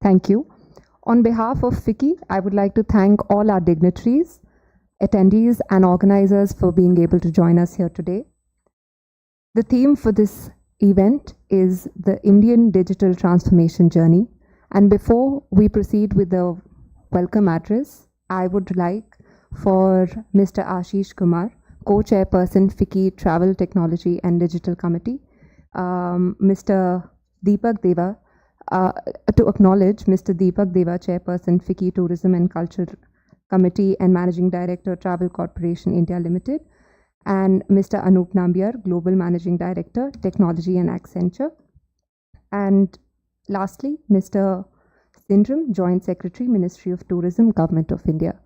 Thank you. On behalf of FICCI, I would like to thank all our dignitaries, attendees, and organizers for being able to join us here today. The theme for this event is the Indian Digital Transformation Journey. And before we proceed with the welcome address, I would like for Mr. Ashish Kumar, Co-Chairperson, FICCI Travel Technology and Digital Committee, Mr. Deepak Deva, to acknowledge Mr. Deepak Deva, Chairperson, FICCI Tourism and Culture Committee and Managing Director, Travel Corporation India Limited, and Mr. Anup Nambiar, Global Managing Director, Technology and Accenture. And lastly, Mr. Sindram, Joint Secretary, Ministry of Tourism, Government of India.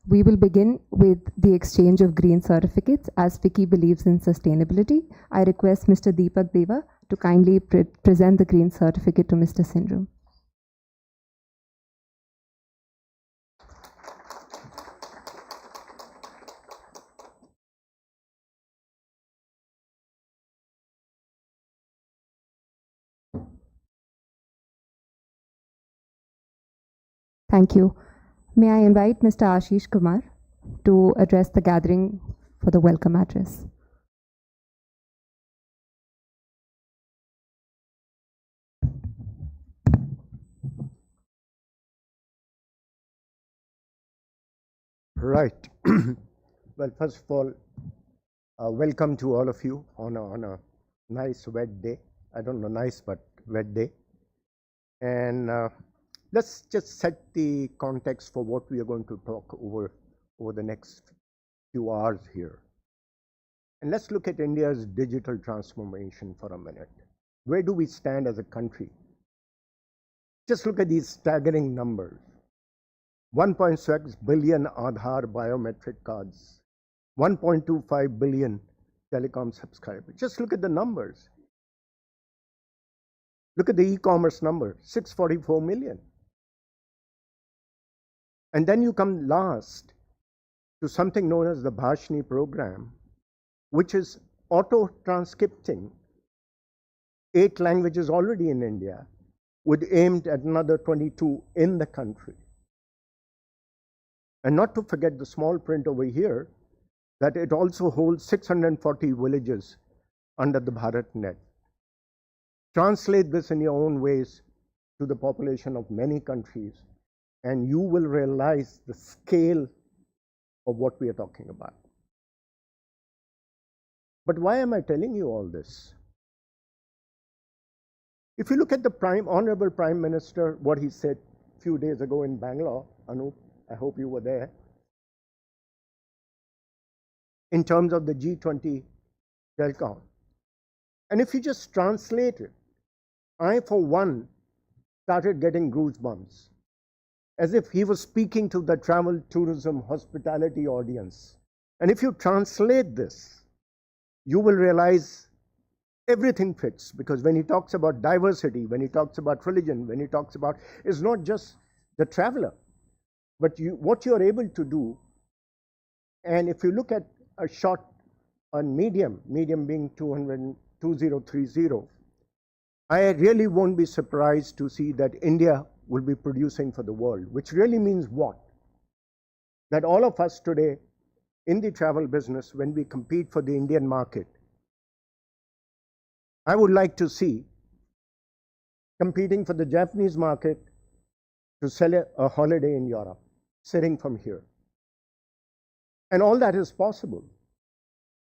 We will begin with the exchange of green certificates as FICCI believes in sustainability. I request Mr. Deepak Deva to kindly present the green certificate to Mr. Sindram. Thank you. May I invite Mr. Ashish Kumar to address the gathering for the welcome address. Right. Well, first of all, welcome to all of you on a nice wet day. I don't know, nice, but wet day. And let's just set the context for what we are going to talk over the next few hours here. And let's look at India's digital transformation for a minute. Where do we stand as a country? Just look at these staggering numbers. 1.6 billion Aadhaar biometric cards, 1.25 billion telecom subscribers. Just look at the numbers. Look at the e-commerce number, 644 million. And then you come last to something known as the Bhashni program, which is auto-transcripting 8 languages already in India, with aimed at another 22 in the country. And not to forget the small print over here, that it also holds 640 villages under the BharatNet. Translate this in your own ways to the population of many countries, and you will realize the scale of what we are talking about. But why am I telling you all this? If you look at the Honorable Prime Minister, what he said a few days ago in Bangalore, Anup, I hope you were there, in terms of the G20 telecom. And if you just translate it, I, for one, started getting goosebumps, as if he was speaking to the travel, tourism, hospitality audience. And if you translate this, you will realize everything fits, because when he talks about diversity, when he talks about religion, when he talks about, it's not just the traveler, but what you're able to do. And if you look at a shot on medium being 2030, I really won't be surprised to see that India will be producing for the world, which really means what? That all of us today in the travel business, when we compete for the Indian market, I would like to see competing for the Japanese market to sell a holiday in Europe, sitting from here. And all that is possible,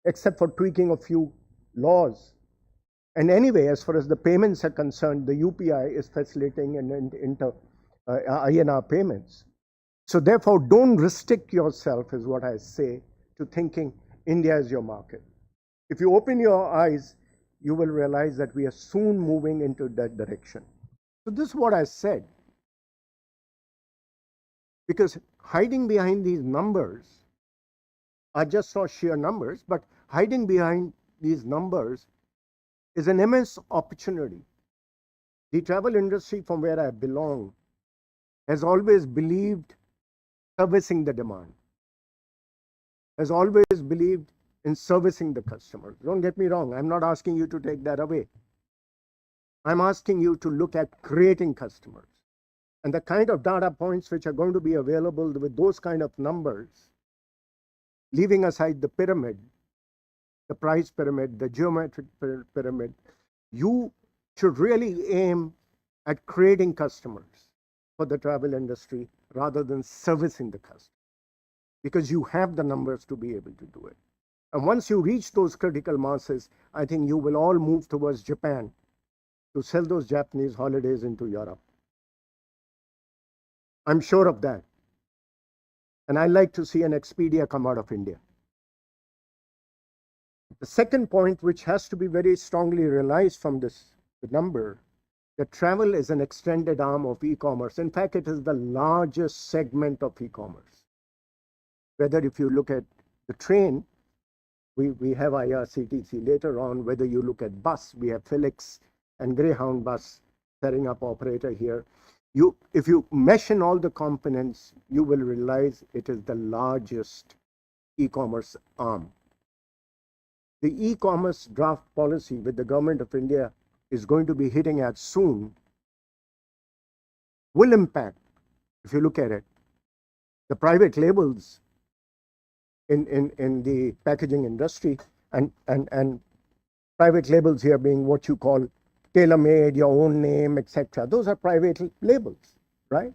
except for tweaking a few laws. And anyway, as far as the payments are concerned, the UPI is facilitating INR payments. So therefore, don't restrict yourself, is what I say, to thinking India is your market. If you open your eyes, you will realize that we are soon moving into that direction. So this is what I said. Because hiding behind these numbers are just so sheer numbers, but hiding behind these numbers is an immense opportunity. The travel industry, from where I belong, has always believed servicing the demand, has always believed in servicing the customer. Don't get me wrong, I'm not asking you to take that away. I'm asking you to look at creating customers. And the kind of data points which are going to be available with those kind of numbers, leaving aside the pyramid, the price pyramid, the geometric pyramid, you should really aim at creating customers for the travel industry rather than servicing the customer, because you have the numbers to be able to do it. And once you reach those critical masses, I think you will all move towards Japan to sell those Japanese holidays into Europe. I'm sure of that. And I like to see an Expedia come out of India. The second point, which has to be very strongly realized from this number, that travel is an extended arm of e-commerce. In fact, it is the largest segment of e-commerce. Whether if you look at the train, we have IRCTC later on. Whether you look at bus, we have Felix and Greyhound bus setting up operator here. If you mesh in all the components, you will realize it is the largest e-commerce arm. The e-commerce draft policy with the government of India is going to be hitting at soon will impact, if you look at it, the private labels in the packaging industry, and private labels here being what you call tailor-made, your own name, etc. Those are private labels, right?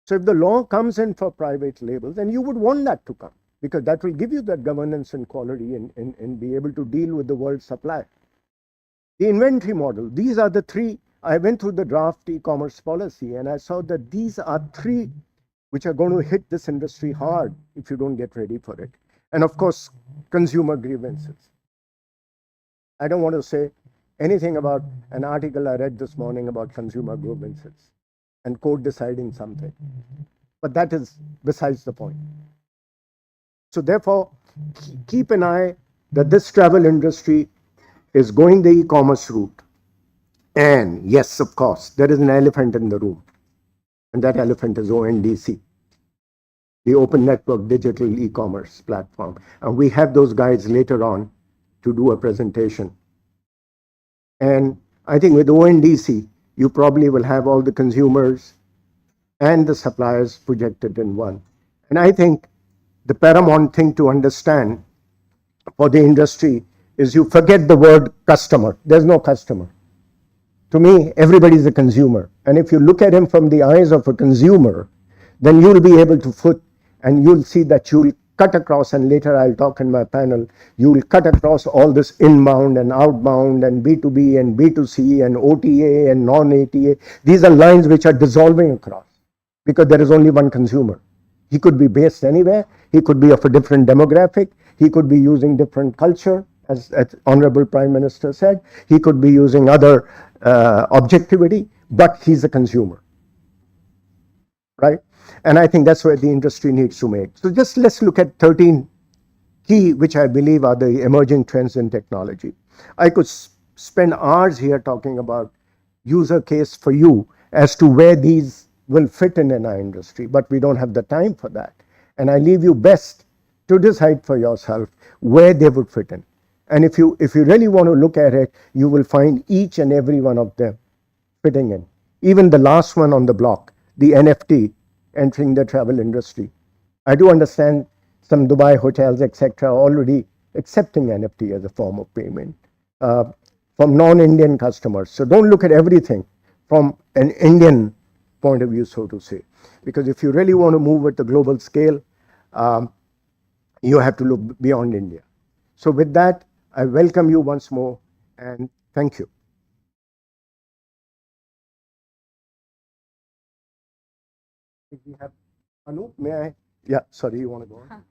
So if the law comes in for private labels, and you would want that to come, because that will give you that governance and quality and be able to deal with the world supply. The inventory model, these are the three. I went through the draft e-commerce policy and I saw that these are three which are going to hit this industry hard if you don't get ready for it. And of course, consumer grievances. I don't want to say anything about an article I read this morning about consumer grievances and court deciding something. But that is besides the point. So therefore, keep an eye that this travel industry is going the e-commerce route. And yes, of course, there is an elephant in the room. And that elephant is ONDC, the Open Network Digital E-commerce platform. And we have those guys later on to do a presentation. And I think with ONDC, you probably will have all the consumers and the suppliers projected in one. And I think the paramount thing to understand for the industry is you forget the word customer. There's no customer. To me, everybody's a consumer. And if you look at him from the eyes of a consumer, then you'll be able to put, and you'll see that you'll cut across, and later I'll talk in my panel, you'll cut across all this inbound and outbound and B2B and B2C and OTA and non-ATA. These are lines which are dissolving across because there is only one consumer. He could be based anywhere. He could be of a different demographic. He could be using different culture, as Honorable Prime Minister said. He could be using other objectivity, but he's a consumer, right? And I think that's where the industry needs to make. So just let's look at 13 key, which I believe are the emerging trends in technology. I could spend hours here talking about user case for you as to where these will fit in our industry, but we don't have the time for that. And I leave you best to decide for yourself where they would fit in. And if you really want to look at it, you will find each and every one of them fitting in. Even the last one on the block, the NFT entering the travel industry. I do understand some Dubai hotels, etc., already accepting NFT as a form of payment from non-Indian customers. So don't look at everything from an Indian point of view, so to say. Because if you really want to move at the global scale, you have to look beyond India. So with that, I welcome you once more and thank you. If we have Anu, may I? Yeah, sorry, you want to go on?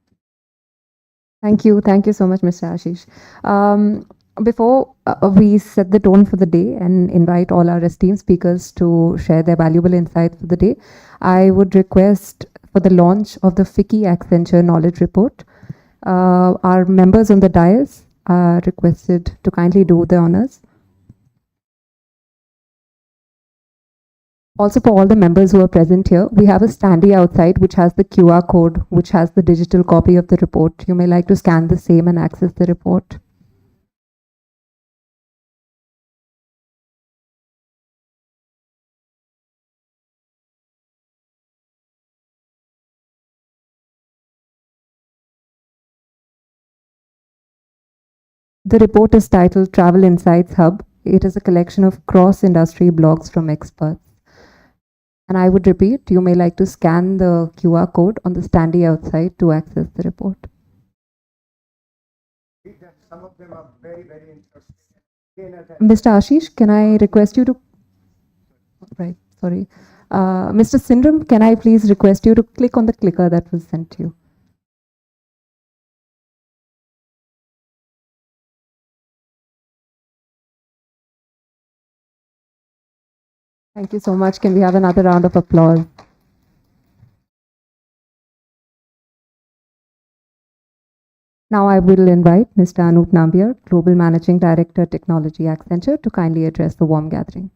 Thank you. Thank you so much, Mr. Ashish. Before we set the tone for the day and invite all our esteemed speakers to share their valuable insights for the day, I would request for the launch of the FICCI Accenture Knowledge Report. Our members on the dais are requested to kindly do the honors. Also, for all the members who are present here, we have a standee outside which has the QR code, which has the digital copy of the report. You may like to scan the same and access the report. The report is titled Travel Insights Hub. It is a collection of cross-industry blogs from experts. And I would repeat, you may like to scan the QR code on the standee outside to access the report. Some of them are very, very interesting. Mr. Ashish, can I request you to... Right, sorry. Mr. Sindram, can I please request you to click on the clicker that was sent to you? Thank you so much. Can we have another round of applause? Now I will invite Mr. Anup Nambiar, Global Managing Director, Technology, Accenture, to kindly address the warm gathering.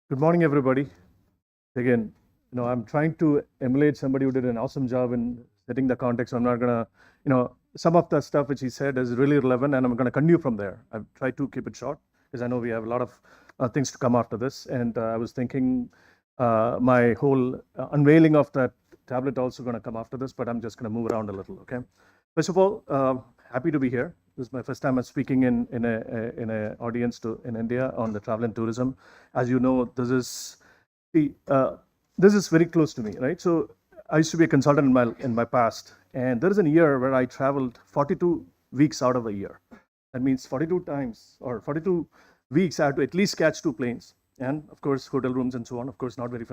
Good morning, everybody. Again, I'm trying to emulate somebody who did an awesome job in setting the context. I'm not gonna, some of the stuff which he said is really relevant, and I'm gonna continue from there. I've tried to keep it short because I know we have a lot of things to come after this. And I was thinking my whole unveiling of that tablet also gonna come after this, but I'm just gonna move around a little. Okay. First of all, happy to be here. This is my first time I'm speaking in an audience in India on the travel and tourism. As you know, this is very close to me, right? So I used to be a consultant in my past, and there is a year where I traveled 42 weeks out of a year. That means 42 times or 42 weeks I had to at least catch 2 planes, and of course hotel rooms and so on. Of course, not very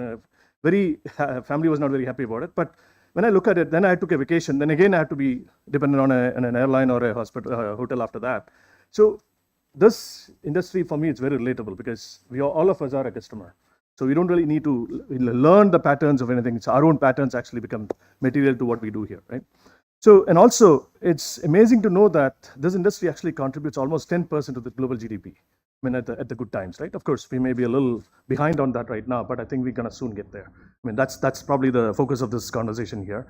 family was not very happy about it, but when I look at it, then I took a vacation. Then again, I had to be dependent on an airline or a hotel after that. So this industry for me is very relatable because all of us are a customer. So we don't really need to learn the patterns of anything. It's our own patterns actually become material to what we do here, right? So, and also it's amazing to know that this industry actually contributes almost 10% of the global GDP. I mean, at the good times, right? Of course, we may be a little behind on that right now, but I think we're gonna soon get there. I mean, that's probably the focus of this conversation here.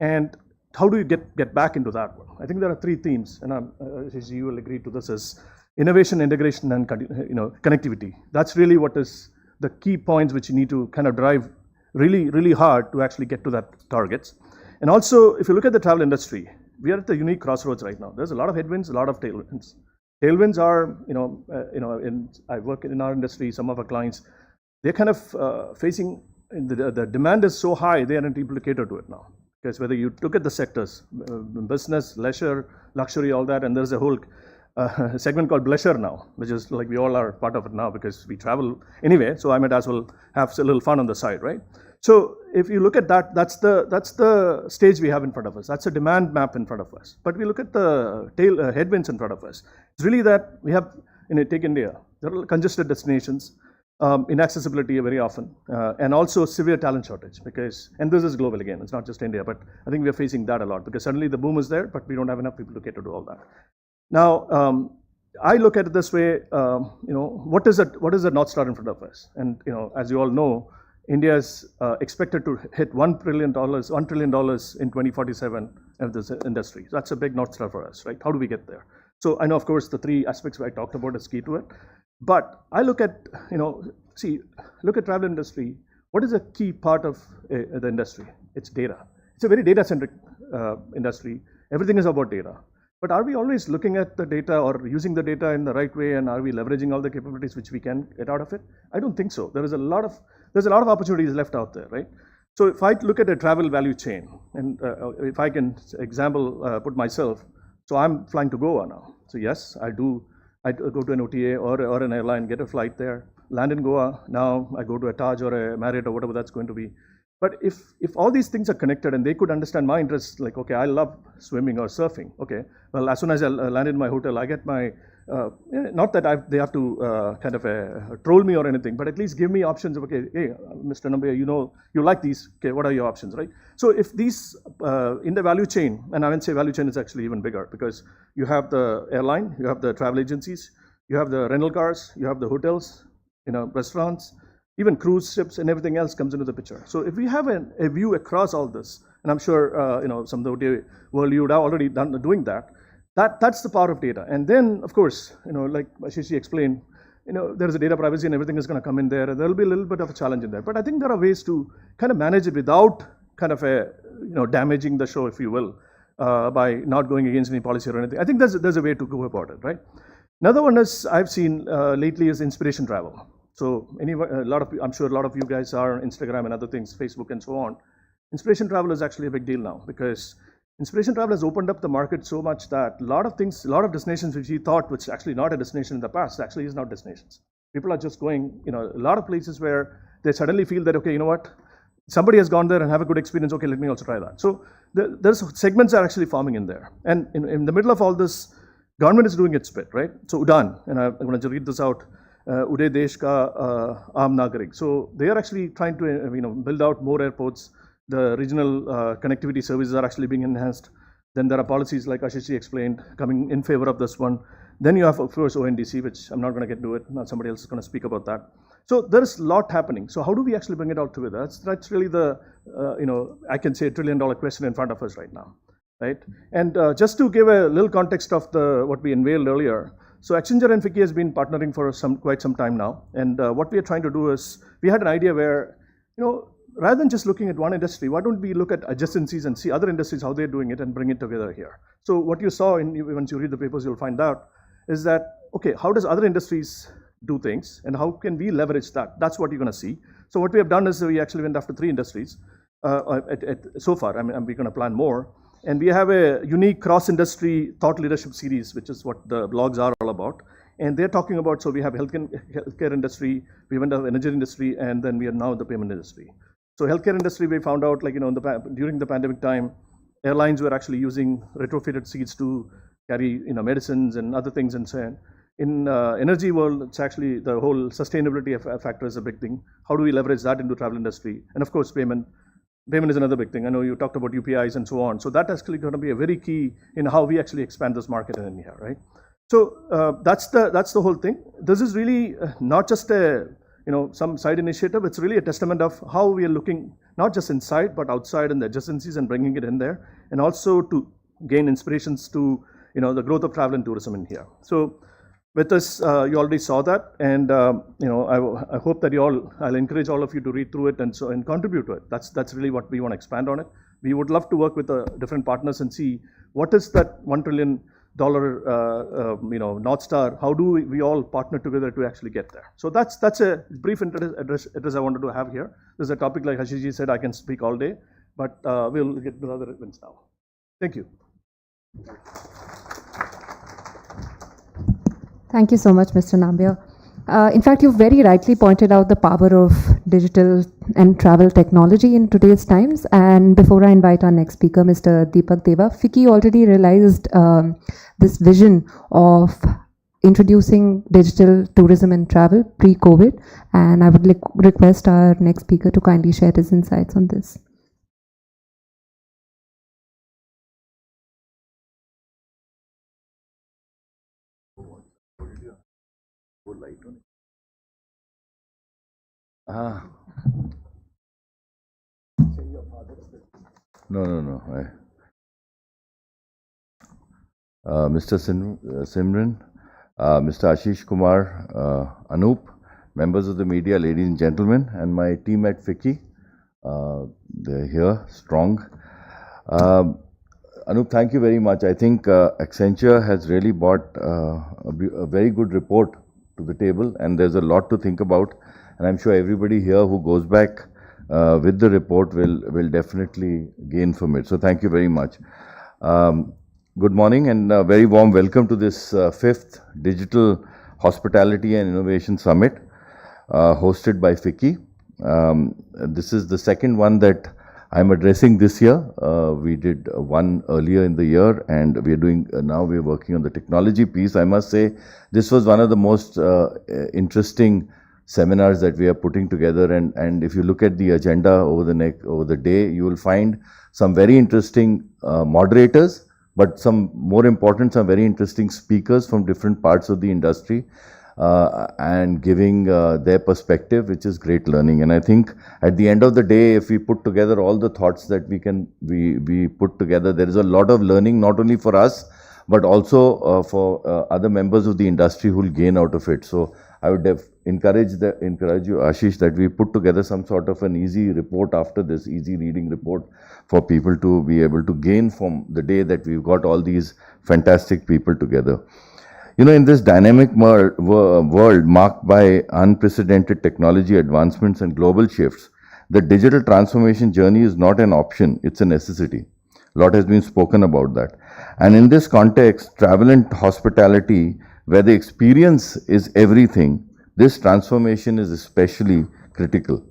And how do you get back into that one? I think there are 3 themes, and you will agree to this: is innovation, integration, and connectivity. That's really what is the key points which you need to kind of drive really, really hard to actually get to that targets. And also, if you look at the travel industry, we are at the unique crossroads right now. There's a lot of headwinds, a lot of tailwinds. Tailwinds are, I work in our industry, some of our clients, they're kind of facing, the demand is so high, they aren't able to cater to it now. Because whether you look at the sectors, business, leisure, luxury, all that, and there's a whole segment called bleisure now, which is like we all are part of it now because we travel anyway, so I might as well have a little fun on the side, right? So if you look at that, that's the stage we have in front of us. That's a demand map in front of us. But we look at the headwinds in front of us. It's really that we have, take India, there are congested destinations, inaccessibility very often, and also severe talent shortage and this is global again, it's not just India, but I think we're facing that a lot because suddenly the boom is there, but we don't have enough people to cater to all that. Now, I look at it this way, what is the North Star in front of us? And, as you all know, India is expected to hit $1 trillion in 2047 of this industry. So that's a big North Star for us, right? How do we get there? So I know, of course, the 3 aspects I talked about is key to it. But I look at, look at travel industry. What is a key part of the industry? It's data. It's a very data-centric industry. Everything is about data. But are we always looking at the data or using the data in the right way, and are we leveraging all the capabilities which we can get out of it? I don't think so. There's a lot of opportunities left out there, right? So if I look at a travel value chain, and if I can put myself, so I'm flying to Goa now. So yes, I go to an OTA or an airline, get a flight there, land in Goa. Now I go to a Taj or a Marriott or whatever that's going to be. But if all these things are connected and they could understand my interests, like, okay, I love swimming or surfing. Okay, well, as soon as I land in my hotel, I get my, not that they have to kind of troll me or anything, but at least give me options of, okay, hey, Mr. Nambiar, you like these, okay, what are your options, right? So if these, in the value chain, and I would say value chain is actually even bigger because you have the airline, you have the travel agencies, you have the rental cars, you have the hotels, restaurants, even cruise ships and everything else comes into the picture. So if we have a view across all this, and I'm sure some of the OTA world you would have already done doing that. That's the power of data. And then, of course, like Ashish explained, there's a data privacy and everything is going to come in there. There'll be a little bit of a challenge in there. But I think there are ways to kind of manage it without kind of damaging the show, if you will, by not going against any policy or anything. I think there's a way to go about it, right? Another one is I've seen lately is inspiration travel. So I'm sure a lot of you guys are on Instagram and other things, Facebook and so on. Inspiration travel is actually a big deal now because inspiration travel has opened up the market so much that a lot of destinations which we thought was actually not a destination in the past actually is now destinations. People are just going, a lot of places where they suddenly feel that, okay, you know what, somebody has gone there and have a good experience, okay, let me also try that. So there's segments are actually forming in there. And in the middle of all this, government is doing its bit, right? So UDAN, and I'm going to read this out, Uday Desh Ka Aam Nagarik. So they are actually trying to build out more airports. The regional connectivity services are actually being enhanced. Then there are policies like Ashish explained coming in favor of this one. Then you have, of course, ONDC, which I'm not going to get to it. Now somebody else is going to speak about that. So there is a lot happening. So how do we actually bring it all together? That's really the, I can say $1 trillion question in front of us right now, right? And just to give a little context of what we unveiled earlier. So Accenture and FICCI has been partnering for quite some time now. And what we are trying to do is, we had an idea where, rather than just looking at one industry, why don't we look at adjacencies and see other industries, how they're doing it and bring it together here. So what you saw, once you read the papers, you'll find out, is that, okay, how does other industries do things and how can we leverage that? That's what you're going to see. So what we have done is we actually went after 3 industries so far. I mean, we're going to plan more. And we have a unique cross-industry thought leadership series, which is what the blogs are all about. And they're talking about, so we have healthcare industry, we went to the energy industry, and then we are now in the payment industry. So healthcare industry, we found out, like, during the pandemic time, airlines were actually using retrofitted seats to carry, medicines and other things and so on. In energy world, it's actually the whole sustainability factor is a big thing. How do we leverage that into travel industry? And of course, payment is another big thing. I know you talked about UPIs and so on. So that's actually going to be a very key in how we actually expand this market in India, right? So that's the whole thing. This is really not just some side initiative. It's really a testament of how we are looking not just inside but outside in the adjacencies and bringing it in there, and also to gain inspirations to the growth of travel and tourism in here. So with this, you already saw that, and I hope that I'll encourage all of you to read through it and contribute to it. That's really what we want to expand on it. We would love to work with different partners and see what is that $1 trillion North Star. How do we all partner together to actually get there? So that's a brief address I wanted to have here. There's a topic, like Hashiji said, I can speak all day, but we'll get to other events now. Thank you. Thank you so much, Mr. Nambiar. In fact, you very rightly pointed out the power of digital and travel technology in today's times. And before I invite our next speaker, Mr. Deepak Deva, FICCI already realized this vision of introducing digital tourism and travel pre-COVID. And I would request our next speaker to kindly share his insights on this. No. Mr. Simran, Mr. Ashish Kumar, Anup, members of the media, ladies and gentlemen, and my team at FICCI, they're here, strong. Anup, thank you very much. I think Accenture has really brought a very good report to the table, and there's a lot to think about. And I'm sure everybody here who goes back with the report will definitely gain from it. So thank you very much. Good morning and a very warm welcome to this 5th Digital Hospitality and Innovation Summit hosted by FICCI. This is the second one that I'm addressing this year. We did one earlier in the year, and we're doing now we're working on the technology piece. I must say this was one of the most interesting seminars that we are putting together, and if you look at the agenda over the day, you will find some very interesting moderators, but some very interesting speakers from different parts of the industry and giving their perspective, which is great learning. And I think at the end of the day, if we put together all the thoughts that we put together, there is a lot of learning, not only for us, but also for other members of the industry who will gain out of it. So I would encourage you, Ashish, that we put together some sort of an easy report after this, easy reading report for people to be able to gain from the day that we've got all these fantastic people together. You know, in this dynamic world marked by unprecedented technology advancements and global shifts, the digital transformation journey is not an option, it's a necessity. A lot has been spoken about that. And in this context, travel and hospitality, where the experience is everything, this transformation is especially critical.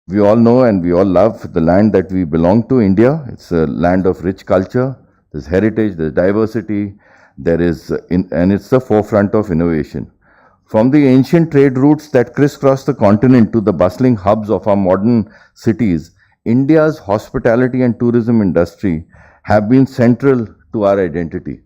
We all know and we all love the land that we belong to, India. It's a land of rich culture, there's heritage, there's diversity, and it's the forefront of innovation. From the ancient trade routes that crisscross the continent to the bustling hubs of our modern cities, India's hospitality and tourism industry have been central to our identity.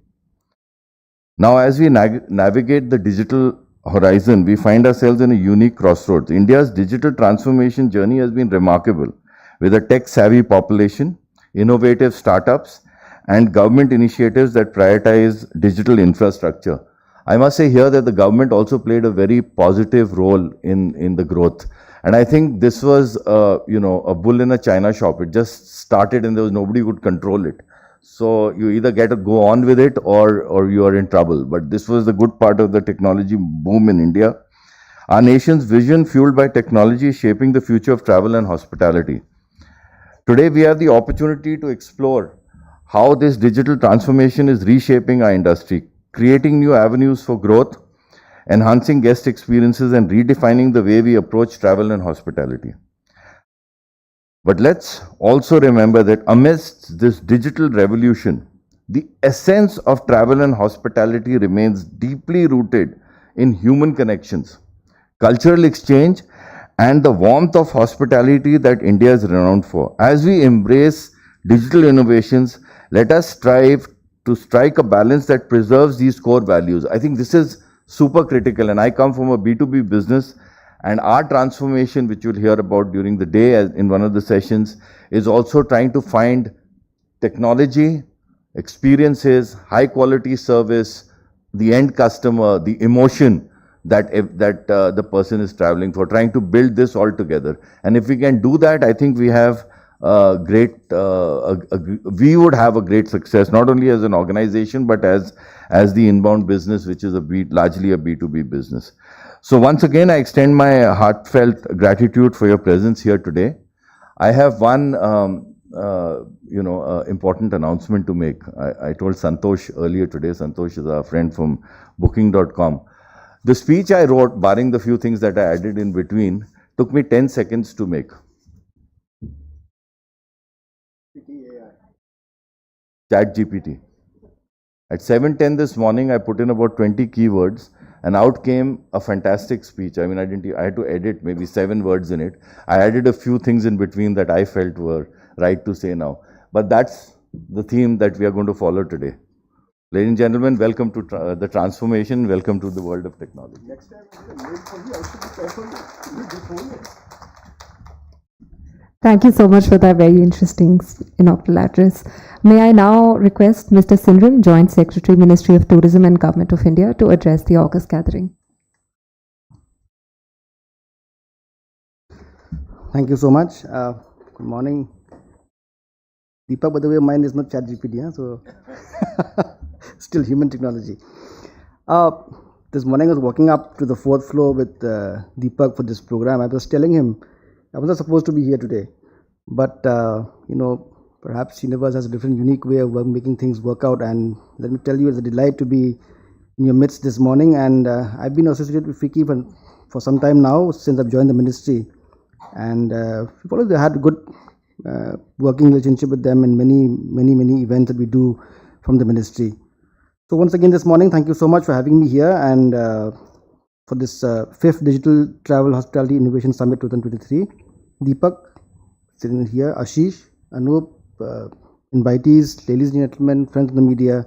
Now, as we navigate the digital horizon, we find ourselves in a unique crossroads. India's digital transformation journey has been remarkable, with a tech-savvy population, innovative startups, and government initiatives that prioritize digital infrastructure. I must say here that the government also played a very positive role in the growth. And I think this was, a bull in a china shop. It just started and there was nobody who could control it. So you either get to go on with it or you are in trouble. But this was the good part of the technology boom in India. Our nation's vision, fueled by technology, is shaping the future of travel and hospitality. Today, we have the opportunity to explore how this digital transformation is reshaping our industry, creating new avenues for growth, enhancing guest experiences, and redefining the way we approach travel and hospitality. But let's also remember that amidst this digital revolution, the essence of travel and hospitality remains deeply rooted in human connections, cultural exchange, and the warmth of hospitality that India is renowned for. As we embrace digital innovations, let us strive to strike a balance that preserves these core values. I think this is super critical, and I come from a B2B business, and our transformation, which you'll hear about during the day in one of the sessions, is also trying to find technology, experiences, high quality service, the end customer, the emotion that the person is traveling for, trying to build this all together. And if we can do that, I think we have we would have a great success, not only as an organization, but as the inbound business, which is largely a B2B business. So once again, I extend my heartfelt gratitude for your presence here today. I have one, important announcement to make. I told Santosh earlier today. Santosh is our friend from Booking.com. The speech I wrote, barring the few things that I added in between, took me 10 seconds to make. ChatGPT. At 7:10 this morning, I put in about 20 keywords, and out came a fantastic speech. I mean, I had to edit maybe 7 words in it. I added a few things in between that I felt were right to say now. But that's the theme that we are going to follow today. Ladies and gentlemen, welcome to the transformation. Welcome to the world of technology. Next time, I should be careful before it. Thank you so much for that very interesting inaugural address. May I now request Mr. Sindram, Joint Secretary, Ministry of Tourism and Government of India, to address the August gathering. Thank you so much. Good morning. Deepak, by the way, mine is not ChatGPT, so still human technology. This morning I was walking up to the 4th floor with Deepak for this program. I was telling him I was not supposed to be here today, but perhaps universe has a different, unique way of making things work out. And let me tell you, it's a delight to be in your midst this morning. And I've been associated with FICCI for some time now, since I've joined the ministry. And we've always had a good working relationship with them in many events that we do from the ministry. So once again this morning, thank you so much for having me here and for this 5th Digital Travel Hospitality Innovation Summit 2023. Deepak, sitting here, Ashish, Anup, invitees, ladies and gentlemen, friends of the media,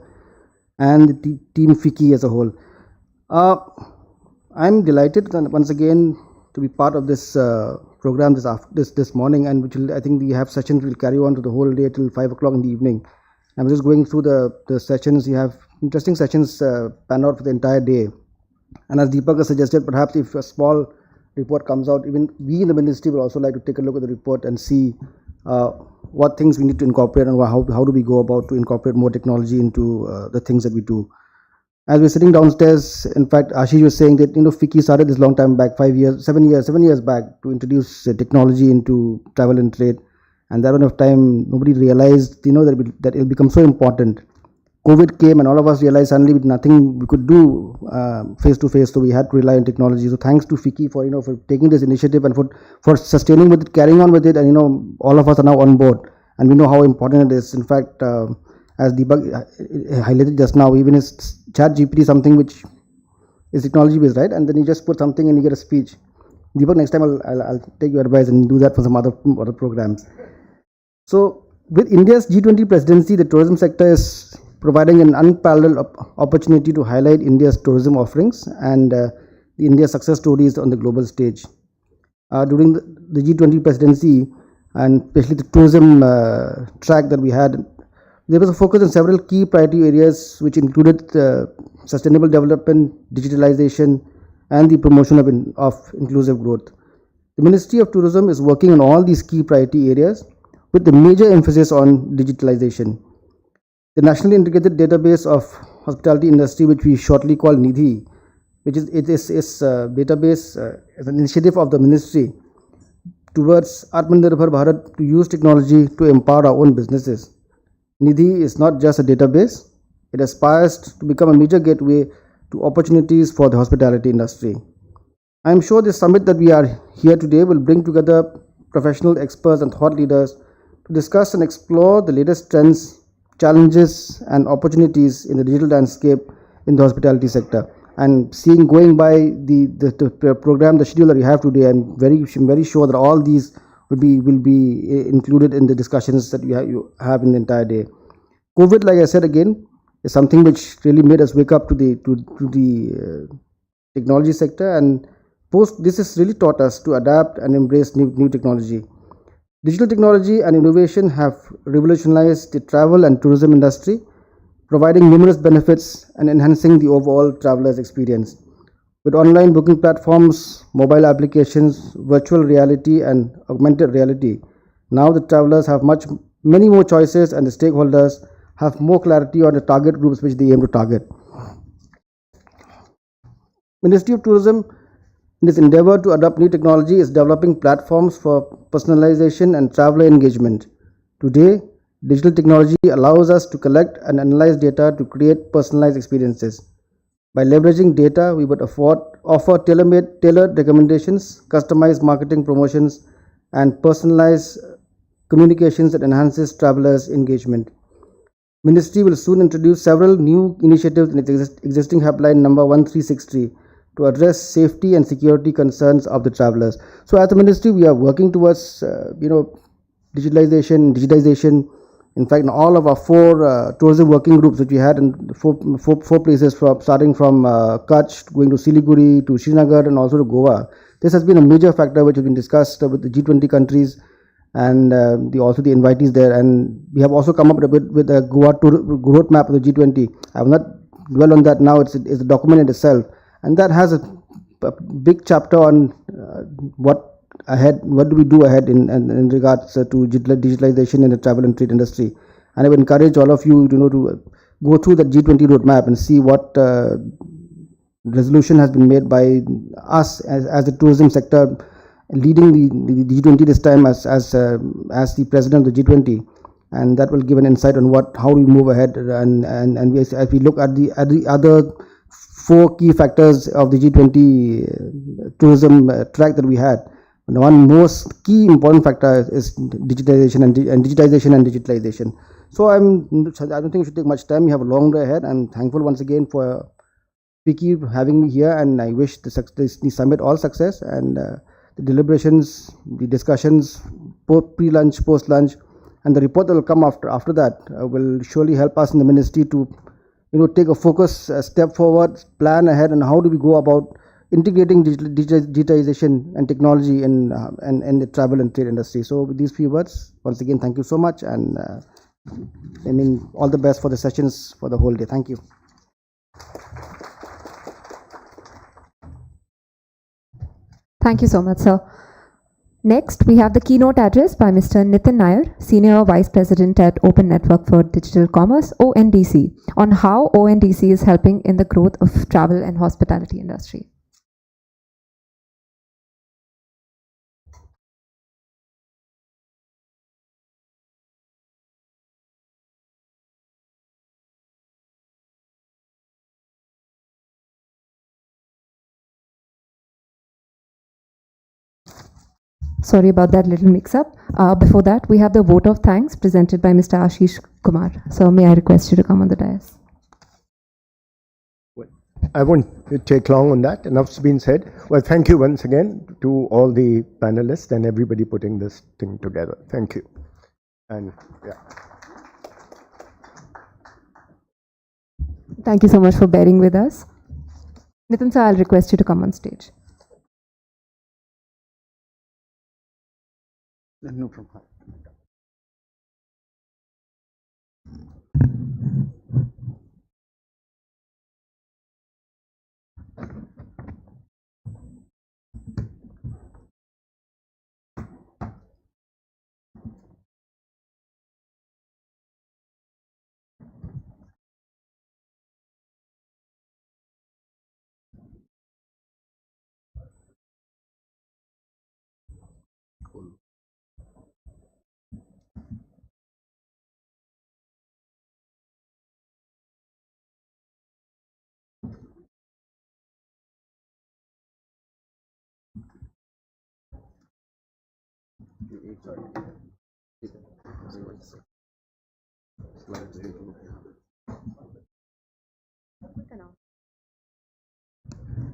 and the team FICCI as a whole. I'm delighted once again to be part of this program this morning, and which will, I think we have sessions will carry on to the whole day till 5 o'clock in the evening. I was just going through the sessions. You have interesting sessions panned out for the entire day. And as Deepak has suggested, perhaps if a small report comes out, even we in the ministry will also like to take a look at the report and see what things we need to incorporate and how do we go about to incorporate more technology into the things that we do. As we're sitting downstairs, in fact, Ashish was saying that, FICCI started this long time back, 7 years back, to introduce technology into travel and trade. And that enough time, nobody realized, that it will become so important. COVID came and all of us realized suddenly with nothing we could do face to face, so we had to rely on technology. So thanks to FICCI for taking this initiative and for sustaining with it, carrying on with it, and all of us are now on board and we know how important it is. In fact, as Deepak highlighted just now, even his ChatGPT, something which is technology based, right? And then you just put something and you get a speech. Deepak, next time I'll take your advice and do that for some other programs. So with India's G20 presidency, the tourism sector is providing an unparalleled opportunity to highlight India's tourism offerings and the India's success stories on the global stage. During the G20 presidency, and especially the tourism track that we had, there was a focus on several key priority areas which included sustainable development, digitalization, and the promotion of inclusive growth. The Ministry of Tourism is working on all these key priority areas with the major emphasis on digitalization. The National Integrated Database of Hospitality Industry, which we shortly call NIDHI, which is database as an initiative of the ministry towards Atmanirbhar Bharat to use technology to empower our own businesses. NIDHI is not just a database, it aspires to become a major gateway to opportunities for the hospitality industry. I am sure this summit that we are here today will bring together professional experts and thought leaders to discuss and explore the latest trends, challenges and opportunities in the digital landscape in the hospitality sector. And going by the program, the schedule that we have today, I'm very sure that all these will be included in the discussions that you have in the entire day. COVID, like I said again, is something which really made us wake up to the technology sector, and this has really taught us to adapt and embrace new technology. Digital technology and innovation have revolutionized the travel and tourism industry, providing numerous benefits and enhancing the overall traveler's experience. With online booking platforms, mobile applications, virtual reality and augmented reality, now the travelers have many more choices and the stakeholders have more clarity on the target groups which they aim to target. Ministry of Tourism, in its endeavor to adopt new technology, is developing platforms for personalization and traveler engagement. Today, digital technology allows us to collect and analyze data to create personalized experiences. By leveraging data, we would offer tailored recommendations, customized marketing promotions, and personalized communications that enhances travelers' engagement. Ministry will soon introduce several new initiatives in its existing helpline number 1363 to address safety and security concerns of the travelers. So as a ministry, we are working towards digitization. In fact, in all of our 4 tourism working groups which we had in four places, starting from Kutch, going to Siliguri, to Srinagar and also to Goa, this has been a major factor which has been discussed with the G20 countries and also the invitees there. And we have also come up with a Goa road map of the G20. I will not dwell on that now, it's a document in itself. And that has a big chapter on what do we do ahead in regards to digitalization in the travel and trade industry. And I would encourage all of you to go through the G20 roadmap and see what resolution has been made by us as the tourism sector, leading the G20 this time as the president of the G20. And that will give an insight on how we move ahead. And as we look at the other 4 key factors of the G20 tourism track that we had, the one most key important factor is digitization and digitalization. So I don't think it should take much time. We have a long day ahead. I'm thankful once again for FICCI having me here, and I wish the summit all success, and the deliberations, the discussions, pre-lunch, post-lunch, and the report that will come after that will surely help us in the ministry to take a focus step forward, plan ahead, and how do we go about integrating digitization and technology in the travel and trade industry. So with these few words, once again, thank you so much, and I mean, all the best for the sessions for the whole day. Thank you. Thank you so much, sir. Next, we have the keynote address by Mr. Nitin Nair, Senior Vice President at Open Network for Digital Commerce, ONDC, on how ONDC is helping in the growth of travel and hospitality industry. Sorry about that little mix-up. Before that, we have the vote of thanks presented by Mr. Ashish Kumar. So may I request you to come on the dais? I won't take long on that. Enough's been said. Well, thank you once again to all the panelists and everybody putting this thing together. Thank you. And yeah. Thank you so much for bearing with us. Nitin sir, I'll request you to come on stage. No problem.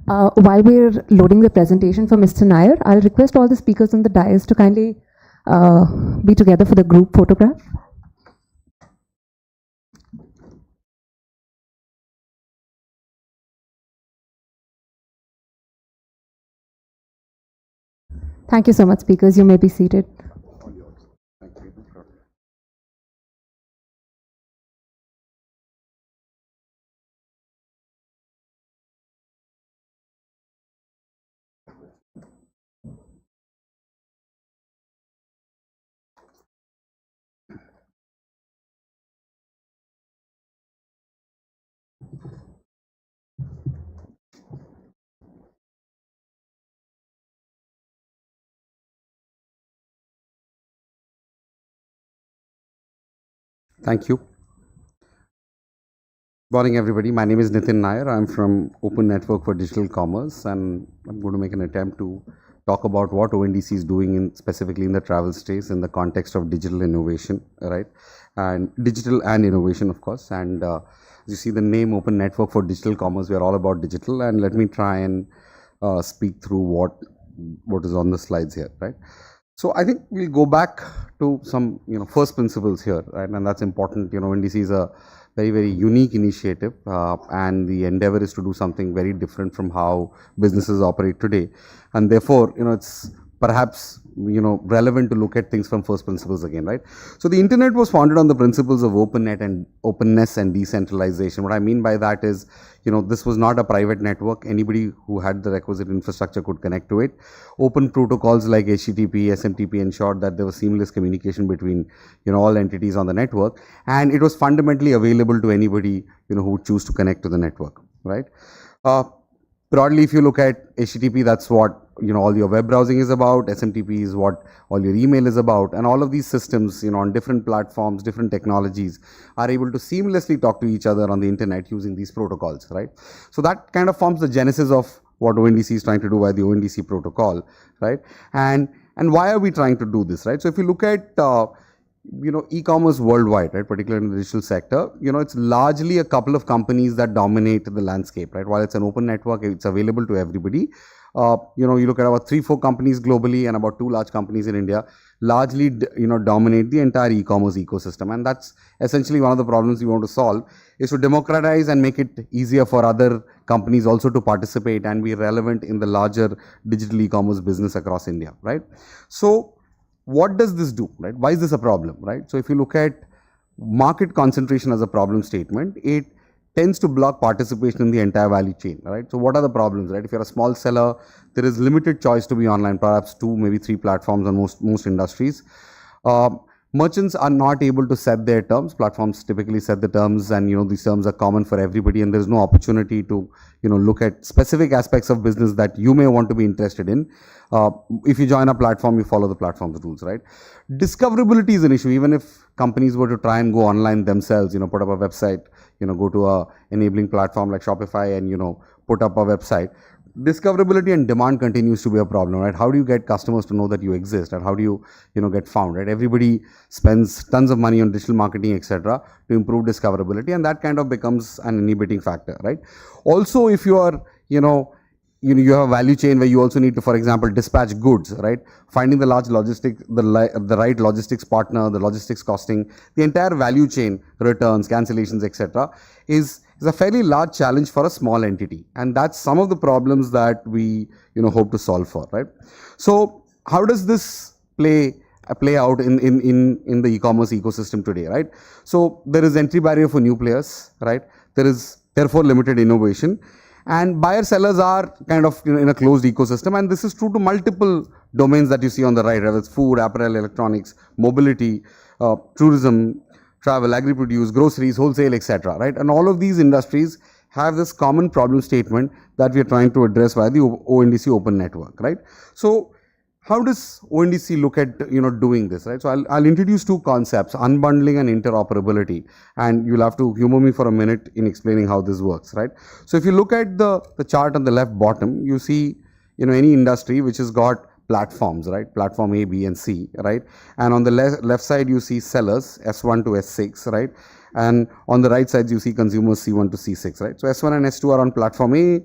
While we're loading the presentation for Mr. Nair, I'll request all the speakers on the dais to kindly be together for the group photograph. Thank you so much, speakers. You may be seated. Thank you. Morning, everybody. My name is Nitin Nair. I'm from Open Network for Digital Commerce, and I'm going to make an attempt to talk about what ONDC is doing specifically in the travel space in the context of digital innovation, right? And digital and innovation, of course. And as you see the name Open Network for Digital Commerce, we are all about digital. And let me try and speak through what is on the slides here, right? So I think we'll go back to some first principles here, right? And that's important. ONDC is a very, very unique initiative, and the endeavor is to do something very different from how businesses operate today. And therefore, it's perhaps relevant to look at things from first principles again, right? So the internet was founded on the principles of openness and decentralization. What I mean by that is, this was not a private network. Anybody who had the requisite infrastructure could connect to it. Open protocols like HTTP, SMTP ensured that there was seamless communication between all entities on the network, and it was fundamentally available to anybody who would choose to connect to the network, right? Broadly, if you look at HTTP, that's what all your web browsing is about. SMTP is what all your email is about, and all of these systems, on different platforms, different technologies, are able to seamlessly talk to each other on the internet using these protocols, right? So that kind of forms the genesis of what ONDC is trying to do by the ONDC protocol, right? And why are we trying to do this, right? So if you look at e-commerce worldwide, right, particularly in the digital sector, it's largely a couple of companies that dominate the landscape, right? While it's an open network, it's available to everybody. You look at about 3-4 companies globally and about 2 large companies in India, largely, dominate the entire e-commerce ecosystem. And that's essentially one of the problems we want to solve, is to democratize and make it easier for other companies also to participate and be relevant in the larger digital e-commerce business across India, right? So what does this do, right? Why is this a problem, right? So if you look at market concentration as a problem statement, it tends to block participation in the entire value chain, right? So what are the problems, right? If you're a small seller, there is limited choice to be online, perhaps 2, maybe 3 platforms on most industries. Merchants are not able to set their terms. Platforms typically set the terms, and these terms are common for everybody, and there's no opportunity to look at specific aspects of business that you may want to be interested in. If you join a platform, you follow the platform's rules, right? Discoverability is an issue. Even if companies were to try and go online themselves, put up a website, go to a enabling platform like Shopify and put up a website, discoverability and demand continues to be a problem, right? How do you get customers to know that you exist, and how do you get found, right? Everybody spends tons of money on digital marketing, etc., to improve discoverability, and that kind of becomes an inhibiting factor, right? Also, if you are you have a value chain where you also need to, for example, dispatch goods, right? Finding the the right logistics partner, the logistics costing, the entire value chain, returns, cancellations, etc., is a fairly large challenge for a small entity, and that's some of the problems that we hope to solve for, right? So how does this play out in the e-commerce ecosystem today, right? So there is entry barrier for new players, right? There is therefore limited innovation, and buyer sellers are kind of in a closed ecosystem, and this is true to multiple domains that you see on the right, whether it's food, apparel, electronics, mobility, tourism, travel, agri-produce, groceries, wholesale, etc., right? And all of these industries have this common problem statement that we are trying to address via the ONDC open network, right? So how does ONDC look at doing this, right? So I'll introduce 2 concepts, unbundling and interoperability, and you'll have to humor me for a minute in explaining how this works, right? So if you look at the chart on the left bottom, you see any industry which has got platforms, right? Platform A, B, and C, right? And on the left side, you see sellers, S1 to S6, right? And on the right side, you see consumers, C1 to C6, right? So S1 and S2 are on platform A,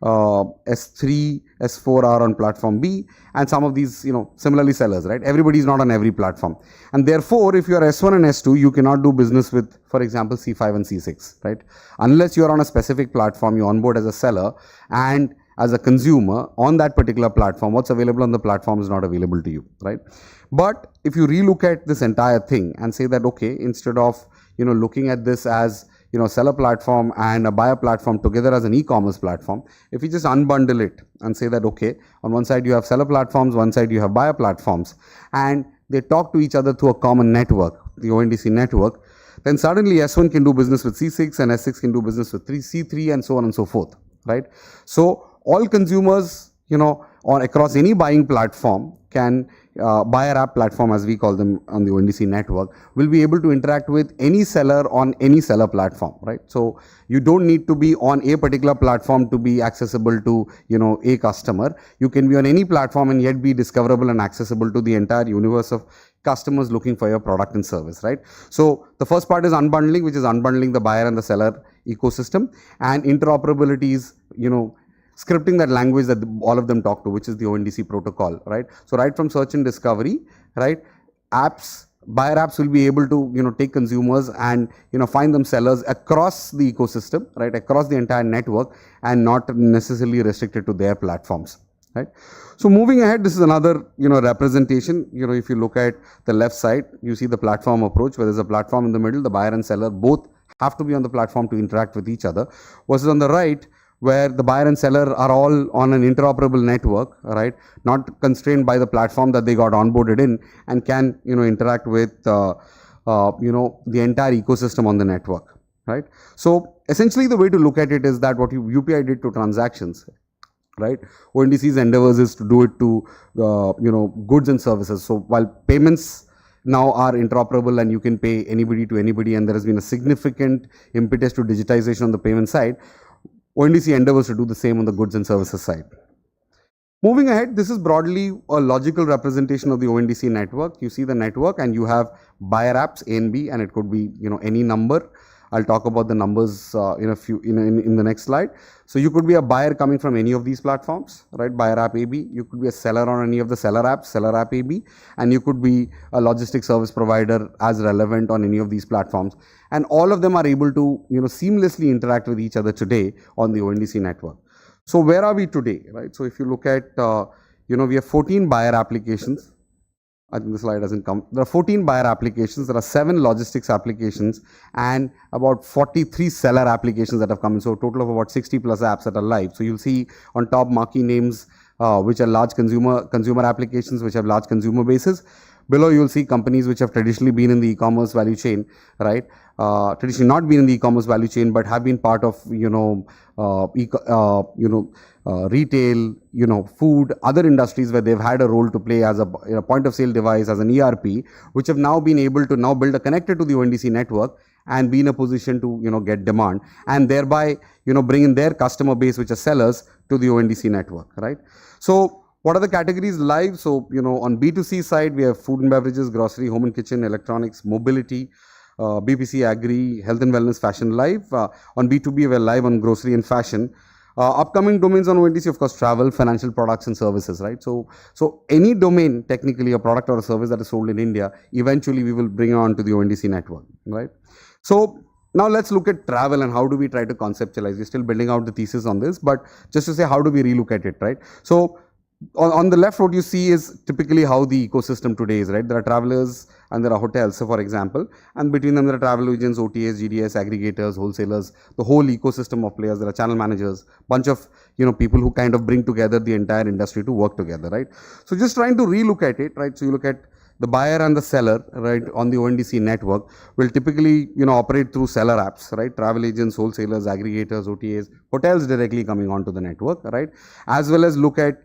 S3, S4 are on platform B, and some of these, similarly sellers, right? Everybody is not on every platform. And therefore, if you are S1 and S2, you cannot do business with, for example, C5 and C6, right? Unless you are on a specific platform, you onboard as a seller, and as a consumer on that particular platform, what's available on the platform is not available to you, right? But if you relook at this entire thing and say that, okay, instead of looking at this as seller platform and a buyer platform together as an e-commerce platform, if you just unbundle it and say that, okay, on one side you have seller platforms, one side you have buyer platforms, and they talk to each other through a common network, the ONDC network, then suddenly S1 can do business with C6 and S6 can do business with C3 and so on and so forth, right? So all consumers, or across any buying platform can, buyer app platform as we call them on the ONDC network, will be able to interact with any seller on any seller platform, right? So you don't need to be on a particular platform to be accessible to, a customer. You can be on any platform and yet be discoverable and accessible to the entire universe of customers looking for your product and service, right? So the first part is unbundling, which is unbundling the buyer and the seller ecosystem, and interoperability is, scripting that language that all of them talk to, which is the ONDC protocol, right? So right from search and discovery, right, buyer apps will be able to, take consumers and, find them sellers across the ecosystem, right, across the entire network, and not necessarily restricted to their platforms, right? So moving ahead, this is another, representation. If you look at the left side, you see the platform approach, where there's a platform in the middle, the buyer and seller both have to be on the platform to interact with each other, versus on the right, where the buyer and seller are all on an interoperable network, right? Not constrained by the platform that they got onboarded in, and can, interact with, the entire ecosystem on the network, right? So essentially the way to look at it is that what UPI did to transactions, right? ONDC's endeavors is to do it to, goods and services. So while payments now are interoperable and you can pay anybody to anybody, and there has been a significant impetus to digitization on the payment side, ONDC endeavors to do the same on the goods and services side. Moving ahead, this is broadly a logical representation of the ONDC network. You see the network and you have buyer apps A and B, and it could be any number. I'll talk about the numbers in the next slide. So you could be a buyer coming from any of these platforms, right? Buyer app AB. You could be a seller on any of the seller apps, seller app AB, and you could be a logistics service provider as relevant on any of these platforms. And all of them are able to seamlessly interact with each other today on the ONDC network. So where are we today, right? So if you look at we have 14 buyer applications, I think the slide doesn't come. There are 14 buyer applications, there are 7 logistics applications, and about 43 seller applications that have come in. So a total of about 60 plus apps that are live. So you'll see on top marquee names, which are large consumer applications, which have large consumer bases. Below you'll see companies which have traditionally been in the e-commerce value chain, right? Traditionally not been in the e-commerce value chain, but have been part of, retail, food, other industries where they've had a role to play as a point of sale device, as an ERP, which have now been able to now build a connector to the ONDC network and be in a position to, get demand, and thereby, bring in their customer base, which are sellers, to the ONDC network, right? So what are the categories live? So, on B2C side, we have food and beverages, grocery, home and kitchen, electronics, mobility, BPC, agri, health and wellness, fashion live. On B2B, we're live on grocery and fashion. Upcoming domains on ONDC, of course, travel, financial products and services, right? So any domain, technically a product or a service that is sold in India, eventually we will bring on to the ONDC network, right? So now let's look at travel and how do we try to conceptualize. We're still building out the thesis on this, but just to say, how do we relook at it, right? So on the left, what you see is typically how the ecosystem today is, right? There are travelers and there are hotels, so for example, and between them there are travel agents, OTAs, GDS, aggregators, wholesalers, the whole ecosystem of players. There are channel managers, bunch of people who kind of bring together the entire industry to work together, right? So just trying to relook at it, right? So you look at the buyer and the seller, right, on the ONDC network will typically, operate through seller apps, right? Travel agents, wholesalers, aggregators, OTAs, hotels directly coming onto the network, right? As well as look at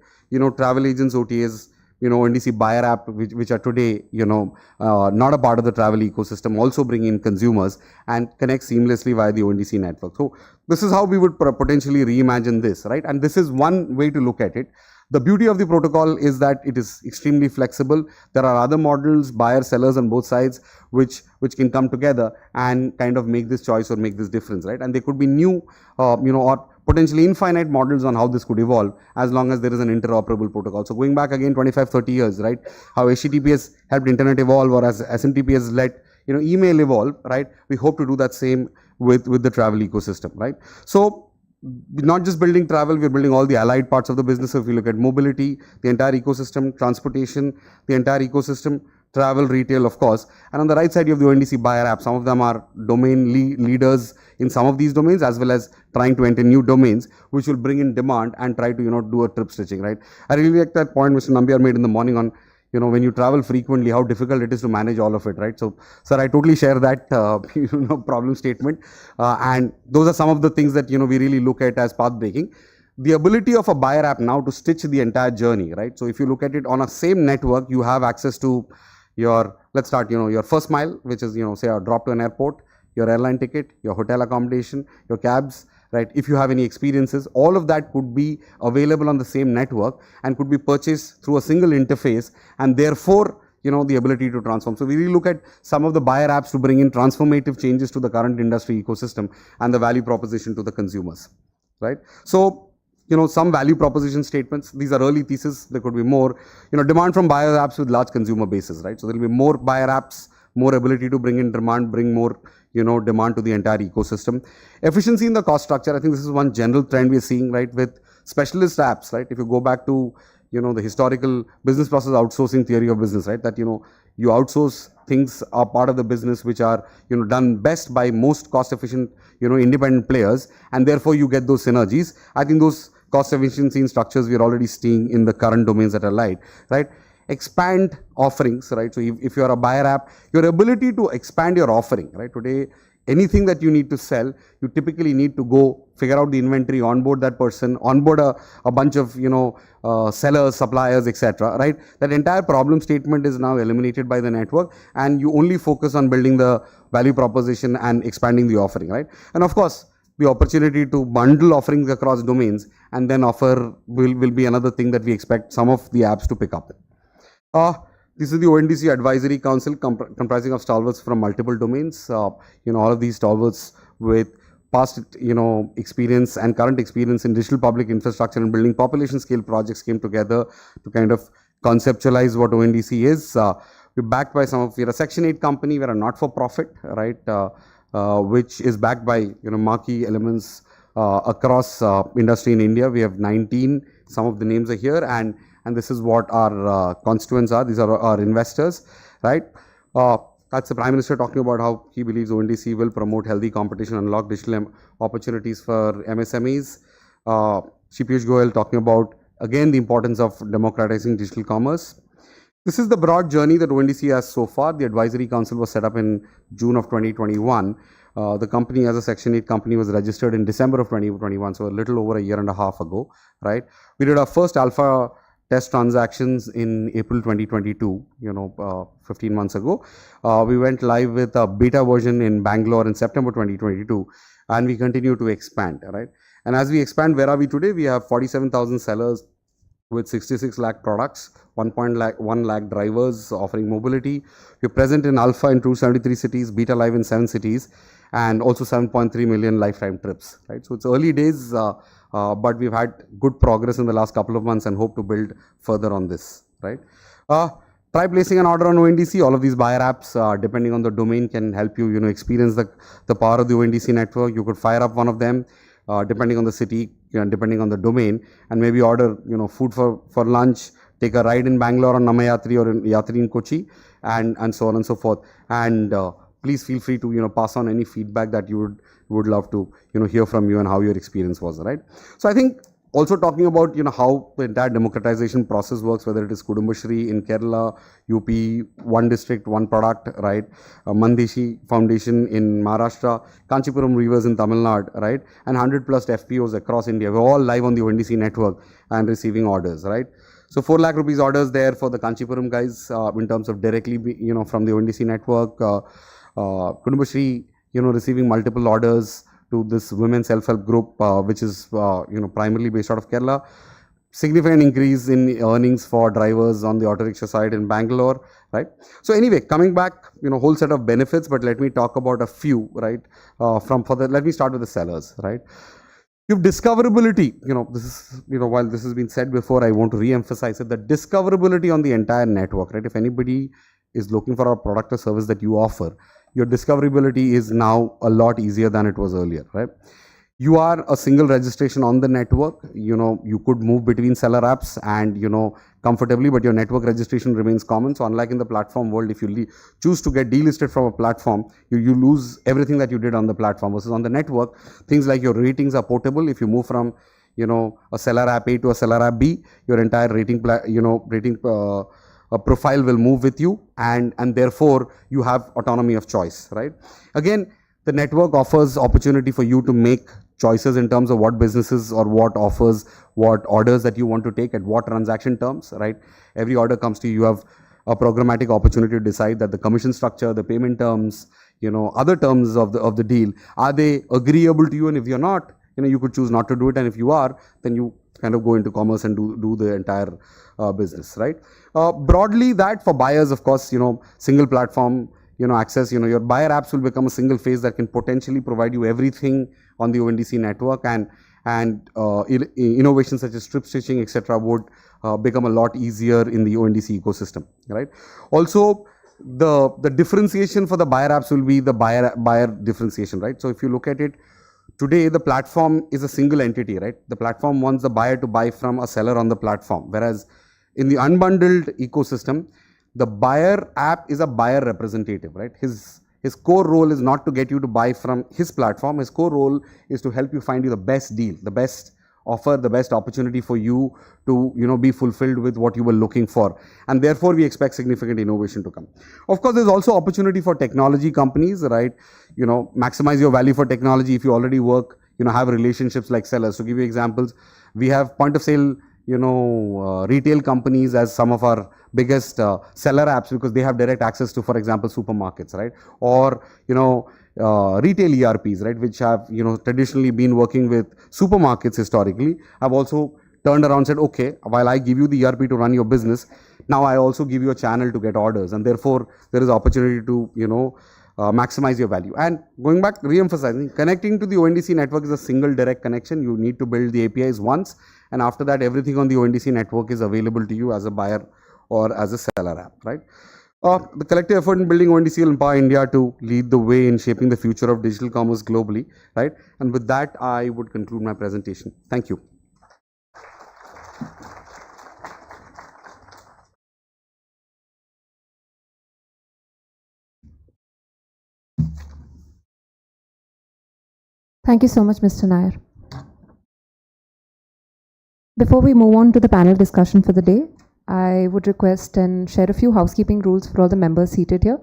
travel agents, OTAs, ONDC buyer app, which are today, not a part of the travel ecosystem, also bring in consumers and connect seamlessly via the ONDC network. So this is how we would potentially reimagine this, right? And this is one way to look at it. The beauty of the protocol is that it is extremely flexible. There are other models, buyers, sellers on both sides, which can come together and kind of make this choice or make this difference, right? And there could be new, or potentially infinite models on how this could evolve as long as there is an interoperable protocol. So going back again 25, 30 years, right? How HTTP has helped internet evolve, or as SMTP has let email evolve, right? We hope to do that same with the travel ecosystem, right? So we're not just building travel, we're building all the allied parts of the business. So if you look at mobility, the entire ecosystem, transportation, the entire ecosystem, travel, retail, of course. And on the right side, you have the ONDC buyer app. Some of them are domain leaders in some of these domains, as well as trying to enter new domains, which will bring in demand and try to, do a trip stitching, right? I really like that point Mr. Nambiar made in the morning on, when you travel frequently, how difficult it is to manage all of it, right? So, sir, I totally share that, problem statement. And those are some of the things that, we really look at as path breaking. The ability of a buyer app now to stitch the entire journey, right? So if you look at it on a same network, you have access to your, let's start, your first mile, which is, say a drop to an airport, your airline ticket, your hotel accommodation, your cabs, right? If you have any experiences, all of that could be available on the same network and could be purchased through a single interface, and therefore, the ability to transform. So we really look at some of the buyer apps to bring in transformative changes to the current industry ecosystem and the value proposition to the consumers, right? So, some value proposition statements. These are early thesis. There could be more, demand from buyer apps with large consumer bases, right? So there will be more buyer apps, more ability to bring in demand, bring more, demand to the entire ecosystem. Efficiency in the cost structure. I think this is one general trend we're seeing, right? With specialist apps, right? If you go back to, the historical business process outsourcing theory of business, right? That, you outsource things are part of the business which are, done best by most cost efficient, independent players, and therefore you get those synergies. I think those cost efficiency in structures we are already seeing in the current domains that are live, right? Expand offerings, right? So if you are a buyer app, your ability to expand your offering, right? Today, anything that you need to sell, you typically need to go figure out the inventory, onboard that person, onboard a bunch of, sellers, suppliers, etc., right? That entire problem statement is now eliminated by the network, and you only focus on building the value proposition and expanding the offering, right? And of course, the opportunity to bundle offerings across domains and then offer will be another thing that we expect some of the apps to pick up. This is the ONDC Advisory Council comprising of stalwarts from multiple domains. All of these stalwarts with past, experience and current experience in digital public infrastructure and building population scale projects came together to kind of conceptualize what ONDC is. We're backed by we're a Section 8 company, we're a not-for-profit, right? Which is backed by, marquee elements across industry in India. We have 19. Some of the names are here, and this is what our constituents are. These are our investors, right? That's the Prime Minister talking about how he believes ONDC will promote healthy competition, unlock digital opportunities for MSMEs. Piyush Goyal talking about, again, the importance of democratizing digital commerce. This is the broad journey that ONDC has so far. The Advisory Council was set up in June of 2021. The company, as a Section 8 company, was registered in December of 2021, so a little over a year and a half ago, right? We did our first alpha test transactions in April 2022, 15 months ago. We went live with a beta version in Bangalore in September 2022, and we continue to expand, right? And as we expand, where are we today? We have 47,000 sellers with 66 lakh products, 1 lakh drivers offering mobility. We're present in alpha in 273 cities, beta live in 7 cities, and also 7.3 million lifetime trips, right? So it's early days, but we've had good progress in the last couple of months and hope to build further on this, right? Try placing an order on ONDC. All of these buyer apps, depending on the domain, can help you, experience the power of the ONDC network. You could fire up one of them, depending on the city, depending on the domain, and maybe order, food for lunch, take a ride in Bangalore on Namayatri or in Yatri in Kochi, and so on and so forth. And please feel free to, pass on any feedback that you would love to, hear from you and how your experience was, right? So I think also talking about, how the entire democratization process works, whether it is Kudumbashree in Kerala, UP, one district, one product, right? Mandeshi Foundation in Maharashtra, Kanchipuram Rivers in Tamil Nadu, right? And 100 plus FPOs across India. We're all live on the ONDC network and receiving orders, right? So 4 lakh rupees orders there for the Kanchipuram guys in terms of directly, from the ONDC network. Kudumbashree, receiving multiple orders to this women's self-help group, which is, primarily based out of Kerala. Significant increase in earnings for drivers on the auto rickshaw side in Bangalore, right? So anyway, coming back, whole set of benefits, but let me talk about a few, right? Let me start with the sellers, right? You've discoverability, this is, while this has been said before, I want to re-emphasize it, the discoverability on the entire network, right? If anybody is looking for a product or service that you offer, your discoverability is now a lot easier than it was earlier, right? You are a single registration on the network. You could move between seller apps and, comfortably, but your network registration remains common. So unlike in the platform world, if you choose to get delisted from a platform, you lose everything that you did on the platform. Versus on the network, things like your ratings are portable. If you move from, a seller app A to a seller app B, your entire rating profile will move with you, and therefore you have autonomy of choice, right? Again, the network offers opportunity for you to make choices in terms of what businesses or what offers, what orders that you want to take at what transaction terms, right? Every order comes to you, you have a programmatic opportunity to decide that the commission structure, the payment terms, other terms of the deal, are they agreeable to you? And if you're not, you could choose not to do it. And if you are, then you kind of go into commerce and do the entire business, right? Broadly, that for buyers, of course, single platform, access, your buyer apps will become a single phase that can potentially provide you everything on the ONDC network, and innovations such as strip stitching, etc., would become a lot easier in the ONDC ecosystem, right? Also, the differentiation for the buyer apps will be the buyer differentiation, right? So if you look at it, today the platform is a single entity, right? The platform wants the buyer to buy from a seller on the platform, whereas in the unbundled ecosystem, the buyer app is a buyer representative, right? His core role is not to get you to buy from his platform. His core role is to help you find you the best deal, the best offer, the best opportunity for you to, be fulfilled with what you were looking for. And therefore, we expect significant innovation to come. Of course, there's also opportunity for technology companies, right? Maximize your value for technology. If you already work, have relationships like sellers. To give you examples, we have point of sale, retail companies as some of our biggest seller apps, because they have direct access to, for example, supermarkets, right? Or, retail ERPs, right? Which have, traditionally been working with supermarkets historically, have also turned around and said, okay, while I give you the ERP to run your business, now I also give you a channel to get orders. And therefore, there is opportunity to, maximize your value. And going back, re-emphasizing, connecting to the ONDC network is a single direct connection. You need to build the APIs once, and after that, everything on the ONDC network is available to you as a buyer or as a seller app, right? The collective effort in building ONDC will empower India to lead the way in shaping the future of digital commerce globally, right? And with that, I would conclude my presentation. Thank you. Thank you so much, Mr. Nair. Before we move on to the panel discussion for the day, I would request and share a few housekeeping rules for all the members seated here.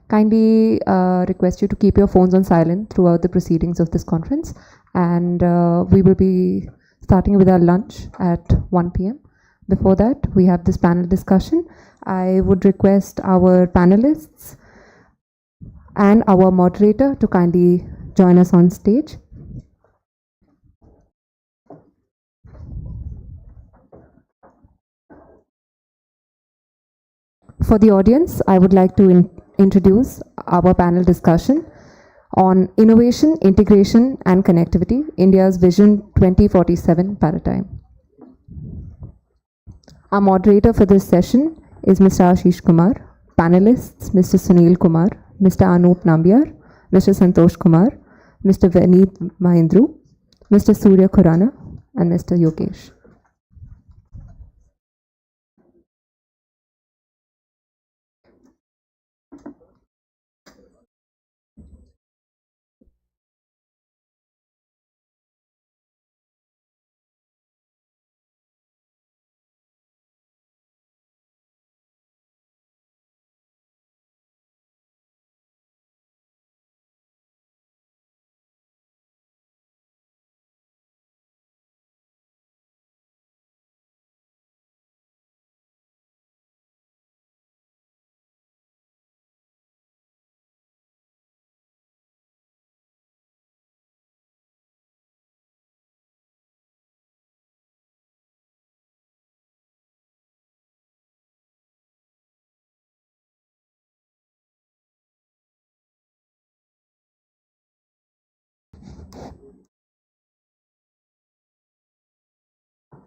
Kindly request you to keep your phones on silent throughout the proceedings of this conference, and we will be starting with our lunch at 1 p.m. Before that, we have this panel discussion. I would request our panelists and our moderator to kindly join us on stage. For the audience, I would like to introduce our panel discussion on innovation, integration, and connectivity, India's Vision 2047 paradigm. Our moderator for this session is Mr. Ashish Kumar, panelists Mr. Sunil Kumar, Mr. Anup Nambiar, Mr. Santosh Kumar, Mr. Vineet Mahindru, Mr. Surya Khurana, and Mr. Yogesh.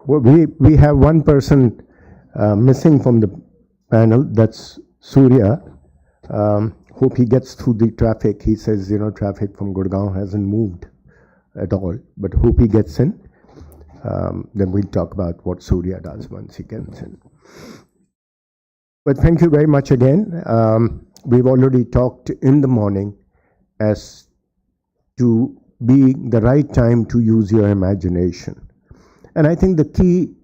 Well, we have one person missing from the panel. That's Surya. Hope he gets through the traffic. He says, traffic from Gurgaon hasn't moved at all, but hope he gets in. Then we'll talk about what Surya does once he gets in. But thank you very much again. We've already talked in the morning as to being the right time to use your imagination. And I think the key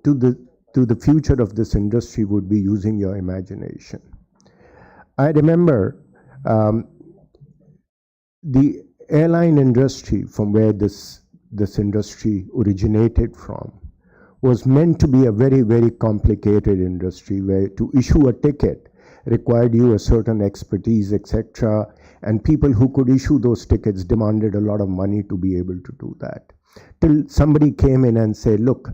to the future of this industry would be using your imagination. I remember the airline industry, from where this industry originated from, was meant to be a very, very complicated industry where to issue a ticket required you a certain expertise, etc. And people who could issue those tickets demanded a lot of money to be able to do that. Till somebody came in and said, look,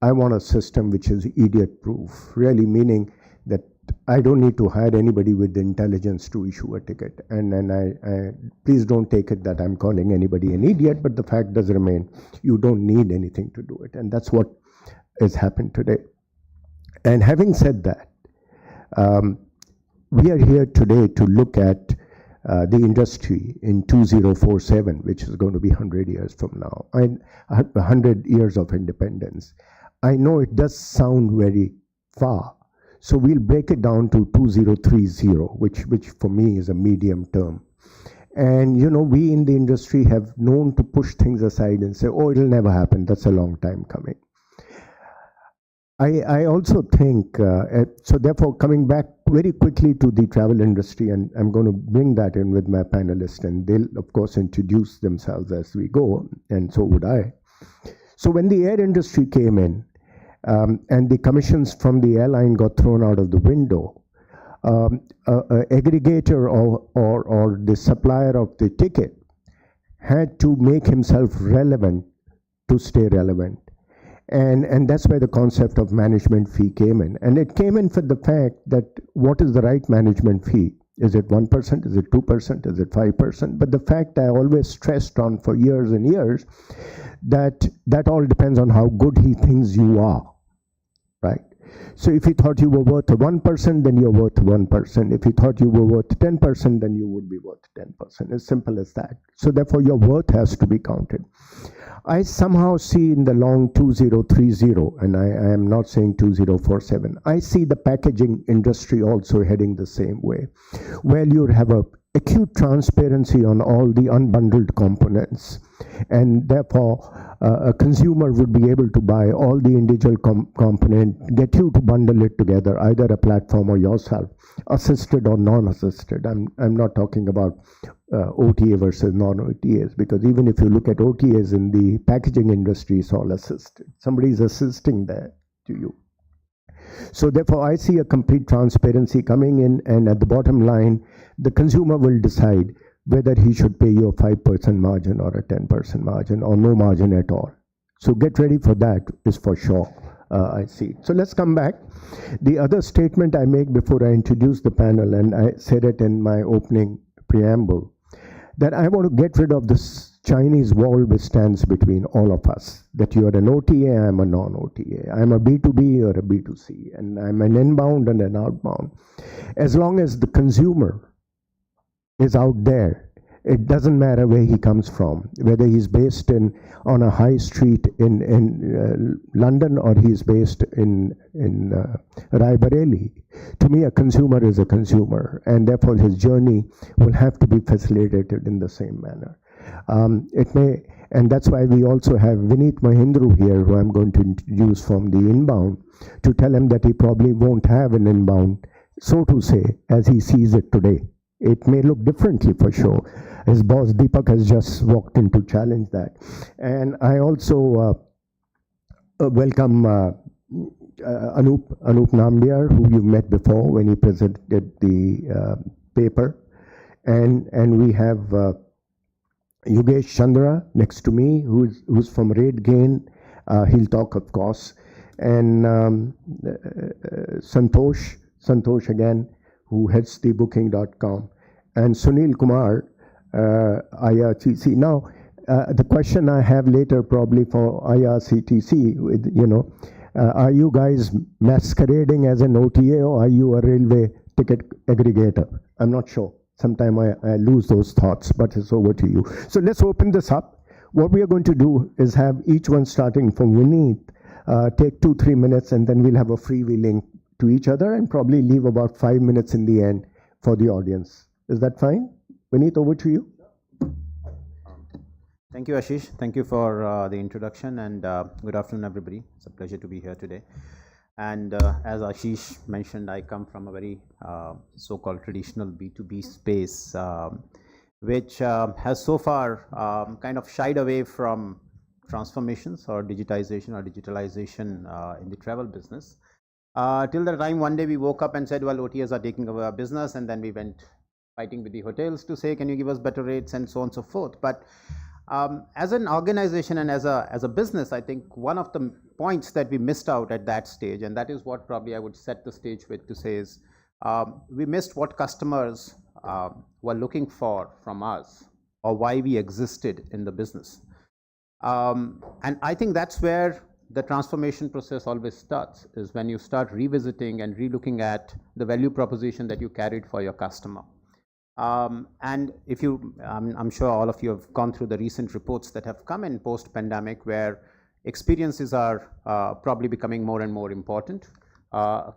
I want a system which is idiot proof, really meaning that I don't need to hire anybody with the intelligence to issue a ticket. And I please don't take it that I'm calling anybody an idiot, but the fact does remain, you don't need anything to do it. And that's what has happened today. And having said that, we are here today to look at the industry in 2047, which is going to be 100 years from now, and 100 years of independence. I know it does sound very far, so we'll break it down to 2030, which for me is a medium term. And we in the industry have known to push things aside and say, oh, it'll never happen, that's a long time coming. I also think, so therefore coming back very quickly to the travel industry, and I'm going to bring that in with my panelists, and they'll of course introduce themselves as we go, and so would I. So when the air industry came in, and the commissions from the airline got thrown out of the window, aggregator or the supplier of the ticket had to make himself relevant to stay relevant. And that's where the concept of management fee came in. And it came in for the fact that what is the right management fee? Is it 1%? Is it 2%? Is it 5%? But the fact I always stressed on for years and years, that all depends on how good he thinks you are, right? So if you thought you were worth 1%, then you're worth 1%. If you thought you were worth 10%, then you would be worth 10%. As simple as that. So therefore, your worth has to be counted. I somehow see in the long 2030, and I am not saying 2047, I see the packaging industry also heading the same way, where you have a acute transparency on all the unbundled components, and therefore a consumer would be able to buy all the individual component, get you to bundle it together, either a platform or yourself, assisted or non-assisted. I'm not talking about OTA versus non-OTAs, because even if you look at OTAs in the packaging industry, it's all assisted. Somebody is assisting there to you. So therefore, I see a complete transparency coming in, and at the bottom line, the consumer will decide whether he should pay you a 5% margin or a 10% margin or no margin at all. So get ready for that, is for sure. I see. So let's come back. The other statement I make before I introduce the panel, and I said it in my opening preamble, that I want to get rid of this Chinese wall which stands between all of us, that you are an OTA, I'm a non-OTA, I'm a B2B or a B2C, and I'm an inbound and an outbound. As long as the consumer is out there, it doesn't matter where he comes from, whether he's based on a high street in London or he's based in Raebareli. To me, a consumer is a consumer, and therefore his journey will have to be facilitated in the same manner. It may, and that's why we also have Vineet Mahindru here, who I'm going to introduce from the inbound, to tell him that he probably won't have an inbound, so to say, as he sees it today. It may look differently for sure. His boss Deepak has just walked in to challenge that. And I also welcome Anup Nambiar, who you've met before when he presented the paper. And we have Yogesh Chandra next to me, who's from RateGain. He'll talk, of course. And Santosh again, who heads the booking.com, and Sunil Kumar, IRCTC. Now, the question I have later probably for IRCTC, are you guys masquerading as an OTA, or are you a railway ticket aggregator? I'm not sure. Sometimes I lose those thoughts, but it's over to you. So let's open this up. What we are going to do is have each one, starting from Vineet, take 2-3 minutes, and then we'll have a freewheeling to each other and probably leave about 5 minutes in the end for the audience. Is that fine? Vineet, over to you. Thank you, Ashish. Thank you for the introduction, and good afternoon, everybody. It's a pleasure to be here today. And as Ashish mentioned, I come from a very so-called traditional B2B space, which has so far kind of shied away from transformations or digitization or digitalization in the travel business. Till the time one day we woke up and said, well, OTAs are taking over our business, and then we went fighting with the hotels to say, can you give us better rates, and so on and so forth. But as an organization and as a business, I think one of the points that we missed out at that stage, and that is what probably I would set the stage with to say, is we missed what customers were looking for from us, or why we existed in the business. And I think that's where the transformation process always starts, is when you start revisiting and relooking at the value proposition that you carried for your customer. And if you, I'm sure all of you have gone through the recent reports that have come in post-pandemic, where experiences are probably becoming more and more important.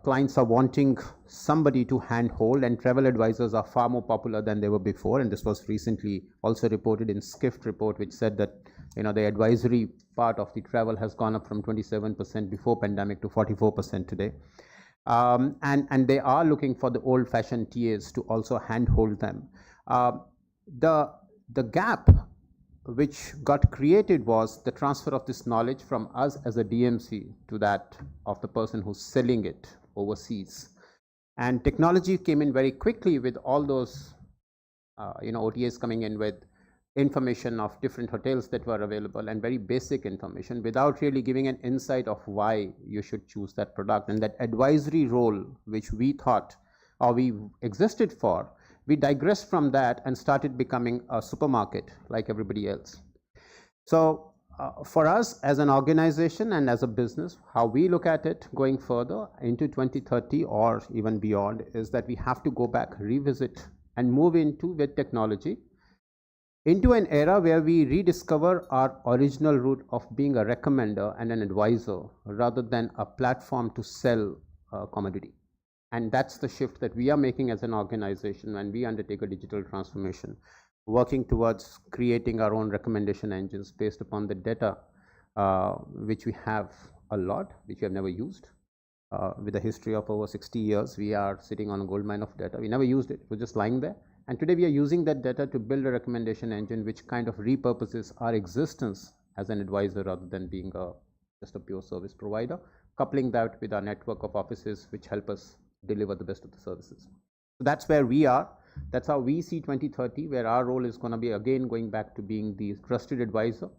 Clients are wanting somebody to handhold, and travel advisors are far more popular than they were before. And this was recently also reported in Skift report, which said that the advisory part of the travel has gone up from 27% before pandemic to 44% today. And they are looking for the old-fashioned TAs to also handhold them. The gap which got created was the transfer of this knowledge from us as a DMC to that of the person who's selling it overseas. And technology came in very quickly with all those OTAs coming in with information of different hotels that were available, and very basic information, without really giving an insight of why you should choose that product. And that advisory role which we thought, or we existed for, we digressed from that and started becoming a supermarket like everybody else. So For us as an organization and as a business, how we look at it going further into 2030 or even beyond is that we have to go back, revisit, and move into with technology into an era where we rediscover our original root of being a recommender and an advisor rather than a platform to sell a commodity. And that's the shift that we are making as an organization when we undertake a digital transformation, working towards creating our own recommendation engines based upon the data which we have a lot, which we have never used. With a history of over 60 years, we are sitting on a gold mine of data. We never used it. It was just lying there. And today we are using that data to build a recommendation engine which kind of repurposes our existence as an advisor rather than being just a pure service provider, coupling that with our network of offices which help us deliver the best of the services. So that's where we are. That's how we see 2030, where our role is going to be again going back to being the trusted advisor.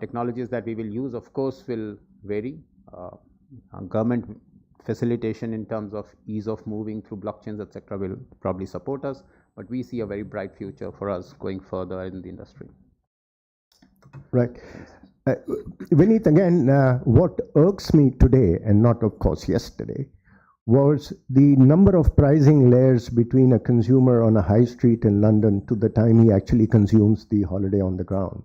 Technologies that we will use, of course, will vary. Government facilitation in terms of ease of moving through blockchains, etc., will probably support us, but we see a very bright future for us going further in the industry. Right. Vineet, again, what irks me today, and not of course yesterday, was the number of pricing layers between a consumer on a high street in London to the time he actually consumes the holiday on the ground.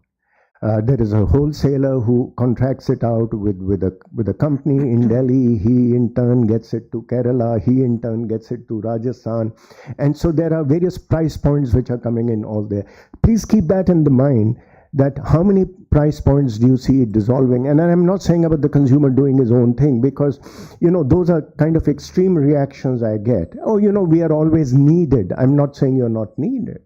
There is a wholesaler who contracts it out with a company in Delhi. He in turn gets it to Kerala. He in turn gets it to Rajasthan. And so there are various price points which are coming in all there. Please keep that in the mind, that how many price points do you see it dissolving? And I'm not saying about the consumer doing his own thing, because, you know, those are kind of extreme reactions I get. Oh, you know, we are always needed. I'm not saying you're not needed.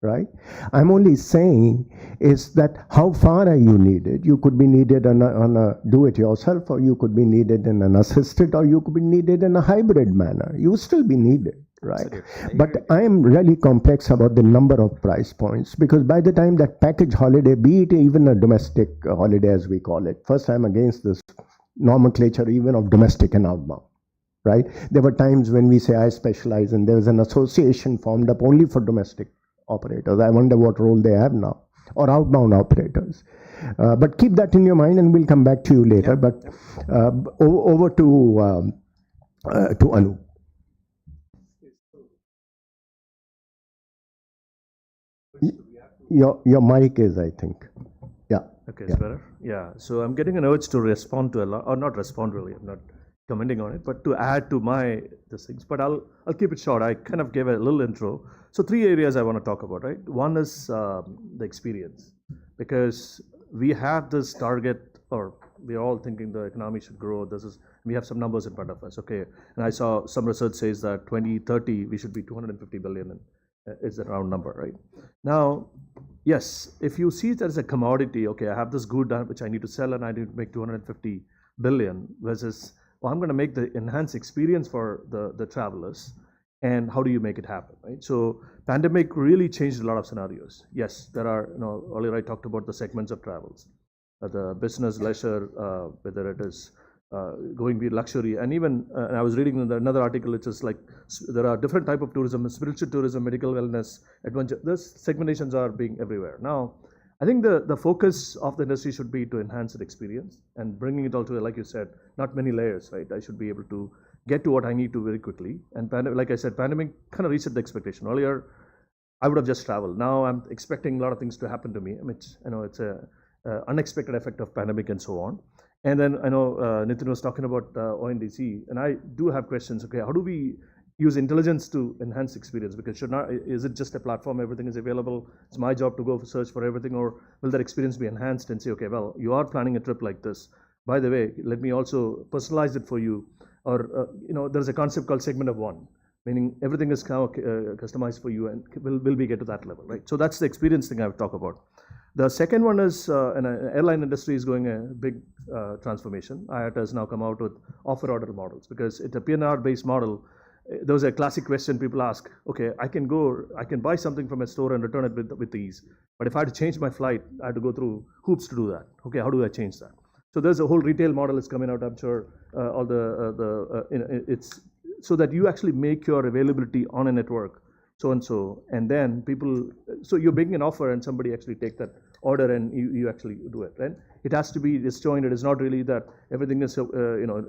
Right? I'm only saying is that how far are you needed? You could be needed on a do-it-yourself, or you could be needed in an assisted, or you could be needed in a hybrid manner. You will still be needed, right? But I am really complex about the number of price points, because by the time that package holiday, be it even a domestic holiday as we call it, first I'm against this nomenclature even of domestic and outbound. Right? There were times when we say I specialize, and there was an association formed up only for domestic operators. I wonder what role they have now, or outbound operators. But keep that in your mind, and we'll come back to you later. Yep. But over to Anu. Your mic is, I think. Yeah. Okay, it's better. Yeah. So I'm getting an urge to respond to a lot, or not respond really. I'm not commenting on it, but to add to my things. But I'll keep it short. I kind of gave a little intro. So 3 areas I want to talk about, right? One is the experience, because we have this target, or we're all thinking the economy should grow. We have some numbers in front of us, okay? And I saw some research says that 2030 we should be 250 billion, and it's a round number, right? Now, yes, if you see it as a commodity, okay, I have this good which I need to sell, and I need to make 250 billion, versus, well, I'm going to make the enhanced experience for the travelers. And how do you make it happen, right? So pandemic really changed a lot of scenarios. Yes, there are, earlier I talked about the segments of travels, the business, leisure, whether it is going be luxury, and even I was reading another article which is like there are different type of tourism: spiritual tourism, medical wellness, adventure. These segmentations are being everywhere now. I think the focus of the industry should be to enhance the experience and bringing it all to, like you said, not many layers, right? I should be able to get to what I need to very quickly. And like I said, pandemic kind of reset the expectation. Earlier, I would have just traveled. Now I'm expecting a lot of things to happen to me. I mean, it's a unexpected effect of pandemic and so on. And then I know Nitin was talking about ONDC, and I do have questions. Okay, how do we use intelligence to enhance experience? Because is it just a platform, everything is available, it's my job to go search for everything, or will that experience be enhanced and say, okay, well, you are planning a trip like this, by the way, let me also personalize it for you. Or there's a concept called segment of one, meaning everything is now customized for you, and will we get to that level, right? So that's the experience thing I would talk about. The second one is an airline industry is going a big transformation. IATA has now come out with offer order models, because it's a PNR based model. There was a classic question people ask, okay, I can buy something from a store and return it with ease, but if I had to change my flight, I had to go through hoops to do that. Okay, how do I change that? So there's a whole retail model is coming out, I'm sure, it's so that you actually make your availability on a network, so and then people, so you're making an offer and somebody actually take that order and you actually do it, right? It has to be disjointed. It's not really that everything is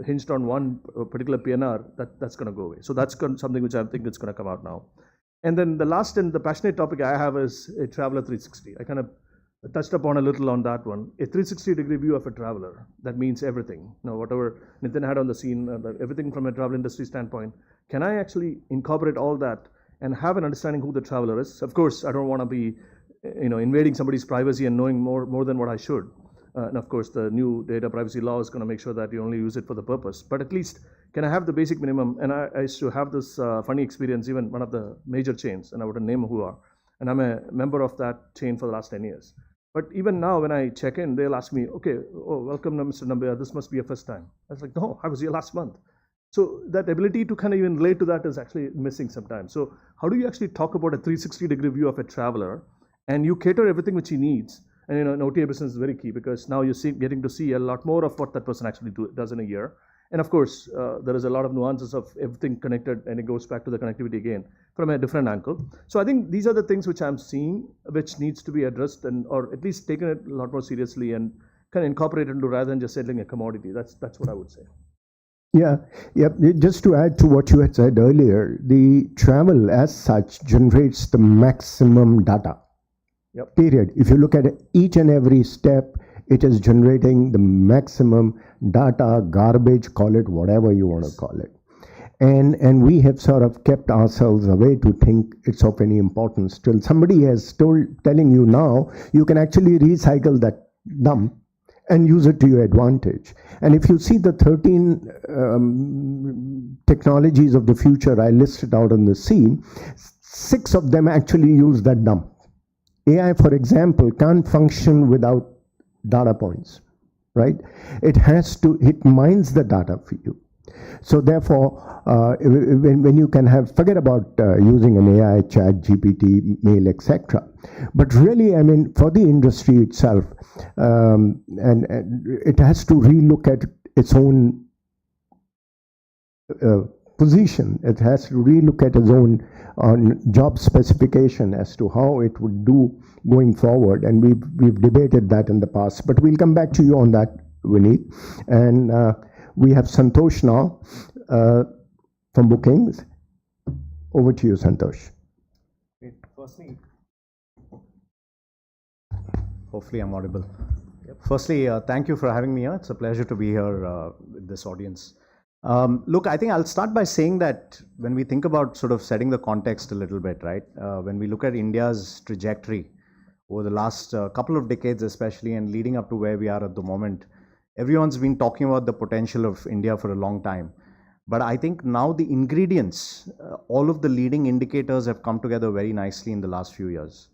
hinged on one particular PNR that's going to go away. So that's something which I think is going to come out now. And then the last and the passionate topic I have is a traveler 360. I kind of touched upon a little on that one. A 360-degree view of a traveler. That means everything. Whatever Nitin had on the scene, everything from a travel industry standpoint. Can I actually incorporate all that and have an understanding who the traveler is? Of course, I don't want to be, invading somebody's privacy and knowing more than what I should. And of course, the new data privacy law is going to make sure that you only use it for the purpose. But at least, can I have the basic minimum? And I used to have this funny experience, even one of the major chains, and I wouldn't name who are. And I'm a member of that chain for the last 10 years. But even now, when I check in, they'll ask me, okay, welcome, Mr. Nambia, this must be your first time. I was like, no, I was here last month. So that ability to kind of even relate to that is actually missing sometimes. So how do you actually talk about a 360-degree view of a traveler, and you cater everything which he needs? And in OTA business is very key, because now you're getting to see a lot more of what that person actually does in a year. And of course, there is a lot of nuances of everything connected, and it goes back to the connectivity again from a different angle. So I think these are the things which I'm seeing, which needs to be addressed, or at least taken it a lot more seriously and kind of incorporated into, rather than just selling a commodity. That's what I would say. Yeah. Just to add to what you had said earlier, the travel as such generates the maximum data. Yep. Period. If you look at each and every step, it is generating the maximum data, garbage, call it whatever you want to call it. And we have sort of kept ourselves away to think it's of any importance till somebody has telling you now you can actually recycle that dump and use it to your advantage. And if you see the 13 technologies of the future I listed out on the scene, 6 of them actually use that dump. AI, for example, can't function without data points, right? It mines the data for you. So therefore, when you can forget about using an AI, chat, GPT, mail, etc. But really, I mean, for the industry itself, and it has to relook at its own position. It has to relook at its own job specification as to how it would do going forward. And we've debated that in the past. But we'll come back to you on that, Vineet. And we have Santosh now from bookings. Over to you, Santosh. Firstly, hopefully I'm audible. Yep. Firstly, thank you for having me here. It's a pleasure to be here with this audience. Look, I think I'll start by saying that when we think about sort of setting the context a little bit, right? When we look at India's trajectory over the last couple of decades especially, and leading up to where we are at the moment, everyone's been talking about the potential of India for a long time. But I think now the ingredients, all of the leading indicators have come together very nicely in the last few years,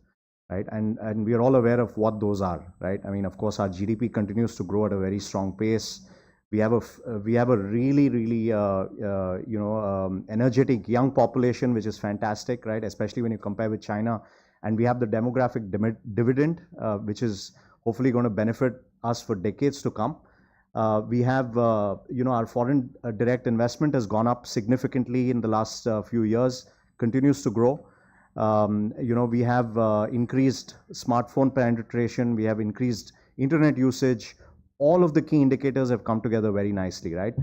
right? And we are all aware of what those are, right? I mean, of course, our GDP continues to grow at a very strong pace. We have a really, really energetic young population, which is fantastic, right? Especially when you compare with China. And we have the demographic dividend, which is hopefully going to benefit us for decades to come. We have, our foreign direct investment has gone up significantly in the last few years, continues to grow. We have increased smartphone penetration, we have increased internet usage. All of the key indicators have come together very nicely, right?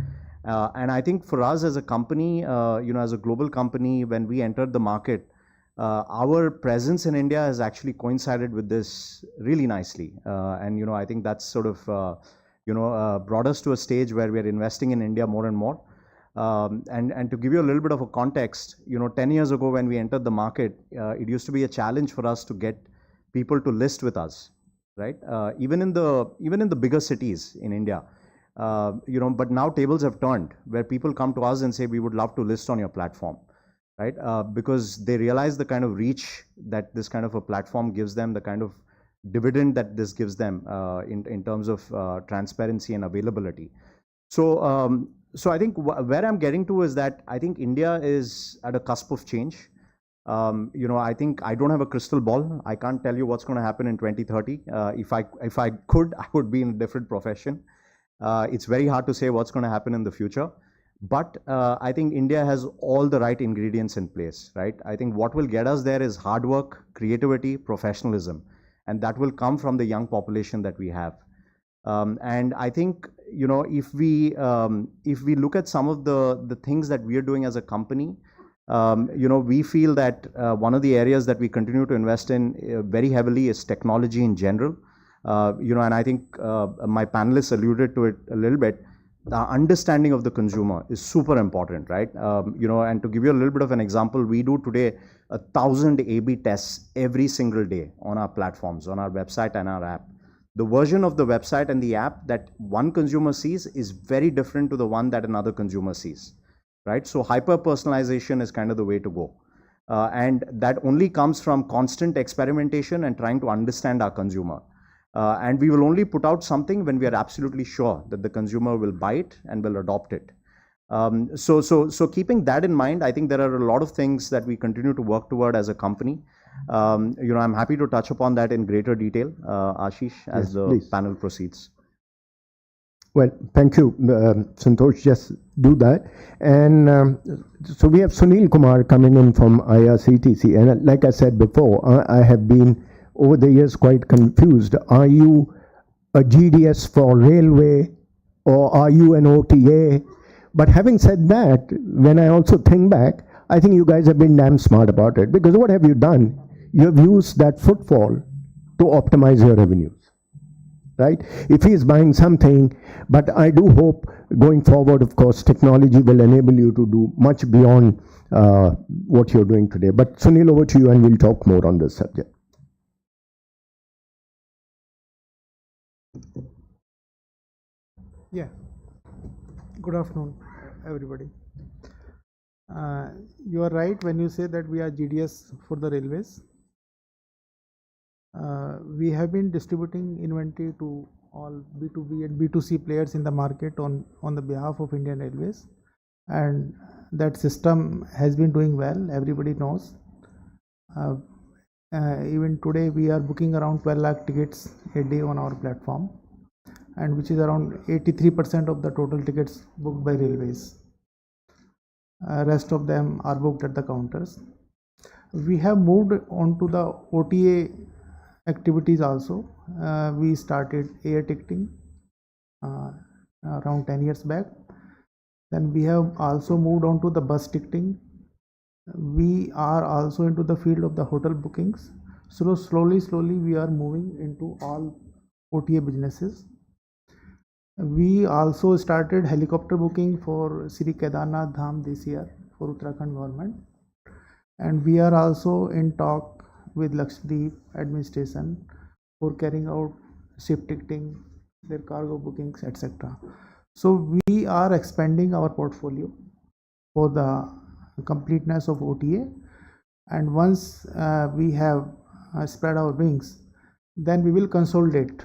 And I think for us as a company, as a global company, when we entered the market, our presence in India has actually coincided with this really nicely. And I think that's sort of, brought us to a stage where we're investing in India more and more. And to give you a little bit of a context, 10 years ago when we entered the market, it used to be a challenge for us to get people to list with us, right? Even in the bigger cities in India, but now tables have turned where people come to us and say, we would love to list on your platform, right? Because they realize the kind of reach that this kind of a platform gives them, the kind of dividend that this gives them in terms of transparency and availability. So I think where I'm getting to is that I think India is at a cusp of change. I think I don't have a crystal ball. I can't tell you what's going to happen in 2030. If I could, I would be in a different profession. It's very hard to say what's going to happen in the future. But I think India has all the right ingredients in place, right? I think what will get us there is hard work, creativity, professionalism. and that will come from the young population that we have. And I think, you know, if we look at some of the things that we are doing as a company, you know, we feel that one of the areas that we continue to invest in very heavily is technology in general. You know, and I think my panelists alluded to it a little bit. The understanding of the consumer is super important, right? You know, and to give you a little bit of an example, we do today 1,000 A/B tests every single day on our platforms, on our website and our app. The version of the website and the app that one consumer sees is very different to the one that another consumer sees, right? So hyper personalization is kind of the way to go. And that only comes from constant experimentation and trying to understand our consumer. And we will only put out something when we are absolutely sure that the consumer will buy it and will adopt it. So keeping that in mind, I think there are a lot of things that we continue to work toward as a company. You know, I'm happy to touch upon that in greater detail, Ashish, as the panel proceeds. Well, thank you, Santosh. Just do that. And so we have Sunil Kumar coming in from IRCTC. And like I said before, I have been over the years quite confused. Are you a GDS for railway or are you an OTA? But having said that, when I also think back, I think you guys have been damn smart about it, because what have you done? You have used that footfall to optimize your revenues, right? If he is buying something, but I do hope going forward, of course, technology will enable you to do much beyond what you're doing today. But Sunil, over to you and we'll talk more on this subject. Yeah. Good afternoon, everybody. You are right when you say that we are GDS for the railways. We have been distributing inventory to all B2B and B2C players in the market on the behalf of Indian Railways, and that system has been doing well. Everybody knows. Even today we are booking around 12 lakh tickets a day on our platform, and which is around 83% of the total tickets booked by railways. Rest of them are booked at the counters. We have moved on to the OTA activities also. We started air ticketing around 10 years back. Then we have also moved on to the bus ticketing. We are also into the field of the hotel bookings. So slowly we are moving into all OTA businesses. We also started helicopter booking for Sri Kedarnath Dham this year for Uttarakhand government, and we are also in talk with Lakshadweep administration for carrying out ship ticketing, their cargo bookings, etc. So we are expanding our portfolio for the completeness of OTA, and once we have spread our wings, then we will consolidate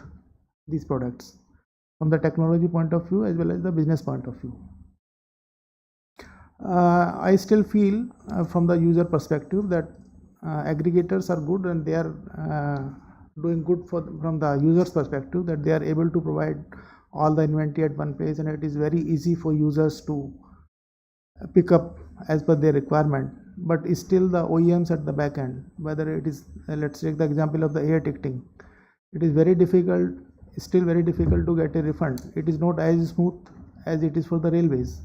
these products from the technology point of view as well as the business point of view. I still feel from the user perspective that aggregators are good, and they are doing good from the user's perspective, that they are able to provide all the inventory at one place, and it is very easy for users to pick up as per their requirement. But still the OEMs at the back end, whether it is, let's take the example of the air ticketing, it is very difficult, still very difficult to get a refund. It is not as smooth as it is for the railways.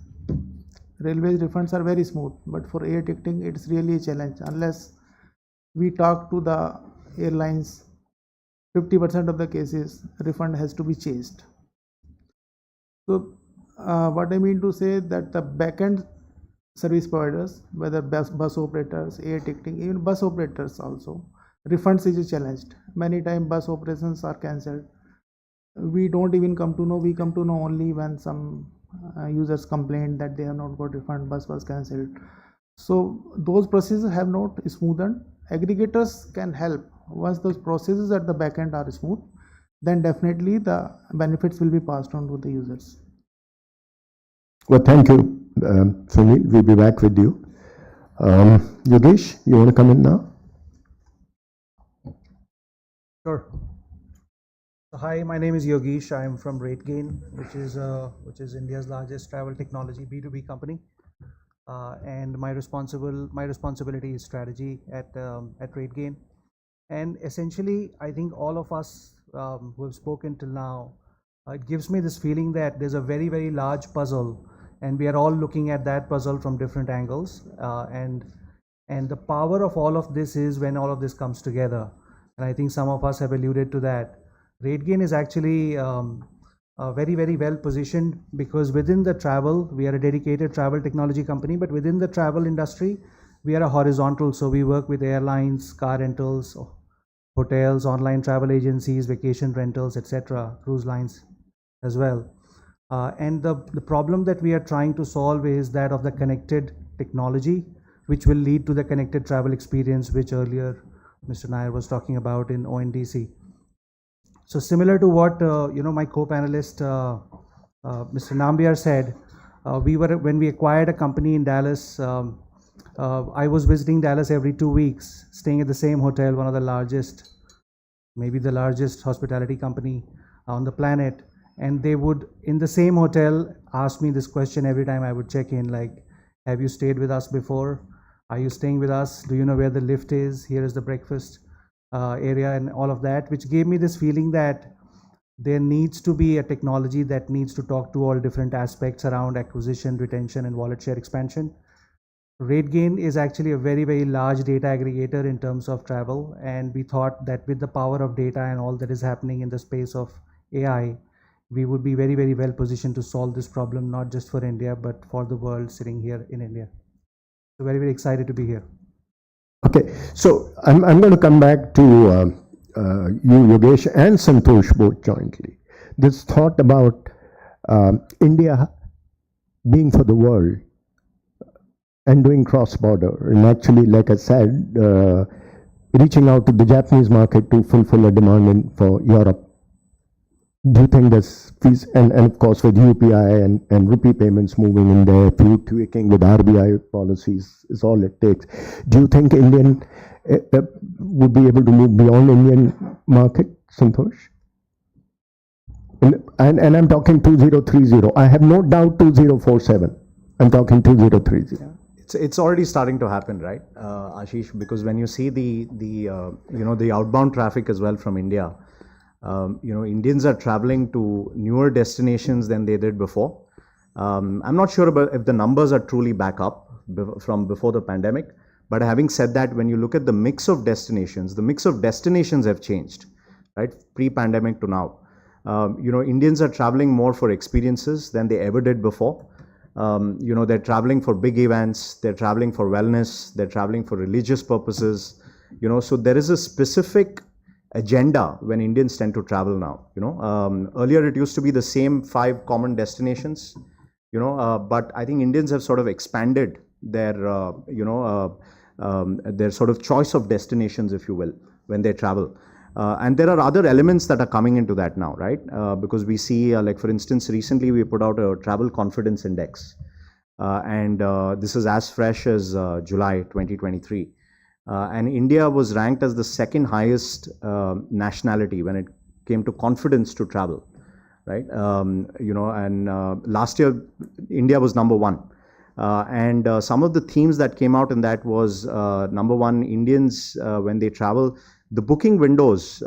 Railways refunds are very smooth, but for air ticketing it's really a challenge. Unless we talk to the airlines, 50% of the cases refund has to be chased. So what I mean to say that the back-end service providers, whether bus operators, air ticketing, even bus operators also, refunds is a challenge. Many times bus operations are cancelled. We don't even come to know, we come to know only when some users complain that they have not got refund, bus was cancelled. So those processes have not smoothened. Aggregators can help. Once those processes at the back end are smooth, then definitely the benefits will be passed on to the users. Well, thank you, Sunil. We'll be back with you. Yogesh, you want to come in now? Sure. Hi, my name is Yogesh. I am from RateGain, which is India's largest travel technology B2B company, and my responsibility is strategy at RateGain. And essentially, I think all of us who have spoken till now, it gives me this feeling that there's a very, very large puzzle, and we are all looking at that puzzle from different angles. And the power of all of this is when all of this comes together. And I think some of us have alluded to that. RateGain is actually very, very well positioned, because within the travel, we are a dedicated travel technology company, but within the travel industry, we are a horizontal. So we work with airlines, car rentals, hotels, online travel agencies, vacation rentals, etc., cruise lines as well. And the problem that we are trying to solve is that of the connected technology, which will lead to the connected travel experience, which earlier Mr. Nair was talking about in ONDC. So similar to what my co-panelist Mr. Nambiar said, when we acquired a company in Dallas, I was visiting Dallas every 2 weeks, staying at the same hotel, one of the largest, maybe the largest hospitality company on the planet. And they would, in the same hotel, ask me this question every time I would check in, like, have you stayed with us before? Are you staying with us? Do you know where the lift is? Here is the breakfast area and all of that, which gave me this feeling that there needs to be a technology that needs to talk to all different aspects around acquisition, retention, and wallet share expansion. RateGain is actually a very, very large data aggregator in terms of travel, and we thought that with the power of data and all that is happening in the space of AI, we would be very, very well positioned to solve this problem, not just for India, but for the world sitting here in India. So very, very excited to be here. Okay, so I'm going to come back to you, Yogesh, and Santosh both jointly. This thought about India being for the world and doing cross-border, and actually, like I said, reaching out to the Japanese market to fulfill a demand for Europe. Do you think this, and of course with UPI and rupee payments moving in there, tweaking with RBI policies is all it takes. Do you think Indian would be able to move beyond Indian market, Santosh? And I'm talking 2030. I have no doubt 2047. I'm talking 2030. Yeah. It's already starting to happen, right, Ashish? Because when you see the outbound traffic as well from India, Indians are traveling to newer destinations than they did before. I'm not sure about if the numbers are truly back up from before the pandemic. But having said that, when you look at the mix of destinations have changed, right? Pre-pandemic to now. Indians are traveling more for experiences than they ever did before. They're traveling for big events, they're traveling for wellness, they're traveling for religious purposes. So there is a specific agenda when Indians tend to travel now. Earlier it used to be the same 5 common destinations, but I think Indians have sort of expanded their sort of choice of destinations, if you will, when they travel. And there are other elements that are coming into that now, right? Because we see, like for instance, recently we put out a travel confidence index, and this is as fresh as July 2023. And India was ranked as the second highest nationality when it came to confidence to travel, right? Last year India was number 1. And some of the themes that came out in that was number 1, Indians when they travel, the booking windows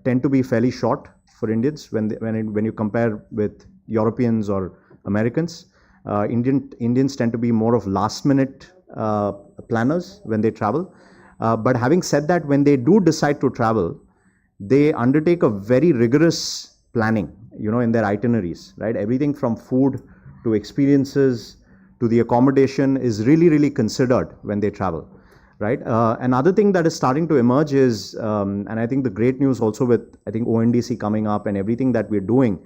tend to be fairly short for Indians when you compare with Europeans or Americans. Indians tend to be more of last minute planners when they travel. But having said that, when they do decide to travel, they undertake a very rigorous planning, in their itineraries, right? Everything from food to experiences to the accommodation is really, really considered when they travel, right? Another thing that is starting to emerge is, and I think the great news also with, I think, ONDC coming up and everything that we're doing,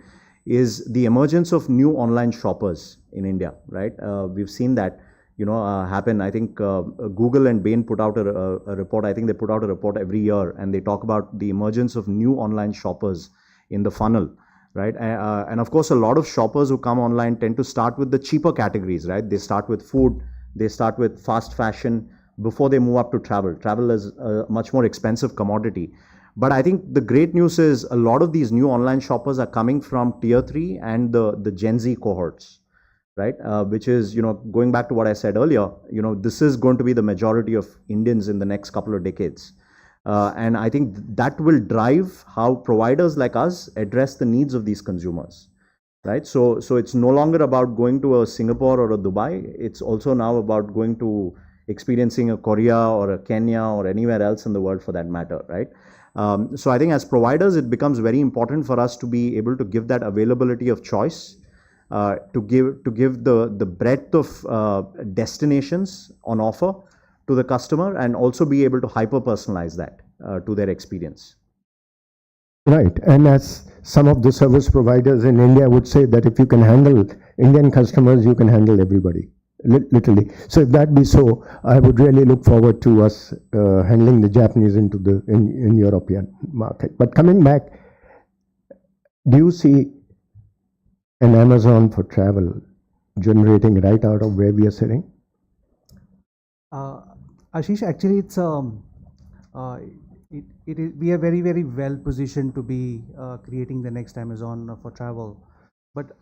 is the emergence of new online shoppers in India, right? We've seen that, happen. I think Google and Bain put out a report. I think they put out a report every year, and they talk about the emergence of new online shoppers in the funnel, right? And of course, a lot of shoppers who come online tend to start with the cheaper categories, right? They start with food, they start with fast fashion before they move up to travel. Travel is a much more expensive commodity. But I think the great news is a lot of these new online shoppers are coming from tier 3 and the Gen Z cohorts, right? Which is, going back to what I said earlier, this is going to be the majority of Indians in the next couple of decades. And I think that will drive how providers like us address the needs of these consumers. Right, so it's no longer about going to a Singapore or a Dubai. It's also now about going to experiencing a Korea or a Kenya or anywhere else in the world for that matter. Right, so I think as providers, it becomes very important for us to be able to give that availability of choice, to give the breadth of destinations on offer to the customer, and also be able to hyper personalize that to their experience. Right, and as some of the service providers in India would say that if you can handle Indian customers, you can handle everybody, literally. So if that be so, I would really look forward to us handling the Japanese into the in European market. But coming back, do you see an Amazon for travel generating right out of where we are sitting? Ashish, actually, it's we are very, very well positioned to be creating the next Amazon for travel, but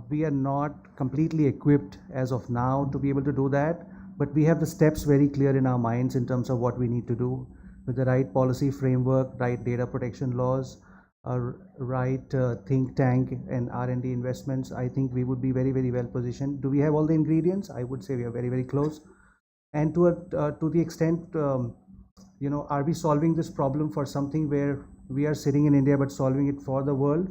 we are not completely equipped as of now to be able to do that. But we have the steps very clear in our minds in terms of what we need to do with the right policy framework, right data protection laws, right think tank and R&D investments. I think we would be very, very well positioned. Do we have all the ingredients? I would say we are very, very close. And to the extent, are we solving this problem for something where we are sitting in India but solving it for the world?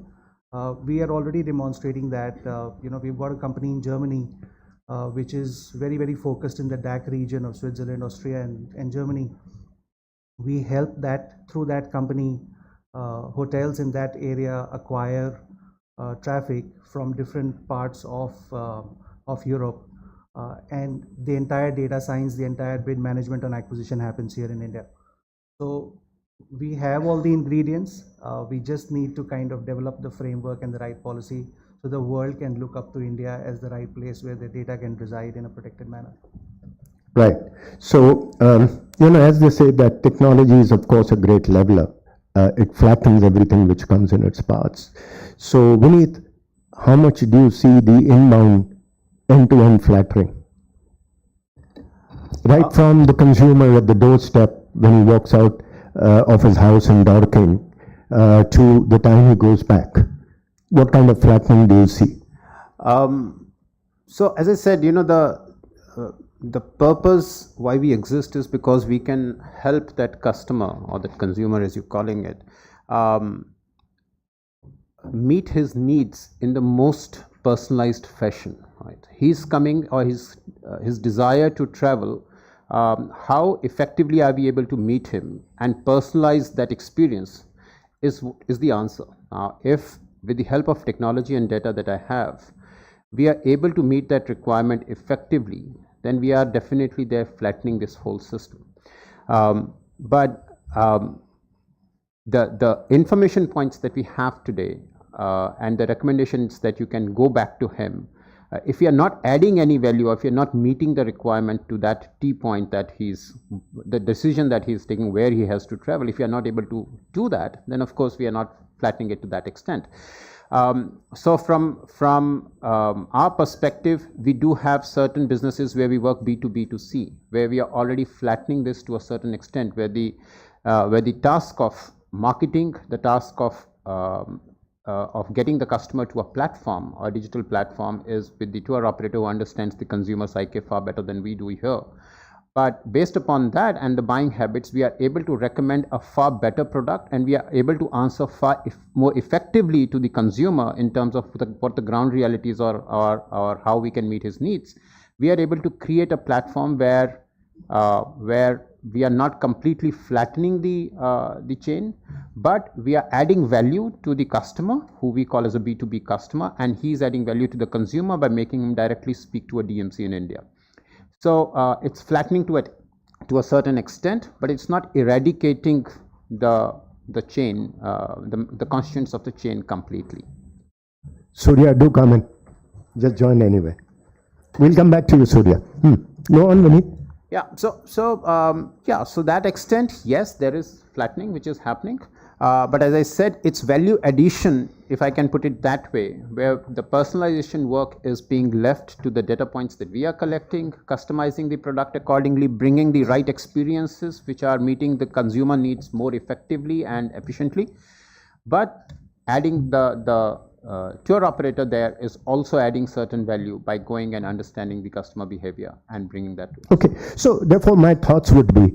We are already demonstrating that. We've got a company in Germany which is very, very focused in the DACH region of Switzerland, Austria, and Germany. We help that through that company, hotels in that area acquire traffic from different parts of Europe. And the entire data science, the entire bid management and acquisition happens here in India. So we have all the ingredients. We just need to kind of develop the framework and the right policy so the world can look up to India as the right place where the data can reside in a protected manner. Right. So, as they say that technology is, of course, a great leveler. It flattens everything which comes in its paths. So, Vineet, how much do you see the inbound end-to-end flattering? Right from the consumer at the doorstep when he walks out of his house in Dorking to the time he goes back. What kind of flattening do you see? So as I said, the purpose why we exist is because we can help that customer or that consumer, as you're calling it, meet his needs in the most personalized fashion. Right? He's coming, or his desire to travel. How effectively are we able to meet him and personalize that experience is the answer. If with the help of technology and data that I have, we are able to meet that requirement effectively, then we are definitely there flattening this whole system. But the information points that we have today and the recommendations that you can go back to him, if you are not adding any value, or if you are not meeting the requirement to that T point that the decision that he's taking where he has to travel, if you are not able to do that, then of course we are not flattening it to that extent. So from our perspective, we do have certain businesses where we work B2B2C, where we are already flattening this to a certain extent, where the task of marketing, the task of getting the customer to a platform or a digital platform is with the tour operator who understands the consumer psyche far better than we do here. But based upon that and the buying habits, we are able to recommend a far better product, and we are able to answer far more effectively to the consumer in terms of what the ground realities are or how we can meet his needs. We are able to create a platform where we are not completely flattening the chain, but we are adding value to the customer, who we call as a B2B customer, and he's adding value to the consumer by making him directly speak to a DMC in India. So it's flattening to a certain extent, but it's not eradicating the chain, the constituents of the chain completely. Surya, do comment. Just join anyway. We'll come back to you, Surya. Go on, Vineet. Yeah. So that extent, yes, there is flattening which is happening. But as I said, it's value addition, if I can put it that way, where the personalization work is being left to the data points that we are collecting, customizing the product accordingly, bringing the right experiences which are meeting the consumer needs more effectively and efficiently. But adding the tour operator there is also adding certain value by going and understanding the customer behavior and bringing that to us. Okay, so therefore my thoughts would be,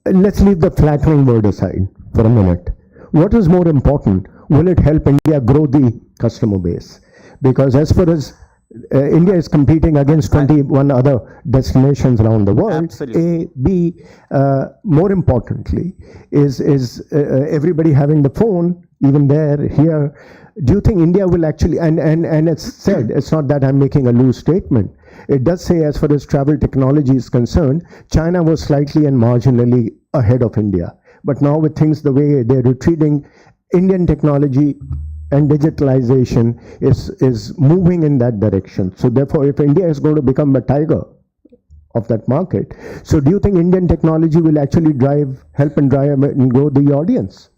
let's leave the flattering word aside for a minute. What is more important? Will it help India grow the customer base? Because as far as India is competing against 21 other destinations around the world. Absolutely. A, B, more importantly, is everybody having the phone, even there, here. Do you think India will actually, and it's said, it's not that I'm making a loose statement. It does say, as far as travel technology is concerned, China was slightly and marginally ahead of India. But now with things the way they're retreating, Indian technology and digitalization is moving in that direction. So therefore, if India is going to become a tiger of that market, so do you think Indian technology will actually help and drive and grow the audience?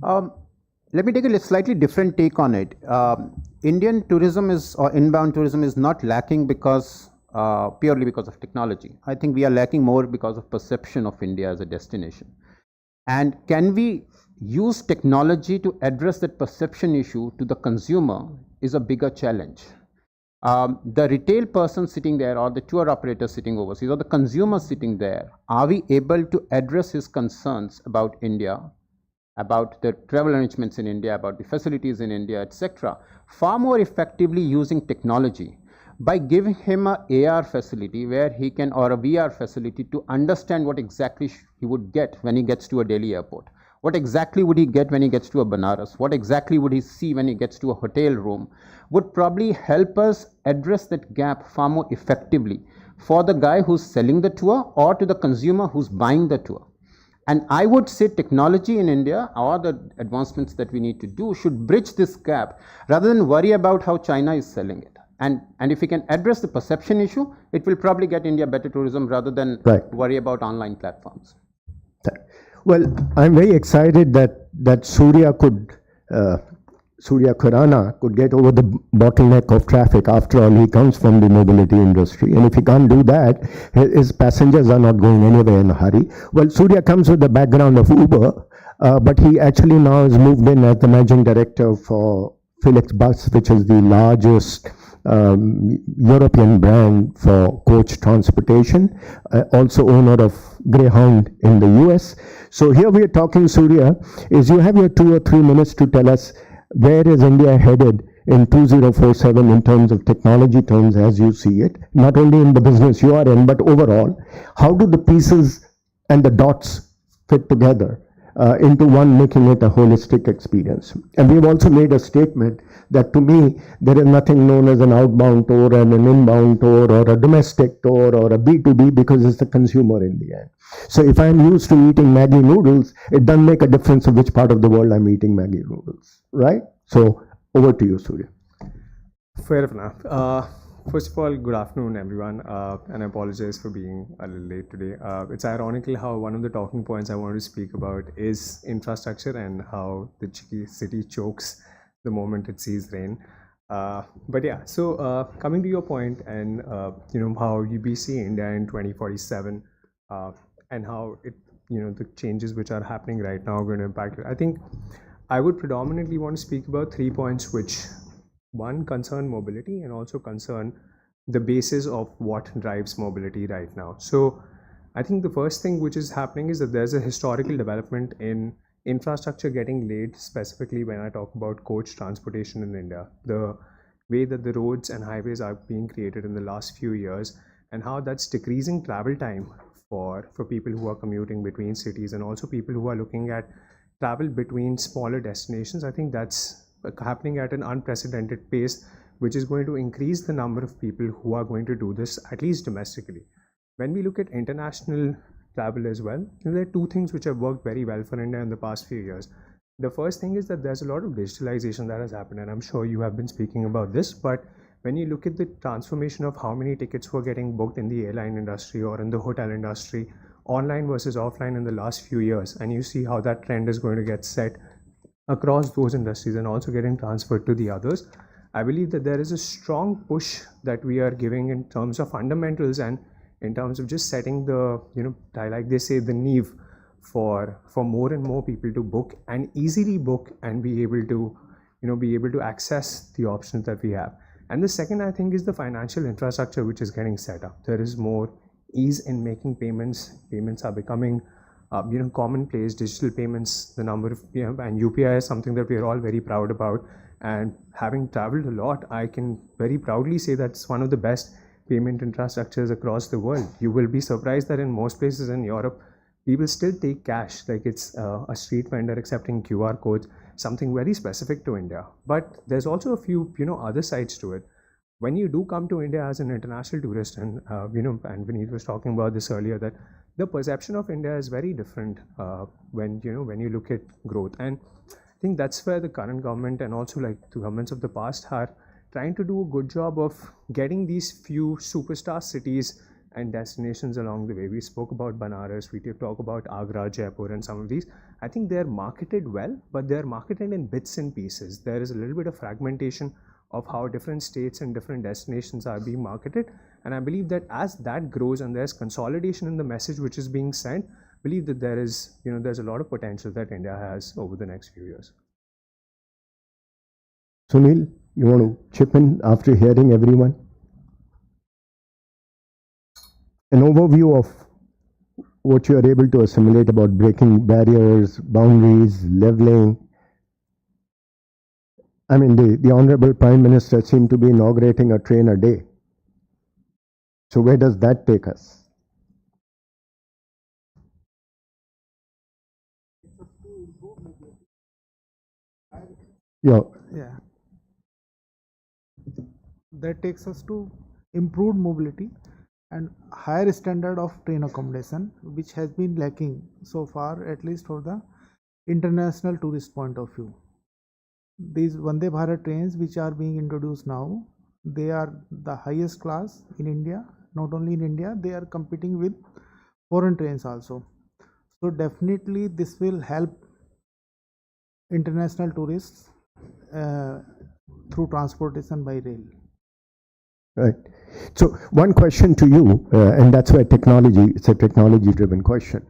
Let me take a slightly different take on it. Indian tourism or inbound tourism is not lacking because purely because of technology. I think we are lacking more because of perception of India as a destination. And can we use technology to address that perception issue to the consumer is a bigger challenge. The retail person sitting there, or the tour operator sitting overseas, or the consumer sitting there, are we able to address his concerns about India, about the travel arrangements in India, about the facilities in India, etc., far more effectively using technology by giving him a AR facility where he can, or a VR facility, to understand what exactly he would get when he gets to a Delhi airport. What exactly would he get when he gets to a Banaras? What exactly would he see when he gets to a hotel room? Would probably help us address that gap far more effectively for the guy who's selling the tour or to the consumer who's buying the tour. And I would say technology in India, or the advancements that we need to do, should bridge this gap rather than worry about how China is selling it. And if we can address the perception issue, it will probably get India better tourism rather than worry about online platforms. Well, I'm very excited that Surya Khurana could get over the bottleneck of traffic. After all, he comes from the mobility industry. And if he can't do that, his passengers are not going anywhere in a hurry. Well, Surya comes with the background of Uber, but he actually now has moved in as the managing director for Felix Bus, which is the largest European brand for coach transportation, also owner of Greyhound in the US. So here we are talking, Surya, is you have your 2 or 3 minutes to tell us where is India headed in 2047 in terms of technology terms as you see it, not only in the business you are in, but overall. How do the pieces and the dots fit together into one, making it a holistic experience? And we've also made a statement that, to me, there is nothing known as an outbound tour and an inbound tour or a domestic tour or a B2B, because it's the consumer in the end. So if I'm used to eating Maggi noodles, it doesn't make a difference of which part of the world I'm eating Maggi noodles, right? So over to you, Surya. Fair enough. First of all, good afternoon, everyone, and I apologize for being a little late today. It's ironical how one of the talking points I wanted to speak about is infrastructure and how the city chokes the moment it sees rain. But yeah, so coming to your point, and how you see India in 2047, and how it, the changes which are happening right now are going to impact it. I think I would predominantly want to speak about 3 points which, one, concern mobility and also concern the basis of what drives mobility right now. So I think the first thing which is happening is that there's a historical development in infrastructure getting laid, specifically when I talk about coach transportation in India. The way that the roads and highways are being created in the last few years, and how that's decreasing travel time for people who are commuting between cities, and also people who are looking at travel between smaller destinations. I think that's happening at an unprecedented pace, which is going to increase the number of people who are going to do this, at least domestically. When we look at international travel as well, there are 2 things which have worked very well for India in the past few years. The first thing is that there's a lot of digitalization that has happened, and I'm sure you have been speaking about this, but when you look at the transformation of how many tickets were getting booked in the airline industry or in the hotel industry online versus offline in the last few years, and you see how that trend is going to get set across those industries and also getting transferred to the others. I believe that there is a strong push that we are giving in terms of fundamentals and in terms of just setting the, like they say, the neve for more and more people to book and easily book and be able to access the options that we have. And the second, I think, is the financial infrastructure which is getting set up. There is more ease in making payments. Payments are becoming commonplace. Digital payments, the number of, and UPI is something that we are all very proud about. And having traveled a lot, I can very proudly say that's one of the best payment infrastructures across the world. You will be surprised that in most places in Europe, people still take cash, like it's a street vendor accepting QR codes, something very specific to India. But there's also a few, other sides to it. When you do come to India as an international tourist, and and Vineet was talking about this earlier, that the perception of India is very different when you look at growth. And I think that's where the current government and also like the governments of the past are trying to do a good job of getting these few superstar cities and destinations along the way. We spoke about Banaras, we talk about Agra, Jaipur, and some of these. I think they're marketed well, but they're marketed in bits and pieces. There is a little bit of fragmentation of how different states and different destinations are being marketed. And I believe that as that grows and there's consolidation in the message which is being sent, I believe that there is, there's a lot of potential that India has over the next few years. Sunil, you want to chip in after hearing everyone? An overview of what you are able to assimilate about breaking barriers, boundaries, leveling. I mean, the Honorable Prime Minister seemed to be inaugurating a train a day. So where does that take us? Yeah. That takes us to improved mobility and higher standard of train accommodation, which has been lacking so far, at least for the international tourist point of view. These Vande Bharat trains which are being introduced now, they are the highest class in India. Not only in India, they are competing with foreign trains also. So definitely this will help international tourists through transportation by rail. Right. So one question to you, and that's where it's a technology-driven question.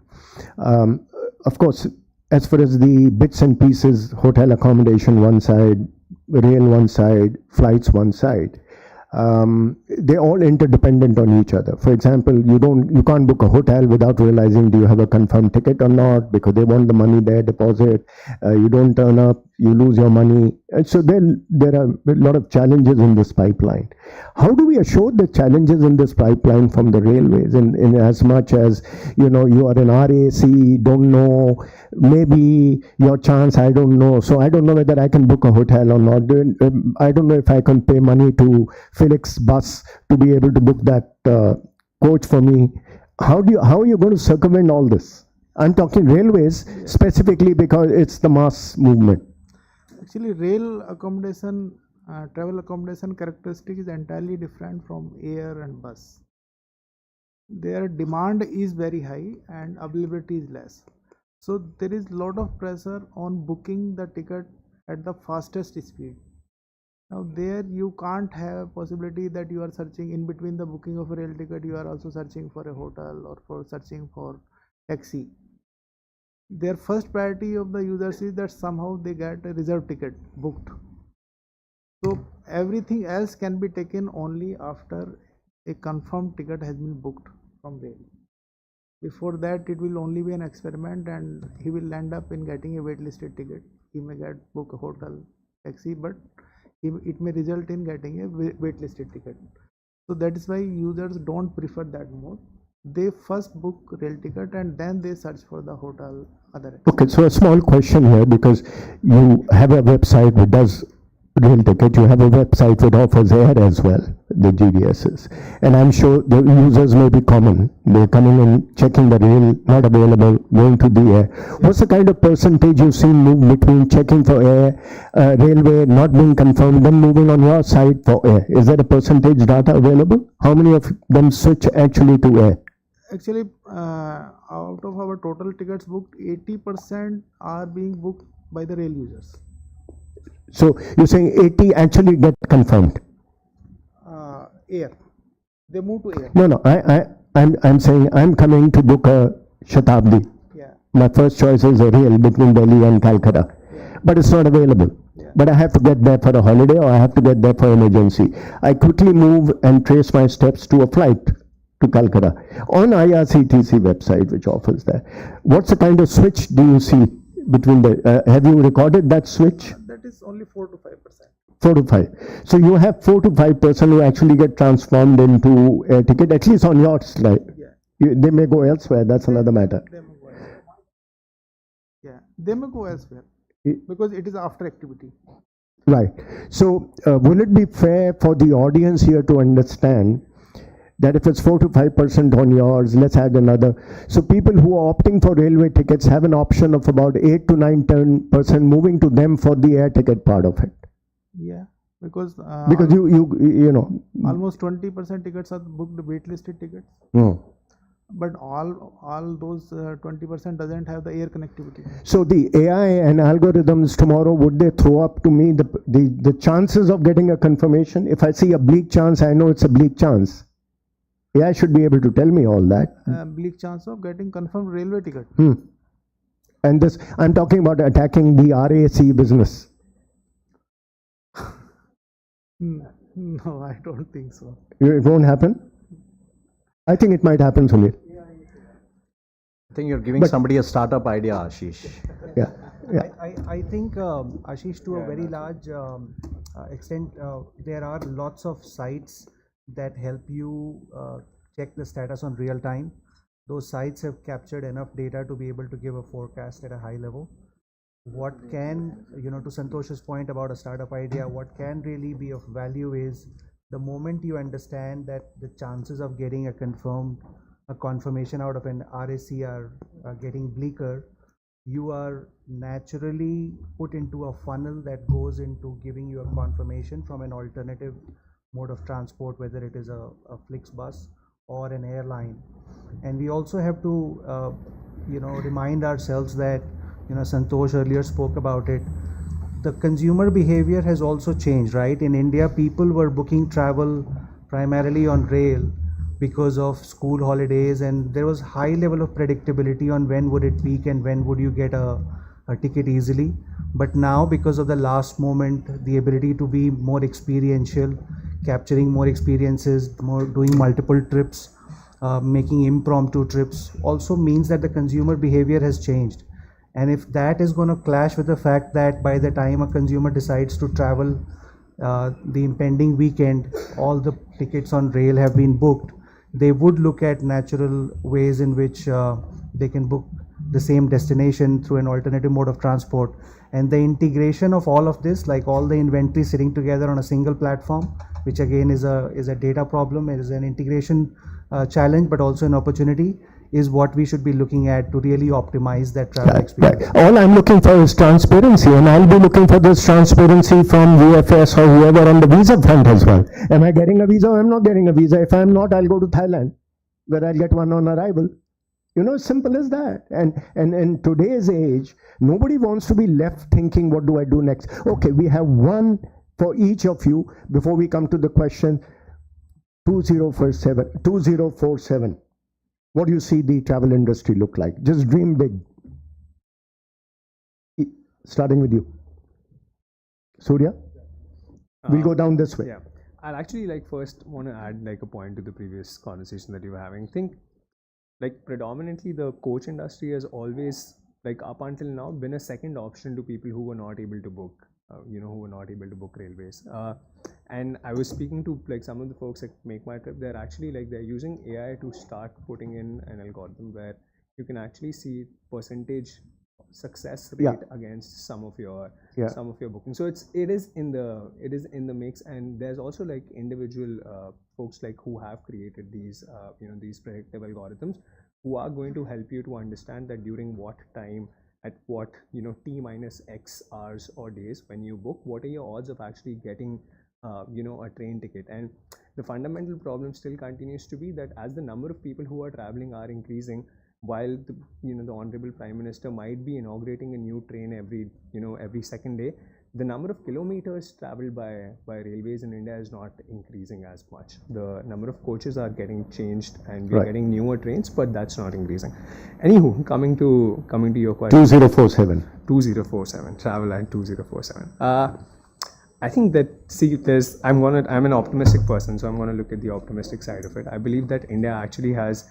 Of course, as far as the bits and pieces, hotel accommodation one side, rail one side, flights one side, they're all interdependent on each other. For example, you can't book a hotel without realizing do you have a confirmed ticket or not, because they want the money there, deposit. You don't turn up, you lose your money. And so there are a lot of challenges in this pipeline. How do we assure the challenges in this pipeline from the railways in as much as, you are an RAC, don't know, maybe your chance, I don't know. So I don't know whether I can book a hotel or not. I don't know if I can pay money to Felix Bus to be able to book that coach for me. How are you going to circumvent all this? I'm talking railways specifically because it's the mass movement. Actually, rail accommodation, travel accommodation characteristic is entirely different from air and bus. Their demand is very high and availability is less. So there is a lot of pressure on booking the ticket at the fastest speed. Now there you can't have possibility that you are searching in between the booking of a rail ticket, you are also searching for a hotel or for searching for taxi. Their first priority of the users is that somehow they get a reserved ticket booked. So everything else can be taken only after a confirmed ticket has been booked from rail. Before that, it will only be an experiment and he will end up in getting a waitlisted ticket. He may book a hotel, taxi, but it may result in getting a waitlisted ticket. So that is why users don't prefer that mode. They first book rail ticket and then they search for the hotel. Okay, so a small question here, because you have a website that does rail ticket, you have a website that offers air as well, the GDSs. And I'm sure the users may be common. They're coming and checking the rail, not available, going to the air. What's the kind of percentage you've seen move between checking for air, railway not being confirmed, then moving on your side for air? Is there a percentage data available? How many of them switch actually to air? Actually, out of our total tickets booked, 80% are being booked by the rail users. So you're saying 80 actually get confirmed? Air. They move to air. No, I'm saying I'm coming to book a Shatabdi. Yeah. My first choice is a rail between Delhi and Calcutta, but it's not available. But I have to get there for a holiday or I have to get there for emergency. I quickly move and trace my steps to a flight to Calcutta on IRCTC website, which offers that. What's the kind of switch do you see between the? Have you recorded that switch? That is only 4 to 5%. 4 to 5. So you have 4 to 5% who actually get transformed into air ticket, at least on your slide. Yeah. They may go elsewhere. That's another matter. They may go elsewhere. Yeah, they may go elsewhere because it is after activity. Right. So will it be fair for the audience here to understand that if it's 4 to 5% on yours, let's add another. So people who are opting for railway tickets have an option of about 8 to 9, 10% moving to them for the air ticket part of it. Yeah, because you know almost 20% tickets are booked waitlisted tickets. But all those 20% doesn't have the air connectivity. So the AI and algorithms tomorrow, would they throw up to me the chances of getting a confirmation? If I see a bleak chance, I know it's a bleak chance. AI should be able to tell me all that. Bleak chance of getting confirmed railway ticket. And this, I'm talking about attacking the RAC business. No, I don't think so. It won't happen? I think it might happen, Sunil. I think you're giving somebody a startup idea, Ashish. Yeah. I think, Ashish, to a very large extent, there are lots of sites that help you check the status on real time. Those sites have captured enough data to be able to give a forecast at a high level. What can, to Santosh's point about a startup idea, what can really be of value is the moment you understand that the chances of getting a confirmation out of an RAC are getting bleaker, you are naturally put into a funnel that goes into giving you a confirmation from an alternative mode of transport, whether it is a Flixbus or an airline. And we also have to remind ourselves that, Santosh earlier spoke about it, the consumer behavior has also changed, right? In India, people were booking travel primarily on rail because of school holidays, and there was high level of predictability on when would it peak and when would you get a ticket easily. But now, because of the last moment, the ability to be more experiential, capturing more experiences, doing multiple trips, making impromptu trips, also means that the consumer behavior has changed. And if that is going to clash with the fact that by the time a consumer decides to travel the impending weekend, all the tickets on rail have been booked, they would look at natural ways in which they can book the same destination through an alternative mode of transport. And the integration of all of this, like all the inventory sitting together on a single platform, which again is a data problem, it is an integration challenge, but also an opportunity, is what we should be looking at to really optimize that travel experience. Right. All I'm looking for is transparency, and I'll be looking for this transparency from VFS or whoever on the visa front as well. Am I getting a visa or I'm not getting a visa? If I'm not, I'll go to Thailand, where I'll get one on arrival. Simple as that. And in today's age, nobody wants to be left thinking, what do I do next? Okay, we have one for each of you before we come to the question 2047. What do you see the travel industry look like? Just dream big. Starting with you. Surya? We'll go down this way. Yeah. I'll actually first want to add a point to the previous conversation that you were having. I think predominantly the coach industry has always up until now been a second option to people who were not able to book, who were not able to book railways. And I was speaking to some of the folks at Make My Trip. They're actually they're using AI to start putting in an algorithm where you can actually see percentage success rate against some of your bookings. So it is in the mix, and there's also individual folks who have created these these predictive algorithms who are going to help you to understand that during what time, at what T minus X hours or days when you book, what are your odds of actually getting a train ticket. And the fundamental problem still continues to be that as the number of people who are traveling are increasing, while the Honorable Prime Minister might be inaugurating a new train every second day, the number of kilometers traveled by railways in India is not increasing as much. The number of coaches are getting changed, and we're getting newer trains, but that's not increasing. Anywho, coming to your question. 2047. Travel at 2047. I think that I'm an optimistic person, so I'm gonna look at the optimistic side of it. I believe that India actually has,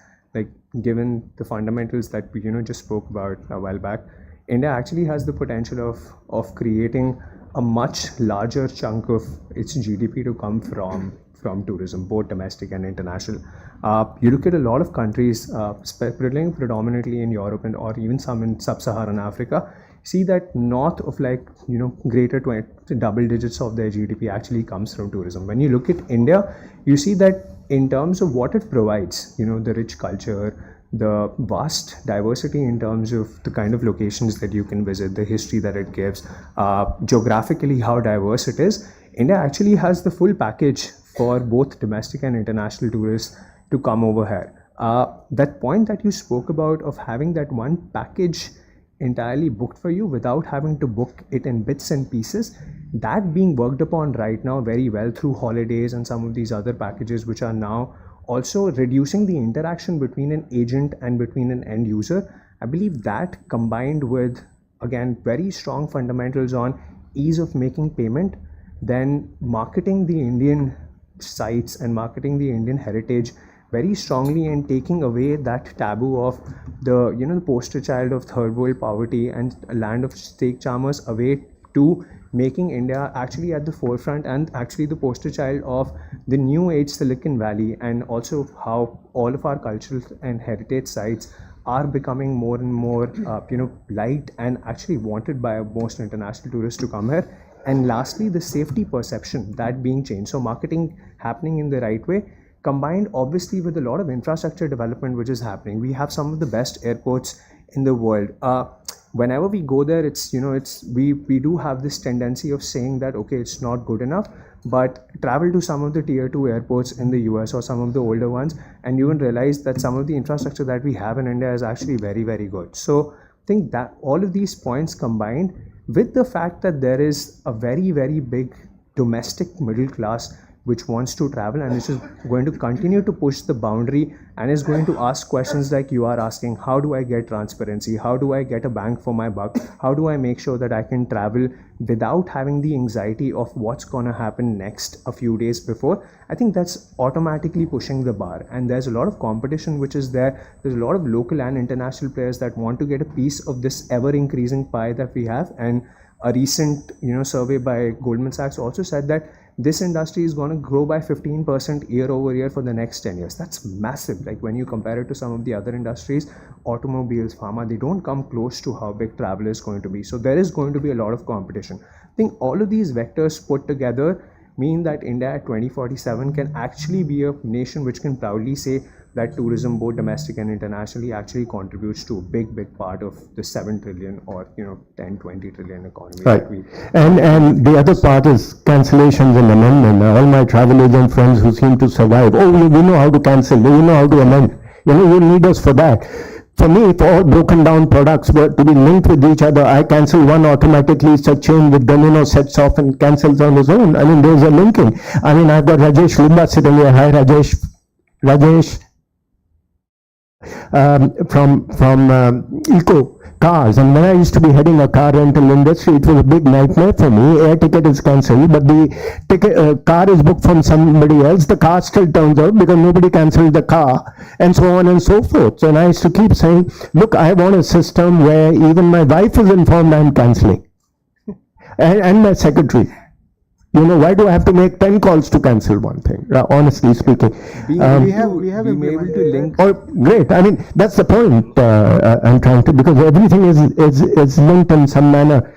given the fundamentals that we just spoke about a while back, India actually has the potential of creating a much larger chunk of its GDP to come from tourism, both domestic and international. You look at a lot of countries, predominantly in Europe or even some in sub-Saharan Africa, see that north of greater double digits of their GDP actually comes from tourism. When you look at India, you see that in terms of what it provides, the rich culture, the vast diversity in terms of the kind of locations that you can visit, the history that it gives, geographically how diverse it is, India actually has the full package for both domestic and international tourists to come over here. That point that you spoke about of having that one package entirely booked for you without having to book it in bits and pieces, that being worked upon right now very well through holidays and some of these other packages, which are now also reducing the interaction between an agent and between an end user. I believe that, combined with, again, very strong fundamentals on ease of making payment, then marketing the Indian sites and marketing the Indian heritage very strongly, and taking away that taboo of the poster child of third world poverty and a land of steak charmers, away to making India actually at the forefront and actually the poster child of the new age Silicon Valley, and also how all of our cultural and heritage sites are becoming more and more liked and actually wanted by most international tourists to come here. And lastly, the safety perception, that being changed. So marketing happening in the right way, combined obviously with a lot of infrastructure development which is happening. We have some of the best airports in the world. Whenever we go there, we do have this tendency of saying that, okay, it's not good enough, but travel to some of the tier 2 airports in the US or some of the older ones, and you will realize that some of the infrastructure that we have in India is actually very, very good. So I think that all of these points combined with the fact that there is a very, very big domestic middle class which wants to travel and which is going to continue to push the boundary and is going to ask questions like you are asking: how do I get transparency? How do I get a bang for my buck? How do I make sure that I can travel without having the anxiety of what's going to happen next a few days before? I think that's automatically pushing the bar, and there's a lot of competition which is there. There's a lot of local and international players that want to get a piece of this ever increasing pie that we have. And a recent survey by Goldman Sachs also said that this industry is going to grow by 15% year over year for the next 10 years. That's massive. Like when you compare it to some of the other industries, automobiles, pharma, they don't come close to how big travel is going to be. So there is going to be a lot of competition. I think all of these vectors put together mean that India at 2047 can actually be a nation which can proudly say that tourism, both domestic and internationally, actually contributes to a big part of the 7 trillion or 10, 20 trillion economy. Right. And the other part is cancellations and amendment. All my travel agent friends who seem to survive, we know how to cancel, we know how to amend. You need us for that. For me, if all broken down products were to be linked with each other, I cancel one automatically, it's a chain with domino sets off and cancels on his own. I mean, there's a linking. I mean, I've got Rajesh Lumba sitting here. Hi, Rajesh. From Eco Cars, and when I used to be heading a car rental industry, it was a big nightmare for me. Air ticket is cancelled, but the car is booked from somebody else. The car still turns out because nobody cancelled the car, and so on and so forth. So, and I used to keep saying, look, I want a system where even my wife is informed I'm cancelling, and my secretary. Why do I have to make 10 calls to cancel one thing? Honestly speaking, we have been able to link. Oh, great! I mean, that's the point I'm trying to, because everything is linked in some manner.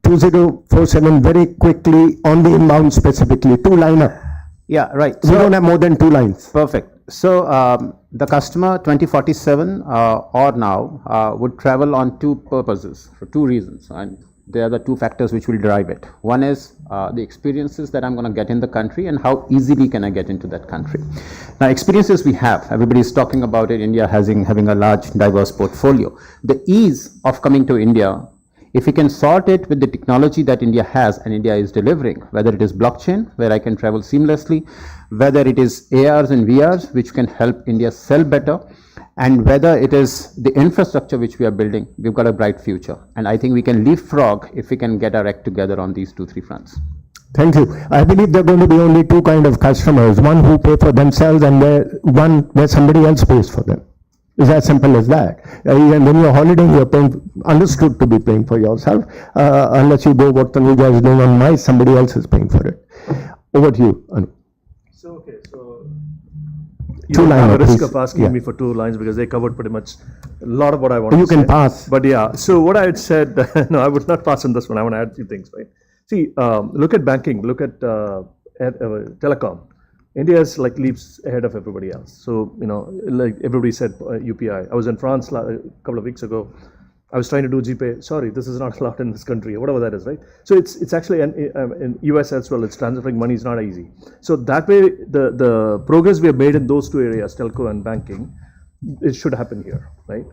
2047 very quickly on the inbound specifically, 2-liner. Yeah, right. We don't have more than 2 lines. Perfect. So the customer 2047 or now would travel on 2 purposes, for 2 reasons. And there are the two factors which will drive it. One is the experiences that I'm going to get in the country and how easily can I get into that country. Now, experiences we have, everybody is talking about it, India having a large diverse portfolio. The ease of coming to India, if we can sort it with the technology that India has and India is delivering, whether it is blockchain, where I can travel seamlessly, whether it is ARs and VRs, which can help India sell better, and whether it is the infrastructure which we are building, we've got a bright future. And I think we can leapfrog if we can get our act together on these 2-3 fronts. Thank you. I believe there are going to be only two kind of customers, one who pay for themselves and one where somebody else pays for them. It's as simple as that. And when you're holidaying, you're understood to be paying for yourself, unless you go what Tanuja is doing on MICE, somebody else is paying for it. Over to you, Anu. So Two you have liner, a risk please. of asking Yeah. me for 2 lines because they covered pretty much a lot of what I wanted You to can say. pass. But yeah, so what I had said, no, I would not pass on this one. I want to add a few things, right? See, look at banking, look at telecom. India is like leaps ahead of everybody else. So, like everybody said, UPI. I was in France a couple of weeks ago. I was trying to do GPay. Sorry, this is not allowed in this country, or whatever that is, right? So it's actually in US as well. It's transferring money is not easy. So that way, the progress we have made in those two areas, telco and banking, it should happen here, right?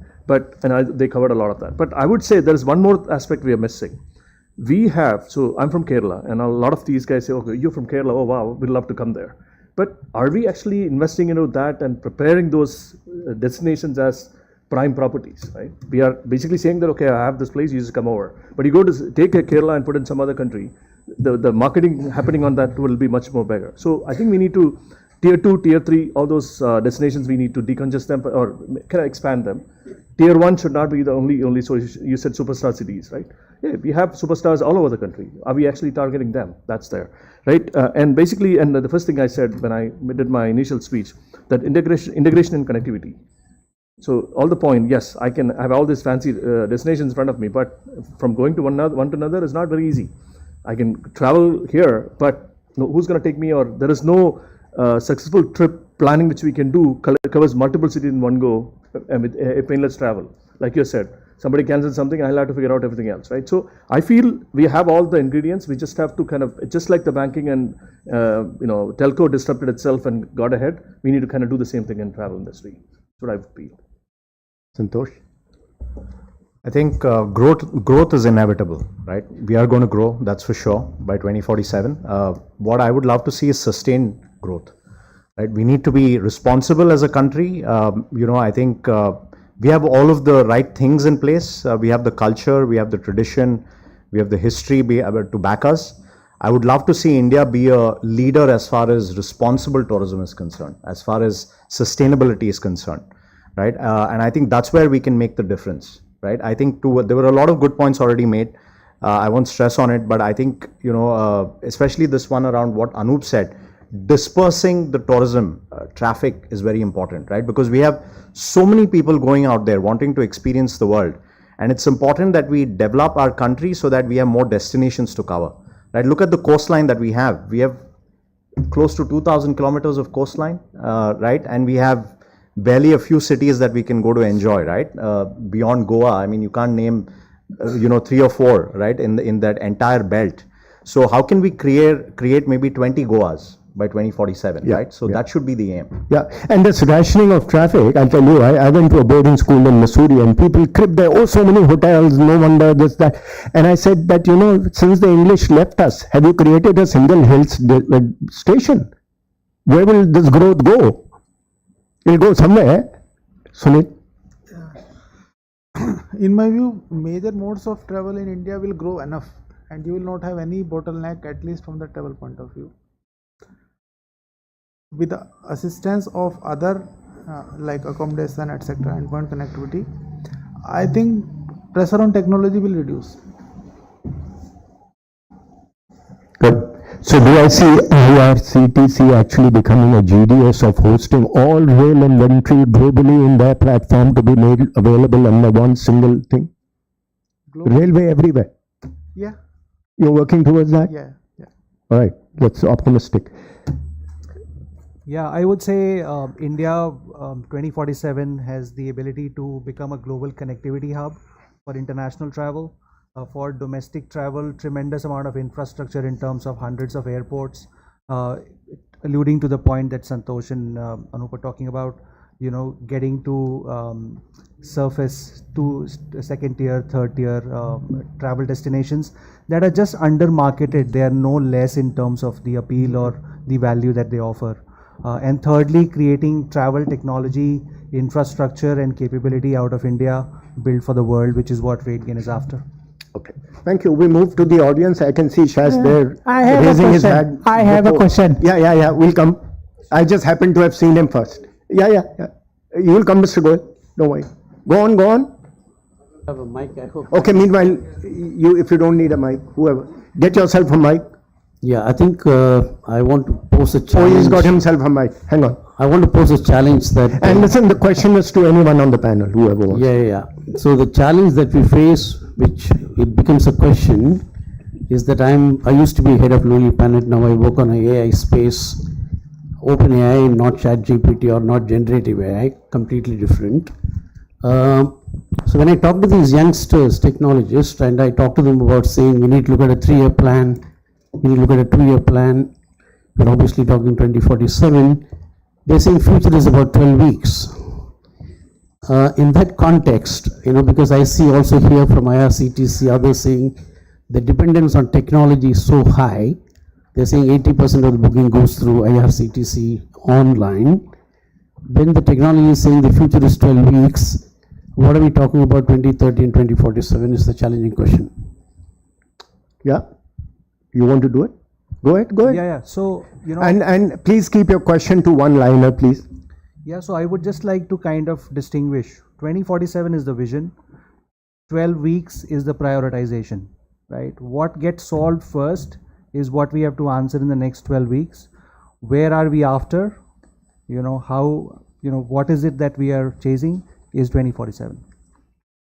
They covered a lot of that. But I would say there is one more aspect we are missing. So I'm from Kerala, and a lot of these guys say, okay, you're from Kerala. Oh wow, we'd love to come there. But are we actually investing into that and preparing those destinations as prime properties, right? We are basically saying that, okay, I have this place, you just come over. But you go to take a Kerala and put it in some other country, the marketing happening on that will be much more bigger. So I think we need to, tier 2, tier 3, all those destinations, we need to decongest them or kind of expand them. Tier 1 should not be the only, so you said superstar cities, right? Yeah, we have superstars all over the country. Are we actually targeting them? That's there, right? And basically, and the first thing I said when I did my initial speech, that integration and connectivity. So all the point, yes, I can have all these fancy destinations in front of me, but from going to one to another is not very easy. I can travel here, but who's going to take me? Or there is no successful trip planning which we can do covers multiple cities in one go with a painless travel. Like you said, somebody cancels something, I'll have to figure out everything else, right? So I feel we have all the ingredients. We just have to kind of, just like the banking and telco disrupted itself and got ahead, we need to kind of do the same thing in travel industry. That's what I feel. Santosh? I think growth is inevitable, right? We are going to grow, that's for sure, by 2047. What I would love to see is sustained growth, right? We need to be responsible as a country. I think we have all of the right things in place. We have the culture, we have the tradition, we have the history to back us. I would love to see India be a leader as far as responsible tourism is concerned, as far as sustainability is concerned, right? And I think that's where we can make the difference, right? I think there were a lot of good points already made. I won't stress on it, but I think, especially this one around what Anup said, dispersing the tourism traffic is very important, right? Because we have so many people going out there wanting to experience the world. And it's important that we develop our country so that we have more destinations to cover, right? Look at the coastline that we have. We have close to 2,000 kilometers of coastline, right? And we have barely a few cities that we can go to enjoy, right? Beyond Goa, I mean, you can't name, 3 or 4, right? In that entire belt. So how can we create maybe 20 Goas by 2047, right? So that should be the aim. Yeah, and this rationing of traffic, I'll tell you, I went to a boarding school in Missouri and people crib there, oh, so many hotels, no wonder this, that. And I said that, since the English left us, have you created a single hill station? Where will this growth go? It'll go somewhere. Sunil? In my view, major modes of travel in India will grow enough and you will not have any bottleneck, at least from the travel point of view. With the assistance of other like accommodation, etc., and point connectivity, I think pressure on technology will reduce. Good. So do I see IRCTC actually becoming a GDS of hosting all rail inventory globally in their platform to be made available under one single thing? Globally. Railway everywhere. Yeah. You're working towards that? Yeah. All right. That's optimistic. Yeah, I would say India 2047 has the ability to become a global connectivity hub for international travel. for domestic travel, tremendous amount of infrastructure in terms of hundreds of airports, alluding to the point that Santosh and Anup were talking about, getting to surface to second tier, third tier travel destinations that are just under marketed. They are no less in terms of the appeal or the value that they offer. And thirdly, creating travel technology, infrastructure and capability out of India, built for the world, which is what RateGain is after. Okay, thank you. We move to the audience. I can see Shaz there I have raising a his question. hand. I have a question. Yeah, we'll come. I just happened to have seen him first. Yeah. You will come, Mr. Goel. Don't worry. Go on. I have a mic, I hope. Okay, meanwhile, if you don't need a mic, whoever, get yourself a mic. Yeah, I think I want to pose a Oh, challenge. he's got himself a mic. Hang on. I want to pose a challenge that. And listen, the question is to anyone on the panel, whoever wants. Yeah. So the challenge that we face, which it becomes a question, is that I used to be head of Lonely Planet. Now I work on an AI space, open AI, not ChatGPT or not generative AI, completely different. So when I talk to these youngsters, technologists, and I talk to them about saying we need to look at a 3-year plan, we need to look at a 2-year plan, we're obviously talking 2047, they're saying future is about 12 weeks. In that context, because I see also here from IRCTC, others saying the dependence on technology is so high, they're saying 80% of the booking goes through IRCTC online. When the technology is saying the future is 12 weeks, what are we talking about 2030 and 2047 is the challenging question. Yeah? You want to do it? Go ahead. Yeah. So, And please keep your question to one-liner, please. Yeah, so I would just like to kind of distinguish. 2047 is the vision. 12 weeks is the prioritization, right? What gets solved first is what we have to answer in the next 12 weeks. Where are we after? What is it that we are chasing is 2047.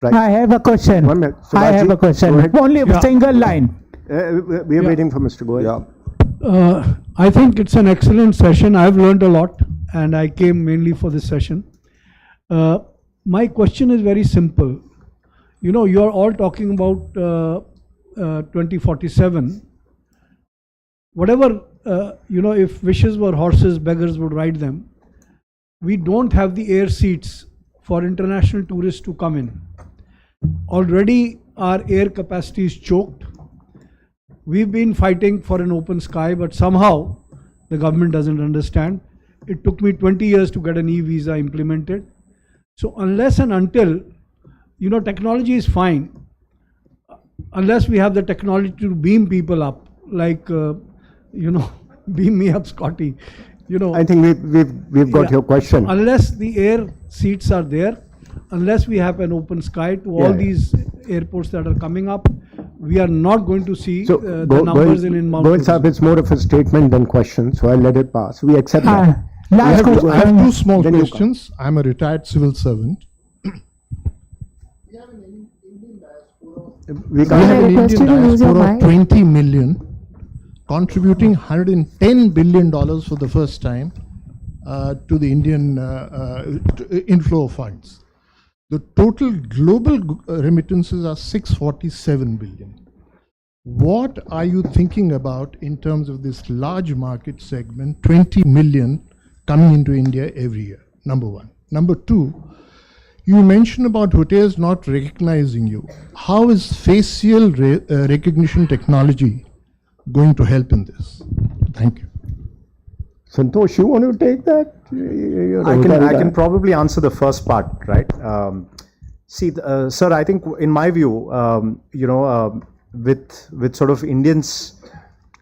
Right. I have a question. 1 minute. I have Subhashi, a question. go ahead. Only a single line. We are waiting for Mr. Goel. I think it's an excellent session. I've learned a lot and I came mainly for this session. My question is very simple. You are all talking about 2047. Whatever, if wishes were horses, beggars would ride them. We don't have the air seats for international tourists to come in. Already our air capacity is choked. We've been fighting for an open sky, but somehow the government doesn't understand. It took me 20 years to get an e-visa implemented. So unless and until, technology is fine. Unless we have the technology to beam people up, like, beam me up, Scotty. I think we've got your question. So unless the air seats are there, unless we have an open sky to all these airports that are coming up, we are not going to see the numbers in inbound. Goel Saab, it's more of a statement than question, so I'll let it pass. We accept that. Last question. I have two small questions. I'm a retired civil servant. We We have an request Indian you to use your diaspora of mic. 20 million contributing $110 billion for the first time to the Indian inflow of funds. The total global remittances are 647 billion. What are you thinking about in terms of this large market segment, 20 million coming into India every year? Number one. Number two, you mentioned about hotels not recognizing you. How is facial recognition technology going to help in this? Thank you. Santosh, you want to take that? I can probably answer the first part, right? Sir, I think in my view, with sort of Indians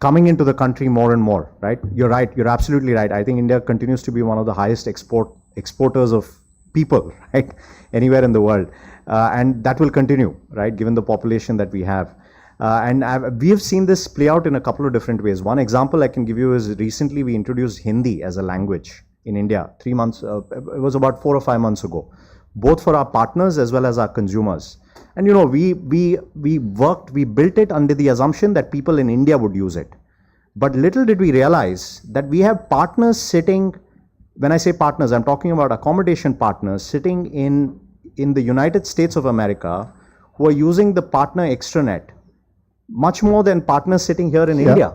coming into the country more and more, right? You're right. You're absolutely right. I think India continues to be one of the highest exporters of people, right? Anywhere in the world. And that will continue, right? Given the population that we have. We have seen this play out in a couple of different ways. One example I can give you is recently we introduced Hindi as a language in India. 3 months, it was about 4 or 5 months ago, both for our partners as well as our consumers. And we built it under the assumption that people in India would use it. But little did we realize that we have partners sitting, when I say partners, I'm talking about accommodation partners sitting in the United States of America who are using the partner extranet much more than partners sitting here in India,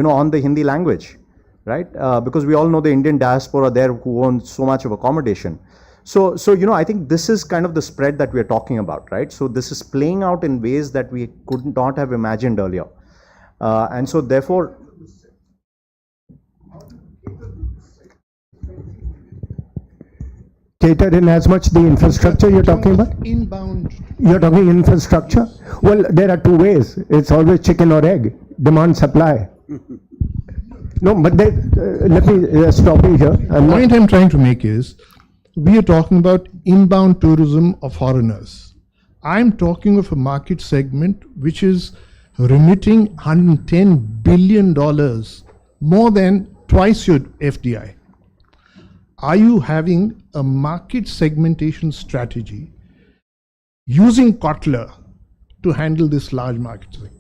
on the Hindi language, right? Because we all know the Indian diaspora there who own so much of accommodation. So I think this is kind of the spread that we're talking about, right? So this is playing out in ways that we could not have imagined earlier. And so therefore, cater in as much the infrastructure you're talking about? Inbound. You're talking infrastructure? Well, there are two ways. It's always chicken or egg, demand, supply. No, but let me stop you here. The point I'm trying to make is, we are talking about inbound tourism of foreigners. I'm talking of a market segment which is remitting $110 billion, more than twice your FDI. Are you having a market segmentation strategy using Kotler to handle this large market segment?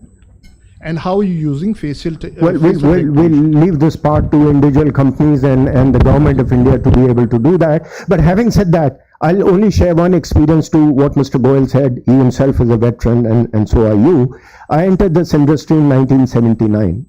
And how are you using facial Well, we'll leave this part to individual companies and the government of India to be able to do that. But having said that, I'll only share one experience to what Mr. Goyal said. He himself is a veteran, and so are you. I entered this industry in 1979.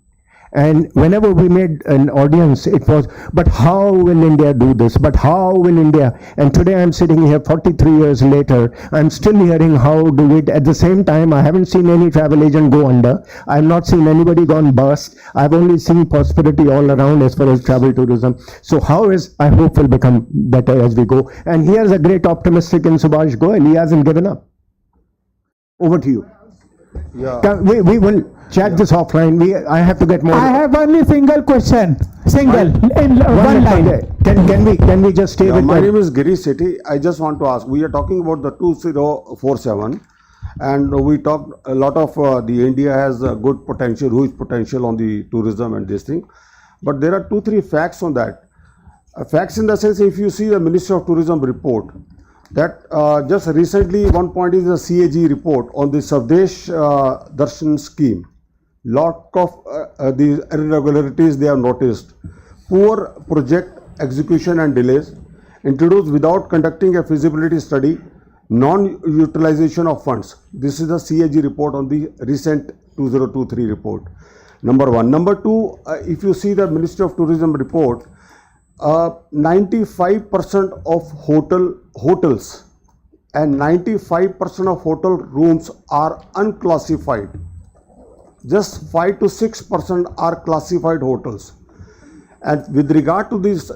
And whenever we made an audience, it was, but how will India do this? But how will India? And today I'm sitting here 43 years later, I'm still hearing how do it. At the same time, I haven't seen any travel agent go under. I've not seen anybody gone bust. I've only seen prosperity all around as far as travel tourism. So how is, I hope will become better as we go. And here's a great optimistic in Subhash Goyal. He hasn't given up. Over to you. Yeah. We will chat this offline. I have to get more. I have only single question. Single in one line. Can we just stay with my name is Girish Sethi. I just want to ask, we are talking about the 2047 and we talked a lot of the India has a good potential, huge potential on the tourism and this thing. But there are 2-3 facts on that. Facts in the sense, if you see the Ministry of Tourism report, that just recently one point is the CAG report on the Swadesh Darshan scheme. Lot of the irregularities they have noticed. Poor project execution and delays, introduced without conducting a feasibility study, non-utilization of funds. This is the CAG report on the recent 2023 report. Number one. Number two, if you see the Ministry of Tourism report, 95% of hotels and 95% of hotel rooms are unclassified. Just 5 to 6% are classified hotels. And with regard to these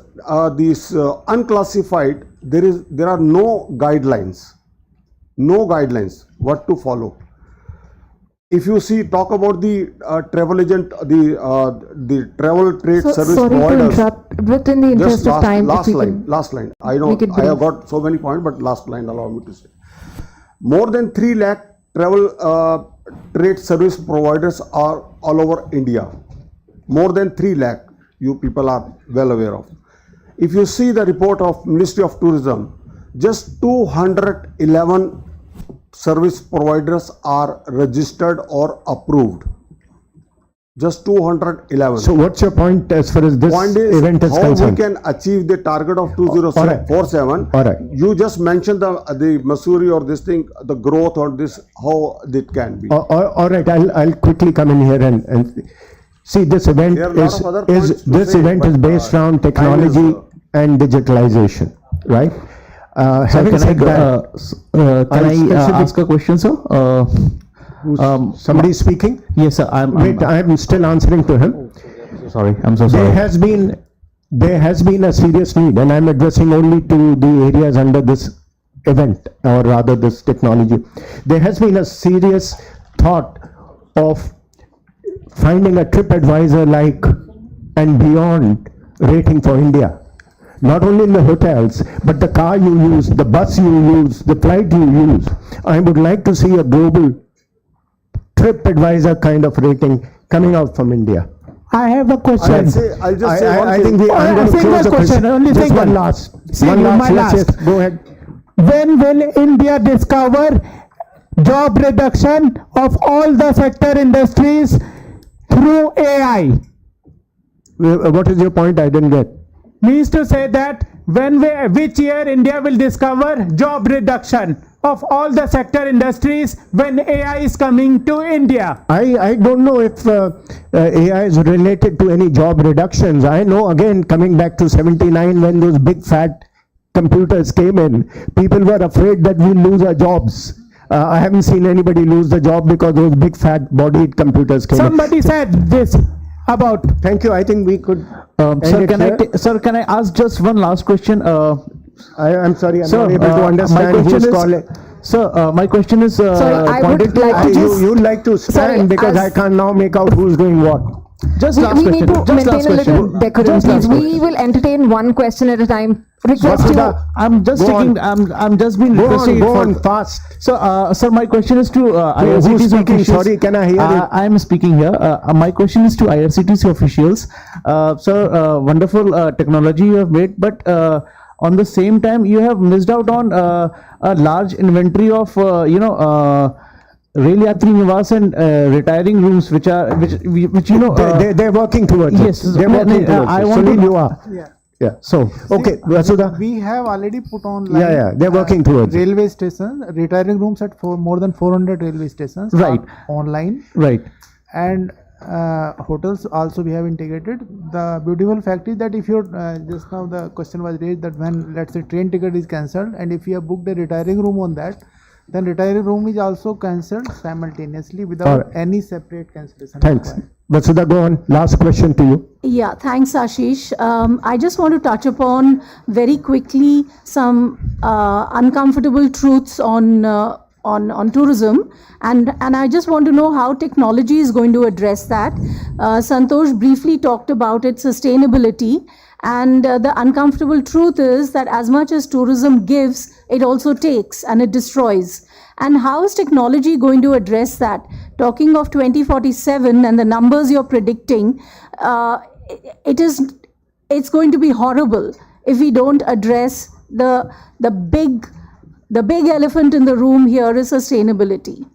unclassified, there are no guidelines what to follow. If you see, talk about the travel agent, the travel trade service providers. Sorry to interrupt, but in the interest of time, last line. I have got so many points, but last line allow me to say. More than 3 lakh travel trade service providers are all over India. More than 3 lakh, you people are well aware of. If you see the report of Ministry of Tourism, just 211 service providers are registered or approved. Just 211. So what's your point as far as this event is concerned? How we can achieve the target of 2047. All right. You just mentioned the Missouri or this thing, the growth or this, how it can be. All right, I'll quickly come in here and see, this event is based around technology and digitalization, right? Having said that, can I ask a question, sir? Somebody speaking? Yes, sir. I'm still answering to him. Sorry, I'm so sorry. There has been a serious need, and I'm addressing only to the areas under this event, or rather this technology. There has been a serious thought of finding a TripAdvisor like and beyond rating for India. Not only in the hotels, but the car you use, the bus you use, the flight you use. I would like to see a global TripAdvisor kind of rating coming out from India. I have a question. I'll just say one I thing. think I'm going to close the question. Only Just single. one last. Let's Go ahead. When will India discover job reduction of all the sector industries through AI? What is your point? I didn't get. Means to say that which year India will discover job reduction of all the sector industries when AI is coming to India? I don't know if AI is related to any job reductions. I know, again, coming back to 79 when those big fat computers came in, people were afraid that we'll lose our jobs. I haven't seen anybody lose the job because those big fat bodied computers came Somebody said this about. Thank you. I think we could. Sir, can I ask just one last question? I'm sorry, I'm Sir, not able to my understand question who's is- calling. Sir, my question is. Sorry, I would pointed to- like to just. You'd like to stand Sorry, because I can't now make out who's doing what. Just We last need question. to Just maintain last a little question. decorum, Just please. last We question. will entertain one question at a time. Request you. Vasudha, I'm just Go taking. I'm just been requesting. go for- on fast. So, sir, my question is to Who's IRCTC speaking? officials. Sorry, can I hear it? I am speaking here. My question is to IRCTC officials. Sir, wonderful technology you have made, but on the same time, you have missed out on a large inventory of, Rail Yatri Niwas and retiring rooms, which They're working towards yes, it. They're working towards I it. want Sunil, to. you are. Yeah. Yeah. So, okay, Vasudha. We have already put on They're working towards it. railway stations, retiring rooms at more than 400 railway stations Right. are online, Right. and hotels also we have integrated. The beautiful fact is that if you're just now the question was raised that when, let's say, train ticket is cancelled, and if you have booked a retiring room on that, then retiring room is also cancelled simultaneously without All right. any separate cancellation. Thanks. required. Vasudha, go on. Last question to you. Yeah, thanks, Ashish. I just want to touch upon very quickly some uncomfortable truths on tourism, and I just want to know how technology is going to address that. Santosh briefly talked about its sustainability, and the uncomfortable truth is that as much as tourism gives, it also takes and it destroys. And how is technology going to address that? Talking of 2047 and the numbers you're predicting, it's going to be horrible if we don't address the big elephant in the room here is sustainability.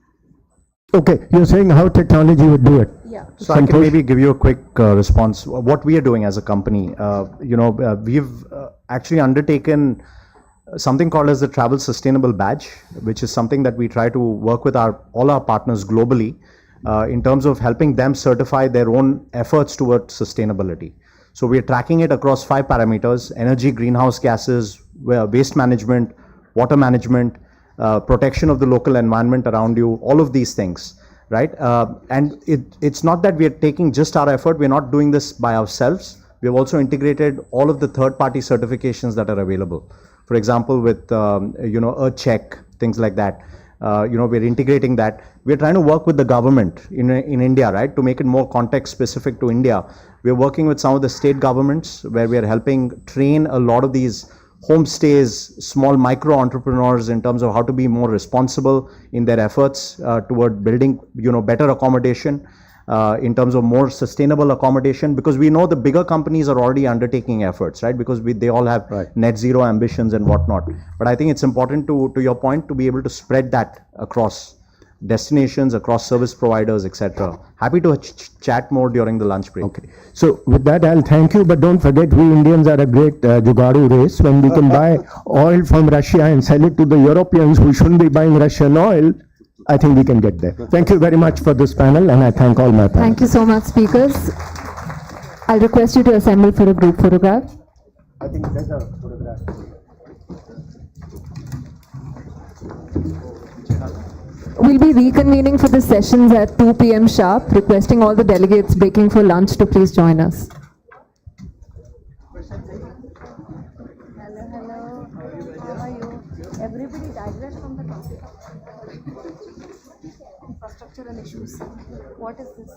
Okay, you're saying how technology would do it. Yeah. So I can maybe give you a quick response. What we are doing as a company, we've actually undertaken something called as the Travel Sustainable Badge, which is something that we try to work with all our partners globally in terms of helping them certify their own efforts towards sustainability. So we are tracking it across 5 parameters: energy, greenhouse gases, waste management, water management, protection of the local environment around you, all of these things, right? And it's not that we are taking just our effort, we're not doing this by ourselves. We have also integrated all of the third-party certifications that are available. For example, with Earth-Check, things like that. We're integrating that. We're trying to work with the government in India, right, to make it more context specific to India. We're working with some of the state governments where we are helping train a lot of these homestays, small micro entrepreneurs in terms of how to be more responsible in their efforts toward building, better accommodation. In terms of more sustainable accommodation, because we know the bigger companies are already undertaking efforts, right? Because they all have net zero ambitions and whatnot. But I think it's important to your point, to be able to spread that across destinations, across service providers, etc. Happy to chat more during the lunch break. Okay. So with that, I'll thank you, but don't forget, we Indians are a great jugaadu race. When we can buy oil from Russia and sell it to the Europeans who shouldn't be buying Russian oil, I think we can get there. Thank you very much for this panel, and I thank all my panelists. Thank you so much, speakers. I'll request you to assemble for a group photograph. I think there's a photograph. We'll be reconvening for the sessions at 2 p.m. sharp, requesting all the delegates breaking for lunch to please join us. Hello. How are you? Everybody digress from the topic. Infrastructural issues. What is this?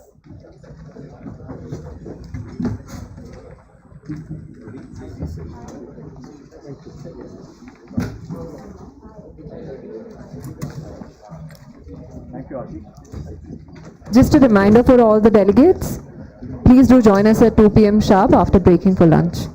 Thank you, Ashish. Just a reminder for all the delegates, please do join us at 2 p.m. sharp after breaking for lunch.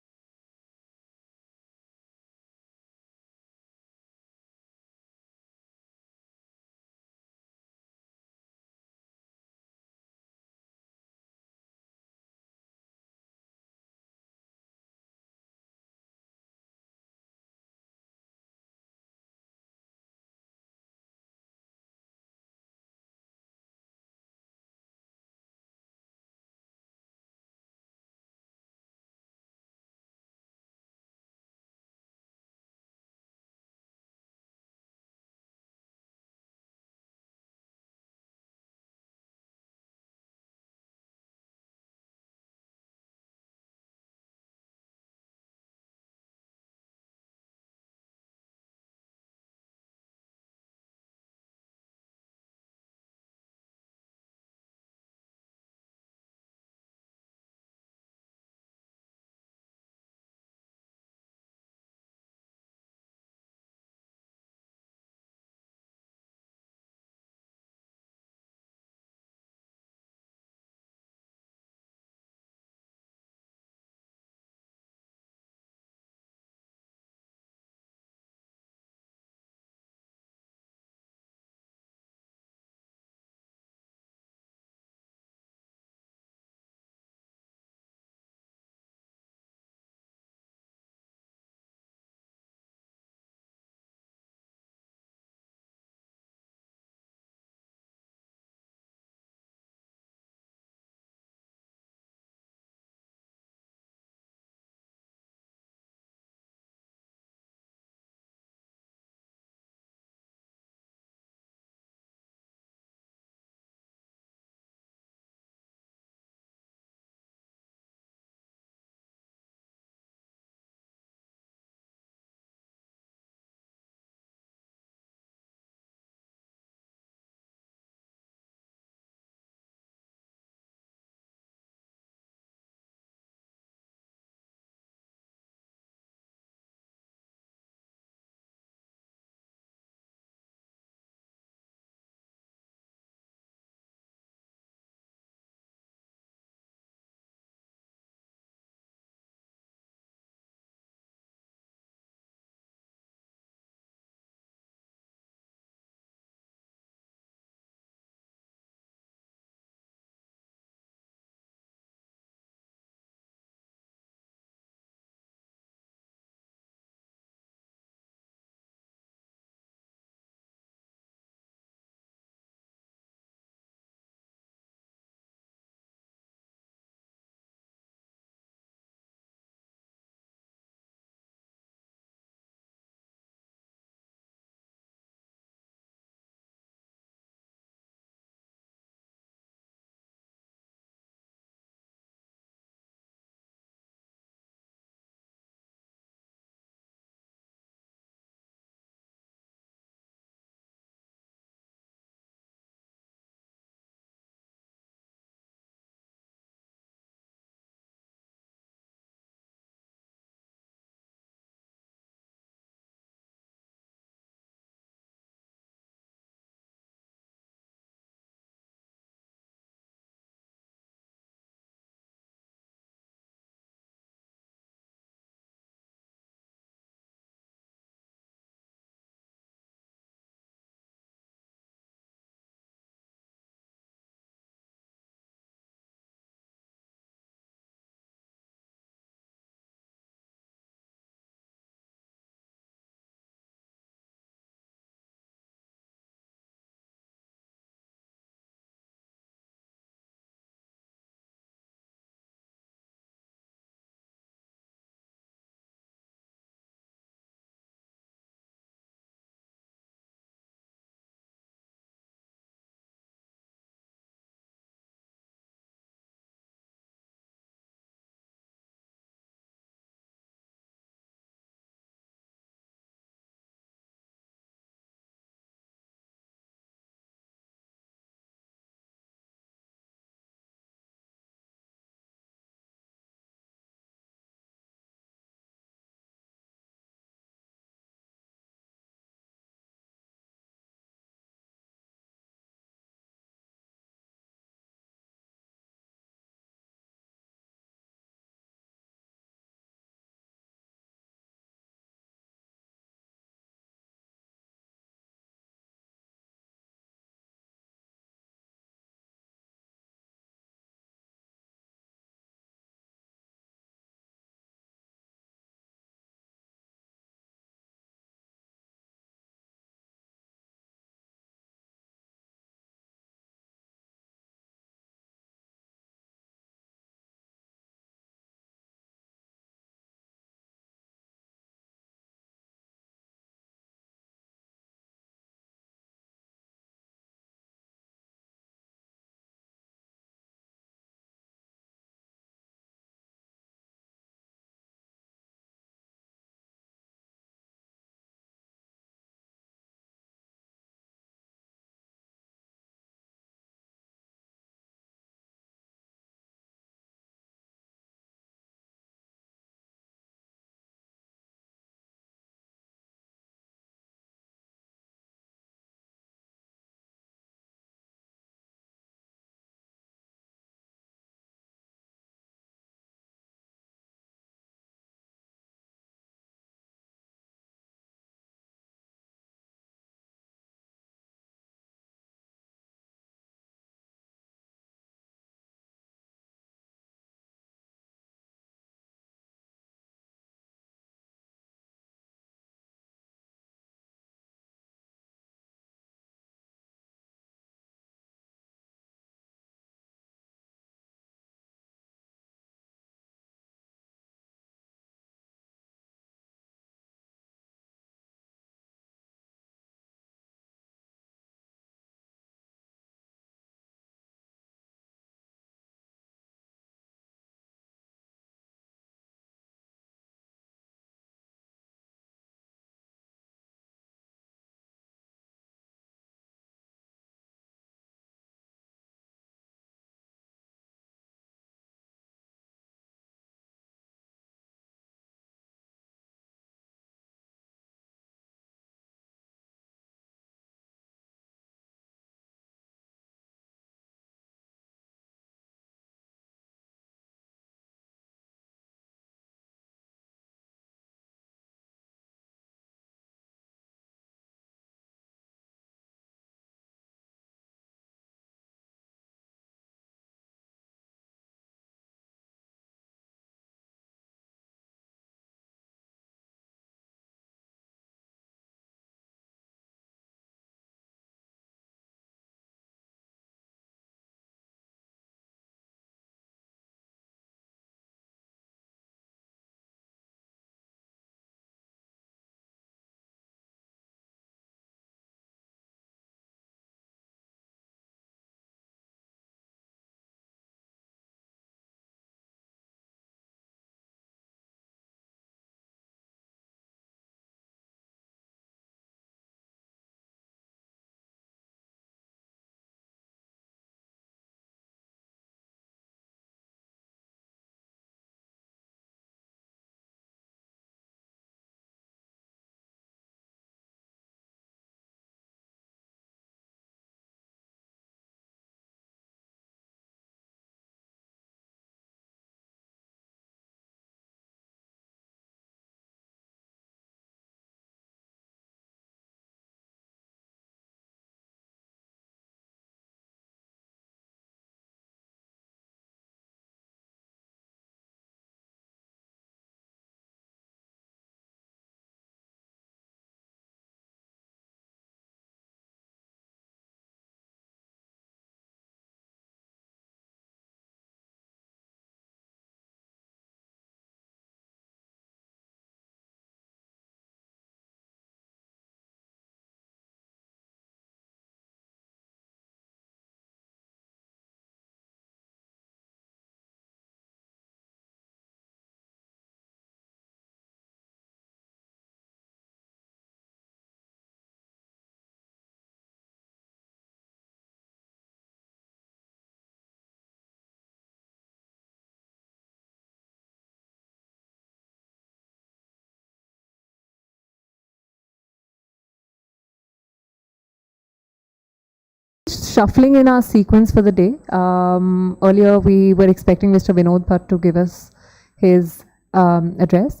shuffling in our sequence for the day. Earlier, we were expecting Mr. Vinod Bhatt to give us his address.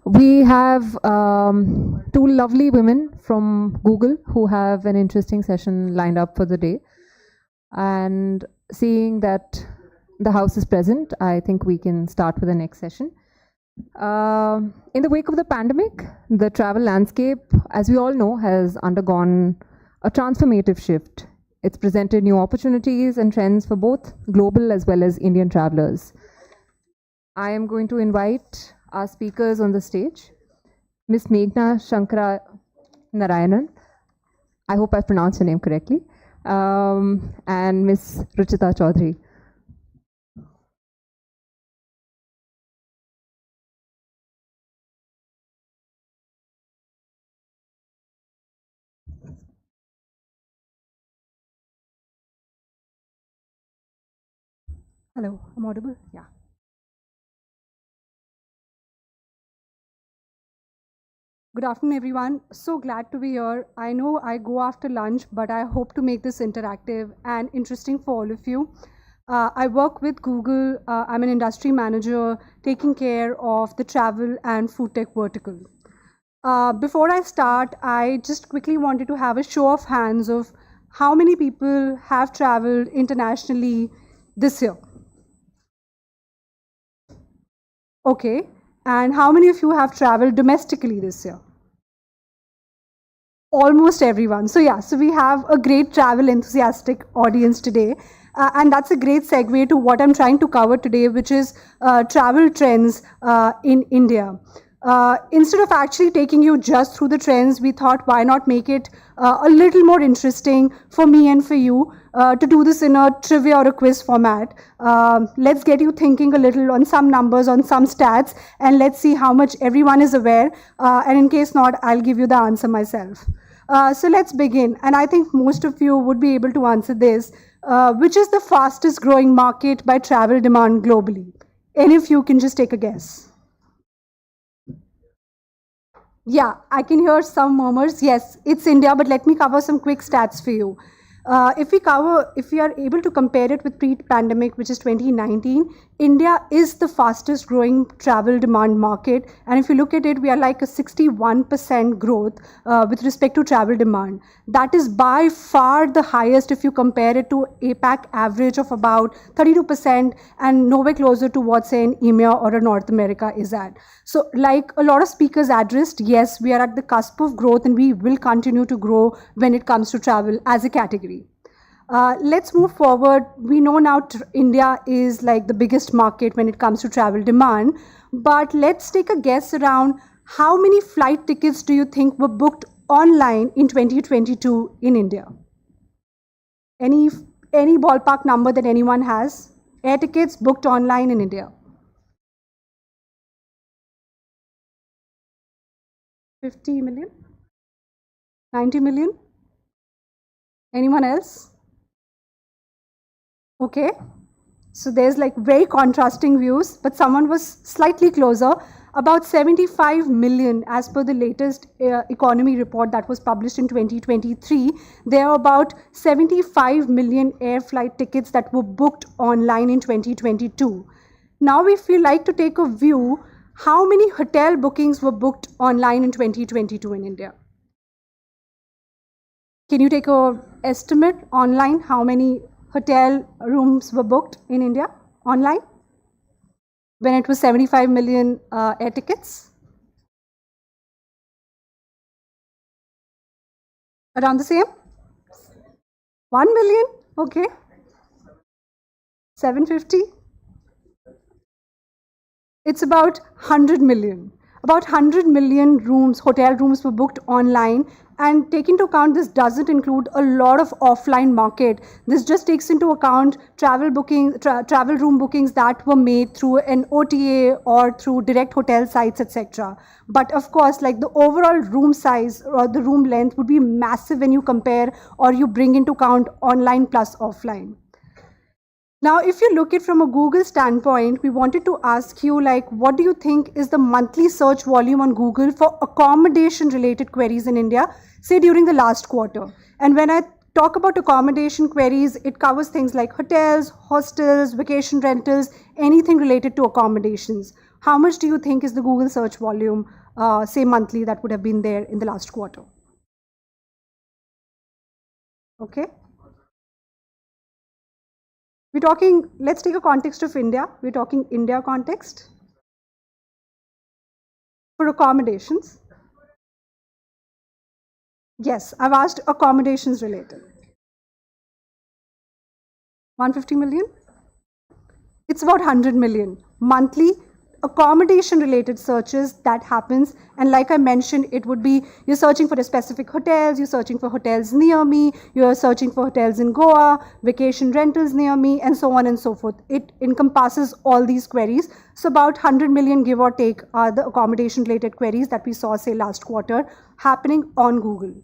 We have two lovely women from Google who have an interesting session lined up for the day. And seeing that the house is present, I think we can start with the next session. In the wake of the pandemic, the travel landscape, as we all know, has undergone a transformative shift. It's presented new opportunities and trends for both global as well as Indian travelers. I am going to invite our speakers on the stage. Ms. Meghna Shankara Narayanan, I hope I pronounced her name correctly, and Ms. Ruchita Chaudhary. Hello, I'm audible? Yeah. Good afternoon, everyone. So glad to be here. I know I go after lunch, but I hope to make this interactive and interesting for all of you. I work with Google. I'm an industry manager taking care of the travel and food tech vertical. Before I start, I just quickly wanted to have a show of hands of how many people have traveled internationally this year. Okay. And how many of you have traveled domestically this year? Almost everyone. So yeah, so we have a great travel enthusiastic audience today. And that's a great segue to what I'm trying to cover today, which is travel trends in India. Instead of actually taking you just through the trends, we thought why not make it a little more interesting for me and for you to do this in a trivia or a quiz format. Let's get you thinking a little on some numbers, on some stats, and let's see how much everyone is aware. And in case not, I'll give you the answer myself. So let's begin. And I think most of you would be able to answer this. Which is the fastest growing market by travel demand globally? Any of you can just take a guess. Yeah, I can hear some murmurs. Yes, it's India, but let me cover some quick stats for you. If we are able to compare it with pre-pandemic, which is 2019, India is the fastest growing travel demand market. And if you look at it, we are like a 61% growth with respect to travel demand. That is by far the highest if you compare it to APAC average of about 32% and nowhere closer to what say in EMEA or North America is at. So like a lot of speakers addressed, yes, we are at the cusp of growth and we will continue to grow when it comes to travel as a category. Let's move forward. We know now India is like the biggest market when it comes to travel demand, but let's take a guess around how many flight tickets do you think were booked online in 2022 in India? Any ballpark number that anyone has? Air tickets booked online in India. 50 million? 90 million? Anyone else? Okay, so there's like very contrasting views, but someone was slightly closer. About 75 million as per the latest economy report that was published in 2023. There are about 75 million air flight tickets that were booked online in 2022. Now if we like to take a view, how many hotel bookings were booked online in 2022 in India? Can you take an estimate online how many hotel rooms were booked in India online when it was 75 million air tickets? Around the same? 1 million? Okay. 750? It's about 100 million. About 100 million rooms, hotel rooms were booked online. And take into account, this doesn't include a lot of offline market. This just takes into account travel room bookings that were made through an OTA or through direct hotel sites, etc. But of course, like the overall room size or the room length would be massive when you compare or you bring into account online plus offline. Now, if you look at from a Google standpoint, we wanted to ask you, like, what do you think is the monthly search volume on Google for accommodation related queries in India, say during the last quarter? And when I talk about accommodation queries, it covers things like hotels, hostels, vacation rentals, anything related to accommodations. How much do you think is the Google search volume, say monthly, that would have been there in the last quarter? Okay. We're talking, let's take a context of India. We're talking India context. For accommodations. Yes, I've asked accommodations related. 150 million? It's about 100 million monthly accommodation related searches that happens. And like I mentioned, it would be you're searching for the specific hotels, you're searching for hotels near me, you're searching for hotels in Goa, vacation rentals near me, and so on and so forth. It encompasses all these queries. So about 100 million, give or take, are the accommodation related queries that we saw, say, last quarter happening on Google.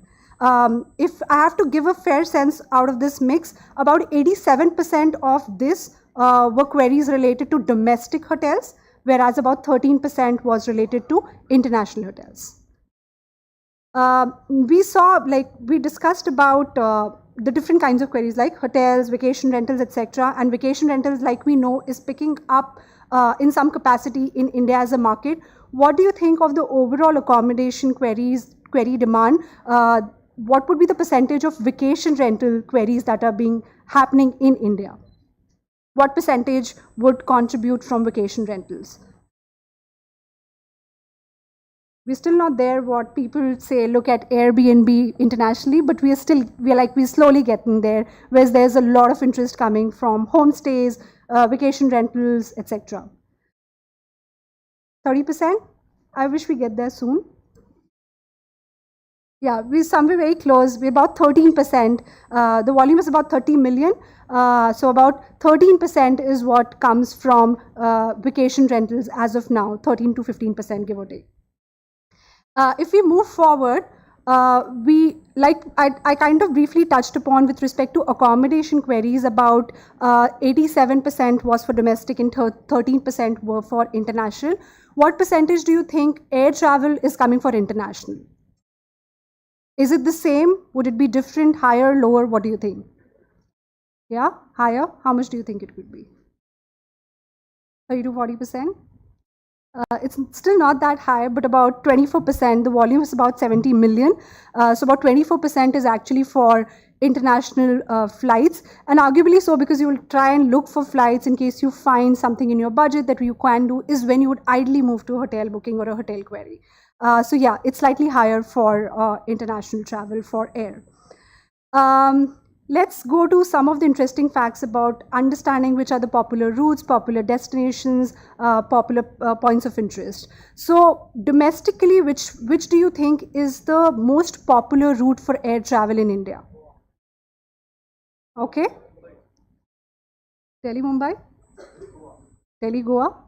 If I have to give a fair sense out of this mix, about 87% of this were queries related to domestic hotels, whereas about 13% was related to international hotels. We saw, like we discussed about the different kinds of queries like hotels, vacation rentals, etc. And vacation rentals, like we know, is picking up in some capacity in India as a market. What do you think of the overall accommodation query demand? What would be the percentage of vacation rental queries that are happening in India? What percentage would contribute from vacation rentals? We're still not there what people say, look at Airbnb internationally, but we're slowly getting there, whereas there's a lot of interest coming from homestays, vacation rentals, etc. 30%? I wish we get there soon. Yeah, we're somewhere very close. We're about 13%. The volume is about 30 million. So about 13% is what comes from vacation rentals as of now, 13 to 15%, give or take. If we move forward, I kind of briefly touched upon with respect to accommodation queries, about 87% was for domestic and 13% were for international. What percentage do you think air travel is coming for international? Is it the same? Would it be different, higher, lower? What do you think? Yeah, higher? How much do you think it could be? 30 to 40%? It's still not that high, but about 24%. The volume is about 70 million. So about 24% is actually for international flights, and arguably so, because you will try and look for flights in case you find something in your budget that you can do, is when you would ideally move to a hotel booking or a hotel query. So yeah, it's slightly higher for international travel for air. Let's go to some of the interesting facts about understanding which are the popular routes, popular destinations, popular points of interest. So domestically, which do you think is the most popular route for air travel in India? Okay. Delhi, Mumbai? Delhi, Goa?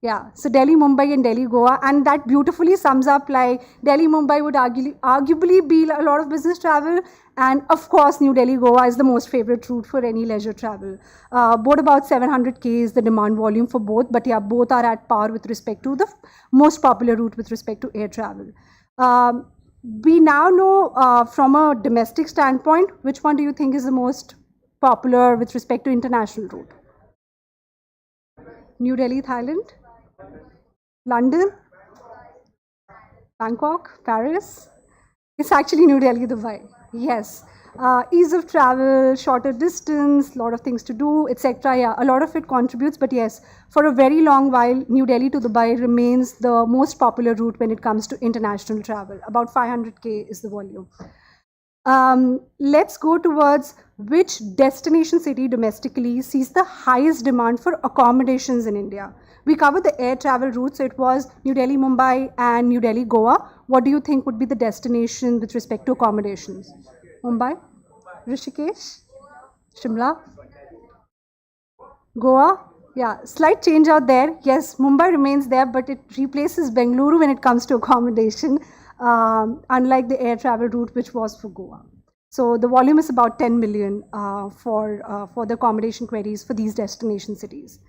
Yeah, so Delhi, Mumbai and Delhi, Goa, and that beautifully sums up, like Delhi, Mumbai would arguably be a lot of business travel, and of course New Delhi, Goa is the most favorite route for any leisure travel. Both about 700K is the demand volume for both, but yeah, both are at par with respect to the most popular route with respect to air travel. We now know from a domestic standpoint, which one do you think is the most popular with respect to international route? New Delhi, Thailand? London? Bangkok? Paris? It's actually New Delhi, Dubai. Yes. Ease of travel, shorter distance, lot of things to do, etc. Yeah, a lot of it contributes, but yes, for a very long while, New Delhi to Dubai remains the most popular route when it comes to international travel. About 500K is the volume. Let's go towards which destination city domestically sees the highest demand for accommodations in India. We covered the air travel routes, so it was New Delhi, Mumbai and New Delhi, Goa. What do you think would be the destination with respect to accommodations? Mumbai? Rishikesh? Shimla? Goa? Yeah, slight change out there. Yes, Mumbai remains there, but it replaces Bengaluru when it comes to accommodation, unlike the air travel route, which was for Goa. So the volume is about 10 million for the accommodation queries for these destination cities.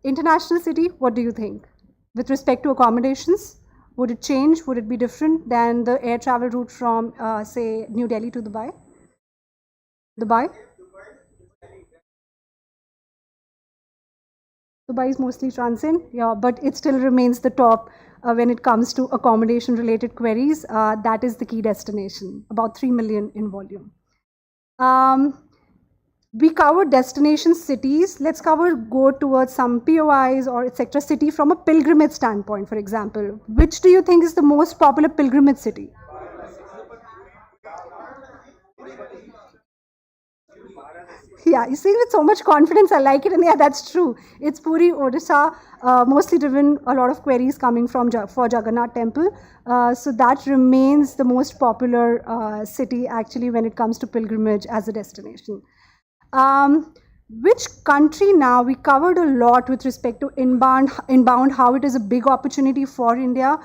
International city, what do you think? With respect to accommodations, Would it change? Would it be different than the air travel route from, say, New Delhi to Dubai? Dubai? Dubai is mostly transient, yeah, but it still remains the top when it comes to accommodation-related queries. That is the key destination, about 3 million in volume. We covered destination cities. Let's go towards some POIs or etc. city from a pilgrimage standpoint, for example. Which do you think is the most popular pilgrimage city? Yeah, you see with so much confidence, I like it, and yeah, that's true. It's Puri, Odisha, mostly driven, a lot of queries coming from for Jagannath temple. So that remains the most popular city actually when it comes to pilgrimage as a destination. Which country now, we covered a lot with respect to inbound, how it is a big opportunity for India.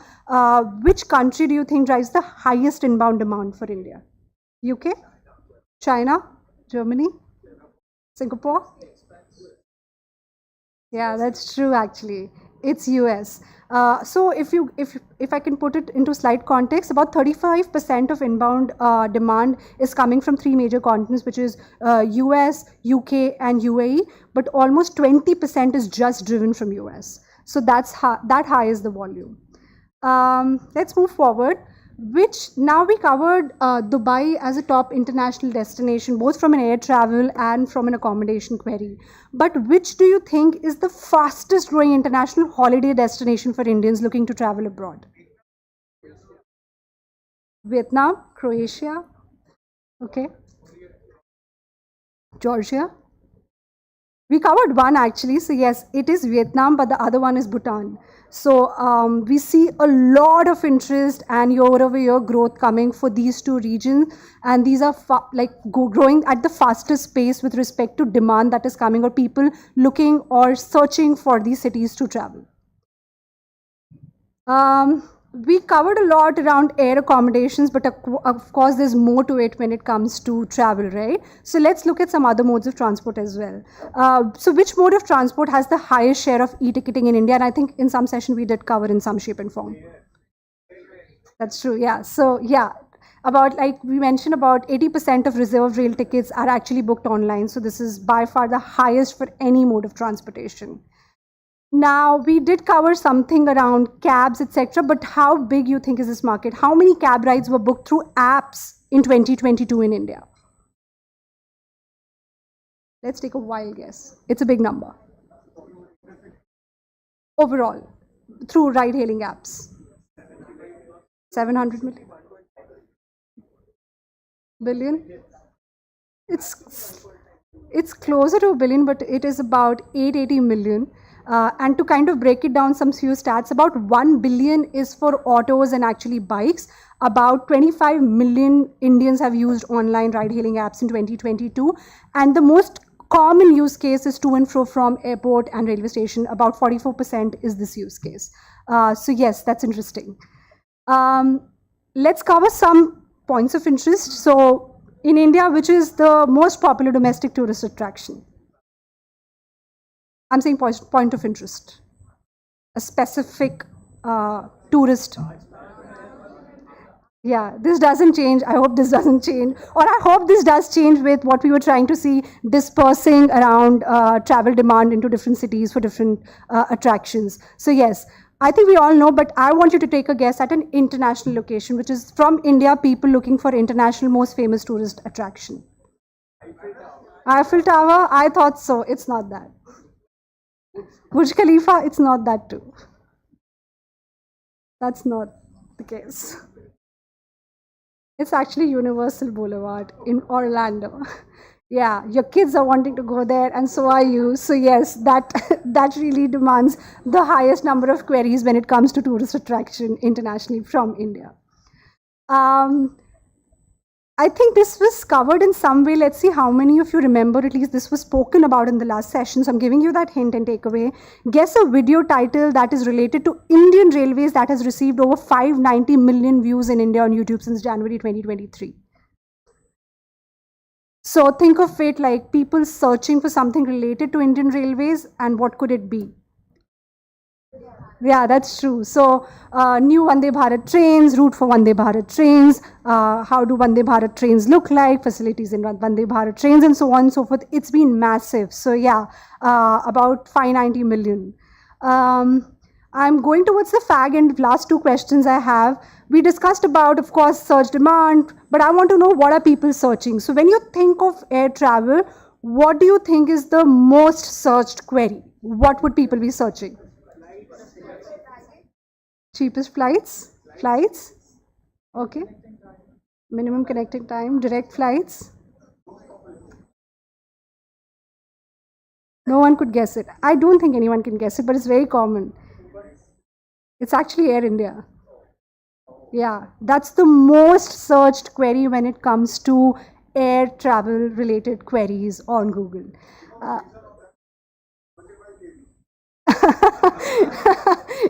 Which country do you think drives the highest inbound demand for India? UK? China? Germany? Singapore? Yeah, that's true actually. It's US. So if I can put it into slight context, about 35% of inbound demand is coming from 3 major continents, which is US, UK, and UAE, but almost 20% is just driven from US. So that high is the volume. Let's move forward. Now we covered Dubai as a top international destination, both from an air travel and from an accommodation query. But which do you think is the fastest growing international holiday destination for Indians looking to travel abroad? Vietnam, Croatia, okay. Georgia. We covered one actually, so yes, it is Vietnam, but the other one is Bhutan. So we see a lot of interest and year-over-year growth coming for these two regions, and these are growing at the fastest pace with respect to demand that is coming, or people looking or searching for these cities to travel. We covered a lot around air accommodations, but of course there's more to it when it comes to travel, right? So let's look at some other modes of transport as well. So which mode of transport has the highest share of e-ticketing in India? And I think in some session we did cover in some shape and form. That's true, yeah. So yeah, about like we mentioned, about 80% of reserved rail tickets are actually booked online. So this is by far the highest for any mode of transportation. Now, we did cover something around cabs, etc. But how big you think is this market? How many cab rides were booked through apps in 2022 in India? Let's take a wild guess. It's a big number. Overall, through ride-hailing apps. 700 million? Billion? It's closer to a billion, but it is about 880 million. And to kind of break it down, some few stats, about 1 billion is for autos and actually bikes. About 25 million Indians have used online ride-hailing apps in 2022. And the most common use case is to and fro from airport and railway station. About 44% is this use case. So yes, that's interesting. Let's cover some points of interest. So in India, which is the most popular domestic tourist attraction? I'm saying point of interest, a specific tourist. Yeah, this doesn't change. I hope this doesn't change. Or I hope this does change with what we were trying to see, dispersing around travel demand into different cities for different attractions. So yes, I think we all know, but I want you to take a guess at an international location, which is from India, people looking for international most famous tourist attraction. Eiffel Tower, I thought so. It's not that. Burj Khalifa, it's not that too. That's not the case. It's actually Universal Boulevard in Orlando. Yeah, your kids are wanting to go there and so are you. So yes, that really demands the highest number of queries when it comes to tourist attraction internationally from India. I think this was covered in some way. Let's see how many of you remember, at least this was spoken about in the last session. So I'm giving you that hint and takeaway. Guess a video title that is related to Indian Railways that has received over 590 million views in India on YouTube since January 2023. So think of it like people searching for something related to Indian Railways, and what could it be? Yeah, that's true. So, new Vande Bharat trains, route for Vande Bharat trains, how do Vande Bharat trains look like, facilities in Vande Bharat trains, and so on and so forth. It's been massive. So, yeah, about 590 million. I'm going towards the fag end. Last two questions I have. We discussed about, of course, search demand, but I want to know what are people searching. So, when you think of air travel, what do you think is the most searched query? What would people be searching? Cheapest flights? Flights? Okay. Minimum connecting time, direct flights? No one could guess it. I don't think anyone can guess it, but it's very common. It's actually Air India. Yeah, that's the most searched query when it comes to air travel related queries on Google.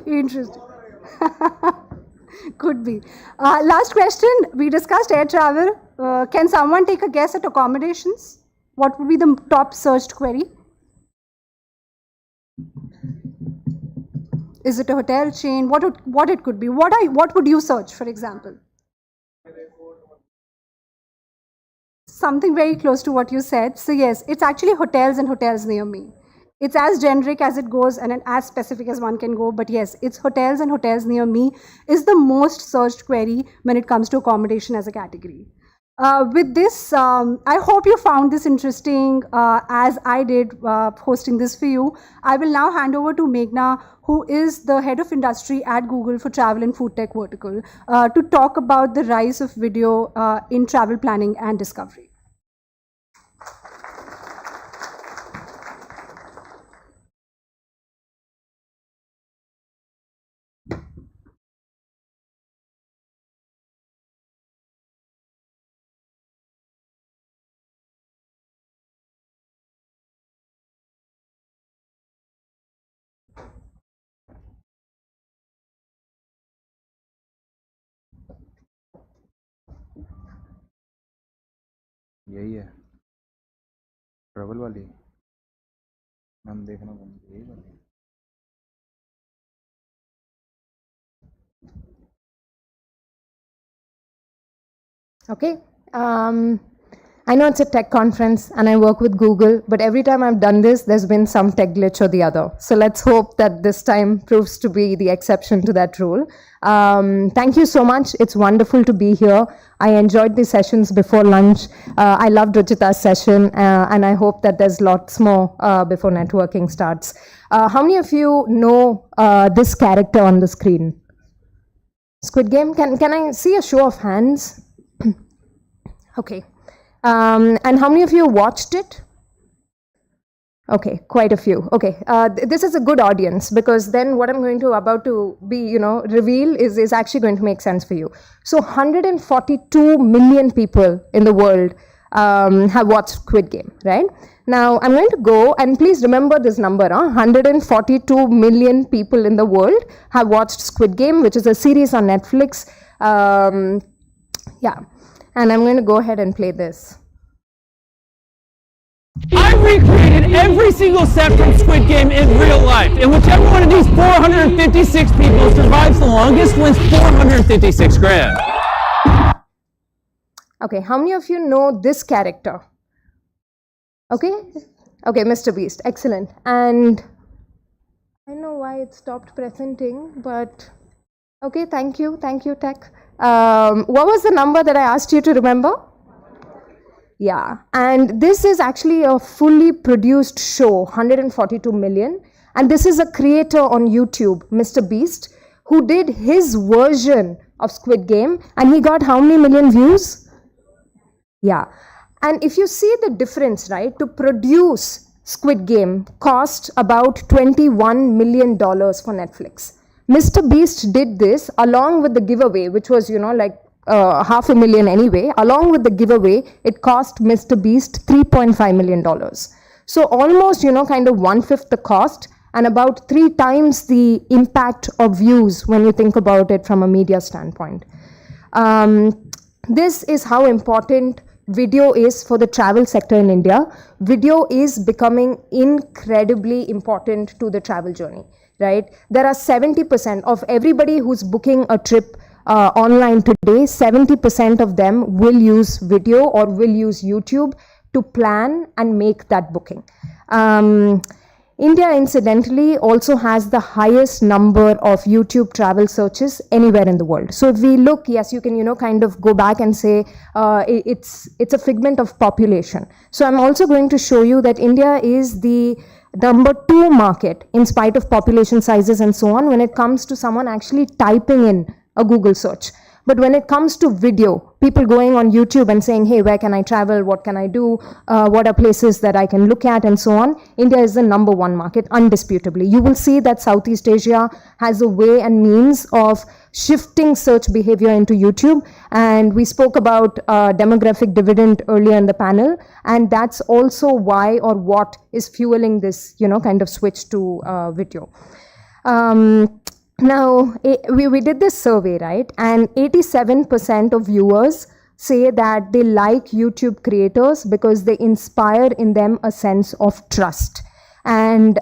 Interesting. Could be. Last question. We discussed air travel. Can someone take a guess at accommodations? What would be the top searched query? Is it a hotel chain? What it could be? What would you search, for example? Something very close to what you said. So yes, it's actually hotels and hotels near me. It's as generic as it goes and as specific as one can go. But yes, it's hotels and hotels near me is the most searched query when it comes to accommodation as a category. With this, I hope you found this interesting as I did hosting this for you. I will now hand over to Meghna, who is the head of industry at Google for travel and food tech vertical, to talk about the rise of video in travel planning and discovery. यही है travel वाली हम देखना यही वाली Okay. I know it's a tech conference and I work with Google, but every time I've done this, there's been some tech glitch or the other. So let's hope that this time proves to be the exception to that rule. Thank you so much. It's wonderful to be here. I enjoyed the sessions before lunch. I loved Ruchita's session, and I hope that there's lots more before networking starts. How many of you know this character on the screen? Squid Game? Can I see a show of hands? Okay. And how many of you watched it? Okay, quite a few. Okay, this is a good audience because then what I'm going to about to be, reveal is actually going to make sense for you. So 142 million people in the world have watched Squid Game, right? Now I'm going to go, and please remember this number, 142 million people in the world have watched Squid Game, which is a series on Netflix. Yeah. And I'm going to go ahead and play this. I recreated every single set from Squid Game in real life, and whichever one of these 456 people survives the longest wins 456 grand. Okay, how many of you know this character? Okay, Mr. Beast, excellent. And I don't know why it stopped presenting, but okay, thank you, tech. What was the number that I asked you to remember? Yeah, and this is actually a fully produced show, 142 million. And this is a creator on YouTube, Mr. Beast, who did his version of Squid Game. And he got how many million views? Yeah. And if you see the difference, right, to produce Squid Game cost about $21 million for Netflix. Mr. Beast did this along with the giveaway, which was, like $500,000 anyway. Along with the giveaway, it cost Mr. Beast $3.5 million. So almost, kind of 1/5 the cost and about 3 times the impact of views when you think about it from a media standpoint. This is how important video is for the travel sector in India. Video is becoming incredibly important to the travel journey, right? There are 70% of everybody who's booking a trip online today, 70% of them will use video or will use YouTube to plan and make that booking. India, incidentally, also has the highest number of YouTube travel searches anywhere in the world. So if we look, yes, you can, kind of go back and say it's a figment of population. So I'm also going to show you that India is the number 2 market in spite of population sizes and so on when it comes to someone actually typing in a Google search. But when it comes to video, people going on YouTube and saying, hey, where can I travel? What can I do? What are places that I can look at and so on? India is the number 1 market, undisputably. You will see that Southeast Asia has a way and means of shifting search behavior into YouTube. And we spoke about demographic dividend earlier in the panel. And that's also why or what is fueling this, kind of switch to video. Now, we did this survey, right? And 87% of viewers say that they like YouTube creators because they inspire in them a sense of trust. And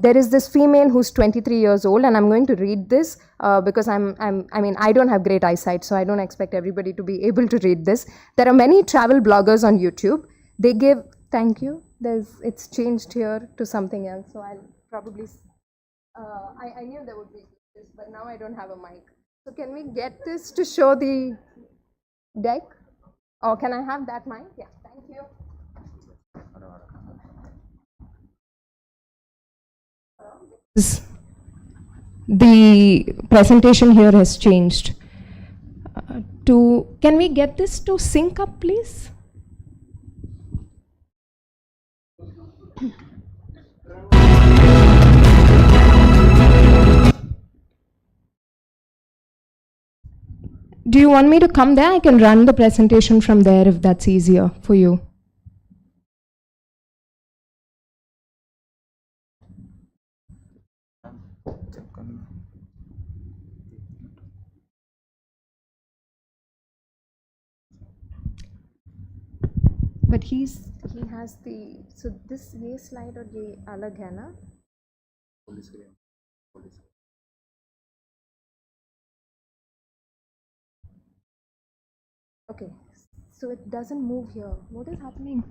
there is this female who's 23 years old, and I'm going to read this because I don't have great eyesight, so I don't expect everybody to be able to read this. There are many travel bloggers on YouTube. They give, thank you. It's changed here to something else, so I'll probably. I knew there would be this, but now I don't have a mic. So can we get this to show the deck? Or can I have that mic? Yeah, thank you. The presentation here has changed. Can we get this to sync up, please? Do you want me to come there? I can run the presentation from there if that's easier for you. But he has the, so this ye slide or ye alag hai na? Okay, so it doesn't move here. What is happening?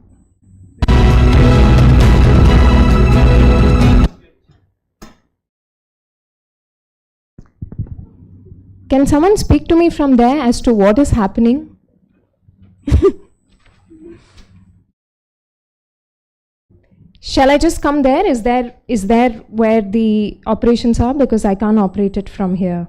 Can someone speak to me from there as to what is happening? Shall I just come there? Is there where the operations are? Because I can't operate it from here.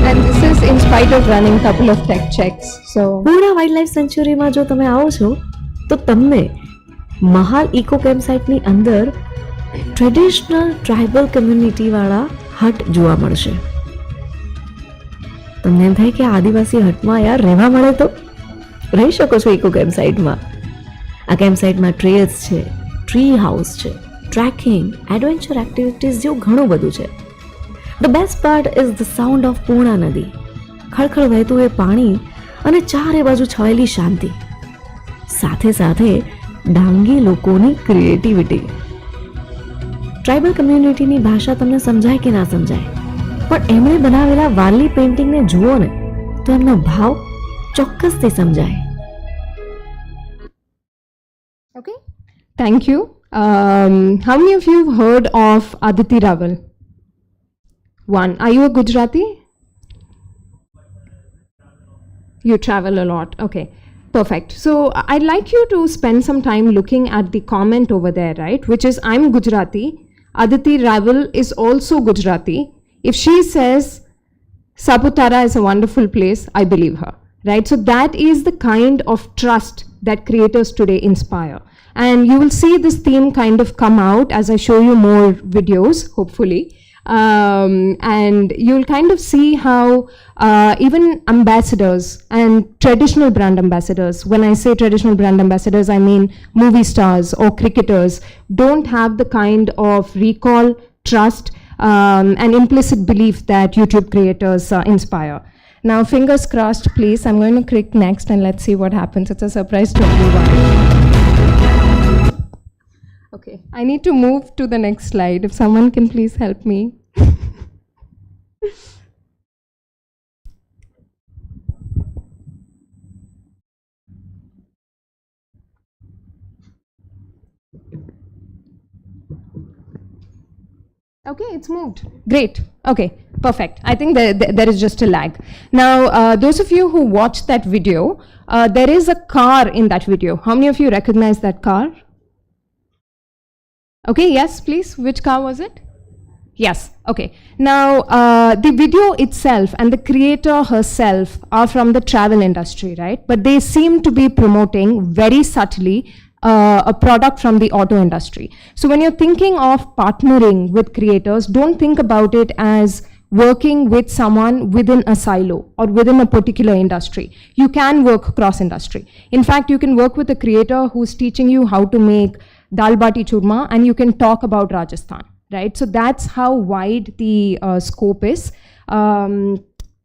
And this is in spite of running a couple of tech checks. So Purna wildlife સેન્ચ્યુરીમાં જો તમે આવો છો તો તમને Mahal eco camp સાઇટની અંદર traditional tribal community વાળા હટ જોવા મળશે. તમને એમ થાય કે આદિવાસી હટમાં યાર રહેવા મળે તો રહી શકો છો ઇકો કેમ્પ સાઇટમાં. આ કેમ્પ સાઇટમાં ટ્રેલ્સ છે, ટ્રી હાઉસ છે, ટ્રેકિંગ, એડવેન્ચર એક્ટિવિટીઝ જેવું ઘણું બધું છે. The best part is the sound of Purna નદી. ખળખળ વહેતું એ પાણી અને ચારે બાજુ છવાયેલી શાંતિ. સાથે સાથે ડાંગી લોકોની ક્રિએટિવિટી. ટ્રાઇબલ કમ્યુનિટીની ભાષા તમને સમજાય કે ના સમજાય, પણ એમણે બનાવેલા વાલી પેઇન્ટિંગને જુઓ ને તો એમનો ભાવ ચોક્કસથી સમજાય. Okay, thank you. How many of you have heard of Aditi Raval? One. Are you a Gujarati? You travel a lot. Okay, perfect. So I'd like you to spend some time looking at the comment over there, right? Which is, I'm Gujarati. Aditi Raval is also Gujarati. If she says Saputara is a wonderful place, I believe her, right? So that is the kind of trust that creators today inspire. And you will see this theme kind of come out as I show you more videos, hopefully. And you'll kind of see how even ambassadors and traditional brand ambassadors, when I say traditional brand ambassadors, I mean movie stars or cricketers, don't have the kind of recall, trust, and implicit belief that YouTube creators inspire. Now, fingers crossed, please. I'm going to click next and let's see what happens. It's a surprise to everyone. Okay, I need to move to the next slide. If someone can please help me. Okay, it's moved. Great. Okay, perfect. I think there is just a lag. Now, those of you who watched that video, there is a car in that video. How many of you recognize that car? Okay, yes, please. Which car was it? Yes, okay. Now, the video itself and the creator herself are from the travel industry, right? But they seem to be promoting very subtly a product from the auto industry. So when you're thinking of partnering with creators, don't think about it as working with someone within a silo or within a particular industry. You can work cross-industry. In fact, you can work with a creator who's teaching you how to make dal bati churma and you can talk about Rajasthan, right? So that's how wide the scope is.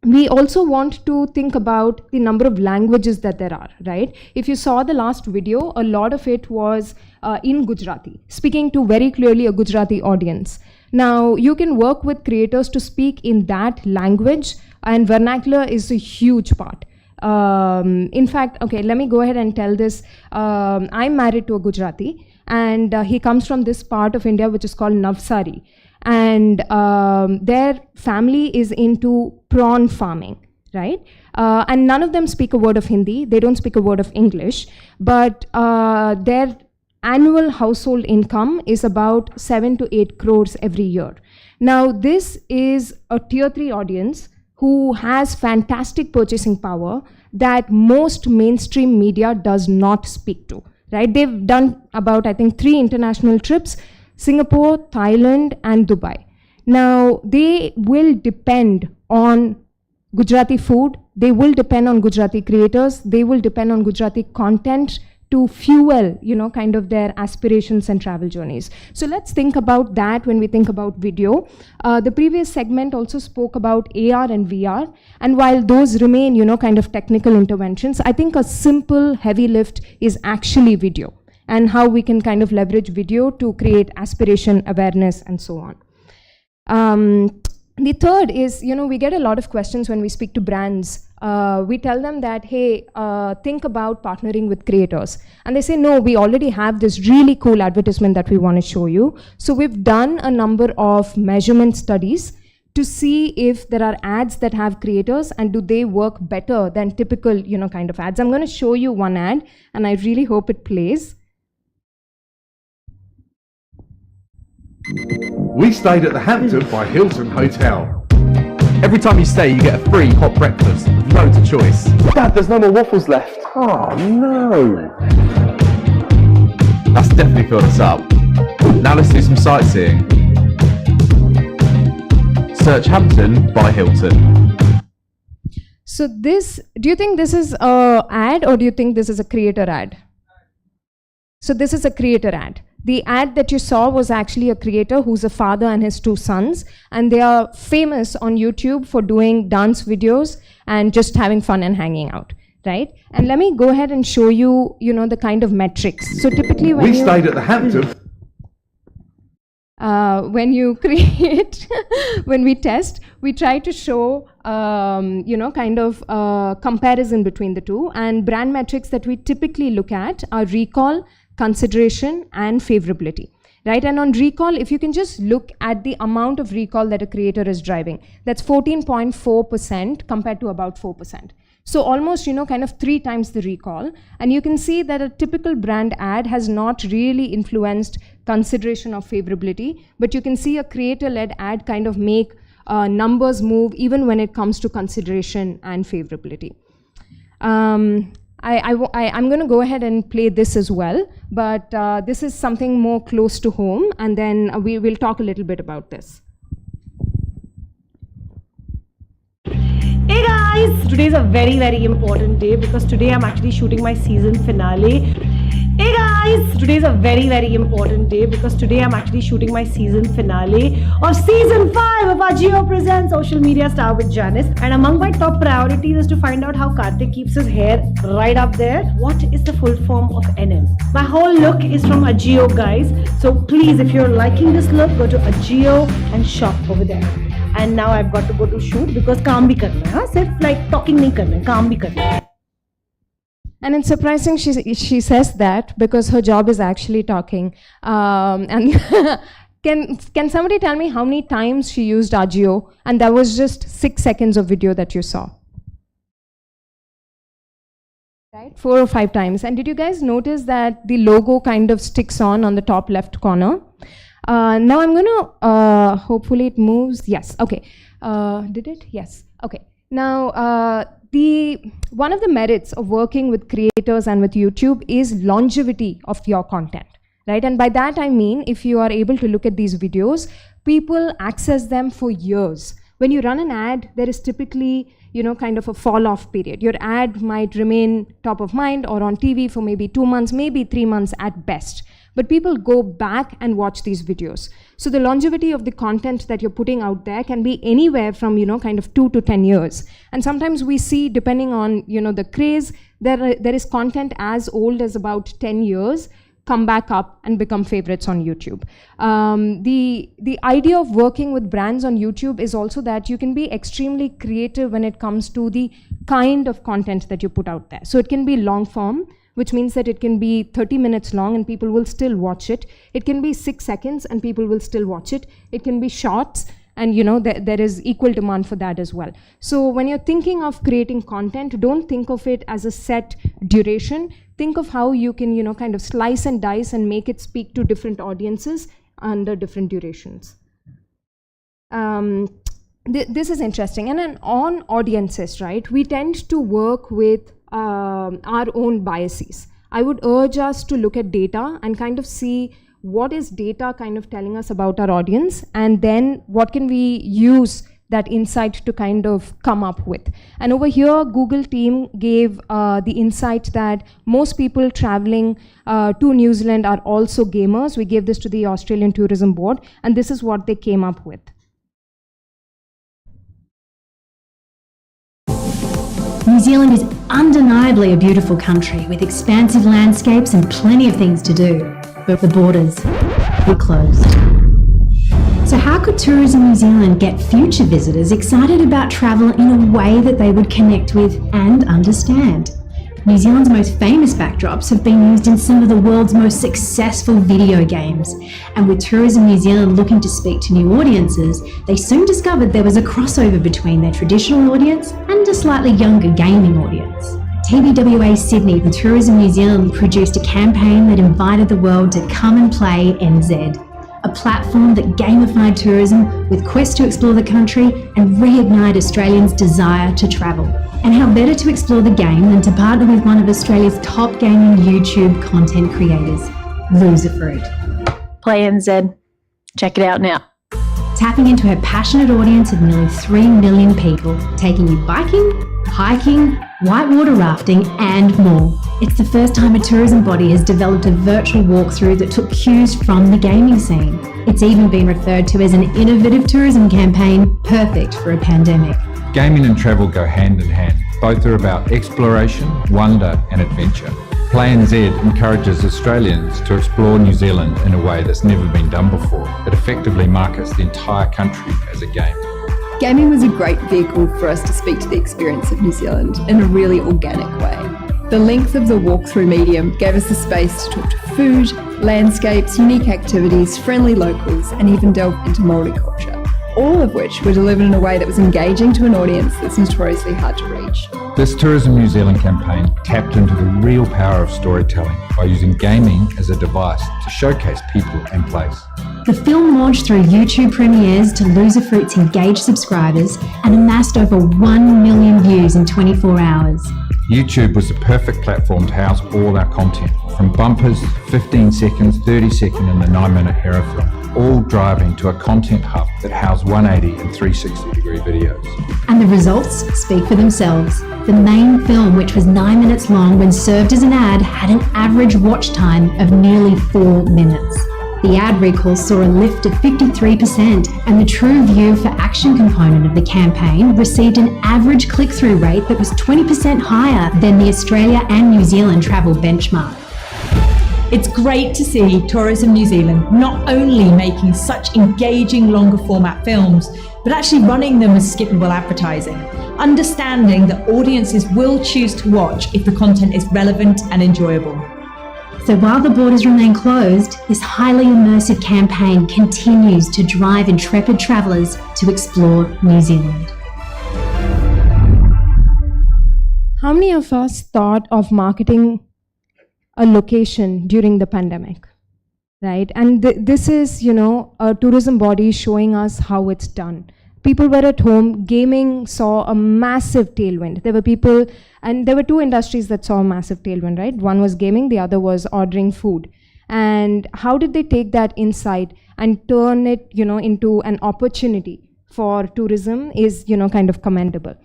We also want to think about the number of languages that there are, right? If you saw the last video, a lot of it was in Gujarati, speaking to very clearly a Gujarati audience. Now, you can work with creators to speak in that language, and vernacular is a huge part. In fact, okay, let me go ahead and tell this. I'm married to a Gujarati, and he comes from this part of India which is called Navsari. And their family is into prawn farming, right? And none of them speak a word of Hindi. They don't speak a word of English. But their annual household income is about 7 to 8 crores every year. Now, this is a tier 3 audience who has fantastic purchasing power that most mainstream media does not speak to, right? They've done about, I think, 3 international trips: Singapore, Thailand, and Dubai. Now, they will depend on Gujarati food, they will depend on Gujarati creators, they will depend on Gujarati content to fuel, you know, kind of their aspirations and travel journeys. So let's think about that when we think about video. The previous segment also spoke about AR and VR, and while those remain, you know, kind of technical interventions, I think a simple heavy lift is actually video, and how we can kind of leverage video to create aspiration, awareness, and so on. The third is, you know, we get a lot of questions when we speak to brands. We tell them that, hey, think about partnering with creators. And they say, no, we already have this really cool advertisement that we want to show you. So we've done a number of measurement studies to see if there are ads that have creators and do they work better than typical, you know, kind of ads. I'm going to show you one ad, and I really hope it plays. We stayed at the Hampton by Hilton Hotel. Every time you stay, you get a free hot breakfast with loads of choice. Dad, there's no more waffles left. Oh, no. That's definitely filled us up. Now let's do some sightseeing. Search Hampton by Hilton. So this, do you think this is an ad or do you think this is a creator ad? So this is a creator ad. The ad that you saw was actually a creator who's a father and his 2 sons, and they are famous on YouTube for doing dance videos and just having fun and hanging out, right? And let me go ahead and show you, you know, the kind of metrics. So typically when we stayed at the Hampton. When you create, when we test, we try to show, you know, kind of comparison between the two. And brand metrics that we typically look at are recall, consideration, and favorability, right? And on recall, if you can just look at the amount of recall that a creator is driving, that's 14.4% compared to about 4%. So almost, you know, kind of 3 times the recall. And you can see that a typical brand ad has not really influenced consideration of favorability, but you can see a creator-led ad kind of make numbers move even when it comes to consideration and favorability. I'm going to go ahead and play this as well, but this is something more close to home, and then we will talk a little bit about this. guys! Today is a very, very important day because today I'm actually shooting my season finale. Hey guys! Today is a very, very important day because today I'm actually shooting my season finale of season 5 of our Geo Presents Social Media Star with Janice. And among my top priorities is to find out how Karthik keeps his hair right up there. What is the full form of NM? My whole look is from Agio, guys. So please, if you're liking this look, go to Agio and shop over there. And now I've got to go to shoot because काम भी करना है, हाँ? सिर्फ like talking नहीं करना है, काम भी करना है. And it's surprising she says that because her job is actually talking. And can somebody tell me how many times she used Agio? And that was just 6 seconds of video that you saw. Right? 4 or 5 times. And did you guys notice that the logo kind of sticks on the top left corner? Now I'm going to, hopefully it moves. Yes, okay. Did it? Yes, okay. Now, one of the merits of working with creators and with YouTube is longevity of your content, right? And by that I mean, if you are able to look at these videos, people access them for years. When you run an ad, there is typically, kind of a fall-off period. Your ad might remain top of mind or on TV for maybe 2 months, maybe 3 months at best. But people go back and watch these videos. So the longevity of the content that you're putting out there can be anywhere from, kind of 2 to 10 years. And sometimes we see, depending on, the craze, there is content as old as about 10 years come back up and become favorites on YouTube. The idea of working with brands on YouTube is also that you can be extremely creative when it comes to the kind of content that you put out there. So it can be long form, which means that it can be 30 minutes long and people will still watch it. It can be 6 seconds and people will still watch it. It can be shorts, and there is equal demand for that as well. So when you're thinking of creating content, don't think of it as a set duration. Think of how you can, kind of slice and dice and make it speak to different audiences under different durations. This is interesting. And then on audiences, right, we tend to work with our own biases. I would urge us to look at data and kind of see what is data kind of telling us about our audience, and then what can we use that insight to kind of come up with. And over here, Google team gave the insight that most people traveling to New Zealand are also gamers. We gave this to the Australian Tourism Board, and this is what they came up with. New Zealand is undeniably a beautiful country with expansive landscapes and plenty of things to do, but the borders were closed. So how could Tourism New Zealand get future visitors excited about travel in a way that they would connect with and understand? New Zealand's most famous backdrops have been used in some of the world's most successful video games. And with Tourism New Zealand looking to speak to new audiences, they soon discovered there was a crossover between their traditional audience and a slightly younger gaming audience. TBWA Sydney and Tourism New Zealand produced a campaign that invited the world to come and play NZ, a platform that gamified tourism with quests to explore the country and reignite Australians' desire to travel. And how better to explore the game than to partner with one of Australia's top gaming YouTube content creators, Loserfruit. Play NZ. Check it out now. Tapping into her passionate audience of nearly 3 million people, taking you biking, hiking, whitewater rafting and more. It's the first time a tourism body has developed a virtual walkthrough that took cues from the gaming scene. It's even been referred to as an innovative tourism campaign perfect for a pandemic. Gaming and travel go hand in hand. Both are about exploration, wonder and adventure. Play NZ encourages Australians to explore New Zealand in a way that's never been done before. It effectively markets the entire country as a game. Gaming was a great vehicle for us to speak to the experience of New Zealand in a really organic way. The length of the walkthrough medium gave us the space to talk to food, landscapes, unique activities, friendly locals, and even delve into Māori culture, all of which were delivered in a way that was engaging to an audience that's notoriously hard to reach. This Tourism New Zealand campaign tapped into the real power of storytelling by using gaming as a device to showcase people and place. The film launched through YouTube premieres to Loserfruit's engaged subscribers and amassed over 1 million views in 24 hours. YouTube was the perfect platform to house all our content, from bumpers, 15 seconds, 30 second and the 9-minute hero film. all driving to a content hub that housed 180 and 360-degree videos. And the results speak for themselves. The main film, which was 9 minutes long when served as an ad, had an average watch time of nearly 4 minutes. The ad recall saw a lift of 53%, and the True View for Action component of the campaign received an average click-through rate that was 20% higher than the Australia and New Zealand travel benchmark. It's great to see Tourism New Zealand not only making such engaging longer format films, but actually running them as skippable advertising, understanding that audiences will choose to watch if the content is relevant and enjoyable. So while the borders remain closed, this highly immersive campaign continues to drive intrepid travellers to explore New Zealand. How many of us thought of marketing a location during the pandemic, right? And this is, a tourism body showing us how it's done. People were at home, gaming saw a massive tailwind. There were people, and there were two industries that saw a massive tailwind, right? One was gaming, the other was ordering food. And how did they take that insight and turn it, into an opportunity for tourism is, kind of commendable.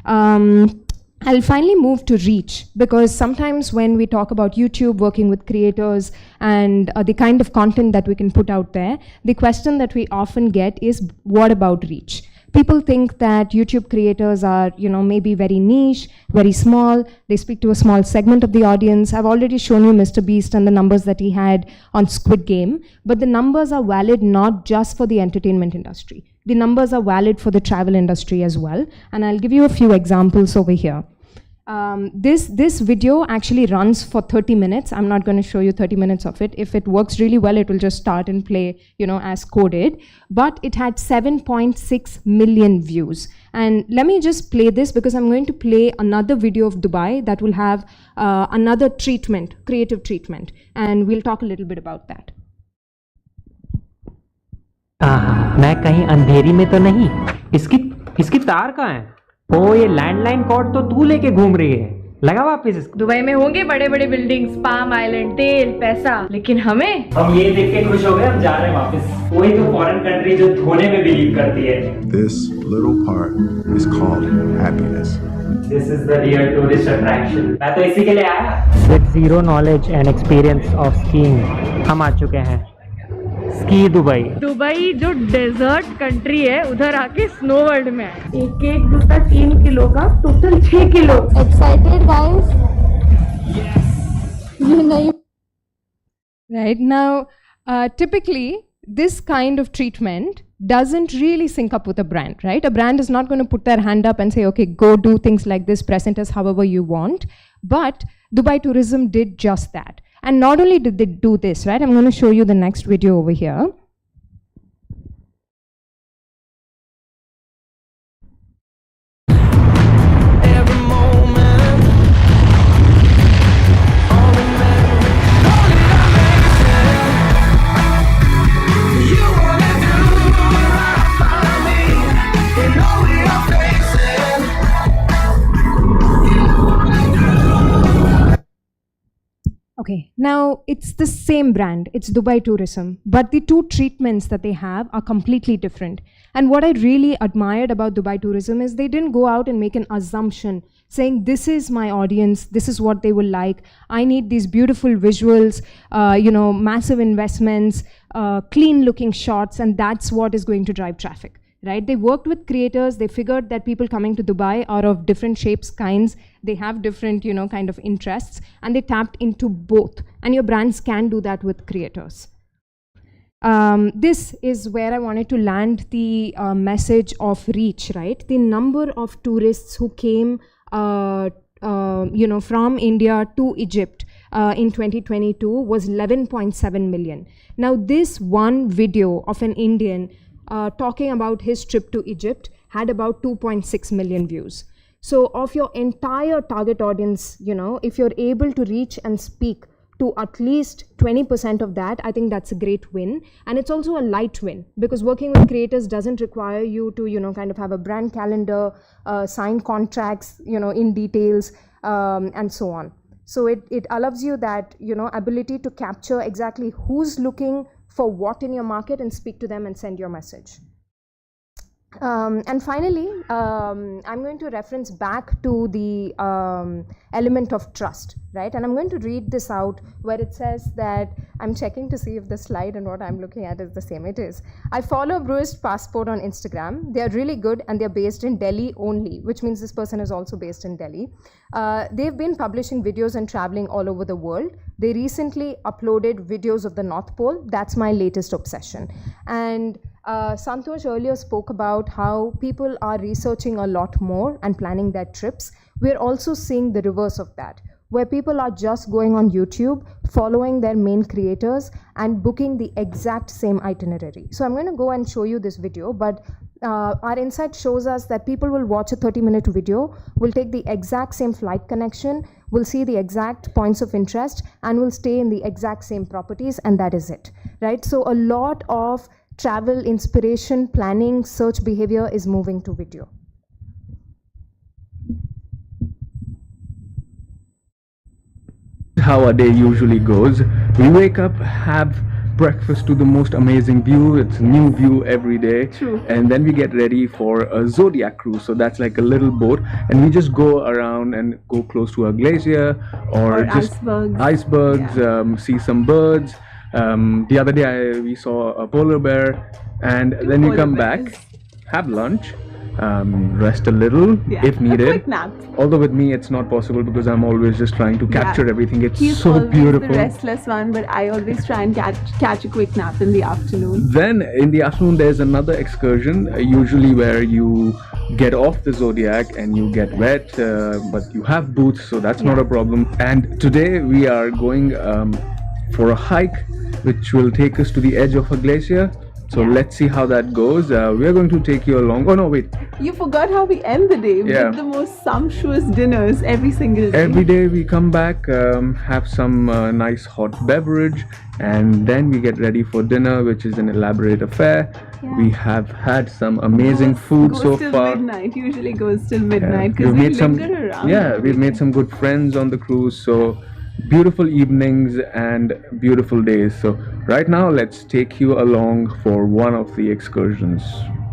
I'll finally move to reach, because sometimes when we talk about YouTube, working with creators and the kind of content that we can put out there, the question that we often get is, what about reach? People think that YouTube creators are, maybe very niche, very small. They speak to a small segment of the audience. I've already shown you Mr. Beast and the numbers that he had on Squid Game, but the numbers are valid not just for the entertainment industry. The numbers are valid for the travel industry as well. And I'll give you a few examples over here. This video actually runs for 30 minutes. I'm not going to show you 30 minutes of it. If it works really well, it will just start and play, as coded. But it had 7.6 million views. And let me just play this, because I'm going to play another video of Dubai that will have another treatment, creative treatment. And we'll talk a little bit about that. मैं कहीं अंधेरी में तो नहीं। इसकी तार कहाँ है? ओ ये लैंडलाइन कॉर्ड तो तू लेके घूम रही है। लगा वापस इसको। दुबई में होंगे बड़े बड़े बिल्डिंग्स, पाम आइलैंड, तेल, पैसा, लेकिन हम ये देख के खुश हो गए, हम जा रहे हैं वापस। वही तो फॉरेन कंट्री जो धोने में बिलीव करती है। This little part is called happiness. This is the real tourist attraction. मैं तो इसी के लिए आया। With zero knowledge and experience of skiing, हम आ चुके हैं। स्की दुबई जो डेजर्ट कंट्री है, उधर आके स्नो वर्ल्ड में है। एक जूता 3 किलो का, total 6 kilo. Excited guys? Yes. Right now, typically this kind of treatment doesn't really sync up with a brand, right? A brand is not going to put their hand up and say, okay, go do things like this, present us however you want. But Dubai Tourism did just that. And not only did they do this, right? I'm going to show you the next video over here. Okay, now it's the same brand, it's Dubai Tourism, but the two treatments that they have are completely different. And what I really admired about Dubai Tourism is they didn't go out and make an assumption saying, this is my audience, this is what they will like, I need these beautiful visuals, massive investments, clean looking shots, and that's what is going to drive traffic. Right? They worked with creators. They figured that people coming to Dubai are of different shapes, kinds. They have different, kind of interests, and they tapped into both. And your brands can do that with creators. This is where I wanted to land the message of reach, right? The number of tourists who came, from India to Egypt in 2022 was 11.7 million. Now, this one video of an Indian talking about his trip to Egypt had about 2.6 million views. So of your entire target audience, if you're able to reach and speak to at least 20% of that, I think that's a great win. And it's also a light win, because working with creators doesn't require you to, kind of have a brand calendar, sign contracts, in details, and so on. So it allows you that, ability to capture exactly who's looking for what in your market and speak to them and send your message. And finally, I'm going to reference back to the element of trust, right? And I'm going to read this out where it says that, I'm checking to see if the slide and what I'm looking at is the same. It is. I follow Brewist Passport on Instagram. They're really good and they're based in Delhi only, which means this person is also based in Delhi. They've been publishing videos and traveling all over the world. They recently uploaded videos of the North Pole. That's my latest obsession. And Santosh earlier spoke about how people are researching a lot more and planning their trips. We're also seeing the reverse of that, where people are just going on YouTube, following their main creators and booking the exact same itinerary. So I'm going to go and show you this video, but our insight shows us that people will watch a 30-minute video, will take the exact same flight connection, will see the exact points of interest, and will stay in the exact same properties, and that is it, right? So a lot of travel inspiration, planning, search behavior is moving to video. How our day usually goes. We wake up, have breakfast to the most amazing view. It's a new view every day. True. And then we get ready for a Zodiac cruise. So that's like a little boat, and we just go around and go close to a glacier or just icebergs, see some birds. The other day we saw a polar bear, and then we come back, have lunch, rest a little if needed. A quick nap. Although with me it's not possible because I'm always just trying to capture everything. It's He's so always beautiful. the restless one, but I always try and catch a quick nap in the afternoon. Then in the afternoon there's another excursion, usually where you get off the Zodiac and you get wet, but you have boots, so that's not a problem. And today we are going for a hike which will take us to the edge of a glacier. So let's see how that goes. We are going to take you along. Oh no, wait. You forgot how we end the day with the most sumptuous dinners every single day. Every day we come back, have some nice hot beverage, and then we get ready for dinner, which is an elaborate affair. We have had some amazing food so till far. Midnight. Usually goes till midnight because We've we made some, linger around. we've made some good friends on the cruise. So beautiful evenings and beautiful days. So right now, let's take you along for one of the excursions.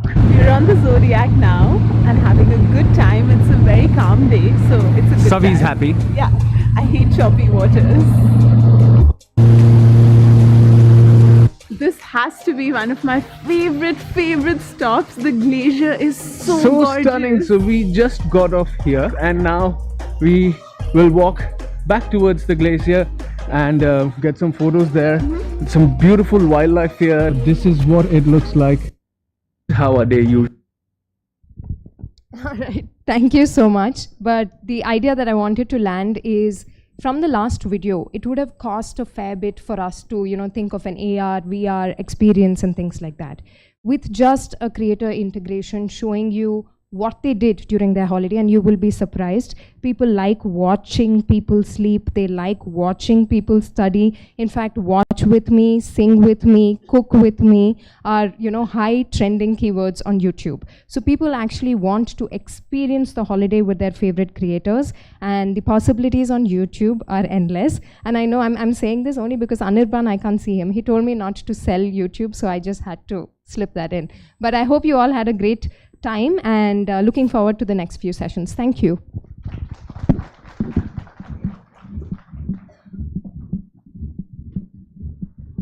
We're on the Zodiac now and having a good time. It's a very calm day, so it's a good Savi's time. happy. Yeah, I hate choppy waters. This has to be one of my favorite stops. The glacier is so gorgeous. Stunning. So we just got off here and now we will walk back towards the glacier and get some photos there. Some beautiful wildlife here. This is what it looks like. How are they used? All right, thank you so much. But the idea that I wanted to land is, from the last video, it would have cost a fair bit for us to, think of an AR, VR experience and things like that. With just a creator integration showing you what they did during their holiday, and you will be surprised. People like watching people sleep. They like watching people study. In fact, watch with me, sing with me, cook with me are, high trending keywords on YouTube. So people actually want to experience the holiday with their favorite creators, and the possibilities on YouTube are endless. And I know I'm saying this only because Anirban, I can't see him. He told me not to sell YouTube, so I just had to slip that in. But I hope you all had a great time, and looking forward to the next few sessions. Thank you.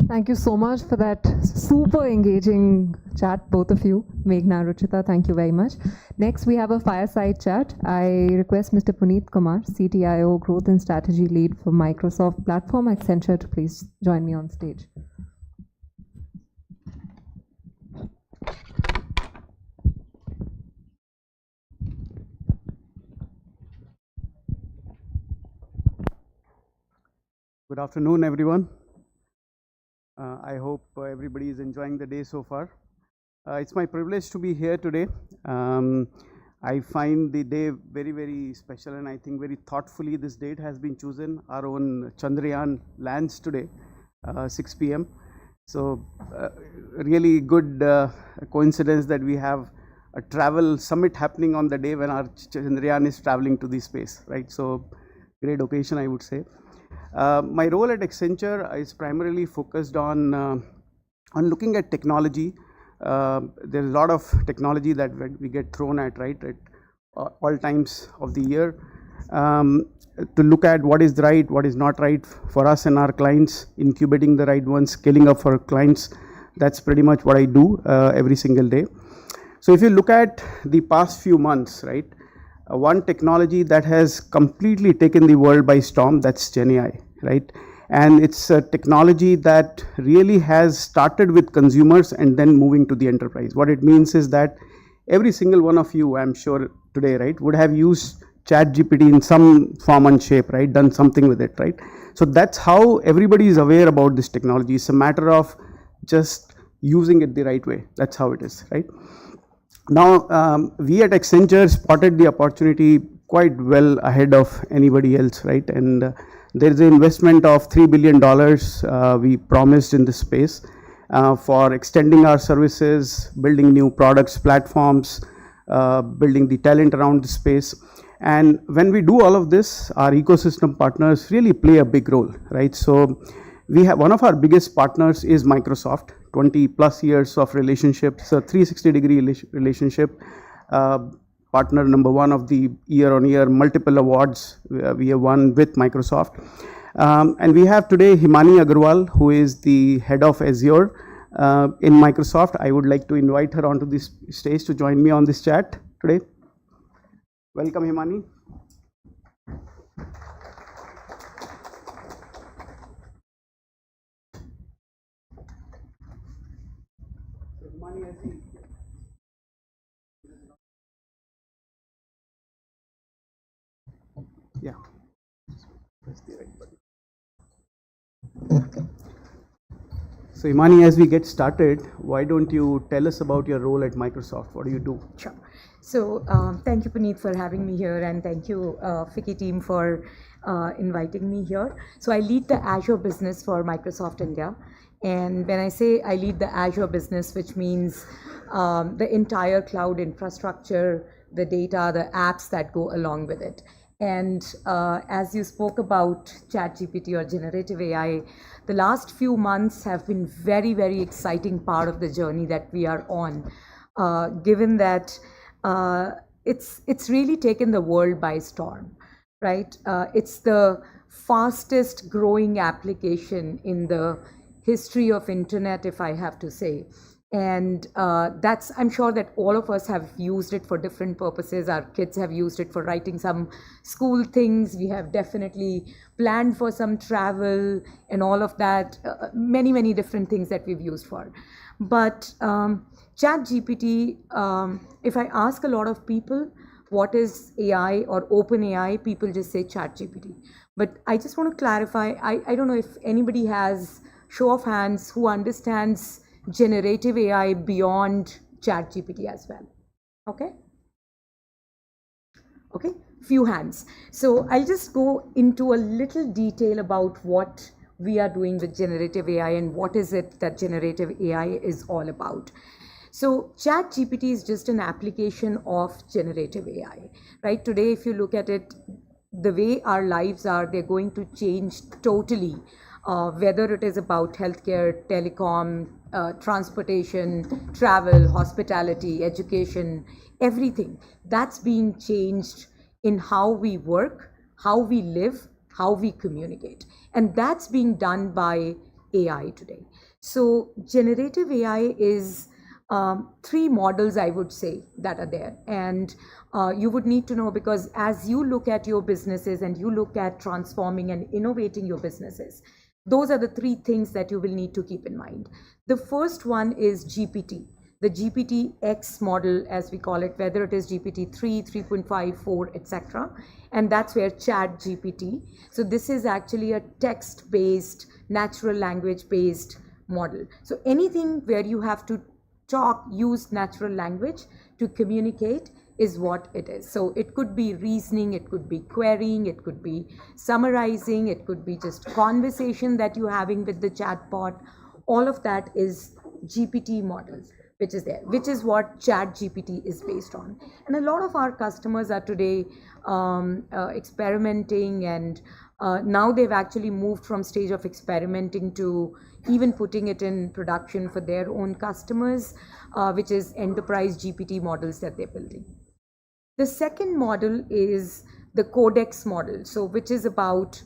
Thank you so much for that super engaging chat, both of you. Meghna, Ruchita, thank you very much. Next, we have a fireside chat. I request Mr. Puneet Kumar, CTIO Growth and Strategy Lead for Microsoft Platform Accenture, to please join me on stage. Good afternoon, everyone. I hope everybody is enjoying the day so far. It's my privilege to be here today. I find the day very, very special, and I think very thoughtfully this date has been chosen. Our own Chandrayaan lands today, 6 p.m. So really good coincidence that we have a travel summit happening on the day when our Chandrayaan is traveling to the space, right? So great occasion, I would say. My role at Accenture is primarily focused on On looking at technology, there's a lot of technology that we get thrown at, right, at all times of the year. To look at what is right, what is not right for us and our clients, incubating the right ones, scaling up for clients. That's pretty much what I do every single day. So if you look at the past few months, right, one technology that has completely taken the world by storm, that's GenAI, right? And it's a technology that really has started with consumers and then moving to the enterprise. What it means is that every single one of you, I'm sure today, right, would have used ChatGPT in some form and shape, right, done something with it, right? So that's how everybody is aware about this technology. It's a matter of just using it the right way. That's how it is, right? Now, we at Accenture spotted the opportunity quite well ahead of anybody else, right? And there is an investment of $3 billion we promised in this space for extending our services, building new products, platforms, building the talent around the space. And when we do all of this, our ecosystem partners really play a big role, right? So we have one of our biggest partners is Microsoft, 20 plus years of relationship, so 360-degree relationship, partner number one of the year-on-year, multiple awards we have won with Microsoft. And we have today Himani Agarwal, who is the head of Azure in Microsoft. I would like to invite her onto this stage to join me on this chat today. Welcome, Himani. Yeah. Press the right button. So Himani, as we get started, why don't you tell us about your role at Microsoft? What do you do? Sure. So thank you, Puneet, for having me here, and thank you, FICCI team, for inviting me here. So I lead the Azure business for Microsoft India. And when I say I lead the Azure business, which means the entire cloud infrastructure, the data, the apps that go along with it. And as you spoke about ChatGPT or generative AI, the last few months have been very, very exciting part of the journey that we are on, given that it's really taken the world by storm, right? It's the fastest growing application in the history of internet, if I have to say. And I'm sure that all of us have used it for different purposes. Our kids have used it for writing some school things. We have definitely planned for some travel and all of that, many, many different things that we've used for. But ChatGPT, if I ask a lot of people, what is AI or OpenAI, people just say ChatGPT. But I just want to clarify, I don't know if anybody has, show of hands, who understands generative AI beyond ChatGPT as well. Okay? Okay, few hands. So I'll just go into a little detail about what we are doing with generative AI and what is it that generative AI is all about. So ChatGPT is just an application of generative AI, right? Today, if you look at it, the way our lives are, they're going to change totally. Whether it is about healthcare, telecom, transportation, travel, hospitality, education, everything. That's being changed in how we work, how we live, how we communicate. And that's being done by AI today. So generative AI is three models, I would say, that are there. And you would need to know, because as you look at your businesses and you look at transforming and innovating your businesses, those are the three things that you will need to keep in mind. The first one is GPT, the GPT-X model, as we call it, whether it is GPT-3, 3.5, 4, etc. And that's where ChatGPT. So this is actually a text-based, natural language-based model. So anything where you have to use natural language to communicate is what it is. So it could be reasoning, it could be querying, it could be summarizing, it could be just conversation that you're having with the chatbot. All of that is GPT models, which is there, which is what ChatGPT is based on. And a lot of our customers are today experimenting and Now they've actually moved from stage of experimenting to even putting it in production for their own customers, which is enterprise GPT models that they're building. The second model is the Codex model, so which is about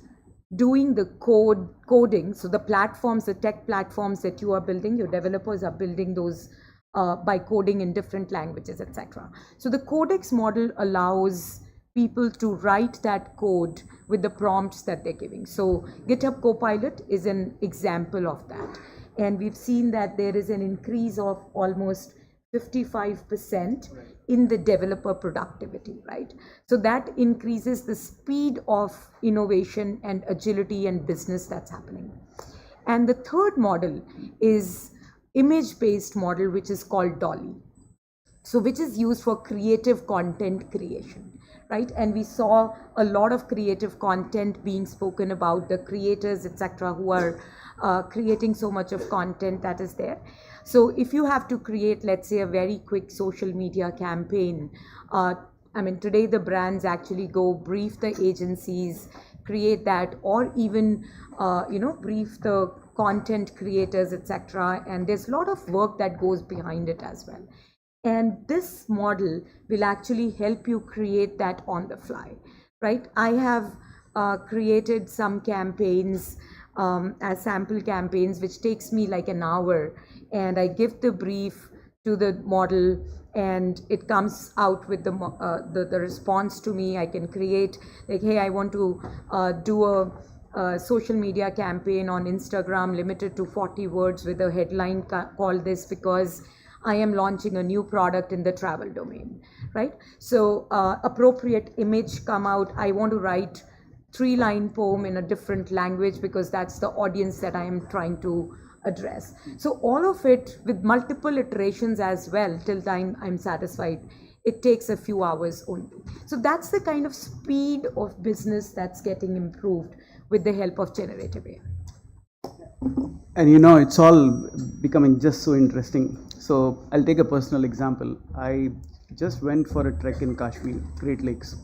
doing the coding. So the platforms, the tech platforms that you are building, your developers are building those by coding in different languages, etc. So the Codex model allows people to write that code with the prompts that they're giving. So GitHub Copilot is an example of that. And we've seen that there is an increase of almost 55% in the developer productivity, right? So that increases the speed of innovation and agility and business that's happening. And the third model is image-based model, which is called Dolly. So which is used for creative content creation, right? And we saw a lot of creative content being spoken about, the creators, etc., who are creating so much of content that is there. So if you have to create, let's say, a very quick social media campaign, I mean, today the brands actually go brief the agencies, create that, or even, brief the content creators, etc. And there's a lot of work that goes behind it as well. And this model will actually help you create that on the fly, right? I have created some campaigns as sample campaigns, which takes me like an hour, and I give the brief to the model and it comes out with the response to me. I can create like, hey, I want to do a social media campaign on Instagram limited to 40 words with a headline called this because I am launching a new product in the travel domain, right? So appropriate image come out. I want to write 3-line poem in a different language because that's the audience that I am trying to address. So all of it with multiple iterations as well till time I'm satisfied. It takes a few hours only. So that's the kind of speed of business that's getting improved with the help of generative AI. And you know, it's all becoming just so interesting. So I'll take a personal example. I just went for a trek in Kashmir, Great Lakes.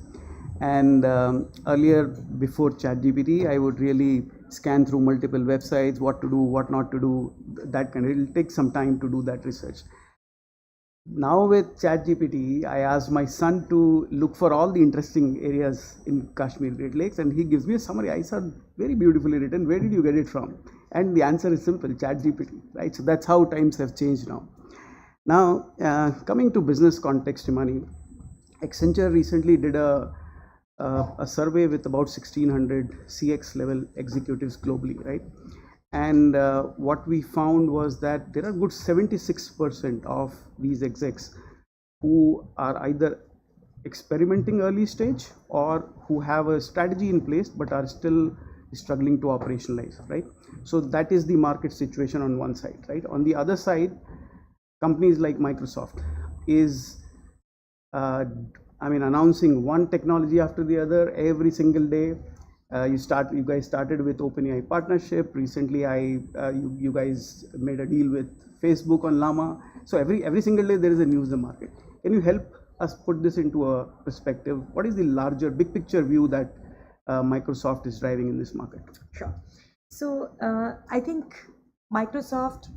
And earlier, before ChatGPT, I would really scan through multiple websites, what to do, what not to do, that kind of, it'll take some time to do that research. Now with ChatGPT, I asked my son to look for all the interesting areas in Kashmir, Great Lakes, and he gives me a summary. I said, very beautifully written, where did you get it from? And the answer is simple, ChatGPT, right? So that's how times have changed now. Now, coming to business context, Imani, Accenture recently did a survey with about 1,600 CX level executives globally, right? And what we found was that there are good 76% of these execs who are either experimenting early stage or who have a strategy in place but are still struggling to operationalize, right? So that is the market situation on one side, right? On the other side, companies like Microsoft is announcing one technology after the other every single day. You guys started with OpenAI partnership. Recently, you guys made a deal with Facebook on Llama. So every single day there is a news in the market. Can you help us put this into a perspective? What is the larger big picture view that Microsoft is driving in this market? Sure. So I think Microsoft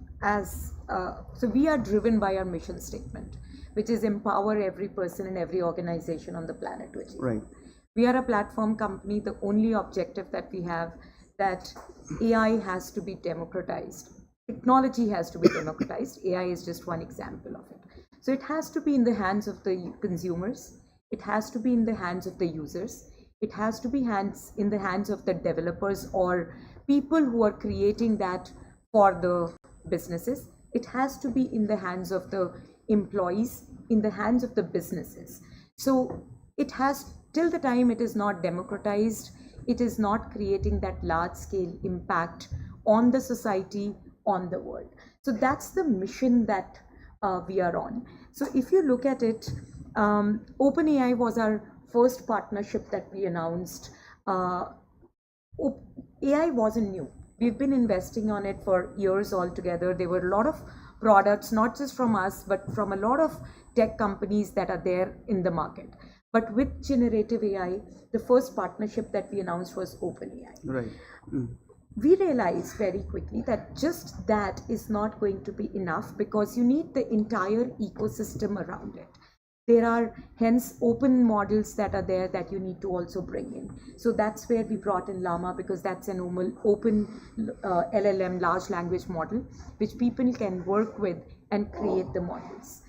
so we are driven by our mission statement, which is empower every person and every organization on the planet to achieve. Right. We are a platform company. The only objective that we have that AI has to be democratized. Technology has to be democratized. AI is just one example of it. So it has to be in the hands of the consumers. It has to be in the hands of the users. It has to be in the hands of the developers or people who are creating that for the businesses. It has to be in the hands of the employees, in the hands of the businesses. So it has, till the time it is not democratized, it is not creating that large scale impact on the society, on the world. So that's the mission that we are on. So if you look at it, OpenAI was our first partnership that we announced. AI wasn't new. We've been investing on it for years altogether. There were a lot of products, not just from us, but from a lot of tech companies that are there in the market. But with generative AI, the first partnership that we announced was OpenAI. Right. We realized very quickly that just that is not going to be enough, because you need the entire ecosystem around it. There are hence open models that are there that you need to also bring in. So that's where we brought in Llama, because that's an open LLM, large language model, which people can work with and create the models.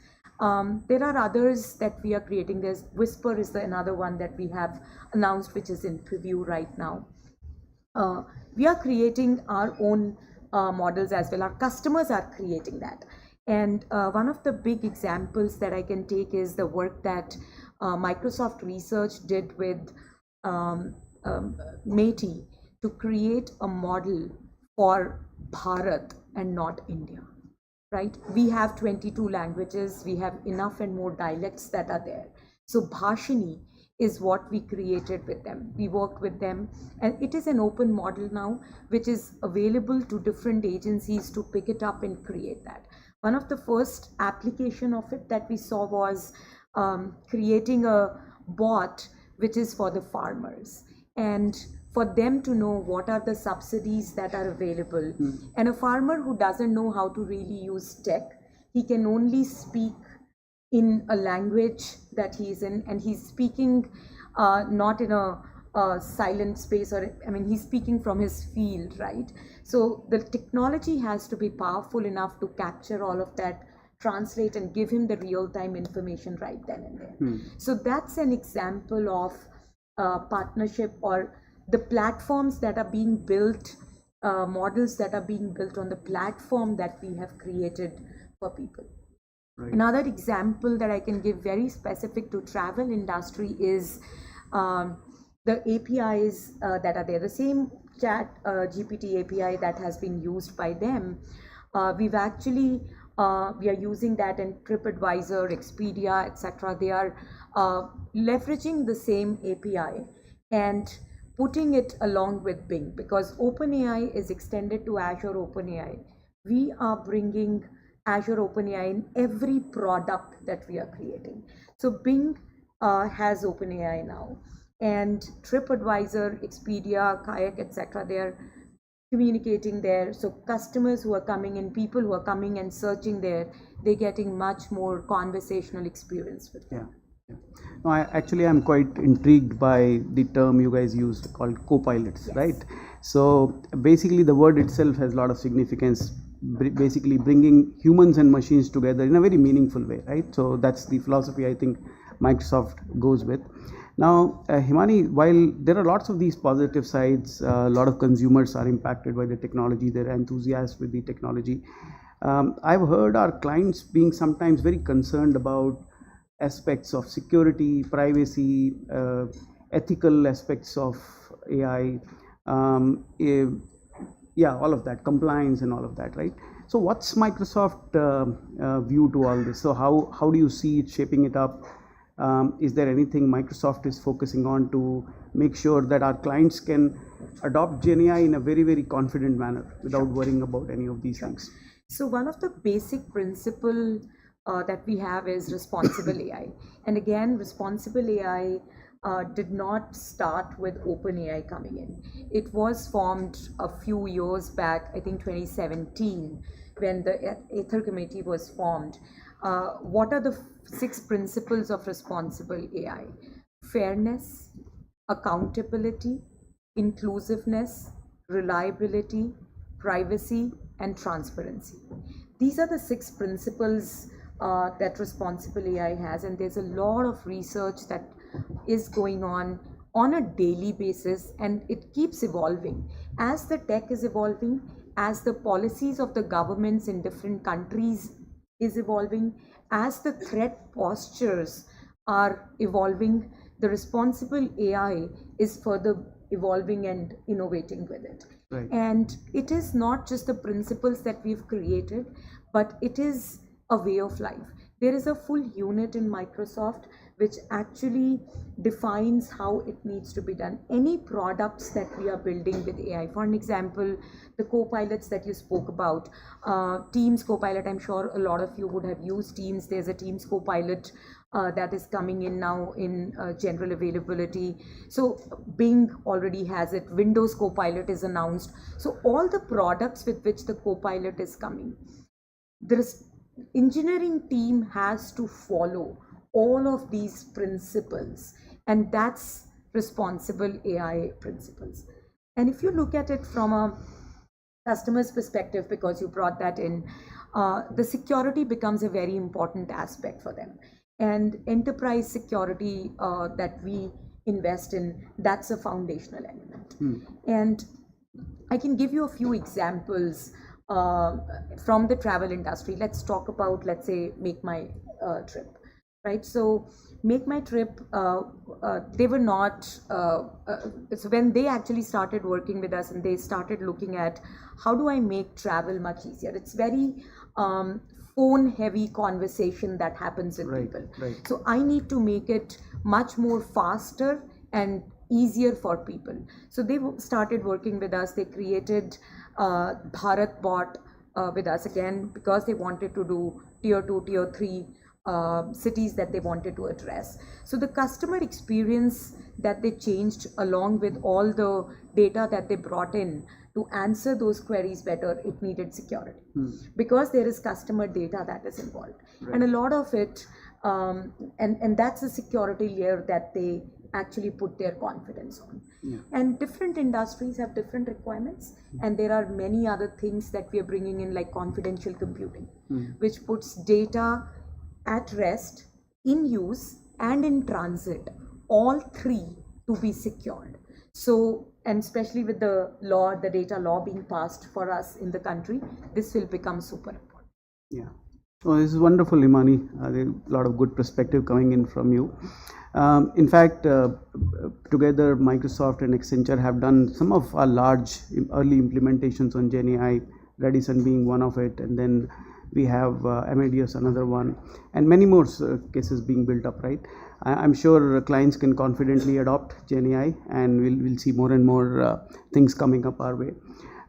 There are others that we are creating. There's Whisper is another one that we have announced, which is in preview right now. We are creating our own models as well. Our customers are creating that. And one of the big examples that I can take is the work that Microsoft Research did with Métis to create a model for Bharat and not India. Right? We have 22 languages. We have enough and more dialects that are there. So Bhashini is what we created with them. We work with them, and it is an open model now, which is available to different agencies to pick it up and create that. One of the first application of it that we saw was creating a bot which is for the farmers, and for them to know what are the subsidies that are available. And a farmer who doesn't know how to really use tech, he can only speak in a language that he's in, and he's speaking not in a silent space, or he's speaking from his field, right? So the technology has to be powerful enough to capture all of that, translate, and give him the real-time information right then and there. So that's an example of partnership, or the platforms that are being built, models that are being built on the platform that we have created for people. Right. Another example that I can give very specific to travel industry is the APIs that are there. The same chat GPT API that has been used by them, we've actually, we are using that in TripAdvisor, Expedia, etc. They are leveraging the same API and putting it along with Bing, because OpenAI is extended to Azure OpenAI. We are bringing Azure OpenAI in every product that we are creating. So Bing has OpenAI now, and TripAdvisor, Expedia, Kayak, etc. they are communicating there. So customers who are coming in, people who are coming and searching there, they're getting much more conversational experience with them. Yeah. No, I'm quite intrigued by the term you guys use called co-pilots, yes. Right? So basically the word itself has a lot of significance, basically bringing humans and machines together in a very meaningful way, right? So that's the philosophy I think Microsoft goes with. Now, Himani, while there are lots of these positive sides, a lot of consumers are impacted by the technology, they're enthusiastic with the technology. I've heard our clients being sometimes very concerned about aspects of security, privacy, ethical aspects of AI, all of that, compliance and all of that, right? So what's Microsoft view to all this? So how do you see it shaping it up? Is there anything Microsoft is focusing on to make sure that our clients can adopt GenAI in a very, very confident manner without worrying about any of these things? So one of the basic principles that we have is responsible AI. And again, responsible AI did not start with OpenAI coming in. It was formed a few years back, I think 2017, when the Aether Committee was formed. What are the 6 principles of responsible AI? Fairness, accountability, inclusiveness, reliability, privacy, and transparency. These are the 6 principles that responsible AI has, and there's a lot of research that is going on a daily basis, and it keeps evolving. As the tech is evolving, as the policies of the governments in different countries is evolving, as the threat postures are evolving, the responsible AI is further evolving and innovating with it. Right. And it is not just the principles that we've created, but it is a way of life. There is a full unit in Microsoft which actually defines how it needs to be done. Any products that we are building with AI, for an example, the co-pilots that you spoke about, Teams Copilot, I'm sure a lot of you would have used Teams. There's a Teams Copilot that is coming in now in general availability. So Bing already has it. Windows Copilot is announced. So all the products with which the Copilot is coming, the engineering team has to follow all of these principles, and that's responsible AI principles. And if you look at it from a customer's perspective, because you brought that in, the security becomes a very important aspect for them. And enterprise security that we invest in, that's a foundational element. And I can give you a few examples from the travel industry. Let's talk about, let's say, Make My Trip, right? So Make My Trip, they were not, so when they actually started working with us and they started looking at how do I make travel much easier? It's very phone heavy conversation that happens with people. So I need to make it much more faster and easier for people. So they started working with us. They created Bharat Bot with us again because they wanted to do tier 2, tier 3 cities that they wanted to address. So the customer experience that they changed along with all the data that they brought in to answer those queries better, it needed security because there is customer data that is involved. And a lot of it, and that's a security layer that they actually put their confidence on. And different industries have different requirements, and there are many other things that we are bringing in, like confidential computing, which puts data at rest, in use, and in transit, all three to be secured. So, and especially with the law, the data law being passed for us in the country, this will become super important. Yeah. Oh, this is wonderful, Imani. A lot of good perspective coming in from you. In fact, together Microsoft and Accenture have done some of our large early implementations on GenAI, Radisson being one of it, and then we have Amadeus, another one, and many more cases being built up, right? I'm sure clients can confidently adopt GenAI, and we'll see more and more things coming up our way.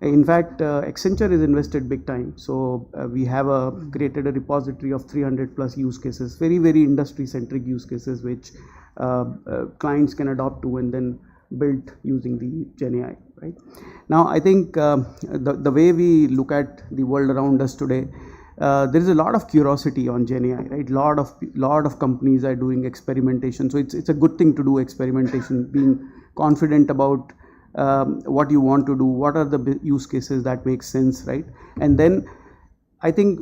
In fact, Accenture is invested big time. So we have created a repository of 300 plus use cases, very, very industry centric use cases, which clients can adopt to and then build using the GenAI, right? Now, I think the way we look at the world around us today, there is a lot of curiosity on GenAI, right? Lot of companies are doing experimentation. So it's a good thing to do experimentation, being confident about what you want to do, what are the use cases that make sense, right? And then I think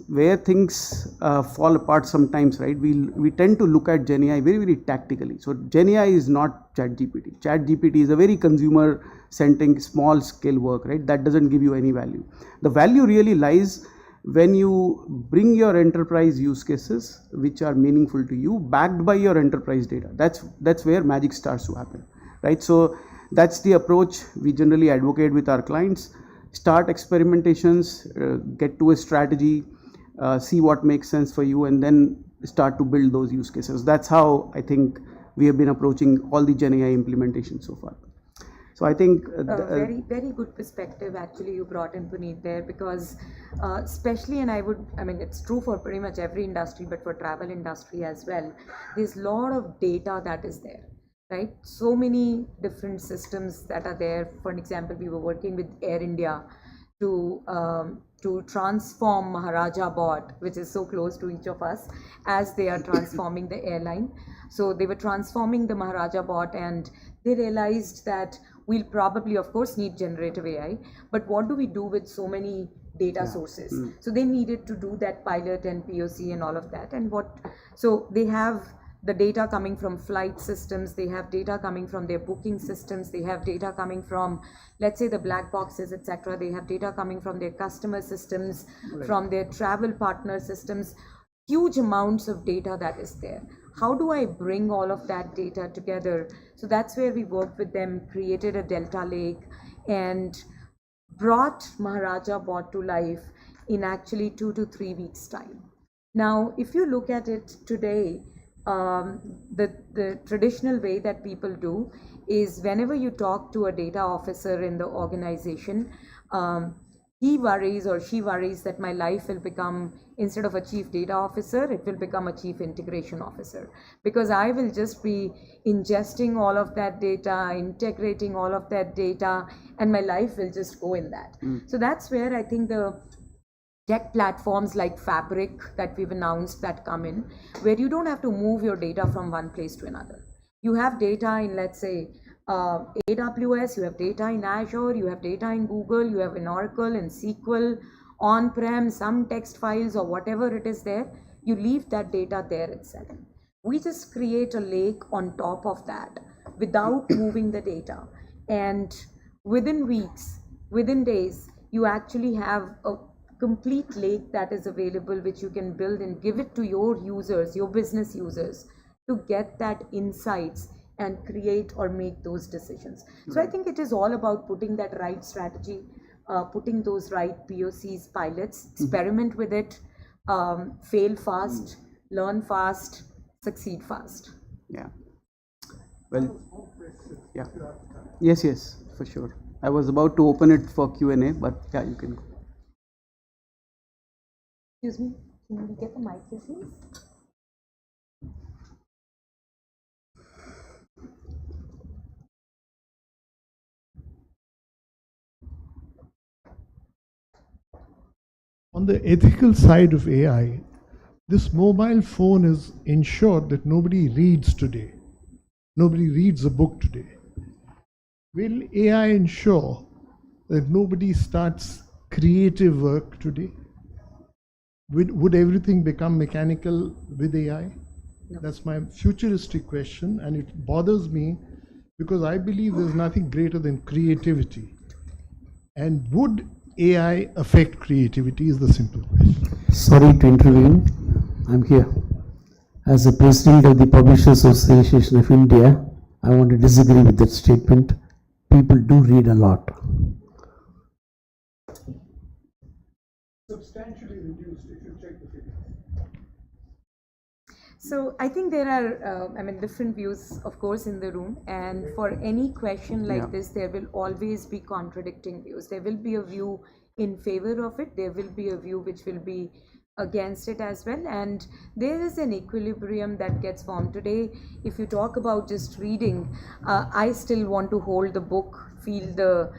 where things fall apart sometimes, right? We tend to look at GenAI very, very tactically. So GenAI is not ChatGPT. ChatGPT is a very consumer-centric, small-scale work, right? That doesn't give you any value. The value really lies when you bring your enterprise use cases, which are meaningful to you, backed by your enterprise data. That's where magic starts to happen, right? So that's the approach we generally advocate with our clients. Start experimentations, get to a strategy, see what makes sense for you, and then start to build those use cases. That's how I think we have been approaching all the GenAI implementation so far. So I think very, very good perspective actually you brought in, Puneet, there, because especially, and I mean, it's true for pretty much every industry, but for travel industry as well, there's a lot of data that is there, right? So many different systems that are there. For an example, we were working with Air India to transform Maharaja Bot, which is so close to each of us, as they are transforming the airline. So they were transforming the Maharaja Bot, and they realized that we'll probably, of course, need generative AI, but what do we do with so many data sources? So they needed to do that pilot and POC and all of that. And so they have the data coming from flight systems, they have data coming from their booking systems, they have data coming from, let's say, the black boxes, etc. They have data coming from their customer systems, from their travel partner systems, huge amounts of data that is there. How do I bring all of that data together? So that's where we worked with them, created a Delta Lake, and brought Maharaja Bot to life in actually 2 to 3 weeks time. Now, if you look at it today, the traditional way that people do is whenever you talk to a data officer in the organization, he worries or she worries that my life will become, instead of a chief data officer, it will become a chief integration officer, because I will just be ingesting all of that data, integrating all of that data, and my life will just go in that. So that's where I think the tech platforms like Fabric that we've announced that come in, where you don't have to move your data from one place to another. You have data in, let's say, AWS, you have data in Azure, you have data in Google, you have in Oracle, in SQL, on-prem, some text files or whatever it is there, you leave that data there itself. We just create a lake on top of that without moving the data. And within weeks, within days, you actually have a complete lake that is available, which you can build and give it to your users, your business users, to get that insights and create or make those decisions. So I think it is all about putting that right strategy, putting those right POCs, pilots, experiment with it, fail fast, learn fast, succeed fast. Yeah. Well, yeah. Yes, for sure. I was about to open it for Q&A, but yeah, you can go. Excuse me, can we get the mic, please? On the ethical side of AI, this mobile phone is ensured that nobody reads today. Nobody reads a book today. Will AI ensure that nobody starts creative work today? Would everything become mechanical with AI? No. That's my futuristic question, and it bothers me because I believe there's nothing greater than creativity. And would AI affect creativity is the simple question. Sorry to intervene. I'm here. As the president of the Publishers Association of India, I want to disagree with that statement. People do read a lot. Substantially reduced if you check the figures. So I think there are, different views, of course, in the room. And for any question like this, there will always be contradicting views. There will be a view in favor of it. There will be a view which will be against it as well. And there is an equilibrium that gets formed today. If you talk about just reading, I still want to hold the book, feel the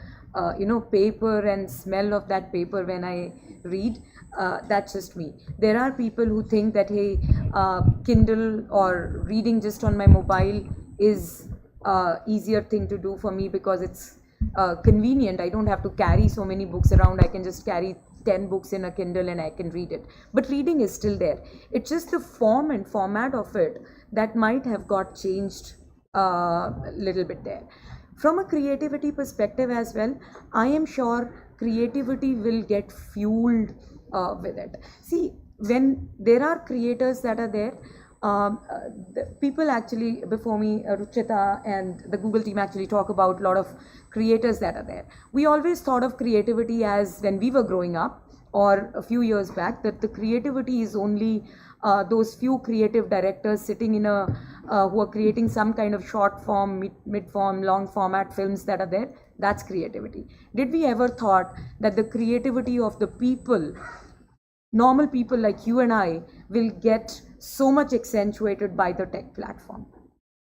paper and smell of that paper when I read. That's just me. There are people who think that, hey, Kindle or reading just on my mobile is easier thing to do for me because it's convenient. I don't have to carry so many books around. I can just carry 10 books in a Kindle and I can read it. But reading is still there. It's just the form and format of it that might have got changed a little bit there. From a creativity perspective as well, I am sure creativity will get fueled with it. See, when there are creators that are there, the people actually before me, Ruchita and the Google team actually talk about a lot of creators that are there. We always thought of creativity as when we were growing up or a few years back, that the creativity is only those few creative directors sitting in a who are creating some kind of short form, mid form, long format films that are there. That's creativity. Did we ever thought that the creativity of the people, normal people like you and I, will get so much accentuated by the tech platform,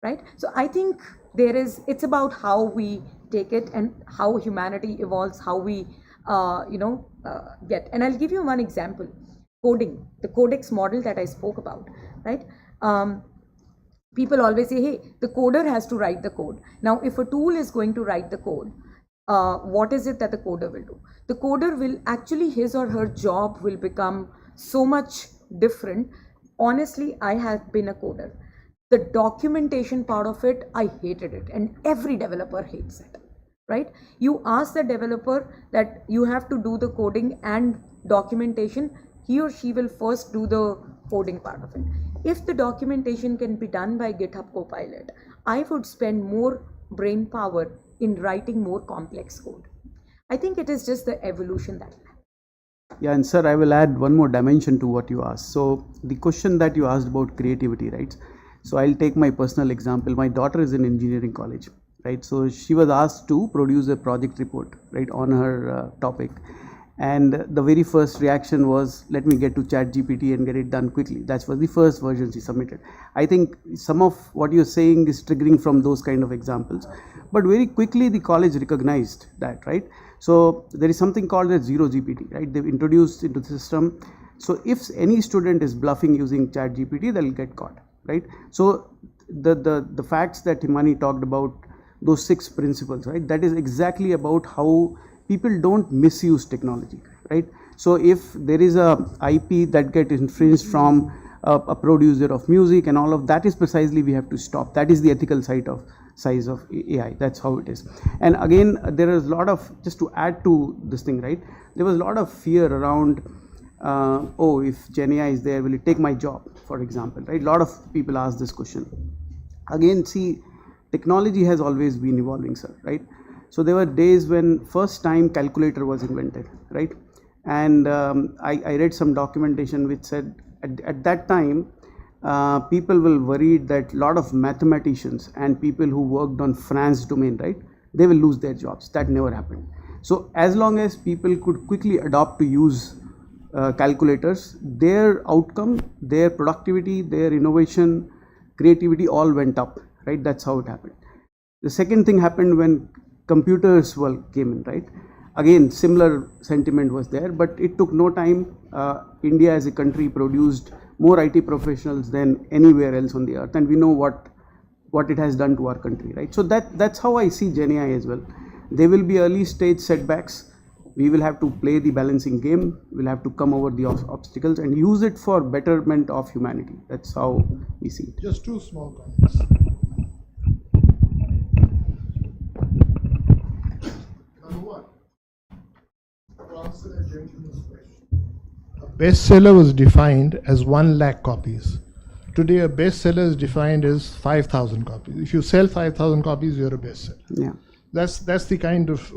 right? So I think it's about how we take it and how humanity evolves, how we get. And I'll give you one example. Coding, the codex model that I spoke about, right? People always say, hey, the coder has to write the code. Now, if a tool is going to write the code, what is it that the coder will do? The coder will actually, his or her job will become so much different. Honestly, I have been a coder. The documentation part of it, I hated it, and every developer hates it, right? You ask the developer that you have to do the coding and documentation, he or she will first do the coding part of it. If the documentation can be done by GitHub Copilot, I would spend more brain power in writing more complex code. I think it is just the evolution that will happen. Yeah, and sir, I will add one more dimension to what you asked. So the question that you asked about creativity, right? So I'll take my personal example. My daughter is in engineering college, right? So she was asked to produce a project report, right, on her topic. And the very first reaction was, let me get to ChatGPT and get it done quickly. That was the first version she submitted. I think some of what you're saying is triggering from those kind of examples. But very quickly the college recognized that, right? So there is something called as zero GPT, right? They've introduced into the system. So if any student is bluffing using ChatGPT, they'll get caught, right? So the facts that Himani talked about, those 6 principles, right? That is exactly about how people don't misuse technology, right? So if there is a IP that gets infringed from a producer of music and all of that, is precisely we have to stop. That is the ethical side of size of AI. That's how it is. And again, there is a lot of, just to add to this thing, right? There was a lot of fear around, oh, if Gen AI is there, will it take my job, for example, right? A lot of people ask this question. Again, see, technology has always been evolving, sir, right? So there were days when first time calculator was invented, right? And I read some documentation which said at that time, people were worried that a lot of mathematicians and people who worked on France domain, right, they will lose their jobs. That never happened. So as long as people could quickly adopt to use calculators, their outcome, their productivity, their innovation, creativity all went up, right? That's how it happened. The second thing happened when computers came in, right? Again, similar sentiment was there, but it took no time. India as a country produced more IT professionals than anywhere else on the earth, and we know what it has done to our country, right? So that's how I see Gen AI as well. There will be early stage setbacks. We will have to play the balancing game. We'll have to come over the obstacles and use it for betterment of humanity. That's how we see it. Just 2 small comments. Number 1, to answer that gentleman's question, a bestseller was defined as 1 lakh copies. Today, a bestseller is defined as 5,000 copies. If you sell 5,000 copies, you're a bestseller. Yeah. That's the kind of.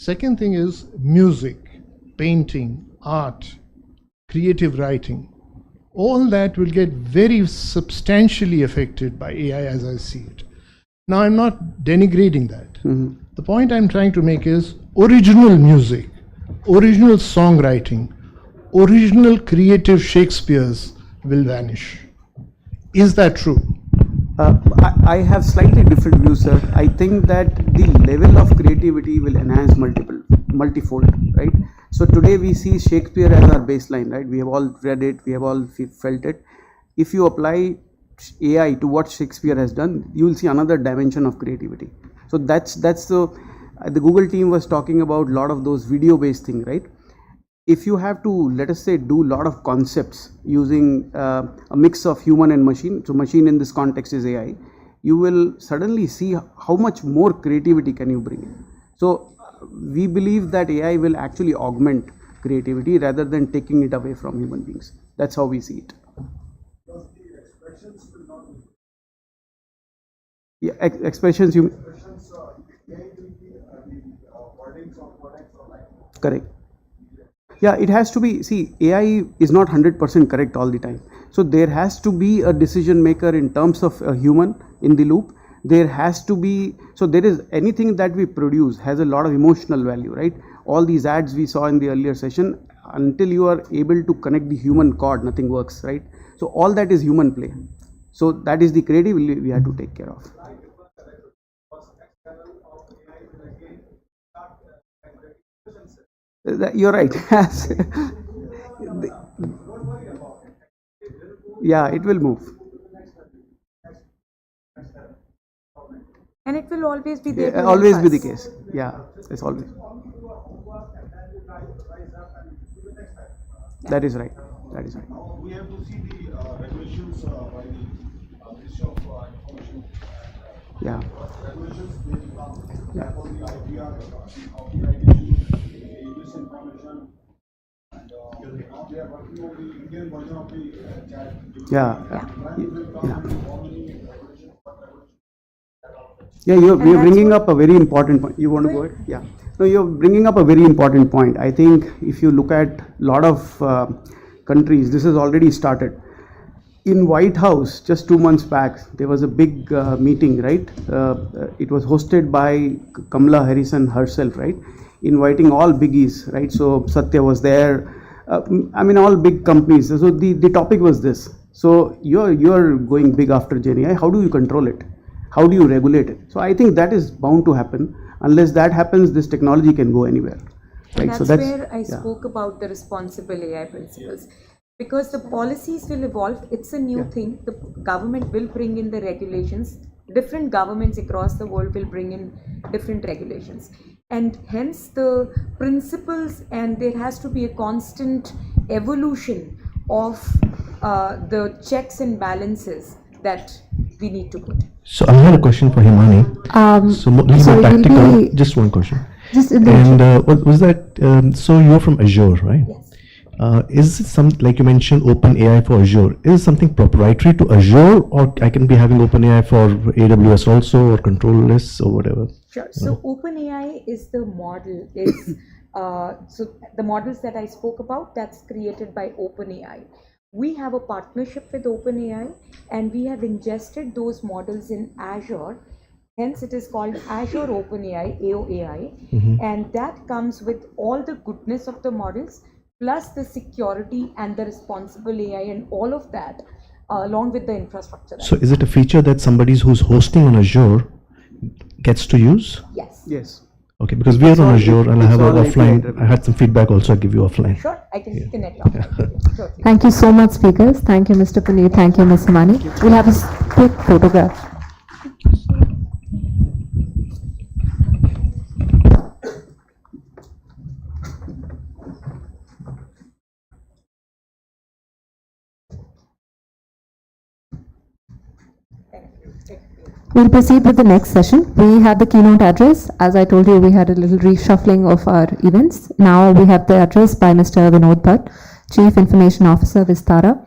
Second thing is music, painting, art, creative writing. All that will get very substantially affected by AI as I see it. Now, I'm not denigrating that. The point I'm trying to make is original music, original songwriting, original creative Shakespeare's will vanish. Is that true? I have slightly different views, sir. I think that the level of creativity will enhance multifold, right? So today we see Shakespeare as our baseline, right? We have all read it, we have all felt it. If you apply AI to what Shakespeare has done, you will see another dimension of creativity. So that's the Google team was talking about a lot of those video-based things, right? If you have to, let us say, do a lot of concepts using a mix of human and machine, so machine in this context is AI, you will suddenly see how much more creativity can you bring in. So we believe that AI will actually augment creativity rather than taking it away from human beings. That's how we see it. Yeah, expressions you. Correct. Yeah, it has to be, see, AI is not 100% correct all the time. So there has to be a decision maker in terms of a human in the loop. There has to be, so there is anything that we produce has a lot of emotional value, right? All these ads we saw in the earlier session, until you are able to connect the human chord, nothing works, right? So all that is human play. So that is the creativity we have to take care of. You're right. Yeah, it will move. And it will always be there. Always be the case. Yeah, it's always. That is right. That is right. We have to see the regulations by the Ministry of Information. Yeah. Regulations they come tap on the IPR, copyright issues, use information, and now they are working on the Indian version of the chat. Yeah, you're bringing up a very important point. You want to go ahead? Yeah. No, you're bringing up a very important point. I think if you look at a lot of countries, this has already started. In White House, just 2 months back, there was a big meeting, right? It was hosted by Kamala Harris herself, right? Inviting all biggies, right? So Satya was there. I mean, all big companies. So the topic was this. So you're going big after GenAI. How do you control it? How do you regulate it? So I think that is bound to happen. Unless that happens, this technology can go anywhere. Right? That's where I spoke about the responsible AI principles. Because the policies will evolve. It's a new thing. The government will bring in the regulations. Different governments across the world will bring in different regulations. And hence the principles, and there has to be a constant evolution of the checks and balances that we need to put. So I had a question for Himani. So more practical, just one question. And what was that? So you're from Azure, right? Yes. Is it some, like you mentioned, OpenAI for Azure? Is it something proprietary to Azure, or I can be having OpenAI for AWS also, or control lists or whatever? Sure. So OpenAI is the model. So the models that I spoke about, that's created by OpenAI. We have a partnership with OpenAI, and we have ingested those models in Azure. Hence, it is called Azure OpenAI, AOAI, and that comes with all the goodness of the models, plus the security and the responsible AI and all of that, along with the infrastructure. So is it a feature that somebody who's hosting on Azure gets to use? Yes. Yes. Okay, because we are on Azure and I have an offline. I had some feedback also. I'll give you offline. Sure, I can connect offline. Sure. Thank you so much, speakers. Thank you, Mr. Puneet. Thank you, Ms. Himani. We'll have a quick photograph. We'll proceed with the next session. We have the keynote address. As I told you, we had a little reshuffling of our events. Now we have the address by Mr. Vinod Bhatt, Chief Information Officer, Vistara,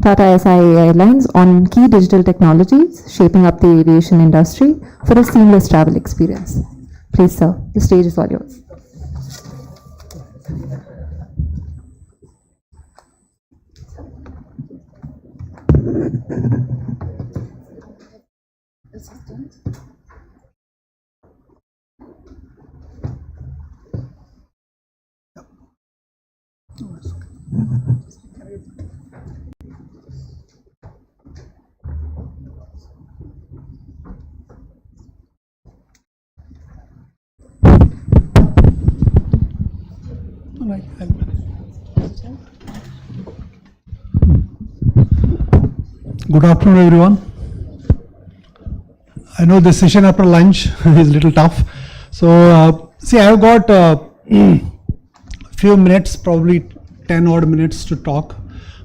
Tata SI Airlines, on key digital technologies shaping up the aviation industry for a seamless travel experience. Please, sir, the stage is all yours. Good afternoon, everyone. I know the session after lunch is a little tough. So, see, I've got a few minutes, probably 10 odd minutes to talk.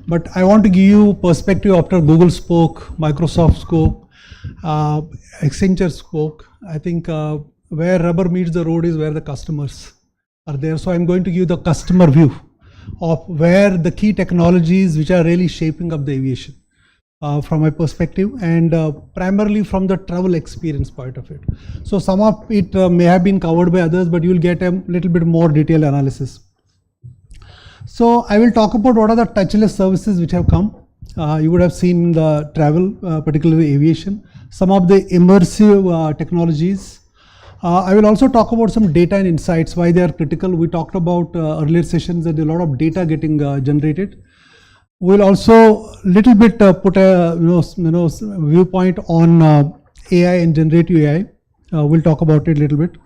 But I want to give you perspective after Google spoke, Microsoft spoke, Accenture spoke. I think where rubber meets the road is where the customers are there. So I'm going to give the customer view of where the key technologies which are really shaping up the aviation. From my perspective, and primarily from the travel experience point of it. So some of it may have been covered by others, but you will get a little bit more detailed analysis. So I will talk about what are the touchless services which have come. You would have seen the travel, particularly aviation, some of the immersive technologies. I will also talk about some data and insights, why they are critical. We talked about earlier sessions that there are a lot of data getting generated. We'll also little bit put a viewpoint on AI and generative AI. We'll talk about it a little bit.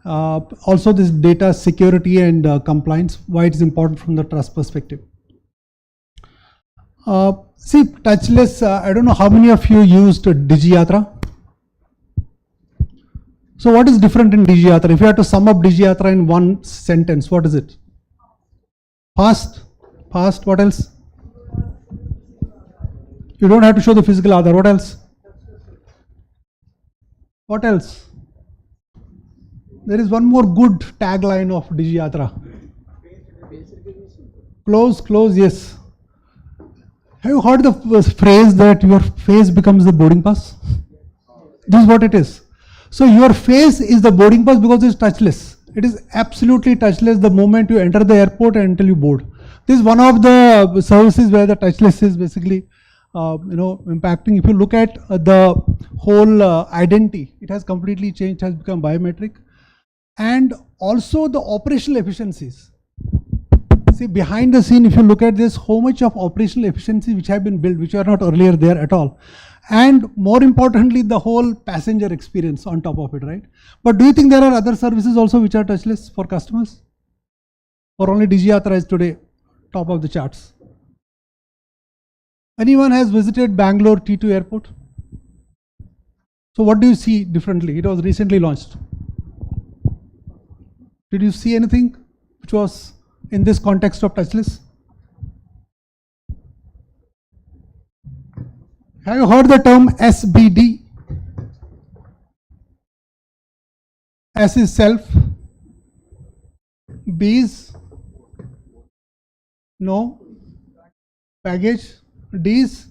Also this data security and compliance, why it is important from the trust perspective. See, touchless, I don't know how many of you used DigiYatra. So what is different in DigiYatra? If you have to sum up DigiYatra in one sentence, what is it? Fast, what else? You don't have to show the physical Aadhaar. What else? What else? There is one more good tagline of DigiYatra. Close, yes. Have you heard the phrase that your face becomes the boarding pass? This is what it is. So your face is the boarding pass because it's touchless. It is absolutely touchless the moment you enter the airport and until you board. This is one of the services where the touchless is basically impacting. If you look at the whole identity, it has completely changed, has become biometric. And also the operational efficiencies. See, behind the scene, if you look at this, how much of operational efficiency which have been built, which are not earlier there at all. And more importantly, the whole passenger experience on top of it, right? But do you think there are other services also which are touchless for customers? Or only DigiYatra is today top of the charts? Anyone has visited Bangalore T2 airport? So what do you see differently? It was recently launched. Did you see anything which was in this context of touchless? Have you heard the term SBD? S is self, B is no, baggage, D is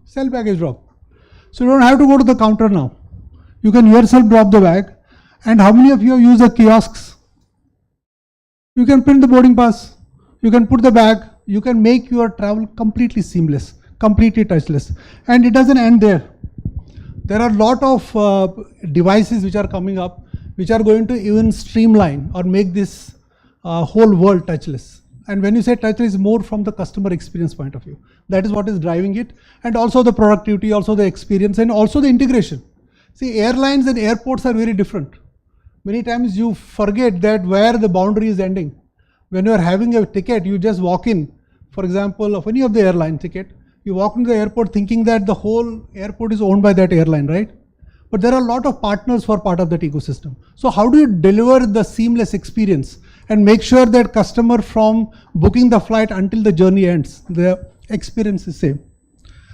self baggage drop. So you don't have to go to the counter now. You can yourself drop the bag. And how many of you have used the kiosks? You can print the boarding pass. You can put the bag. You can make your travel completely seamless, completely touchless. And it doesn't end there. There are a lot of devices which are coming up, which are going to even streamline or make this whole world touchless. And when you say touchless, more from the customer experience point of view. That is what is driving it. And also the productivity, also the experience, and also the integration. See, airlines and airports are very different. Many times you forget that where the boundary is ending. When you are having a ticket, you just walk in, for example, of any of the airline ticket, you walk into the airport thinking that the whole airport is owned by that airline, right? But there are a lot of partners for part of that ecosystem. So how do you deliver the seamless experience and make sure that customer from booking the flight until the journey ends, the experience is same?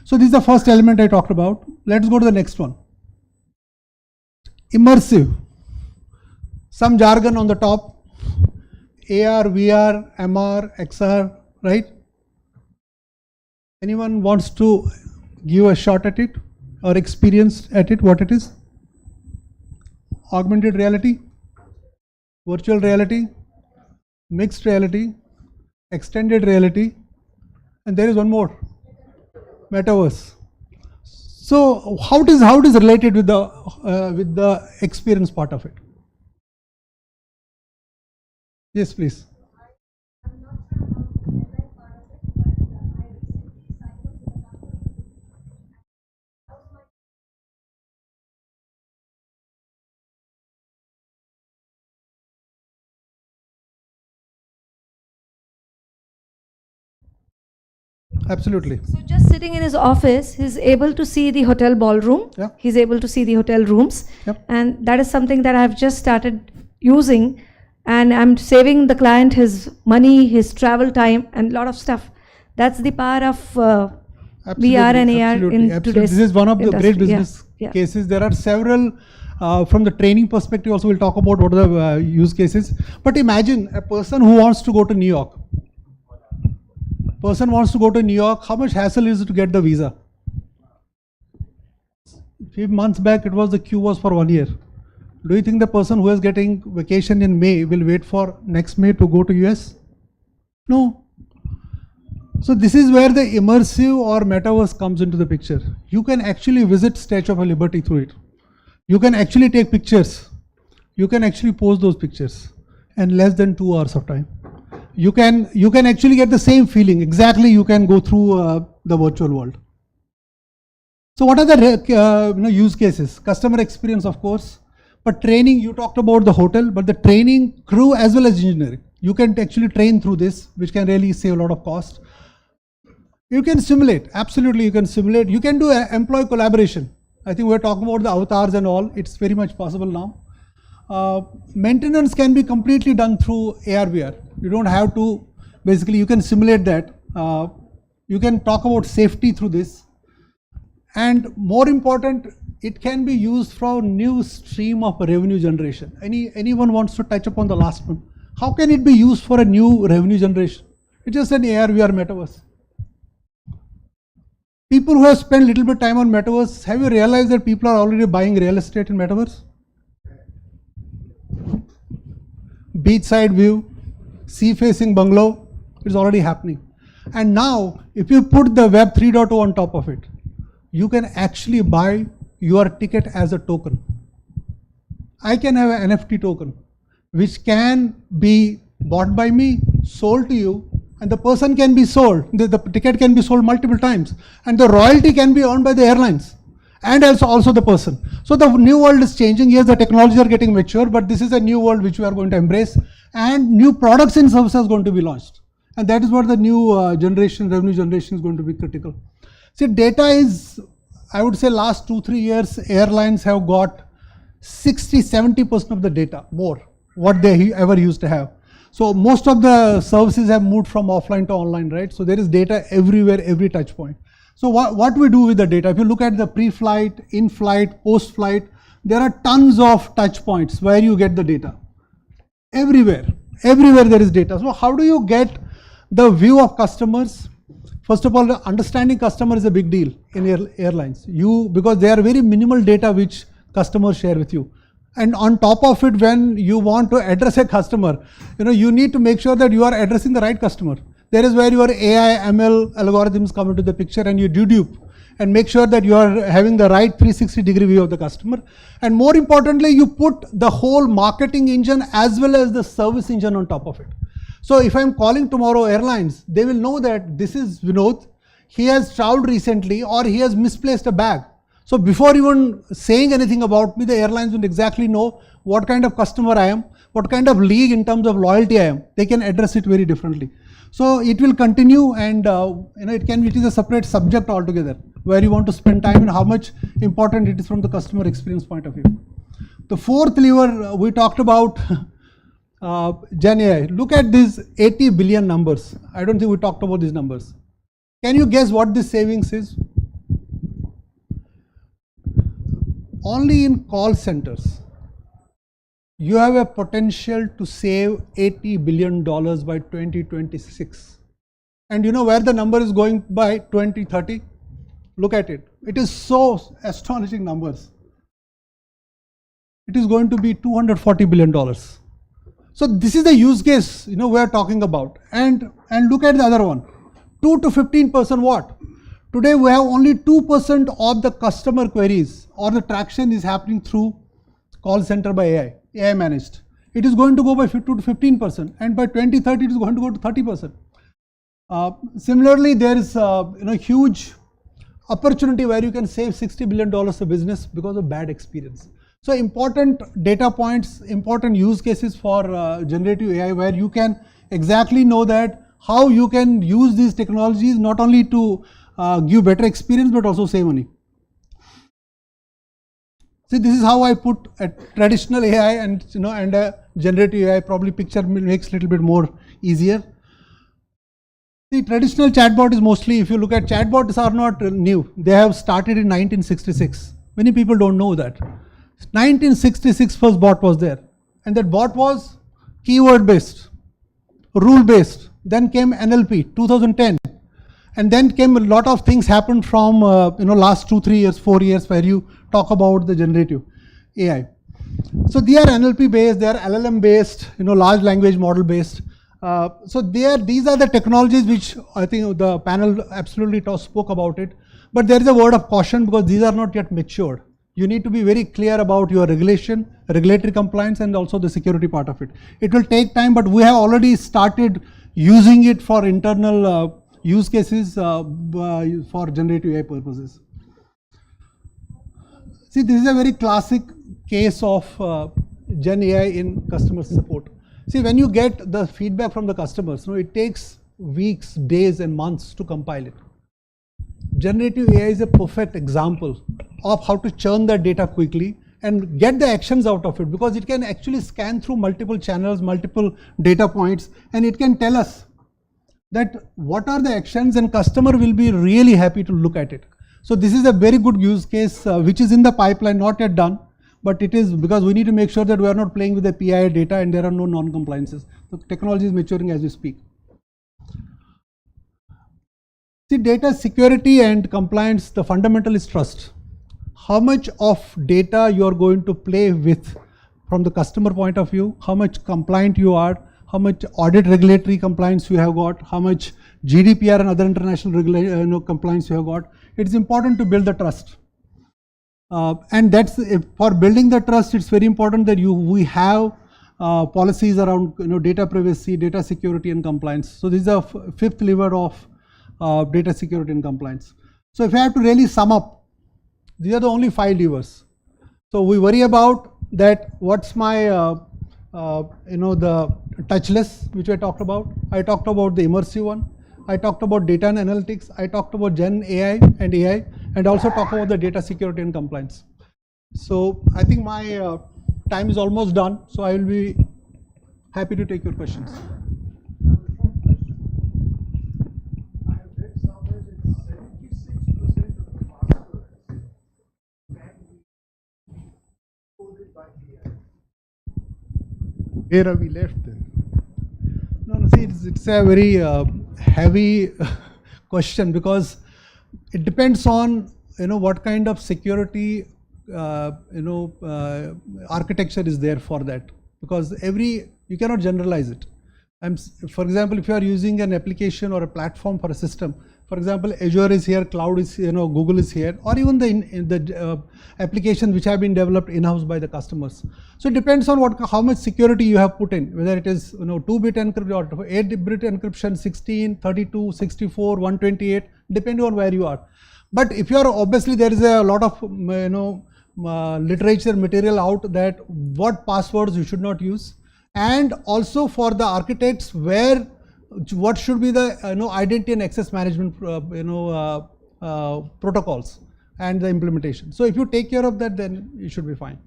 So this is the first element I talked about. Let's go to the next one. Immersive. Some jargon on the top. AR, VR, MR, XR, right? Anyone wants to give a shot at it or experience at it, what it is? Augmented reality, virtual reality, mixed reality, extended reality, and there is one more, metaverse. So how it is related with the experience part of it? Yes, please. Absolutely. So just sitting in his office, he's able to see the hotel ballroom. Yeah. He's able to see the hotel rooms. Yep. And that is something that I've just started using. And I'm saving the client his money, his travel time, and a lot of stuff. That's the power of VR and AR in today's This is one of the industry. great business Yeah. cases. There are several, from the training perspective also we'll talk about what are the use cases. But imagine a person who wants to go to New York. Person wants to go to New York, how much hassle is it to get the visa? A few months back, the queue was for 1 year. Do you think the person who is getting vacation in May will wait for next May to go to US? No. So this is where the immersive or metaverse comes into the picture. You can actually visit Statue of Liberty through it. You can actually take pictures. You can actually post those pictures in less than 2 hours of time. You can actually get the same feeling. Exactly, you can go through the virtual world. So what are the use cases? Customer experience, of course. But training, you talked about the hotel, but the training crew as well as engineering. You can actually train through this, which can really save a lot of cost. You can simulate, absolutely you can simulate. You can do employee collaboration. I think we're talking about the avatars and all. It's very much possible now. Maintenance can be completely done through AR, VR. You don't have to, basically you can simulate that. You can talk about safety through this. And more important, it can be used for a new stream of revenue generation. Anyone wants to touch upon the last one? How can it be used for a new revenue generation? It's just an AR, VR metaverse. People who have spent a little bit of time on metaverse, have you realized that people are already buying real estate in metaverse? beachside view, sea facing bungalow, it's already happening. And now, if you put the Web 3.0 on top of it, you can actually buy your ticket as a token. I can have an NFT token, which can be bought by me, sold to you, and the person can be sold. The ticket can be sold multiple times, and the royalty can be earned by the airlines and also the person. So the new world is changing. Yes, the technologies are getting mature, but this is a new world which we are going to embrace, and new products and services are going to be launched. And that is what the new revenue generation is going to be critical. See, data is, I would say, last 2-3 years, airlines have got 60-70% of the data, more, what they ever used to have. So most of the services have moved from offline to online, right? So there is data everywhere, every touch point. So what we do with the data, if you look at the pre-flight, in-flight, post-flight, there are tons of touch points where you get the data. Everywhere there is data. So how do you get the view of customers? First of all, understanding customer is a big deal in airlines. Because there are very minimal data which customers share with you. And on top of it, when you want to address a customer, you need to make sure that you are addressing the right customer. There is where your AI, ML algorithms come into the picture, and you dedupe and make sure that you are having the right 360-degree view of the customer. And more importantly, you put the whole marketing engine as well as the service engine on top of it. So if I'm calling tomorrow airlines, they will know that this is Vinod, he has traveled recently, or he has misplaced a bag. So before even saying anything about me, the airlines will exactly know what kind of customer I am, what kind of league in terms of loyalty I am. They can address it very differently. So it will continue, and it is a separate subject altogether, where you want to spend time and how much important it is from the customer experience point of view. The fourth lever we talked about, Gen AI. Look at these 80 billion numbers. I don't think we talked about these numbers. Can you guess what this savings is? Only in call centers, you have a potential to save $80 billion by 2026. And you know where the number is going by 2030? Look at it. It is so astonishing numbers. It is going to be $240 billion. So this is the use case we are talking about. And look at the other one. 2 to 15% what? Today we have only 2% of the customer queries or the traction is happening through call center by AI managed. It is going to go by 2 to 15%, and by 2030 it is going to go to 30%. Similarly, there is huge opportunity where you can save $60 billion of business because of bad experience. So important data points, important use cases for generative AI, where you can exactly know that how you can use these technologies not only to give better experience but also save money. See, this is how I put a traditional AI and a generative AI. Probably picture makes a little bit more easier. The traditional chatbot is mostly, if you look at chatbots, are not new. They have started in 1966. Many people don't know that. 1966 first bot was there, and that bot was keyword based, rule based. Then came NLP 2010, and then came a lot of things happened from last 2-3 years, 4 years, where you talk about the generative AI. So they are NLP based, they are LLM based, large language model based. So these are the technologies which I think the panel absolutely spoke about it. But there is a word of caution because these are not yet matured. You need to be very clear about your regulatory compliance, and also the security part of it. It will take time, but we have already started using it for internal use cases for generative AI purposes. See, this is a very classic case of Gen AI in customer support. See, when you get the feedback from the customers, it takes weeks, days and months to compile it. Generative AI is a perfect example of how to churn that data quickly and get the actions out of it, because it can actually scan through multiple channels, multiple data points, and it can tell us that what are the actions, and customer will be really happy to look at it. So this is a very good use case which is in the pipeline, not yet done, but it is because we need to make sure that we are not playing with the PII data and there are no non-compliances. The technology is maturing as we speak. See, data security and compliance, the fundamental is trust. How much of data you are going to play with from the customer point of view, how much compliant you are, how much audit regulatory compliance you have got, how much GDPR and other international compliance you have got. It's important to build the trust. And that's for building the trust. It's very important that we have policies around data privacy, data security, and compliance. So this is a fifth lever of data security and compliance. So if I have to really sum up, these are the only 5 levers. So we worry about that. What's my the touchless, which I talked about. I talked about the immersive one. I talked about data and analytics. I talked about Gen AI, and also talked about the data security and compliance. So I think my time is almost done. So I will be happy to take your questions. Where are we left then? No, see, it's a very heavy question, because it depends on what kind of security architecture is there for that, because you cannot generalize it. For example, if you are using an application or a platform for a system, for example, Azure is here, cloud is Google is here, or even the applications which have been developed in-house by the customers. So it depends on how much security you have put in, whether it is 2-bit encryption or 8-bit encryption, 16, 32, 64, 128, depending on where you are. But if you are, obviously there is a lot of literature material out that what passwords you should not use, and also for the architects what should be the identity and access management protocols and the implementation. So if you take care of that, then you should be fine.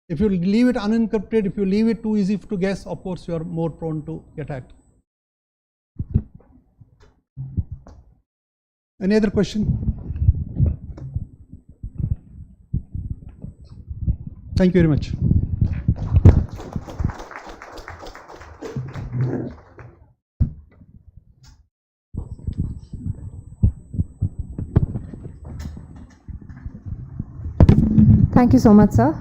If you leave it unencrypted, if you leave it too easy to guess, of course you are more prone to get hacked. Any other question? Thank you very much. Thank you so much, sir.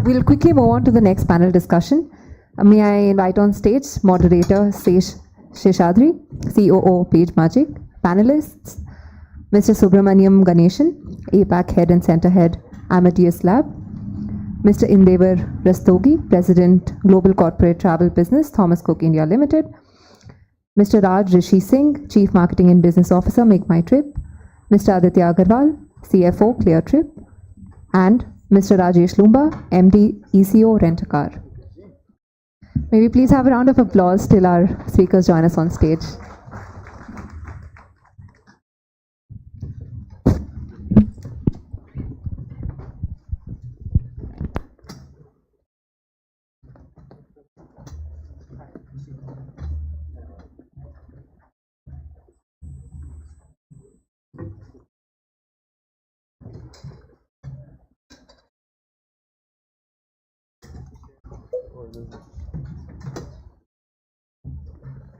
We'll quickly move on to the next panel discussion. May I invite on stage moderator Sheshadri, COO Page Magic, panelists Mr. Subramaniam Ganeshan, APAC Head and Center Head, Amadeus Lab, Mr. Indevar Rastogi, President Global Corporate Travel Business, Thomas Cook India Limited, Mr. Raj Rishi Singh, Chief Marketing and Business Officer, Make My Trip, Mr. Aditya Agarwal, CFO, Clear Trip, and Mr. Rajesh Lumba, MD, ECO, Rent-A-Car. May we please have a round of applause till our speakers join us on stage.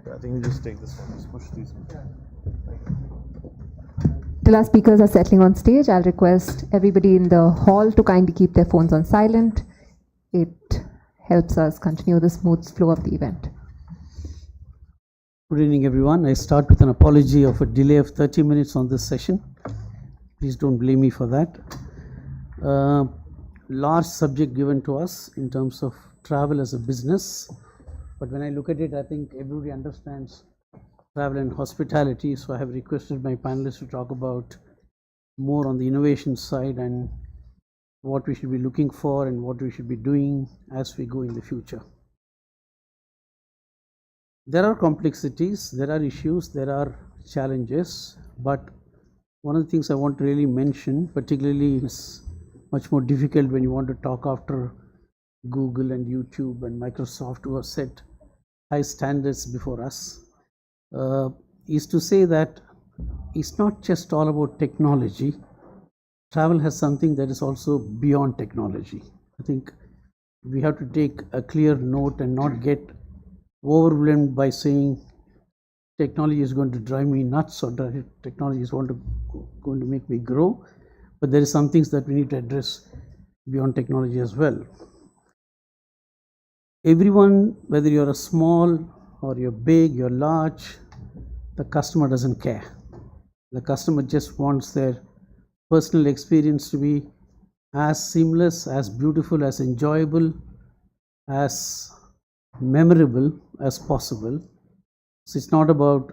I think we just take this one, just push these. Till our speakers are settling on stage, I'll request everybody in the hall to kindly keep their phones on silent. It helps us continue the smooth flow of the event. Good evening, everyone. I start with an apology of a delay of 30 minutes on this session. Please don't blame me for that. Large subject given to us in terms of travel as a business. But when I look at it, I think everybody understands travel and hospitality. So I have requested my panelists to talk about more on the innovation side and what we should be looking for and what we should be doing as we go in the future. There are complexities, there are issues, there are challenges, but one of the things I want to really mention, particularly is much more difficult when you want to talk after Google and YouTube and Microsoft, who have set high standards before us, is to say that it's not just all about technology. Travel has something that is also beyond technology. I think we have to take a clear note and not get overwhelmed by saying technology is going to drive me nuts or technology is going to make me grow. But there are some things that we need to address beyond technology as well. everyone, whether you're a small or you're big, you're large, the customer doesn't care. The customer just wants their personal experience to be as seamless, as beautiful, as enjoyable, as memorable as possible. So it's not about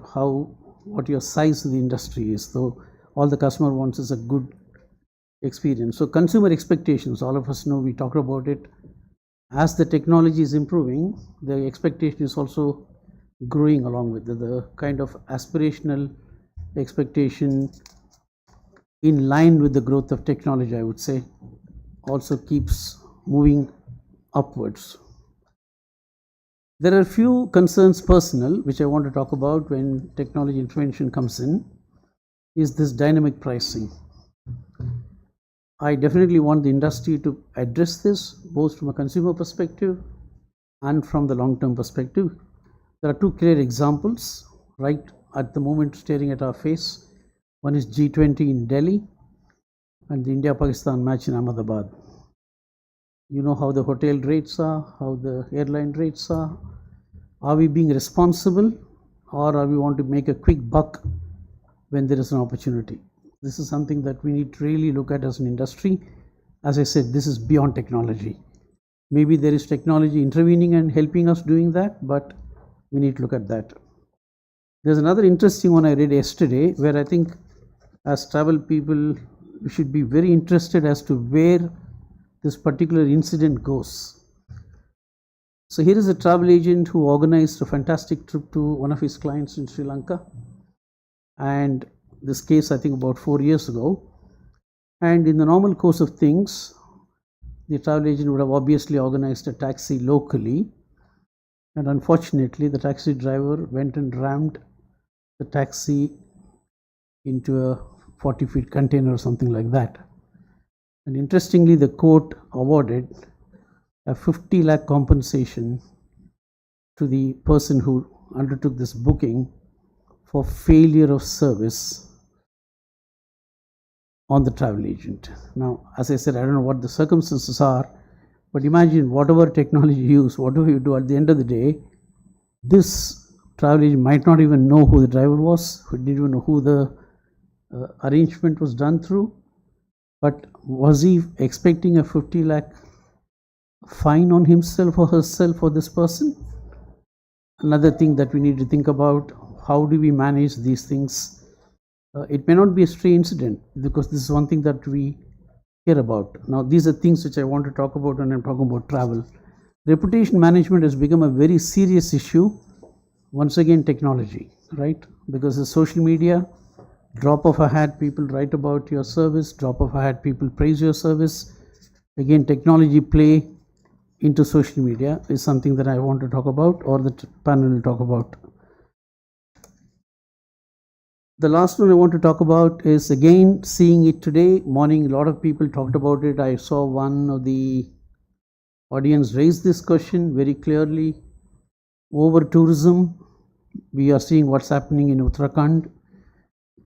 what your size of the industry is, though all the customer wants is a good experience. So consumer expectations, all of us know, we talked about it. As the technology is improving, the expectation is also growing along with it. The kind of aspirational expectation in line with the growth of technology, I would say, also keeps moving upwards. There are a few concerns personal which I want to talk about when technology intervention comes in, is this dynamic pricing. I definitely want the industry to address this both from a consumer perspective and from the long-term perspective. There are two clear examples right at the moment staring at our face. One is G20 in Delhi and the India-Pakistan match in Ahmedabad. You know how the hotel rates are, how the airline rates are. Are we being responsible, or are we want to make a quick buck when there is an opportunity? This is something that we need to really look at as an industry. As I said, this is beyond technology. Maybe there is technology intervening and helping us doing that, but we need to look at that. There's another interesting one I read yesterday where I think as travel people, we should be very interested as to where this particular incident goes. So here is a travel agent who organized a fantastic trip to one of his clients in Sri Lanka. And this case, I think about 4 years ago. And in the normal course of things, the travel agent would have obviously organized a taxi locally. And unfortunately, the taxi driver went and rammed the taxi into a 40-feet container or something like that. And interestingly, the court awarded a 50 lakh compensation to the person who undertook this booking for failure of service on the travel agent. Now, as I said, I don't know what the circumstances are, but imagine whatever technology you use, whatever you do, at the end of the day, this travel agent might not even know who the driver was, who didn't even know who the arrangement was done through. But was he expecting a 50 lakh fine on himself or herself for this person? Another thing that we need to think about, how do we manage these things? It may not be a stray incident, because this is one thing that we care about. Now, these are things which I want to talk about when I'm talking about travel. Reputation management has become a very serious issue. Once again, technology, right? Because the social media, drop of a hat, people write about your service, drop of a hat, people praise your service. Again, technology play into social media is something that I want to talk about, or the panel will talk about. The last one I want to talk about is, again, seeing it today morning, a lot of people talked about it. I saw one of the audience raise this question very clearly. Over tourism, we are seeing what's happening in Uttarakhand.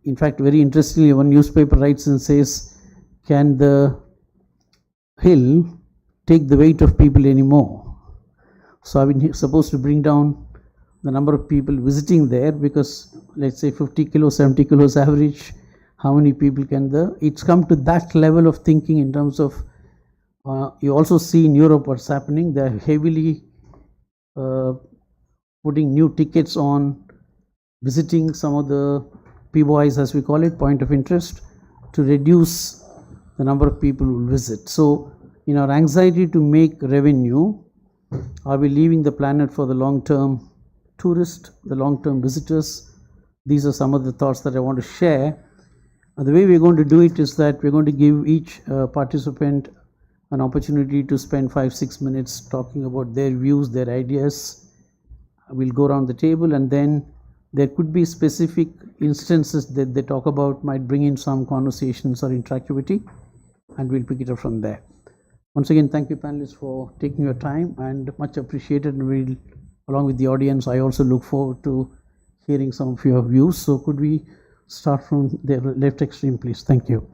In fact, very interestingly, one newspaper writes and says, can the hill take the weight of people anymore? So I've been supposed to bring down the number of people visiting there, because let's say 50 kilos, 70 kilos average, how many people can it's come to that level of thinking in terms of, you also see in Europe what's happening. They're heavily putting new tickets on visiting some of the POIs, as we call it, point of interest, to reduce the number of people who visit. So in our anxiety to make revenue, are we leaving the planet for the long-term tourist, the long-term visitors? These are some of the thoughts that I want to share. And the way we're going to do it is that we're going to give each participant an opportunity to spend 5-6 minutes talking about their views, their ideas. We'll go around the table, and then there could be specific instances that they talk about, might bring in some conversations or interactivity, and we'll pick it up from there. Once again, thank you, panelists, for taking your time, and much appreciated. And we'll, along with the audience, I also look forward to hearing some of your views. So could we start from the left extreme, please? Thank you.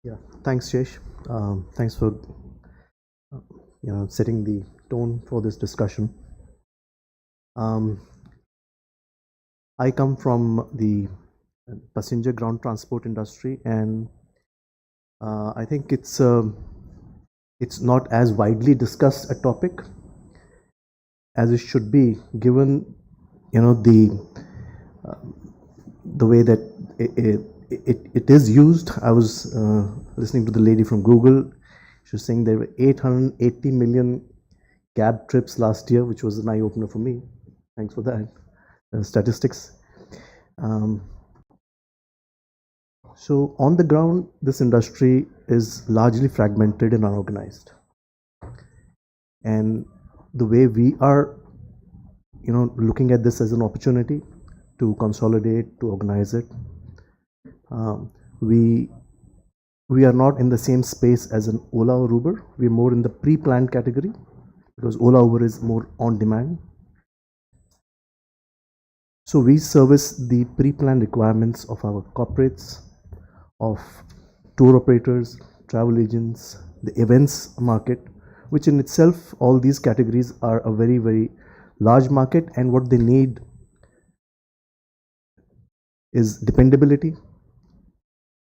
Yeah, thanks, Jesh. Thanks for setting the tone for this discussion. I come from the passenger ground transport industry, and I think it's not as widely discussed a topic as it should be, given the way that it is used. I was listening to the lady from Google. She was saying there were 880 million cab trips last year, which was an eye-opener for me. Thanks for that statistics. So on the ground, this industry is largely fragmented and unorganized. And the way we are, looking at this as an opportunity to consolidate, to organize it, we are not in the same space as an Ola or Uber. We're more in the pre-planned category, because Ola, Uber is more on demand. So we service the pre-planned requirements of our corporates, of tour operators, travel agents, the events market, which in itself, all these categories are a very, very large market, and what they need is dependability.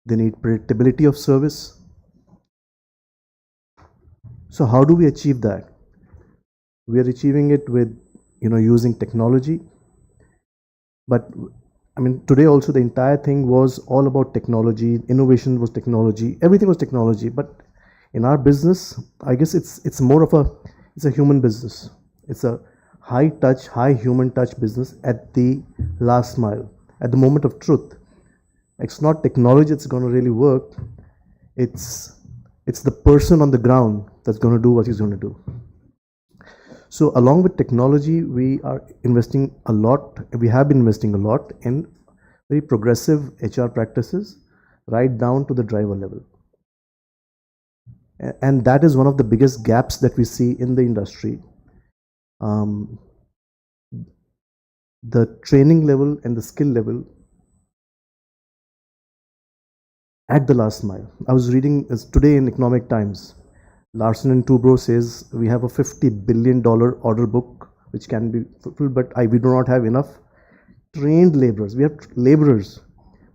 They need predictability of service. So how do we achieve that? We are achieving it with using technology. But I mean, today also the entire thing was all about technology. Innovation was technology. Everything was technology. But in our business, I guess it's more of it's a human business. It's a high touch, high human touch business at the last mile, at the moment of truth. It's not technology that's going to really work. It's the person on the ground that's going to do what he's going to do. So along with technology, we are investing a lot. We have been investing a lot in very progressive HR practices, right down to the driver level. And that is one of the biggest gaps that we see in the industry. The training level and the skill level at the last mile. I was reading today in Economic Times, Larsen & Toubro says we have a $50 billion order book which can be fulfilled, but we do not have enough trained laborers. We have laborers,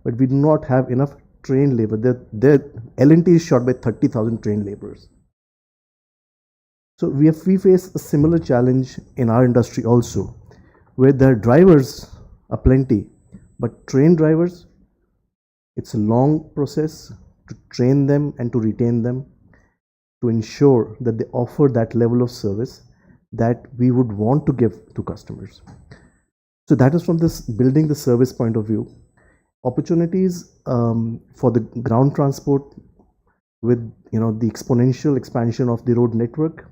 but we do not have enough trained labor. The L&T is short by 30,000 trained laborers. So we face a similar challenge in our industry also, where the drivers are plenty, but trained drivers, it's a long process to train them and to retain them, to ensure that they offer that level of service that we would want to give to customers. So that is from this building the service point of view. Opportunities for the ground transport with the exponential expansion of the road network,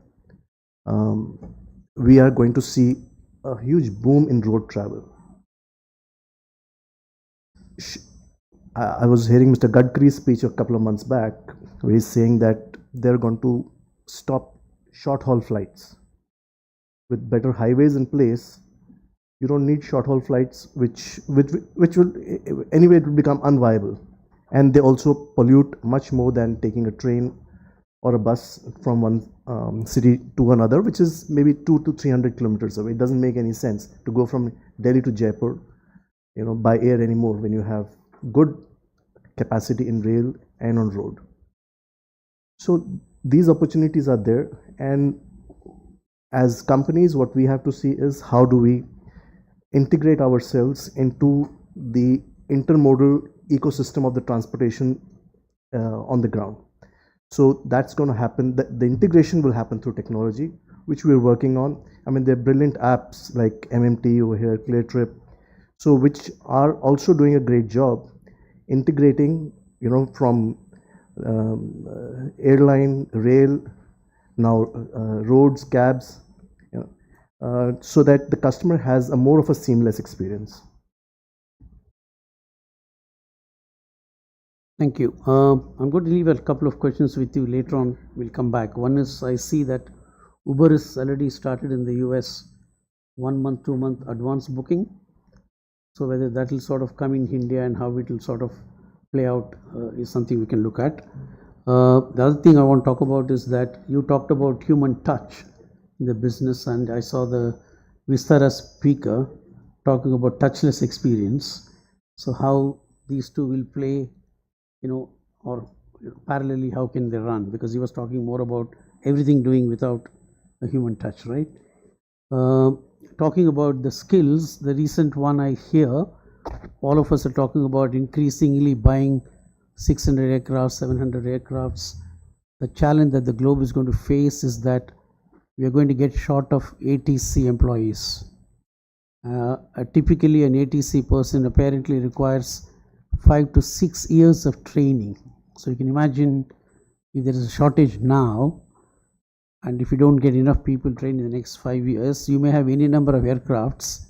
we are going to see a huge boom in road travel. I was hearing Mr. Gadkari's speech a couple of months back, where he's saying that they're going to stop short-haul flights. With better highways in place, you don't need short-haul flights, which will anyway it will become unviable, and they also pollute much more than taking a train or a bus from one city to another, which is maybe 200 to 300 kilometers away. It doesn't make any sense to go from Delhi to Jaipur, by air anymore when you have good capacity in rail and on road. So these opportunities are there, and as companies, what we have to see is how do we integrate ourselves into the intermodal ecosystem of the transportation on the ground. So that's going to happen. The integration will happen through technology, which we're working on. I mean, there are brilliant apps like MMT over here, ClearTrip, so which are also doing a great job integrating, from airline, rail, now roads, cabs, so that the customer has a more of a seamless experience. Thank you. I'm going to leave a couple of questions with you later on. We'll come back. One is, I see that Uber is already started in the US 1 month, 2 month advance booking. So whether that will sort of come in India and how it will sort of play out is something we can look at. The other thing I want to talk about is that you talked about human touch in the business, and I saw the Vistara speaker talking about touchless experience. So how these two will play, or parallelly, how can they run? Because he was talking more about everything doing without a human touch, right? Talking about the skills, the recent one I hear, all of us are talking about increasingly buying 600 aircraft, 700 aircrafts. The challenge that the globe is going to face is that we are going to get short of ATC employees. Typically, an ATC person apparently requires 5 to 6 years of training. So you can imagine if there is a shortage now, and if you don't get enough people trained in the next 5 years, you may have any number of aircrafts,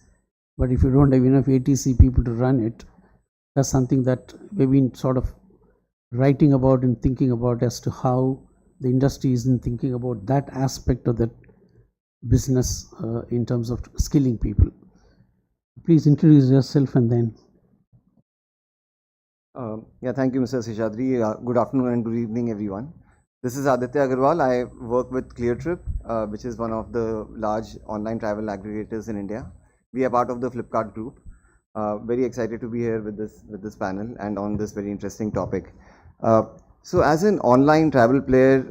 but if you don't have enough ATC people to run it, that's something that we've been sort of writing about and thinking about as to how the industry isn't thinking about that aspect of that business in terms of skilling people. Please introduce yourself and then. Yeah, thank you, Mr. Seshadri. Good afternoon and good evening, everyone. This is Aditya Agarwal. I work with ClearTrip, which is one of the large online travel aggregators in India. We are part of the Flipkart group. Very excited to be here with this panel and on this very interesting topic. So as an online travel player,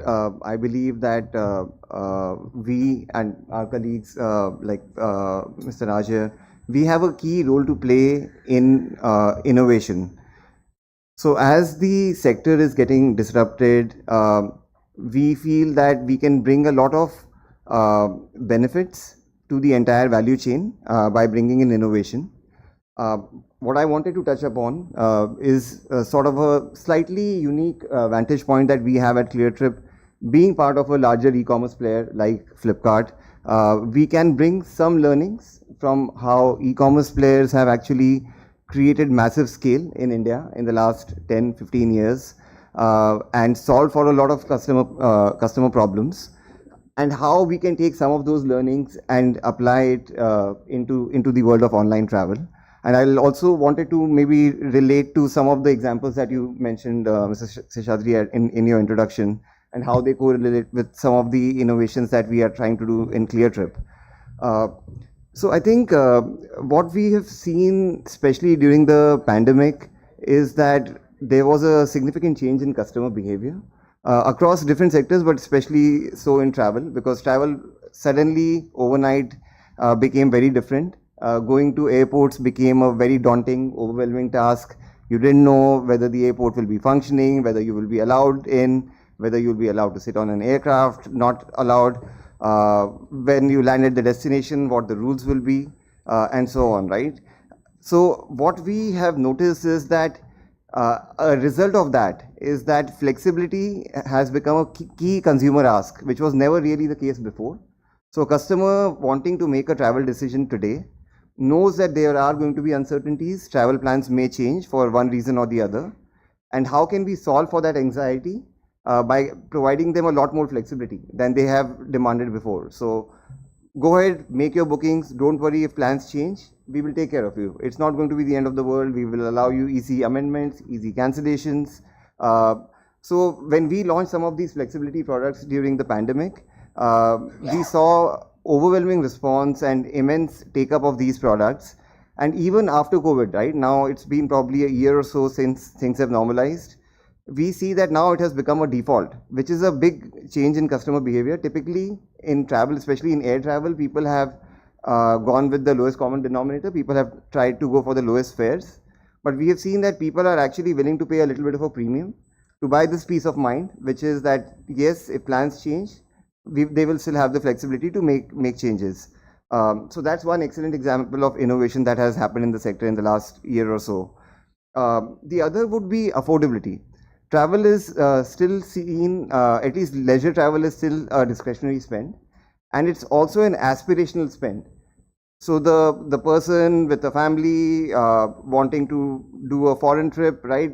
I believe that we and our colleagues like Mr. Raj, we have a key role to play in innovation. So as the sector is getting disrupted, we feel that we can bring a lot of benefits to the entire value chain by bringing in innovation. What I wanted to touch upon is sort of a slightly unique vantage point that we have at ClearTrip. Being part of a larger e-commerce player like Flipkart, we can bring some learnings from how e-commerce players have actually created massive scale in India in the last 10-15 years and solved for a lot of customer problems, and how we can take some of those learnings and apply it into the world of online travel. And I also wanted to maybe relate to some of the examples that you mentioned, Mr. Seshadri, in your introduction, and how they correlate with some of the innovations that we are trying to do in ClearTrip. So I think what we have seen, especially during the pandemic, is that there was a significant change in customer behavior across different sectors, but especially so in travel, because travel suddenly overnight became very different. Going to airports became a very daunting, overwhelming task. You didn't know whether the airport will be functioning, whether you will be allowed in, whether you'll be allowed to sit on an aircraft, not allowed. When you land at the destination, what the rules will be, and so on, right? So what we have noticed is that a result of that is that flexibility has become a key consumer ask, which was never really the case before. So a customer wanting to make a travel decision today knows that there are going to be uncertainties, travel plans may change for one reason or the other, and how can we solve for that anxiety? By providing them a lot more flexibility than they have demanded before. So go ahead, make your bookings, don't worry if plans change, we will take care of you. It's not going to be the end of the world, we will allow you easy amendments, easy cancellations. So when we launched some of these flexibility products during the pandemic, we saw overwhelming response and immense take-up of these products. And even after COVID, right, now it's been probably a year or so since things have normalized. We see that now it has become a default, which is a big change in customer behavior. Typically in travel, especially in air travel, people have gone with the lowest common denominator. People have tried to go for the lowest fares. But we have seen that people are actually willing to pay a little bit of a premium to buy this peace of mind, which is that, yes, if plans change, they will still have the flexibility to make changes. So that's one excellent example of innovation that has happened in the sector in the last year or so. The other would be affordability. Travel is still seen, at least leisure travel is still a discretionary spend, and it's also an aspirational spend. So the person with a family wanting to do a foreign trip, right,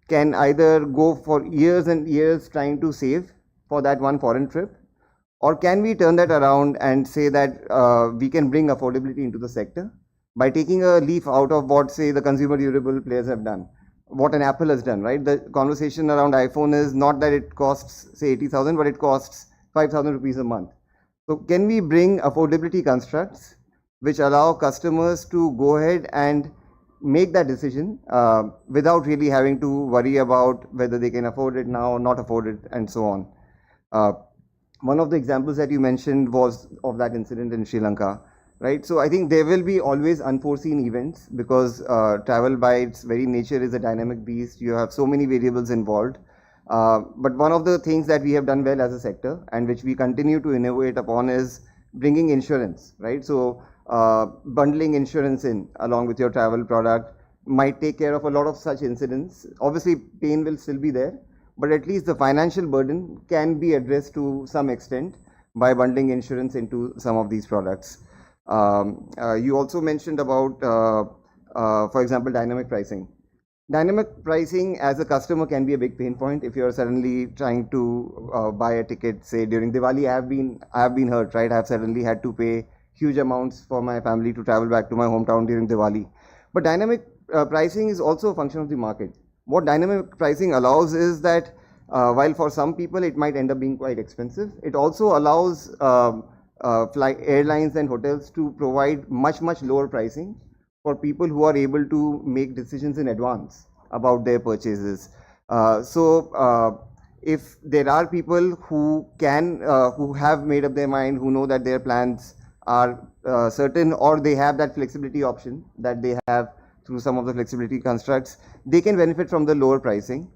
can either go for years and years trying to save for that one foreign trip, or can we turn that around and say that we can bring affordability into the sector by taking a leaf out of what, say, the consumer durable players have done. what an Apple has done, right? The conversation around iPhone is not that it costs, say, 80,000, but it costs 5,000 rupees a month. So can we bring affordability constructs which allow customers to go ahead and make that decision without really having to worry about whether they can afford it now or not afford it and so on. One of the examples that you mentioned was of that incident in Sri Lanka, right? So I think there will be always unforeseen events because travel by its very nature is a dynamic beast. You have so many variables involved. But one of the things that we have done well as a sector and which we continue to innovate upon is bringing insurance, right? So bundling insurance in along with your travel product might take care of a lot of such incidents. Obviously, pain will still be there, but at least the financial burden can be addressed to some extent by bundling insurance into some of these products. You also mentioned about, for example, dynamic pricing. Dynamic pricing as a customer can be a big pain point if you're suddenly trying to buy a ticket, say during Diwali. I have been hurt, right? I have suddenly had to pay huge amounts for my family to travel back to my hometown during Diwali. But dynamic pricing is also a function of the market. What dynamic pricing allows is that while for some people it might end up being quite expensive, it also allows airlines and hotels to provide much lower pricing for people who are able to make decisions in advance about their purchases. If there are people who have made up their mind, who know that their plans are certain, or they have that flexibility option that they have through some of the flexibility constructs, they can benefit from the lower pricing.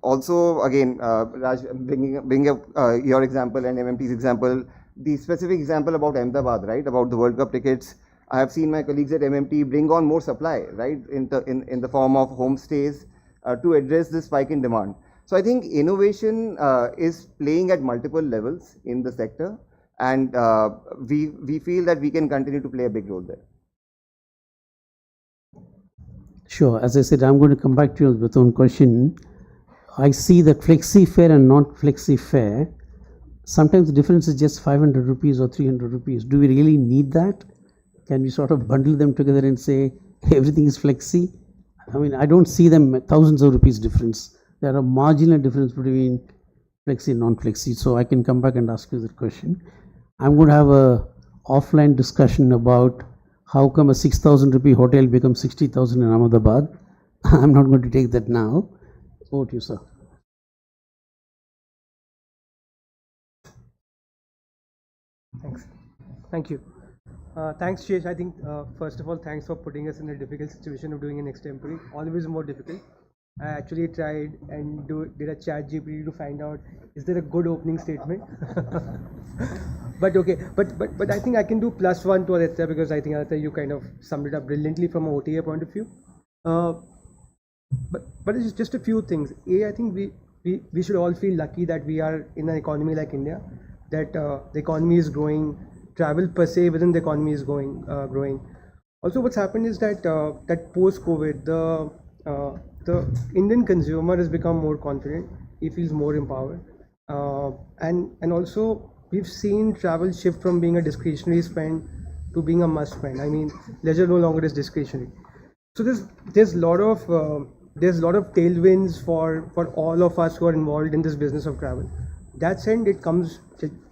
Also, again, Raj, bringing up your example and MMT's example, the specific example about Ahmedabad, right, about the World Cup tickets. I have seen my colleagues at MMT bring on more supply, right, in the form of homestays to address this spike in demand. So I think innovation is playing at multiple levels in the sector, and we feel that we can continue to play a big role there. Sure. As I said, I'm going to come back to you with one question. I see that flexi fare and not flexi fare, sometimes the difference is just 500 rupees or 300 rupees. Do we really need that? Can we sort of bundle them together and say everything is flexi? I mean, I don't see them thousands of rupees difference. There are marginal difference between flexi and non-flexi. So I can come back and ask you that question. I'm going to have a offline discussion about how come a 6,000 rupee hotel becomes 60,000 in Ahmedabad. I'm not going to take that now. Over to you, sir. Thanks. Thank you. Thanks, Shesh. I think, first of all, thanks for putting us in a difficult situation of doing an extempore. Always more difficult. I actually tried and did a chat GPT to find out, is there a good opening statement? But okay, but I think I can do +1 to Aditya, because I think, Aditya, you kind of summed it up brilliantly from an OTA point of view. But it's just a few things. I think we should all feel lucky that we are in an economy like India, that the economy is growing, travel per se within the economy is growing. Also, what's happened is that that post-COVID, the Indian consumer has become more confident. He feels more empowered, and also we've seen travel shift from being a discretionary spend to being a must spend. I mean, leisure no longer is discretionary. So there's a lot of tailwinds for all of us who are involved in this business of travel. That said,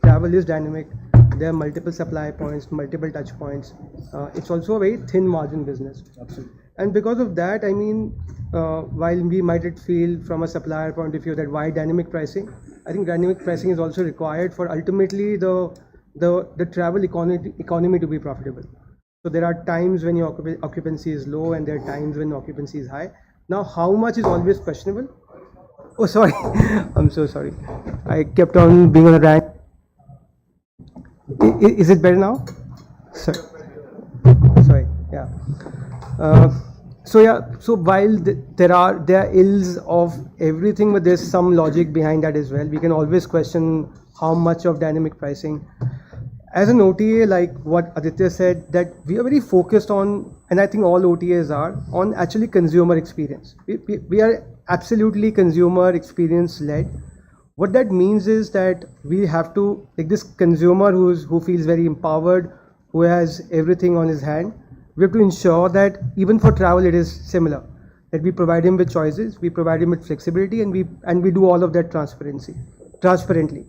travel is dynamic. There are multiple supply points, multiple touch points. It's also a very thin margin business. Absolutely. And because of that, I mean, while we might feel from a supplier point of view that why dynamic pricing, I think dynamic pricing is also required for ultimately the travel economy to be profitable. So there are times when your occupancy is low and there are times when occupancy is high. Now, how much is always questionable? Oh, sorry. I'm so sorry. I kept on being on a rant. Is it better now? Sorry. Yeah. So while there are ills of everything, but there's some logic behind that as well. We can always question how much of dynamic pricing. As an OTA, like what Aditya said, that we are very focused on, and I think all OTAs are, on actually consumer experience. We are absolutely consumer experience led. What that means is that we have to, like this consumer who feels very empowered, who has everything on his hand, we have to ensure that even for travel it is similar. that we provide him with choices, we provide him with flexibility, and we do all of that transparently.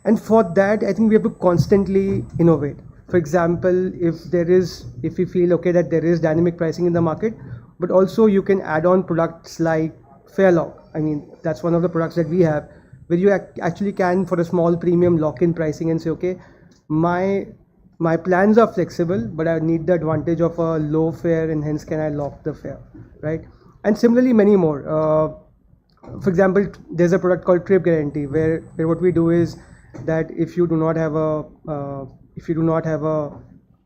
And for that, I think we have to constantly innovate. For example, if we feel okay that there is dynamic pricing in the market, but also you can add on products like Fairlock. I mean, that's one of the products that we have, where you actually can, for a small premium, lock in pricing and say, okay, my plans are flexible, but I need the advantage of a low fare, and hence can I lock the fare, right? And similarly, many more. For example, there's a product called Trip Guarantee, where what we do is that if you do not have a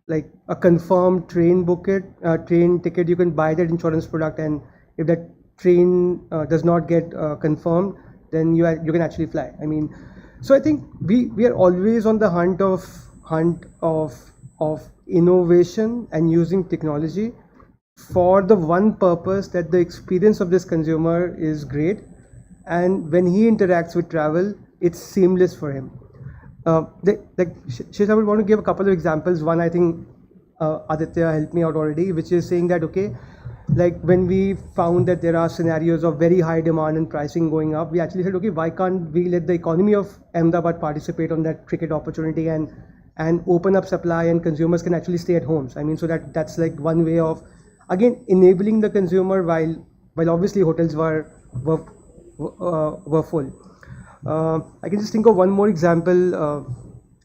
like a confirmed train ticket, you can buy that insurance product, and if that train does not get confirmed, then you can actually fly. I mean, so I think we are always on the hunt of innovation and using technology for the one purpose that the experience of this consumer is great, and when he interacts with travel, it's seamless for him. Shesha, I would want to give a couple of examples. One, I think Aditya helped me out already, which is saying that, okay, like when we found that there are scenarios of very high demand and pricing going up, we actually said, okay, why can't we let the economy of Ahmedabad participate on that ticket opportunity and open up supply, and consumers can actually stay at homes. I mean, so that's like one way of, again, enabling the consumer while obviously hotels were full. I can just think of one more example,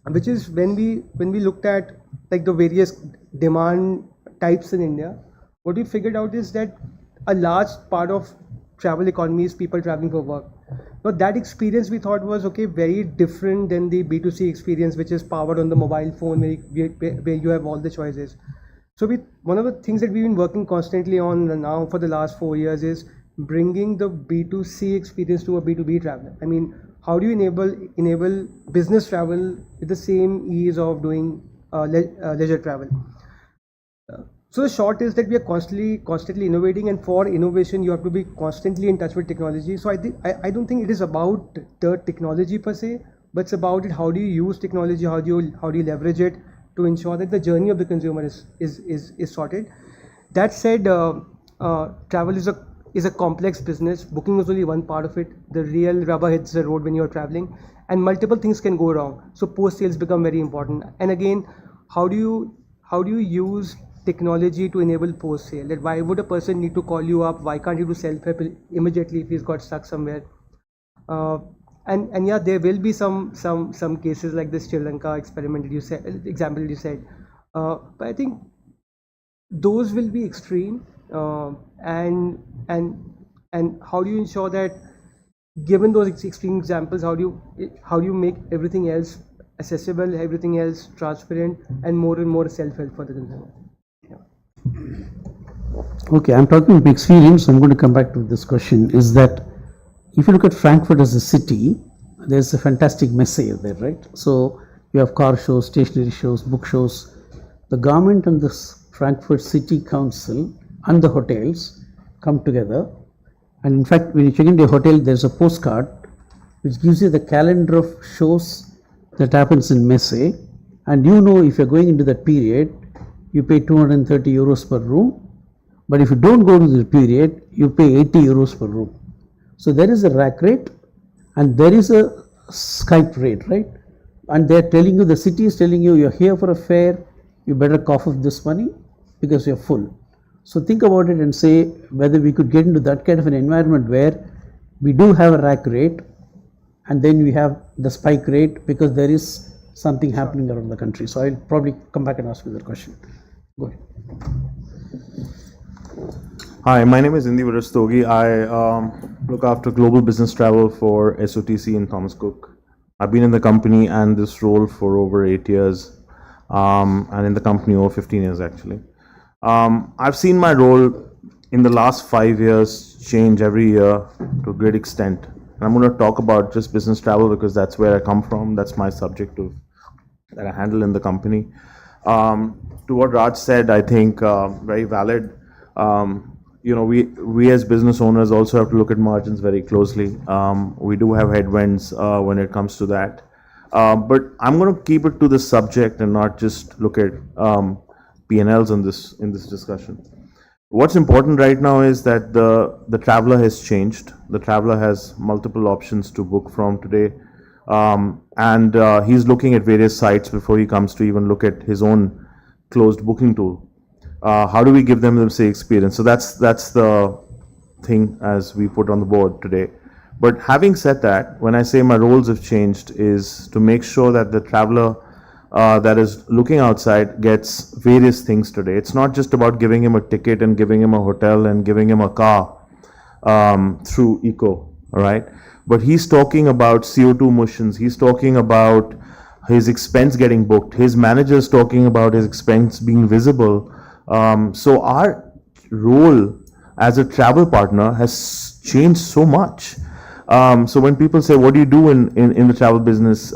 which is when we looked at like the various demand types in India. What we figured out is that a large part of travel economy is people traveling for work. Now that experience we thought was, okay, very different than the B2C experience, which is powered on the mobile phone, where you have all the choices. So one of the things that we've been working constantly on now for the last 4 years is bringing the B2C experience to a B2B traveler. I mean, how do you enable business travel with the same ease of doing leisure travel? So the short is that we are constantly innovating, and for innovation you have to be constantly in touch with technology. So I don't think it is about the technology per se, but it's about it. How do you use technology? How do you leverage it to ensure that the journey of the consumer is sorted? That said, travel is a complex business. Booking is only one part of it. The real rubber hits the road when you're traveling, and multiple things can go wrong. So post sales become very important. And again, how do you use technology to enable post sale? That why would a person need to call you up? Why can't you do self-help immediately if he's got stuck somewhere? And yeah, there will be some cases like the Sri Lanka experiment example you said, but I think those will be extreme. And how do you ensure that, given those extreme examples, how do you make everything else accessible, everything else transparent, and more self-help for the consumer? Okay, I'm talking about experience. I'm going to come back to this question. Is that if you look at Frankfurt as a city, there's a fantastic messe there, right? So you have car shows, stationery shows, book shows. The government and the Frankfurt City Council and the hotels come together. And in fact, when you check into a hotel, there's a postcard which gives you the calendar of shows that happens in messe. And you know, if you're going into that period, you pay 230 euros per room. But if you don't go to the period, you pay 80 euros per room. So there is a rack rate and there is a Skype rate, right? And they're telling you, the city is telling you, you're here for a fare, you better cough up this money because you're full. So think about it and say whether we could get into that kind of an environment where we do have a rack rate and then we have the spike rate because there is something happening around the country. So I'll probably come back and ask you that question. Go ahead. Hi, my name is Indivar Rastogi. I look after global business travel for SOTC in Thomas Cook. I've been in the company and this role for over 8 years, and in the company over 15 years actually. I've seen my role in the last 5 years change every year to a great extent. And I'm going to talk about just business travel because that's where I come from. That's my subject that I handle in the company. To what Raj said, I think very valid. You know, we as business owners also have to look at margins very closely. We do have headwinds when it comes to that. But I'm going to keep it to the subject and not just look at P&Ls in this discussion. What's important right now is that the traveler has changed. The traveler has multiple options to book from today. And he's looking at various sites before he comes to even look at his own closed booking tool. How do we give them the same experience? So that's the thing as we put on the board today. But having said that, when I say my roles have changed, is to make sure that the traveler that is looking outside gets various things today. It's not just about giving him a ticket and giving him a hotel and giving him a car through eco, all right? But he's talking about CO2 emissions. He's talking about his expense getting booked. His manager's talking about his expense being visible. So our role as a travel partner has changed so much. So when people say, what do you do in the travel business?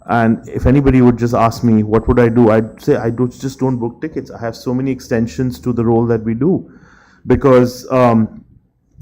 And if anybody would just ask me, what would I do? I'd say, just don't book tickets. I have so many extensions to the role that we do. Because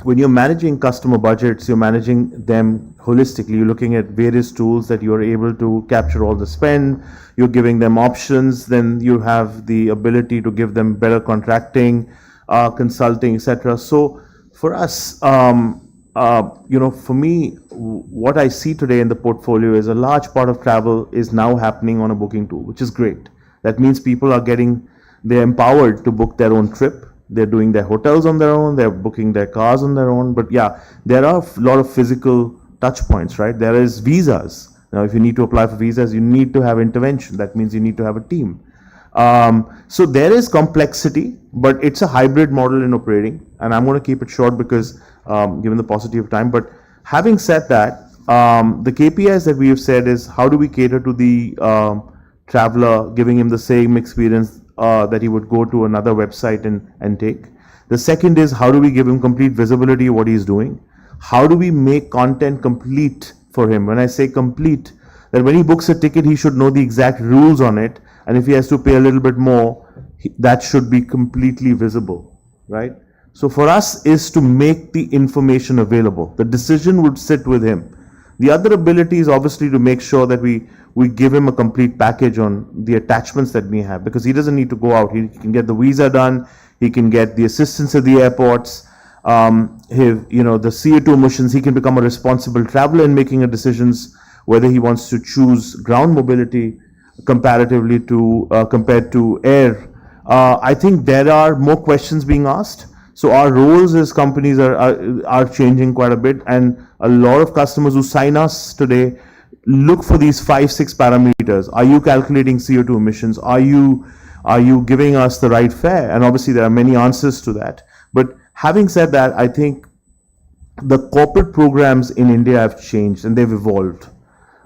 when you're managing customer budgets, you're managing them holistically. You're looking at various tools that you're able to capture all the spend. You're giving them options. Then you have the ability to give them better contracting, consulting, etc. So for us, for me, what I see today in the portfolio is a large part of travel is now happening on a booking tool, which is great. That means people are they're empowered to book their own trip. They're doing their hotels on their own. They're booking their cars on their own. But yeah, there are a lot of physical touch points, right? There is visas. Now, if you need to apply for visas, you need to have intervention. That means you need to have a team. So there is complexity, but it's a hybrid model in operating. And I'm going to keep it short because given the paucity of time. But having said that, the KPIs that we have said is how do we cater to the traveler, giving him the same experience that he would go to another website and take. The second is how do we give him complete visibility of what he's doing? How do we make content complete for him? When I say complete, that when he books a ticket, he should know the exact rules on it. And if he has to pay a little bit more, that should be completely visible, right? So for us is to make the information available. The decision would sit with him. The other ability is obviously to make sure that we give him a complete package on the attachments that we have, because he doesn't need to go out. He can get the visa done. He can get the assistance at the airports. The CO2 emissions, he can become a responsible traveler in making decisions whether he wants to choose ground mobility comparatively to compared to air. I think there are more questions being asked. So our roles as companies are changing quite a bit, and a lot of customers who sign us today look for these 5-6 parameters. Are you calculating CO2 emissions? Are you giving us the right fare? And obviously there are many answers to that. But having said that, I think the corporate programs in India have changed and they've evolved.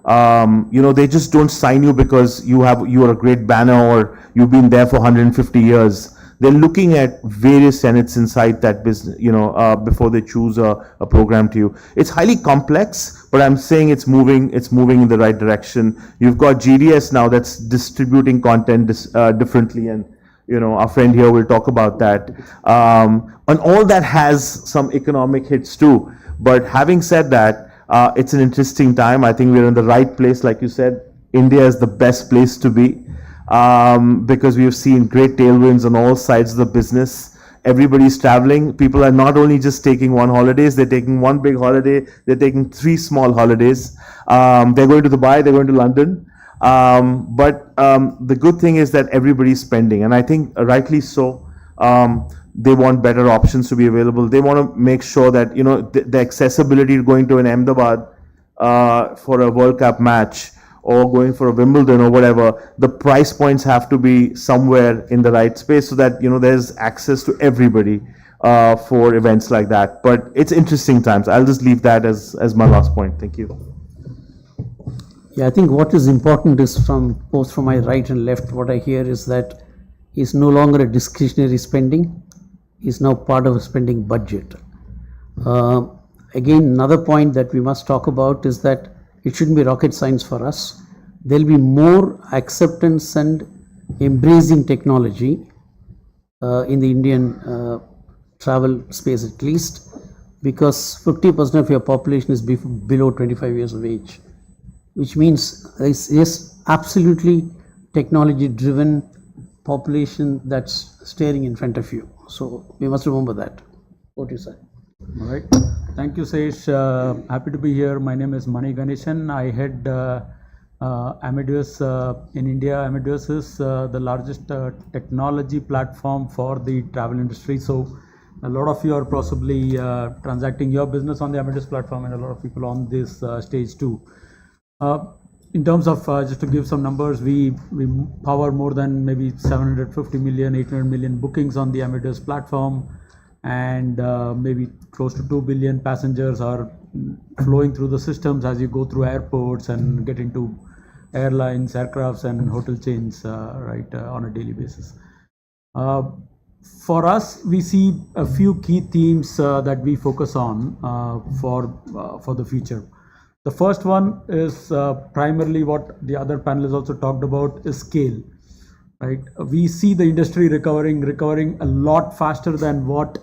They just don't sign you because you are a great banner or you've been there for 150 years. They're looking at various tenets inside that business, before they choose a program to you. It's highly complex, but I'm saying it's moving in the right direction. You've got GDS now that's distributing content differently, and our friend here will talk about that. And all that has some economic hits too. But having said that, it's an interesting time. I think we're in the right place. Like you said, India is the best place to be. Because we have seen great tailwinds on all sides of the business. Everybody's traveling. People are not only just taking one holidays, they're taking one big holiday, they're taking 3 small holidays. They're going to Dubai, they're going to London. But the good thing is that everybody's spending, and I think rightly so. They want better options to be available. They want to make sure that the accessibility to going to an Ahmedabad for a World Cup match, or going for a Wimbledon or whatever, the price points have to be somewhere in the right space so that there's access to everybody for events like that. But it's interesting times. I'll just leave that as my last point. Thank you. Yeah, I think what is important is both from my right and left, what I hear is that it's no longer a discretionary spending. It's now part of a spending budget. Again, another point that we must talk about is that it shouldn't be rocket science for us. There'll be more acceptance and embracing technology in the Indian travel space, at least, because 50% of your population is below 25 years of age, which means yes, absolutely technology driven population that's staring in front of you. So we must remember that. What you say? All right. Thank you, Saish. Happy to be here. My name is Mani Ganeshan. I head Amadeus in India. Amadeus is the largest technology platform for the travel industry. So a lot of you are possibly transacting your business on the Amadeus platform, and a lot of people on this stage too. In terms of just to give some numbers, we power more than maybe 750 million, 800 million bookings on the Amadeus platform, and maybe close to 2 billion passengers are flowing through the systems as you go through airports and get into airlines, aircrafts, and hotel chains, on a daily basis. For us, we see a few key themes that we focus on for the future. The first one is primarily what the other panelists also talked about is scale. Right? We see the industry recovering a lot faster than what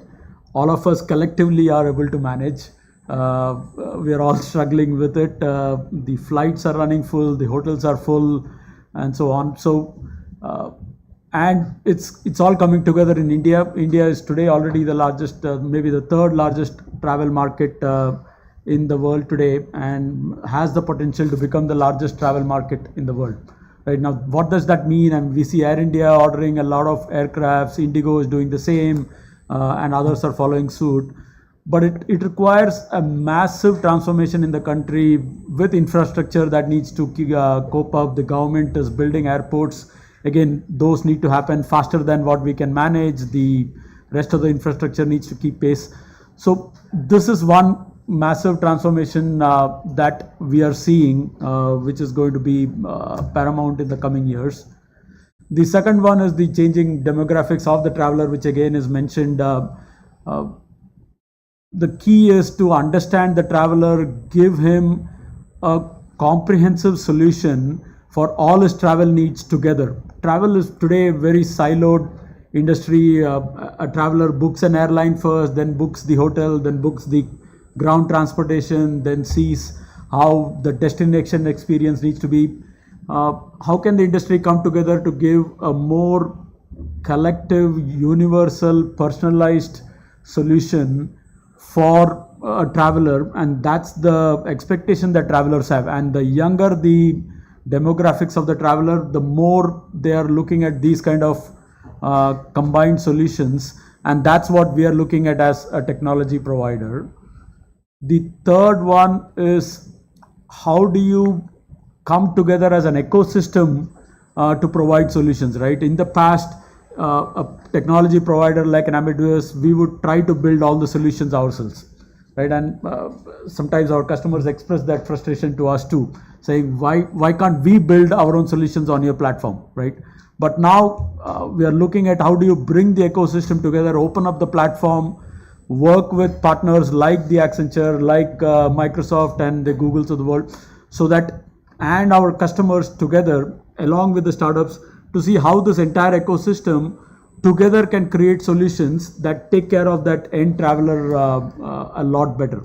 all of us collectively are able to manage. We are all struggling with it. The flights are running full, the hotels are full, and so on. So, and it's all coming together in India. India is today already the largest, maybe the third largest travel market in the world today, and has the potential to become the largest travel market in the world. Right now, what does that mean? And we see Air India ordering a lot of aircrafts, Indigo is doing the same, and others are following suit. But it requires a massive transformation in the country with infrastructure that needs to cope up. The government is building airports. Again, those need to happen faster than what we can manage. The rest of the infrastructure needs to keep pace. So this is one massive transformation that we are seeing, which is going to be paramount in the coming years. The second one is the changing demographics of the traveler, which again is mentioned. The key is to understand the traveler, give him a comprehensive solution for all his travel needs together. Travel is today a very siloed industry. A traveler books an airline first, then books the hotel, then books the ground transportation, then sees how the destination experience needs to be. How can the industry come together to give a more collective, universal, personalized solution for a traveler? And that's the expectation that travelers have. And the younger the demographics of the traveler, the more they are looking at these kind of combined solutions. And that's what we are looking at as a technology provider. The third one is, how do you come together as an ecosystem to provide solutions, right? In the past, a technology provider like an Amadeus, we would try to build all the solutions ourselves, right? And sometimes our customers express that frustration to us too, saying, why can't we build our own solutions on your platform, right? But now we are looking at how do you bring the ecosystem together, open up the platform, work with partners like the Accenture, like Microsoft and the Googles of the world, so that, and our customers together, along with the startups, to see how this entire ecosystem together can create solutions that take care of that end traveler a lot better,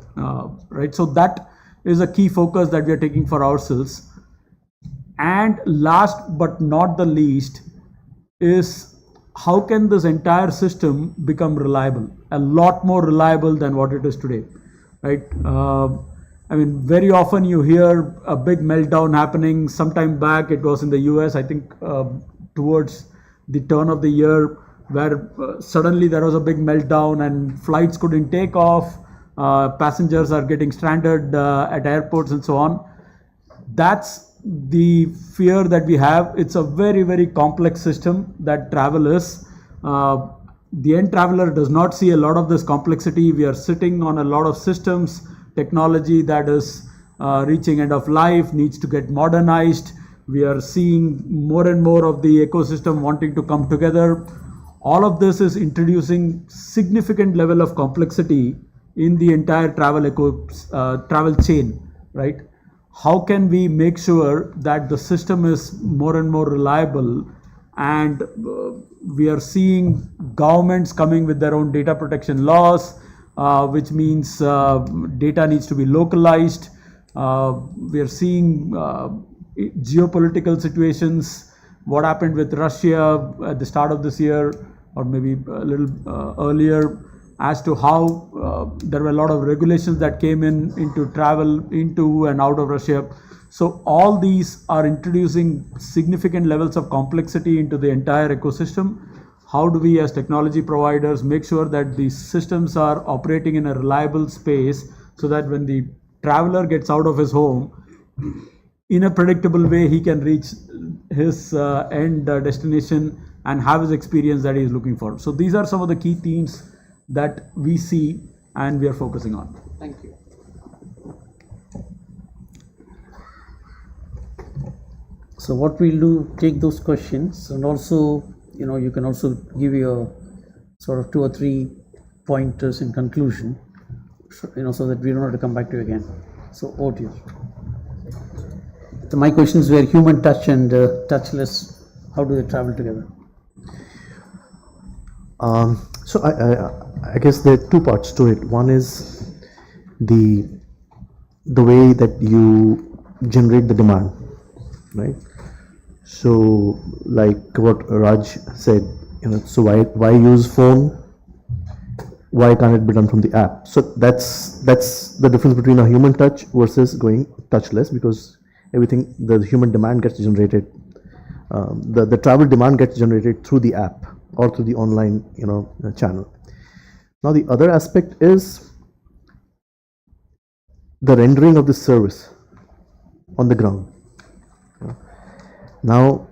right? So that is a key focus that we are taking for ourselves. And last but not the least is, how can this entire system become reliable, a lot more reliable than what it is today, right? I mean, very often you hear a big meltdown happening. Sometime back, it was in the US, I think towards the turn of the year, where suddenly there was a big meltdown and flights couldn't take off, passengers are getting stranded at airports and so on. That's the fear that we have. It's a very, very complex system that travel is. The end traveler does not see a lot of this complexity. We are sitting on a lot of systems, technology that is reaching end of life, needs to get modernized. We are seeing more and more of the ecosystem wanting to come together. All of this is introducing significant level of complexity in the entire travel chain, right? How can we make sure that the system is more and more reliable? And we are seeing governments coming with their own data protection laws, which means data needs to be localized. We are seeing geopolitical situations. What happened with Russia at the start of this year or maybe a little earlier, as to how there were a lot of regulations that came into travel into and out of Russia. So all these are introducing significant levels of complexity into the entire ecosystem. How do we as technology providers make sure that these systems are operating in a reliable space so that when the traveler gets out of his home, in a predictable way, he can reach his end destination and have his experience that he is looking for. So these are some of the key themes that we see and we are focusing on. Thank you. So what we'll do, take those questions, and also, you can also give your sort of 2 or 3 pointers in conclusion, so that we don't have to come back to you again. So over to you. So my questions were human touch and touchless. How do they travel together? So I guess there are 2 parts to it. One is the way that you generate the demand, right? So like what Raj said, so why use phone? Why can't it be done from the app? So that's the difference between a human touch versus going touchless, because everything, the human demand gets generated, the travel demand gets generated through the app or through the online channel. Now the other aspect is the rendering of the service on the ground. Now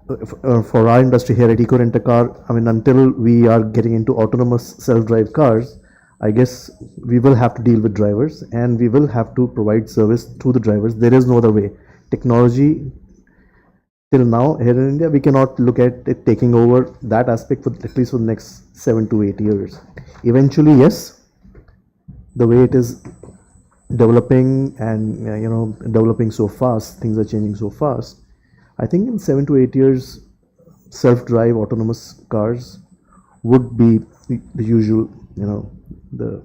for our industry here at Eco Rent a Car, I mean, until we are getting into autonomous self-drive cars, I guess we will have to deal with drivers and we will have to provide service to the drivers. There is no other way. Technology, till now here in India, we cannot look at it taking over that aspect for at least for the next 7 to 8 years. Eventually, yes, the way it is developing and developing so fast, things are changing so fast. I think in 7 to 8 years, self-drive autonomous cars would be the usual, the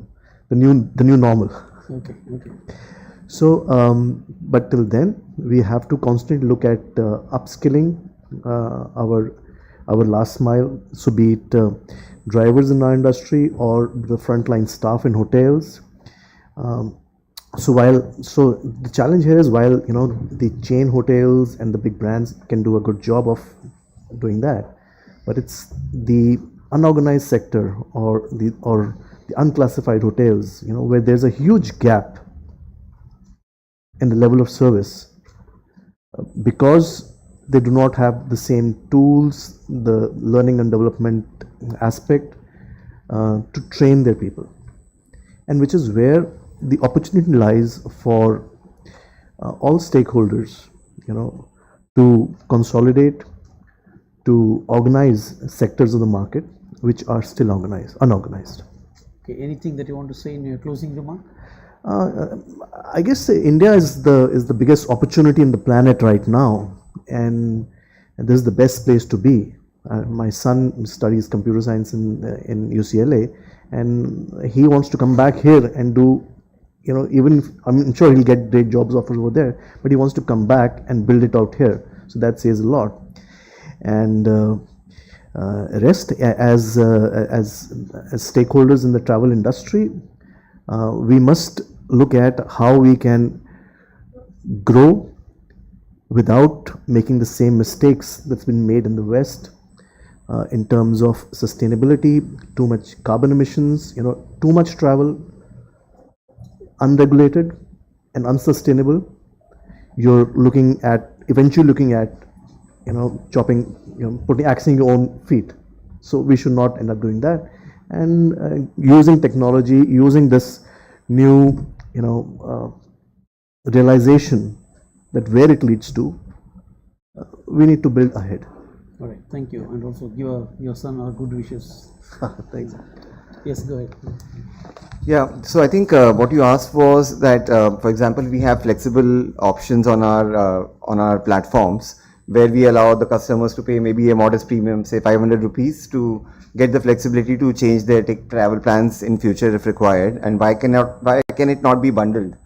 new normal. Okay. So, but till then, we have to constantly look at upskilling our last mile. So, be it drivers in our industry or the frontline staff in hotels. So the challenge here is, while the chain hotels and the big brands can do a good job of doing that, but it's the unorganized sector or the unclassified hotels, where there's a huge gap in the level of service, because they do not have the same tools, the learning and development aspect to train their people, and which is where the opportunity lies for all stakeholders, to consolidate, to organize sectors of the market which are still unorganized. Okay, anything that you want to say in your closing remark? I guess India is the biggest opportunity in the planet right now, and this is the best place to be. My son studies computer science in UCLA, and he wants to come back here and do, even if, I'm sure he'll get great jobs offers over there, but he wants to come back and build it out here. So that says a lot. And rest, as stakeholders in the travel industry, we must look at how we can grow without making the same mistakes that's been made in the West, in terms of sustainability, too much carbon emissions, too much travel, unregulated and unsustainable. You're eventually looking at chopping, axing your own feet. So we should not end up doing that. And using technology, using this new realization that where it leads to, we need to build ahead. All right, thank you, and also give your son our good wishes. Thanks. Yes, go ahead. Yeah, so I think what you asked was that, for example, we have flexible options on our platforms where we allow the customers to pay maybe a modest premium, say 500 rupees, to get the flexibility to change their travel plans in future if required. And why can it not be bundled?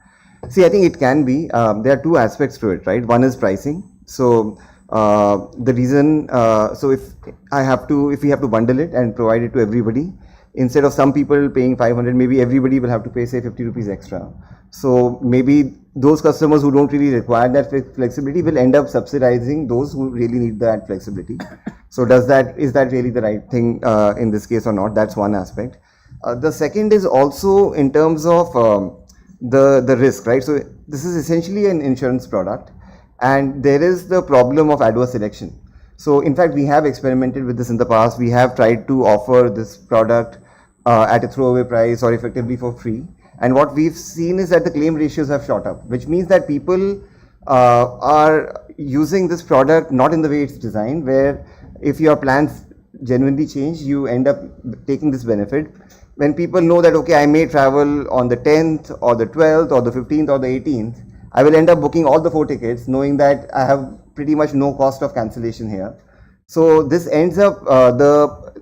See, I think it can be. There are 2 aspects to it, right? One is pricing. So The reason, so if we have to bundle it and provide it to everybody, instead of some people paying 500, maybe everybody will have to pay say 50 rupees extra. So maybe those customers who don't really require that flexibility will end up subsidizing those who really need that flexibility. So is that really the right thing in this case or not? That's one aspect. The second is also in terms of the risk, right? So this is essentially an insurance product, and there is the problem of adverse selection. So in fact, we have experimented with this in the past. We have tried to offer this product at a throwaway price or effectively for free. And what we've seen is that the claim ratios have shot up, which means that people are using this product not in the way it's designed, where if your plans genuinely change, you end up taking this benefit. When people know that, okay, I may travel on the 10th or the 12th or the 15th or the 18th, I will end up booking all the 4 tickets knowing that I have pretty much no cost of cancellation here. So this ends up,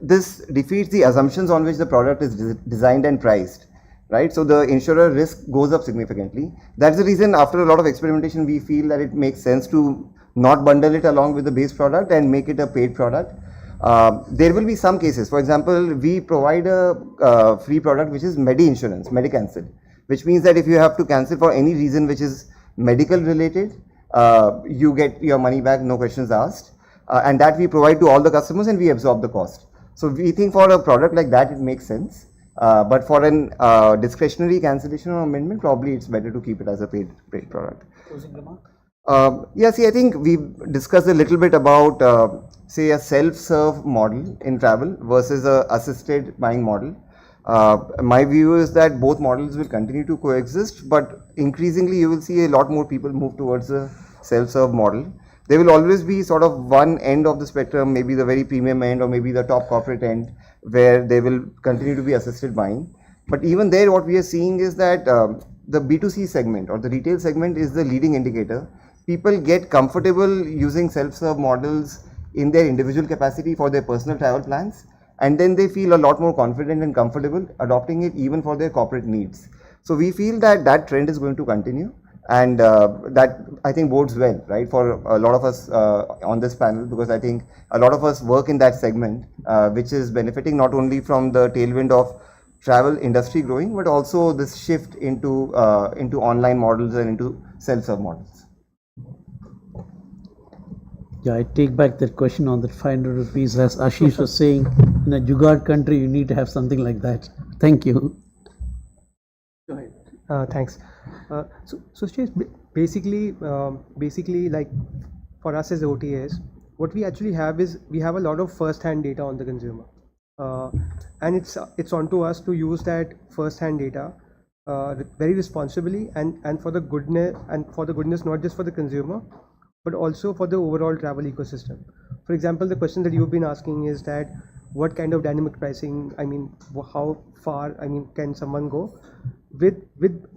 this defeats the assumptions on which the product is designed and priced, right? So the insurer risk goes up significantly. That's the reason after a lot of experimentation, we feel that it makes sense to not bundle it along with the base product and make it a paid product. There will be some cases, for example, we provide a free product which is Medi Insurance, Medicancel, which means that if you have to cancel for any reason which is medical related, you get your money back, no questions asked, and that we provide to all the customers and we absorb the cost. So we think for a product like that it makes sense, but for an discretionary cancellation or amendment, probably it's better to keep it as a paid product. Closing remark? Yeah, see, I think we've discussed a little bit about say a self-serve model in travel versus a assisted buying model. My view is that both models will continue to coexist, but increasingly you will see a lot more people move towards a self-serve model. There will always be sort of one end of the spectrum, maybe the very premium end or maybe the top corporate end, where they will continue to be assisted buying. But even there, what we are seeing is that the B2C segment or the retail segment is the leading indicator. People get comfortable using self-serve models in their individual capacity for their personal travel plans, and then they feel a lot more confident and comfortable adopting it even for their corporate needs. So we feel that that trend is going to continue, and that I think bodes well, right, for a lot of us on this panel, because I think a lot of us work in that segment, which is benefiting not only from the tailwind of travel industry growing, but also this shift into online models and into self-serve models. Yeah, I take back that question on that 500 rupees. As Ashish was saying, in a Jugaad country, you need to have something like that. Thank you. Go ahead. Thanks. So basically, like for us as OTAs, what we actually have is we have a lot of first-hand data on the consumer, and it's onto us to use that first-hand data very responsibly and for the goodness not just for the consumer, but also for the overall travel ecosystem. For example, the question that you've been asking is that what kind of dynamic pricing, I mean, how far, I mean, can someone go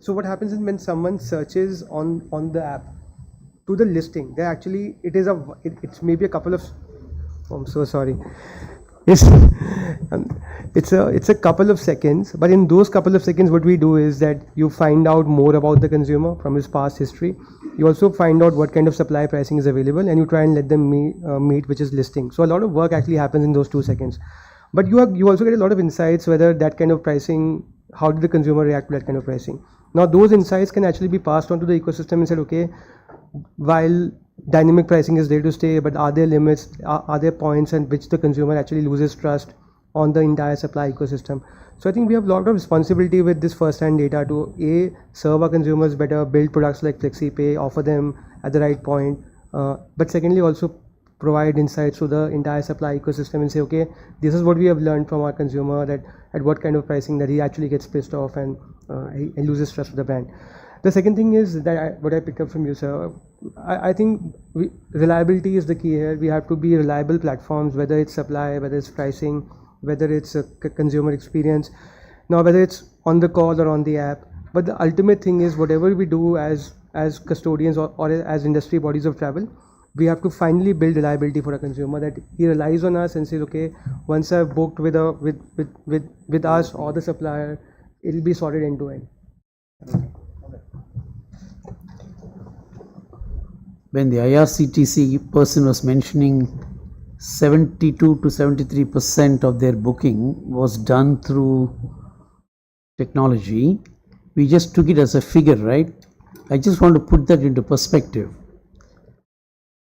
so what happens is when someone searches on the app to the listing, they actually, it's maybe a couple of, I'm so sorry. It's a couple of seconds, but in those couple of seconds, what we do is that you find out more about the consumer from his past history. You also find out what kind of supply pricing is available, and you try and let them meet, which is listing. So a lot of work actually happens in those 2 seconds. But you also get a lot of insights whether that kind of pricing, how did the consumer react to that kind of pricing. Now those insights can actually be passed on to the ecosystem and said, okay, while dynamic pricing is there to stay, but are there limits, are there points at which the consumer actually loses trust on the entire supply ecosystem. So I think we have a lot of responsibility with this first-hand data to serve our consumers better, build products like FlexiPay, offer them at the right point, but secondly also provide insights to the entire supply ecosystem and say, okay, this is what we have learned from our consumer, that at what kind of pricing that he actually gets pissed off and he loses trust with the brand. The second thing is that what I pick up from you, sir, I think reliability is the key here. We have to be reliable platforms, whether it's supply, whether it's pricing, whether it's a consumer experience, now whether it's on the call or on the app. But the ultimate thing is whatever we do as custodians or as industry bodies of travel, we have to finally build reliability for a consumer, that he relies on us and says, okay, once I've booked with us or the supplier, it'll be sorted end to end. when the IRCTC person was mentioning 72 to 73% of their booking was done through technology, we just took it as a figure, right? I just want to put that into perspective.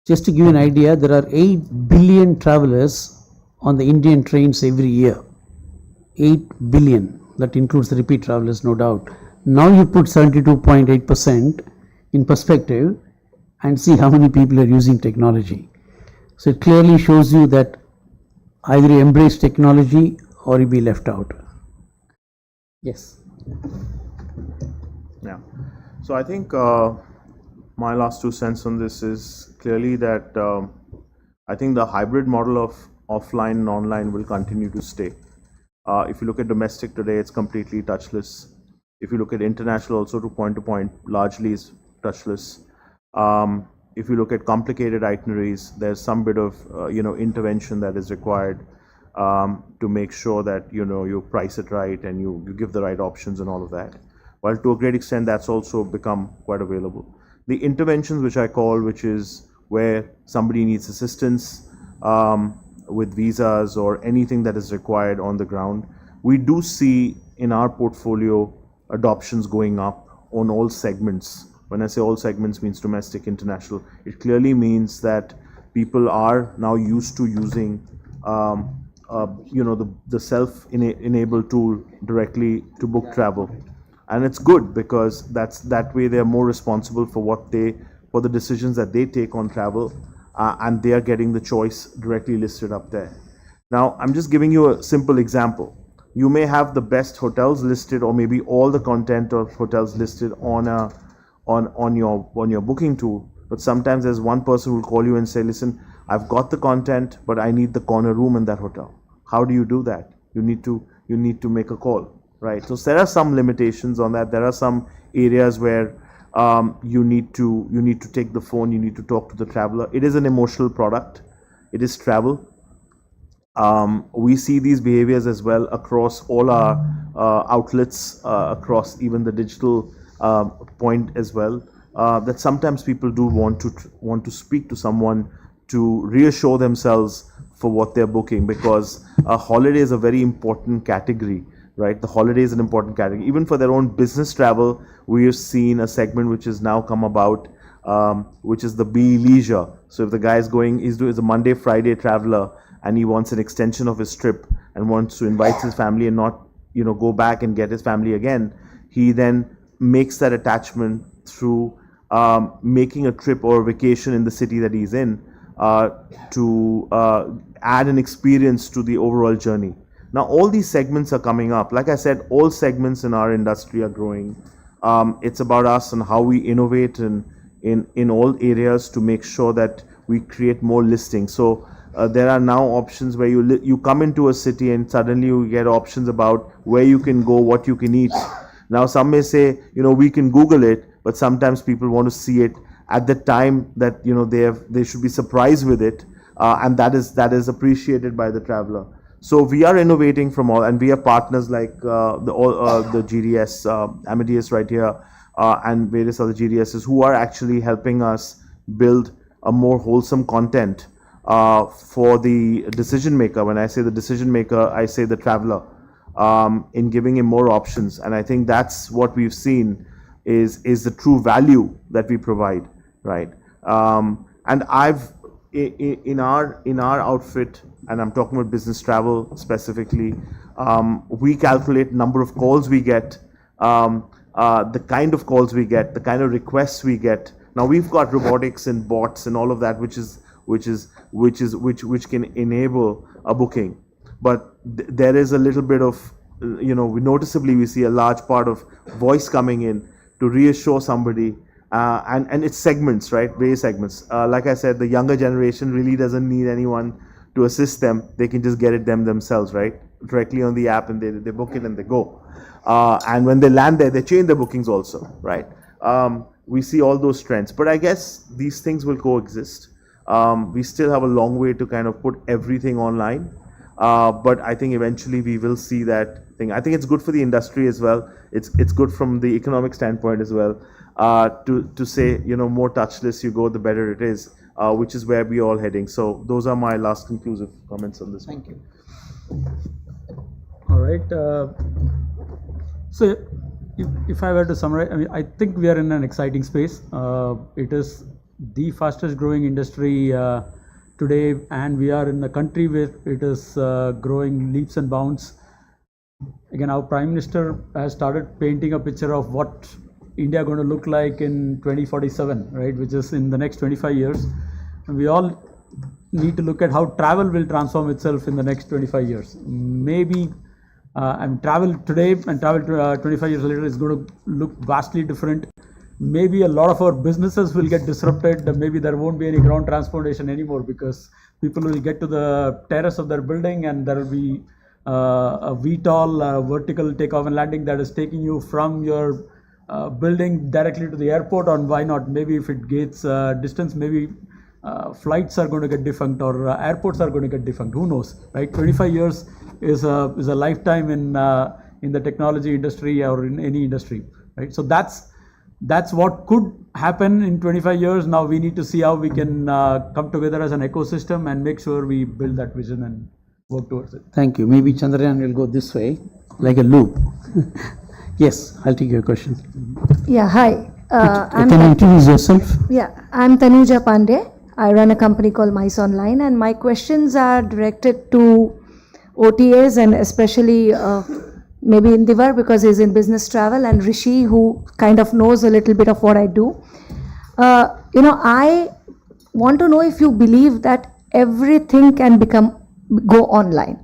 Just to give you an idea, there are 8 billion travelers on the Indian trains every year. 8 billion. That includes the repeat travelers, no doubt. Now you put 72.8% in perspective and see how many people are using technology. So it clearly shows you that either you embrace technology or you be left out. Yes. Yeah. So I think my last 2 cents on this is clearly that I think the hybrid model of offline and online will continue to stay. If you look at domestic today, it's completely touchless. If you look at international, also to point, largely is touchless. If you look at complicated itineraries, there's some bit of intervention that is required to make sure that you price it right and you give the right options and all of that. While to a great extent that's also become quite available. The interventions which I call, which is where somebody needs assistance with visas or anything that is required on the ground, we do see in our portfolio adoptions going up on all segments. When I say all segments, means domestic, international. It clearly means that people are now used to using the self-enabled tool directly to book travel. And it's good because that way they're more responsible for the decisions that they take on travel, and they are getting the choice directly listed up there. Now, I'm just giving you a simple example. You may have the best hotels listed, or maybe all the content of hotels listed on your booking tool, but sometimes there's one person who will call you and say, listen, I've got the content, but I need the corner room in that hotel. How do you do that? You need to make a call. Right, so there are some limitations on that. There are some areas where you need to take the phone. You need to talk to the traveler. It is an emotional product. It is travel. We see these behaviors as well across all our outlets, across even the digital point as well. That sometimes people do want to speak to someone to reassure themselves for what they're booking, because a holiday is a very important category. Right, the holiday is an important category. Even for their own business travel, we have seen a segment which has now come about, which is the Be Leisure. So if the guy is a Monday, Friday traveler, and he wants an extension of his trip and wants to invite his family and not, go back and get his family again, he then makes that attachment through making a trip or a vacation in the city that he's in to add an experience to the overall journey. Now, all these segments are coming up. Like I said, all segments in our industry are growing. It's about us and how we innovate in all areas to make sure that we create more listings. So there are now options where you come into a city and suddenly you get options about where you can go, what you can eat. Now, some may say, we can Google it, but sometimes people want to see it at the time that they should be surprised with it, and that is appreciated by the traveler. So we are innovating from all, and we have partners like the GDS, Amadeus right here, and various other GDSs who are actually helping us build a more wholesome content for the decision maker. When I say the decision maker, I say the traveler, in giving him more options. And I think that's what we've seen is the true value that we provide, right? And in our outfit, and I'm talking about business travel specifically, we calculate number of calls we get, the kind of calls we get, the kind of requests we get. Now we've got robotics and bots and all of that, which can enable a booking. But there is a little bit of, noticeably we see a large part of voice coming in to reassure somebody. And it's segments, right? Various segments. Like I said, the younger generation really doesn't need anyone to assist them. They can just get it themselves, right? Directly on the app, and they book it and they go. And when they land there, they change their bookings also, right? We see all those trends. But I guess these things will coexist. We still have a long way to kind of put everything online. But I think eventually we will see that thing. I think it's good for the industry as well. It's good from the economic standpoint as well. to say, more touchless you go, the better it is, which is where we're all heading. So those are my last conclusive comments on this. Thank you. All right. So if I were to summarize, I think we are in an exciting space. It is the fastest growing industry today, and we are in a country where it is growing leaps and bounds. Again, our Prime Minister has started painting a picture of what India going to look like in 2047, right, which is in the next 25 years. And we all need to look at how travel will transform itself in the next 25 years. Maybe travel today and travel 25 years later is going to look vastly different. Maybe a lot of our businesses will get disrupted. Maybe there won't be any ground transportation anymore because people will get to the terrace of their building and there will be a VTOL, vertical takeoff and landing, that is taking you from your building directly to the airport. Or why not? Maybe if it gets distance, maybe flights are going to get defunct or airports are going to get defunct. Who knows, right? 25 years is a lifetime in the technology industry or in any industry, right? So that's what could happen in 25 years. Now we need to see how we can come together as an ecosystem and make sure we build that vision and work towards it. Thank you. Maybe Chandrayaan will go this way, like a loop. Yes, I'll take your question. Yeah, hi. Can you introduce yourself? Yeah, I'm Tanuja Pandey. I run a company called Mice Online, and my questions are directed to OTAs and especially maybe Indivar because he's in business travel, and Rishi, who kind of knows a little bit of what I do. I want to know if you believe that everything can go online.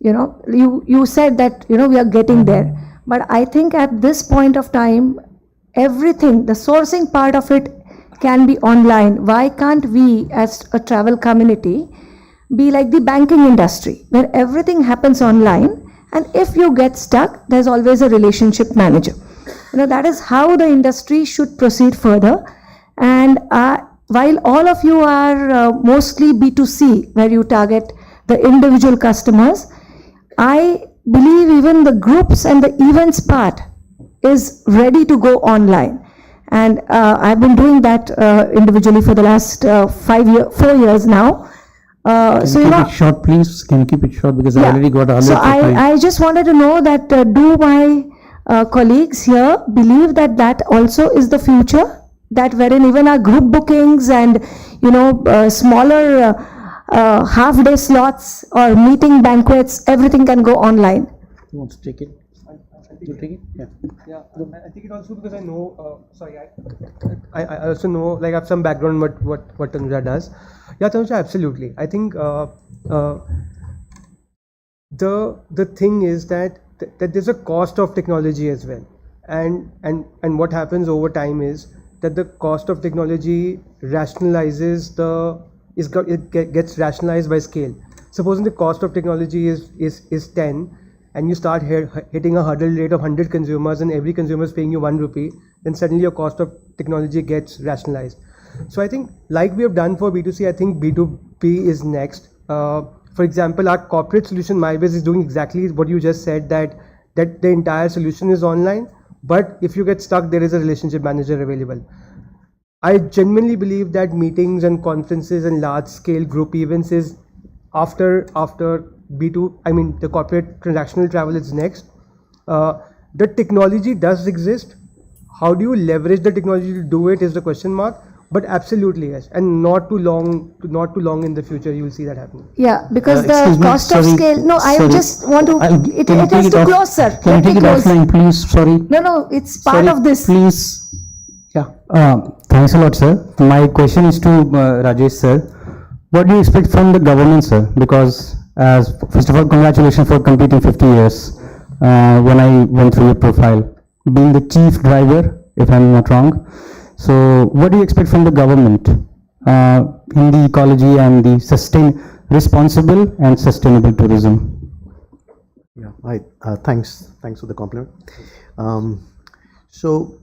You said that we are getting there, but I think at this point of time, everything, the sourcing part of it can be online. Why can't we as a travel community be like the banking industry where everything happens online, and if you get stuck, there's always a relationship manager. That is how the industry should proceed further. And while all of you are mostly B2C, where you target the individual customers, I believe even the groups and the events part is ready to go online. And I've been doing that individually for the last 4 years now. Can you keep it short, please? Can you keep it short, because I already got all. So I just wanted to know that do my colleagues here believe that also is the future, that wherein even our group bookings and smaller half-day slots or meeting banquets, everything can go online. Who wants to take it? You take it? Yeah. I think it also because I know. I also know, like, I have some background what Tanuja does. Yeah, Tanuja, absolutely. I think the thing is that there's a cost of technology as well, and what happens over time is that the cost of technology rationalizes it gets rationalized by scale. Supposing the cost of technology is 10. And you start hitting a hurdle rate of 100 consumers and every consumer is paying you 1 rupee, then suddenly your cost of technology gets rationalized. So I think, like we have done for B2C, I think B2B is next. For example, our corporate solution, MyBiz, is doing exactly what you just said, that the entire solution is online, but if you get stuck, there is a relationship manager available. I genuinely believe that meetings and conferences and large-scale group events is after B2, the corporate transactional travel is next. The technology does exist. How do you leverage the technology to do it is the question mark. But absolutely yes, and not too long in the future you will see that happening. Yeah, because the cost of scale. No, I just want to. It has to close, sir. Can you take it offline, please? Sorry. No, it's part of this. Please. Yeah. Thanks a lot, sir. My question is to Rajesh, sir. What do you expect from the government, sir? Because first of all, congratulations for completing 50 years. When I went through your profile, being the chief driver, if I'm not wrong. So what do you expect from the government in the ecology and the responsible and sustainable tourism? Yeah, thanks for the compliment. So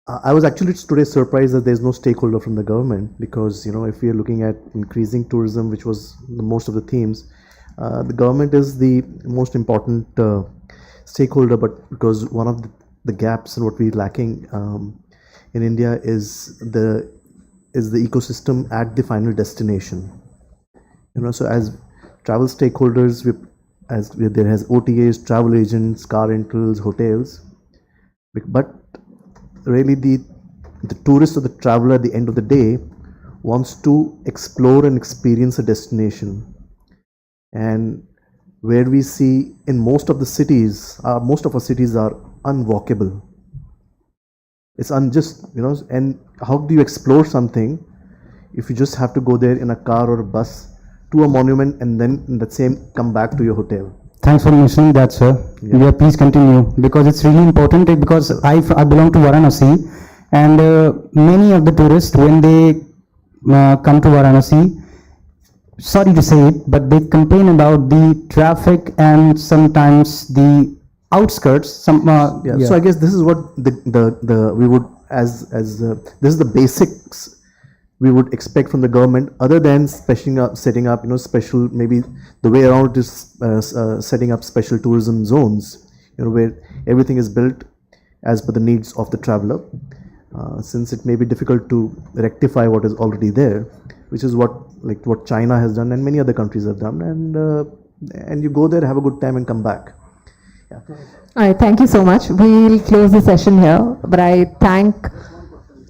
I was actually today surprised that there's no stakeholder from the government, because if we are looking at increasing tourism, which was most of the themes, the government is the most important stakeholder, but because one of the gaps and what we're lacking in India is the ecosystem at the final destination. So as travel stakeholders, there has OTAs, travel agents, car rentals, hotels, but really the tourist or the traveler at the end of the day wants to explore and experience a destination. And where we see in most of our cities are unwalkable. It's unjust, and how do you explore something if you just have to go there in a car or a bus to a monument and then in that same come back to your hotel? Thanks for mentioning that, sir. Yeah, please continue, because it's really important, because I belong to Varanasi, and many of the tourists, when they come to Varanasi, sorry to say it, but they complain about the traffic and sometimes the outskirts. So I guess this is what the we would this is the basics we would expect from the government, other than setting up special, maybe the way around it is setting up special tourism zones, where everything is built as per the needs of the traveler, since it may be difficult to rectify what is already there, which is what China has done and many other countries have done, and you go there, have a good time and come back. All right, thank you so much. We'll close the session here, but I thank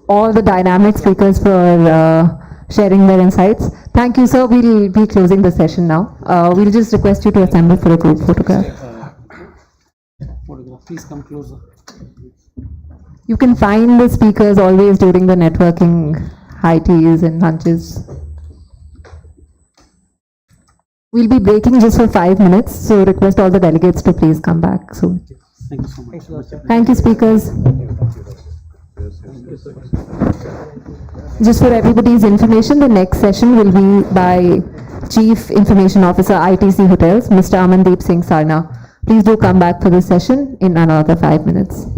all the dynamic speakers for sharing their insights. Thank you, sir. We'll be closing the session now. We'll just request you to assemble for a group photograph. Please come closer. You can find the speakers always during the networking high teas and lunches. We'll be breaking just for 5 minutes, so request all the delegates to please come back soon. Thank you so much. Thank you, speakers. Just for everybody's information, the next session will be by Chief Information Officer, ITC Hotels, Mr. Amandeep Singh Sarna. Please do come back for this session in another 5 minutes.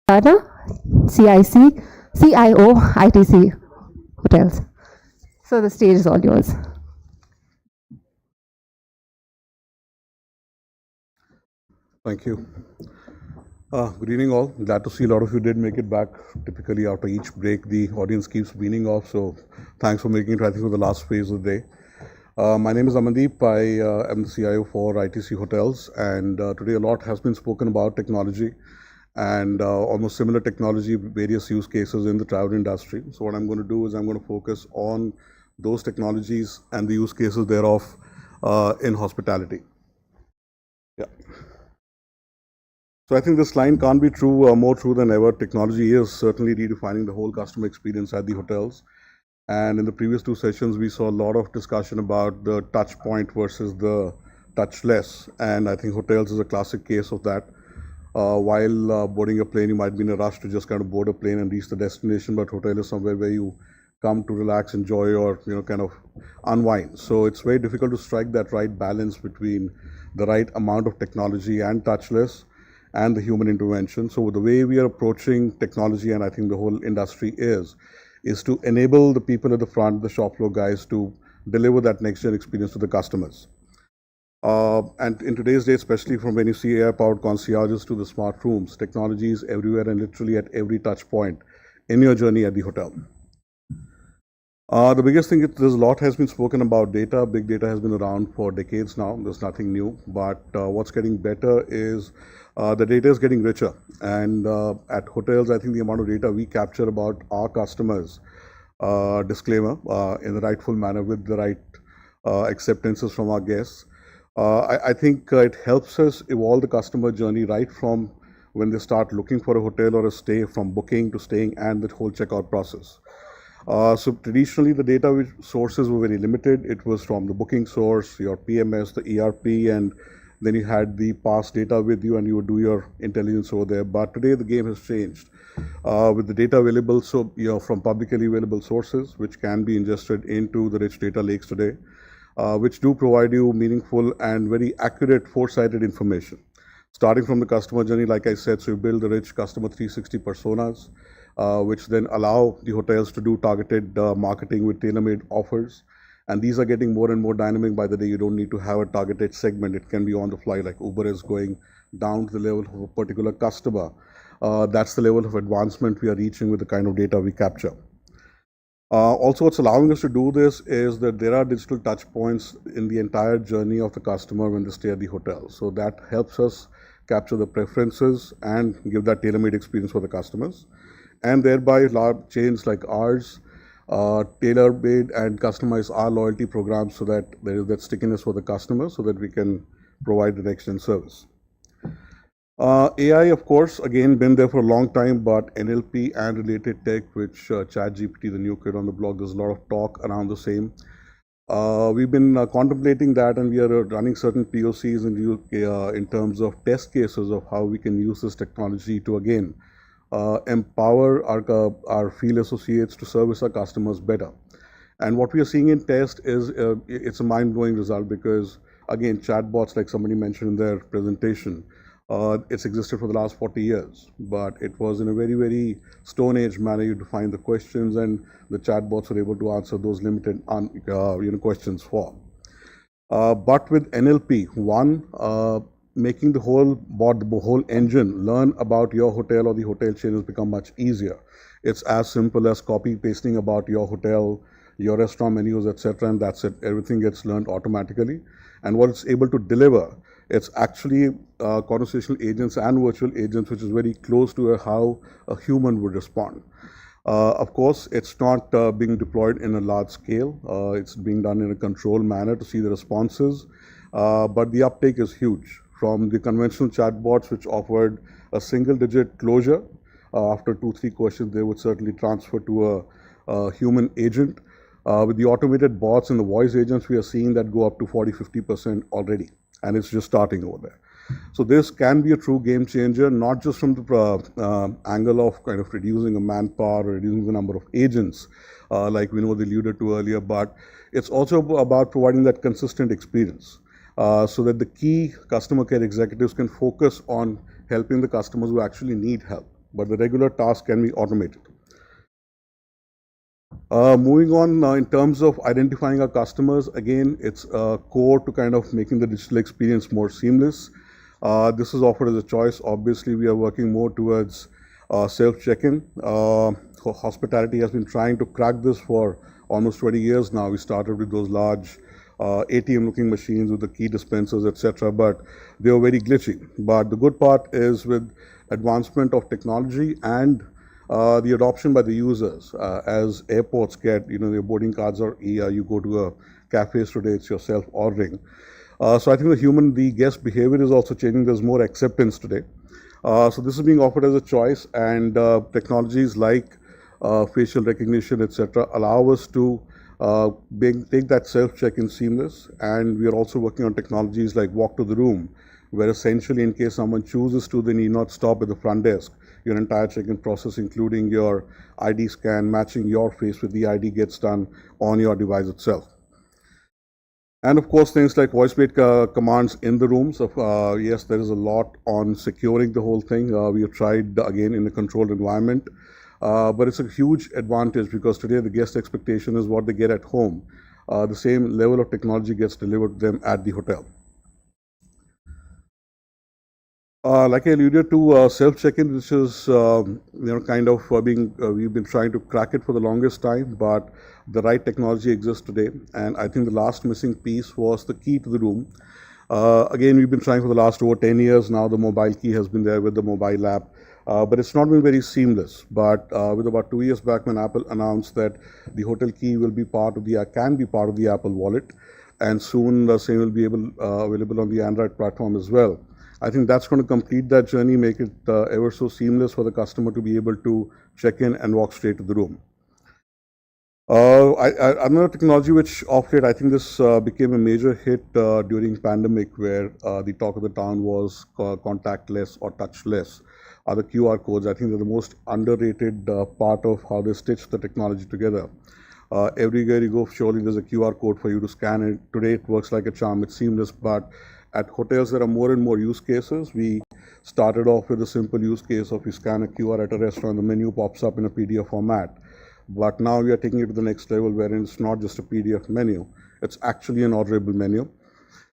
CIO ITC Hotels. So the stage is all yours. Thank you. Good evening all. Glad to see a lot of you did make it back. Typically after each break the audience keeps weaning off, so thanks for making it, I think, for the last phase of the day. My name is Amandeep. I am the CIO for ITC Hotels, and today a lot has been spoken about technology and almost similar technology, various use cases in the travel industry. So what I'm going to do is I'm going to focus on those technologies and the use cases thereof in hospitality. Yeah. So I think this line can't be true, more true than ever. Technology is certainly redefining the whole customer experience at the hotels. And in the previous two sessions, we saw a lot of discussion about the touch point versus the touchless. And I think hotels is a classic case of that. While boarding a plane, you might be in a rush to just kind of board a plane and reach the destination, but hotel is somewhere where you come to relax, enjoy, or kind of unwind. So it's very difficult to strike that right balance between the right amount of technology and touchless and the human intervention. So the way we are approaching technology, and I think the whole industry is to enable the people at the front, the shop floor guys, to deliver that next-gen experience to the customers. And in today's day, especially from when you see AI-powered concierges to the smart rooms, technology is everywhere and literally at every touch point in your journey at the hotel. The biggest thing is there's a lot has been spoken about data. Big data has been around for decades now. There's nothing new. But what's getting better is the data is getting richer. And at hotels, I think the amount of data we capture about our customers, disclaimer, in the rightful manner with the right acceptances from our guests, I think it helps us evolve the customer journey right from when they start looking for a hotel or a stay, from booking to staying and the whole checkout process. So traditionally, the data sources were very limited. It was from the booking source, your PMS, the ERP, and then you had the past data with you and you would do your intelligence over there. But today, the game has changed with the data available from publicly available sources, which can be ingested into the rich data lakes today, which do provide you meaningful and very accurate, foresighted information. Starting from the customer journey, like I said, so you build the rich customer 360 personas, which then allow the hotels to do targeted marketing with tailor-made offers. And these are getting more and more dynamic by the day. You don't need to have a targeted segment. It can be on the fly, like Uber is going down to the level of a particular customer. That's the level of advancement we are reaching with the kind of data we capture. Also, what's allowing us to do this is that there are digital touch points in the entire journey of the customer when they stay at the hotel. So that helps us capture the preferences and give that tailor-made experience for the customers. And thereby, large chains like ours tailor-made and customize our loyalty programs so that there is that stickiness for the customer so that we can provide the next-gen service. AI, of course, again, been there for a long time, but NLP and related tech, which ChatGPT, the new kid on the block, there's a lot of talk around the same. We've been contemplating that, and we are running certain POCs in terms of test cases of how we can use this technology to, again, empower our field associates to service our customers better. And what we are seeing in test is it's a mind-blowing result because, again, chatbots, like somebody mentioned in their presentation, it's existed for the last 40 years, but it was in a very, very Stone Age manner. You define the questions, and the chatbots were able to answer those limited questions for. But with NLP, making the whole bot, the whole engine learn about your hotel or the hotel chain has become much easier. It's as simple as copy-pasting about your hotel, your restaurant menus, etc., and that's it. Everything gets learned automatically. And what it's able to deliver, it's actually conversational agents and virtual agents, which is very close to how a human would respond. Of course, it's not being deployed in a large scale. It's being done in a controlled manner to see the responses, but the uptake is huge. From the conventional chatbots, which offered a single-digit closure, after 2-3 questions, they would certainly transfer to a human agent. With the automated bots and the voice agents, we are seeing that go up to 40-50% already, and it's just starting over there. So this can be a true game changer, not just from the angle of kind of reducing a manpower or reducing the number of agents, like we know they alluded to earlier, but it's also about providing that consistent experience. So that the key customer care executives can focus on helping the customers who actually need help. but the regular task can be automated. Moving on, in terms of identifying our customers, again, it's core to kind of making the digital experience more seamless. This is offered as a choice. Obviously, we are working more towards self-check-in. Hospitality has been trying to crack this for almost 20 years now. We started with those large ATM-looking machines with the key dispensers, etc., but they were very glitchy. But the good part is with advancement of technology and the adoption by the users, as airports get, your boarding cards or you go to a cafes today, it's your self-ordering. So I think the guest behavior is also changing. There's more acceptance today. So this is being offered as a choice, and technologies like facial recognition, etc., allow us to take that self-check-in seamless. And we are also working on technologies like walk to the room, where essentially in case someone chooses to, they need not stop at the front desk. Your entire check-in process, including your ID scan, matching your face with the ID, gets done on your device itself. And of course, things like voice-based commands in the rooms. Yes, there is a lot on securing the whole thing. We have tried, again, in a controlled environment. But it's a huge advantage because today the guest expectation is what they get at home. The same level of technology gets delivered to them at the hotel. Like I alluded to, self-check-in, which is we've been trying to crack it for the longest time, but the right technology exists today. And I think the last missing piece was the key to the room. Again, we've been trying for the last over 10 years now. The mobile key has been there with the mobile app, but it's not been very seamless. But with about 2 years back, when Apple announced that the hotel key will be can be part of the Apple Wallet, and soon the same will be available on the Android platform as well. I think that's going to complete that journey, make it ever so seamless for the customer to be able to check in and walk straight to the room. Another technology which of late, I think this became a major hit during pandemic, where the talk of the town was contactless or touchless, are the QR codes. I think they're the most underrated part of how they stitch the technology together. Everywhere you go, surely there's a QR code for you to scan it. Today it works like a charm, it's seamless, but at hotels, there are more and more use cases. We started off with a simple use case of you scan a QR at a restaurant, the menu pops up in a PDF format. But now we are taking it to the next level, wherein it's not just a PDF menu, it's actually an orderable menu.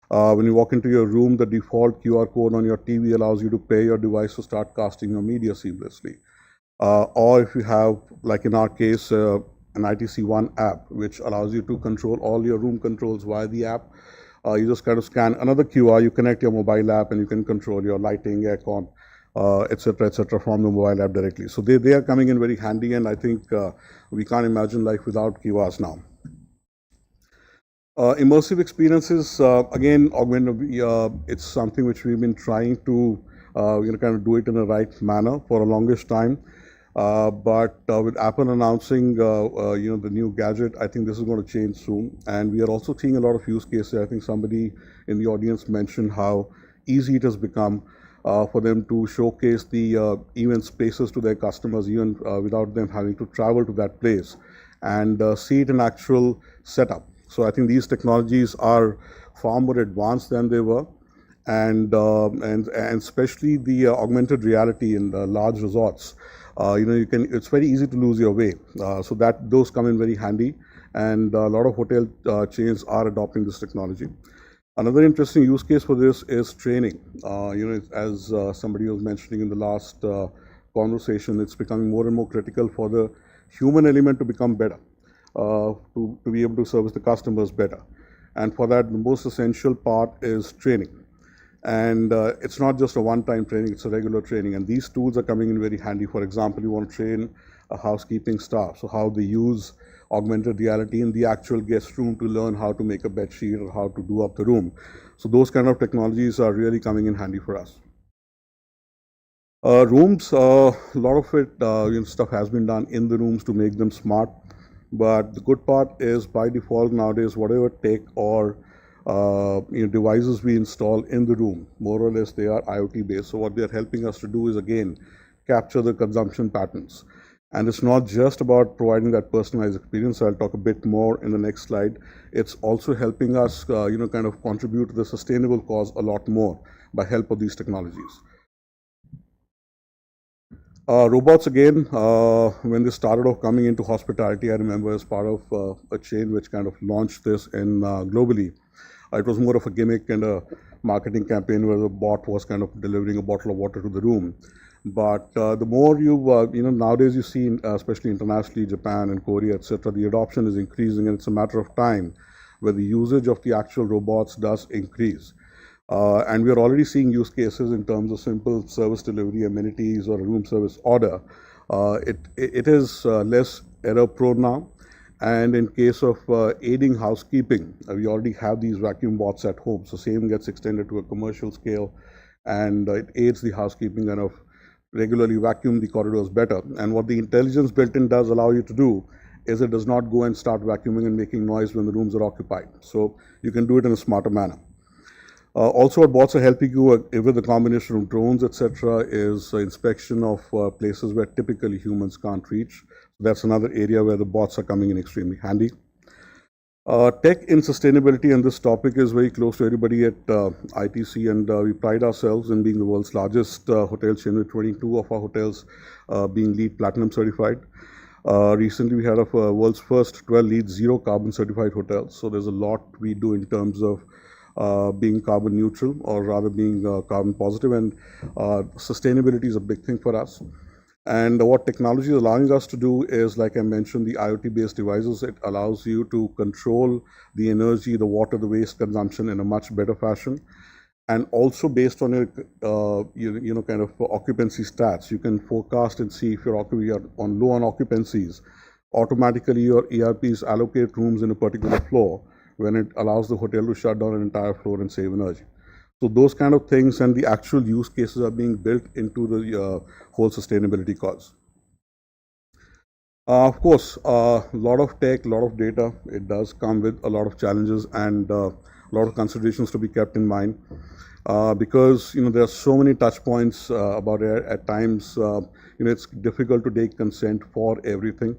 When you walk into your room, the default QR code on your TV allows you to pair your device to start casting your media seamlessly. Or if you have, like in our case, an ITC One app, which allows you to control all your room controls via the app. You just kind of scan another QR, you connect your mobile app, and you can control your lighting, aircon, etc., from the mobile app directly. So they are coming in very handy, and I think we can't imagine life without QRs now. Immersive experiences, again, augmented. It's something which we've been trying to kind of do it in the right manner for a longest time. But with Apple announcing the new gadget, I think this is going to change soon. And we are also seeing a lot of use cases. I think somebody in the audience mentioned how easy it has become for them to showcase the event spaces to their customers, even without them having to travel to that place, and see it in actual setup. So I think these technologies are far more advanced than they were. And especially the augmented reality in the large resorts. It's very easy to lose your way. So those come in very handy, and a lot of hotel chains are adopting this technology. Another interesting use case for this is training. As somebody was mentioning in the last conversation, it's becoming more and more critical for the human element to become better, to be able to service the customers better. And for that, the most essential part is training. And it's not just a one-time training, it's a regular training. And these tools are coming in very handy. For example, you want to train a housekeeping staff, so how they use augmented reality in the actual guest room to learn how to make a bed sheet or how to do up the room. So those kind of technologies are really coming in handy for us. Rooms, a lot of it, stuff has been done in the rooms to make them smart. But the good part is, by default nowadays, whatever tech or devices we install in the room, more or less they are IoT based. So what they're helping us to do is, again, capture the consumption patterns. And it's not just about providing that personalized experience. I'll talk a bit more in the next slide. It's also helping us, kind of contribute to the sustainable cause a lot more by help of these technologies. Robots again, when they started off coming into hospitality, I remember as part of a chain which kind of launched this in globally. It was more of a gimmick and a marketing campaign where the bot was kind of delivering a bottle of water to the room. But the more nowadays you see, especially internationally, Japan and Korea, etc., the adoption is increasing, and it's a matter of time where the usage of the actual robots does increase. And we are already seeing use cases in terms of simple service delivery, amenities, or a room service order. It is less error prone now. And in case of aiding housekeeping, we already have these vacuum bots at home. So same gets extended to a commercial scale, and it aids the housekeeping and of regularly vacuum the corridors better. And what the intelligence built in does allow you to do is it does not go and start vacuuming and making noise when the rooms are occupied. So you can do it in a smarter manner. Also, what bots are helping you with the combination of drones, etc., is inspection of places where typically humans can't reach. That's another area where the bots are coming in extremely handy. Tech in sustainability, and this topic is very close to everybody at ITC, and we pride ourselves in being the world's largest hotel chain, with 22 of our hotels being LEED Platinum certified. Recently, we had a world's first 12 LEED Zero Carbon certified hotels. So there's a lot we do in terms of being carbon neutral, or rather being carbon positive, and sustainability is a big thing for us. And what technology is allowing us to do is, like I mentioned, the IoT-based devices. It allows you to control the energy, the water, the waste consumption in a much better fashion. And also based on your kind of occupancy stats, you can forecast and see if you're on low on occupancies. Automatically, your ERPs allocate rooms in a particular floor when it allows the hotel to shut down an entire floor and save energy. So those kind of things and the actual use cases are being built into the whole sustainability cause. Of course, a lot of tech, a lot of data. It does come with a lot of challenges and a lot of considerations to be kept in mind, because there are so many touch points about it. At times, it's difficult to take consent for everything.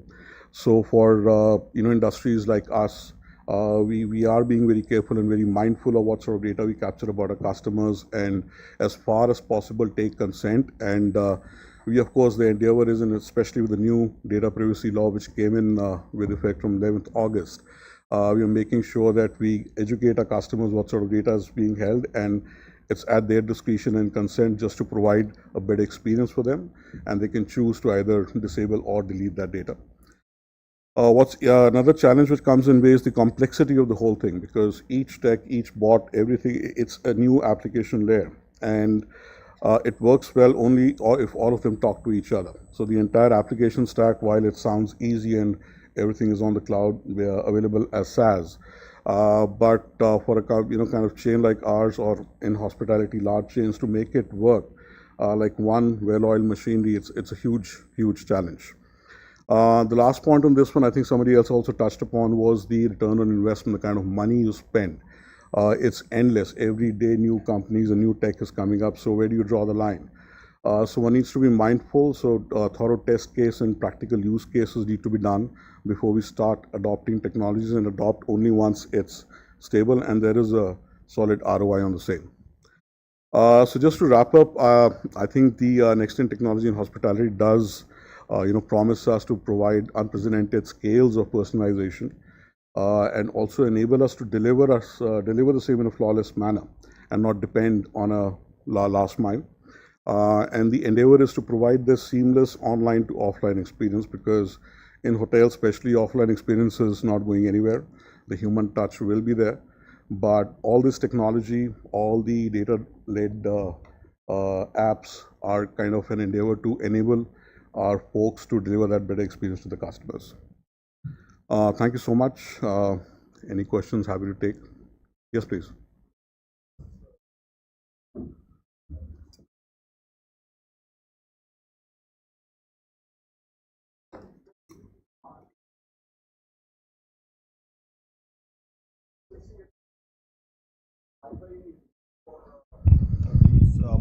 So for industries like us, we are being very careful and very mindful of what sort of data we capture about our customers, and as far as possible take consent. And we, of course, the endeavor is, and especially with the new data privacy law which came in with effect from 11th August, we are making sure that we educate our customers what sort of data is being held, and it's at their discretion and consent just to provide a better experience for them, and they can choose to either disable or delete that data. What's another challenge which comes in is the complexity of the whole thing, because each tech, each bot, everything, it's a new application layer, and it works well only if all of them talk to each other. So the entire application stack, while it sounds easy and everything is on the cloud, available as SaaS, but for a kind of chain like ours, or in hospitality, large chains, to make it work like one well-oiled machinery, it's a huge challenge. The last point on this one, I think somebody else also touched upon, was the return on investment, the kind of money you spend. It's endless. Every day, new companies and new tech is coming up. So where do you draw the line? So one needs to be mindful. So thorough test case and practical use cases need to be done before we start adopting technologies, and adopt only once it's stable and there is a solid ROI on the same. So just to wrap up, I think the next-gen technology in hospitality does promise us to provide unprecedented scales of personalization, and also enable us to deliver the same in a flawless manner and not depend on a last mile. And the endeavor is to provide this seamless online to offline experience, because in hotels, especially, offline experience is not going anywhere. The human touch will be there, but all this technology, all the data-led apps are kind of an endeavor to enable our folks to deliver that better experience to the customers. Thank you so much. Any questions? Happy to take. Yes, please.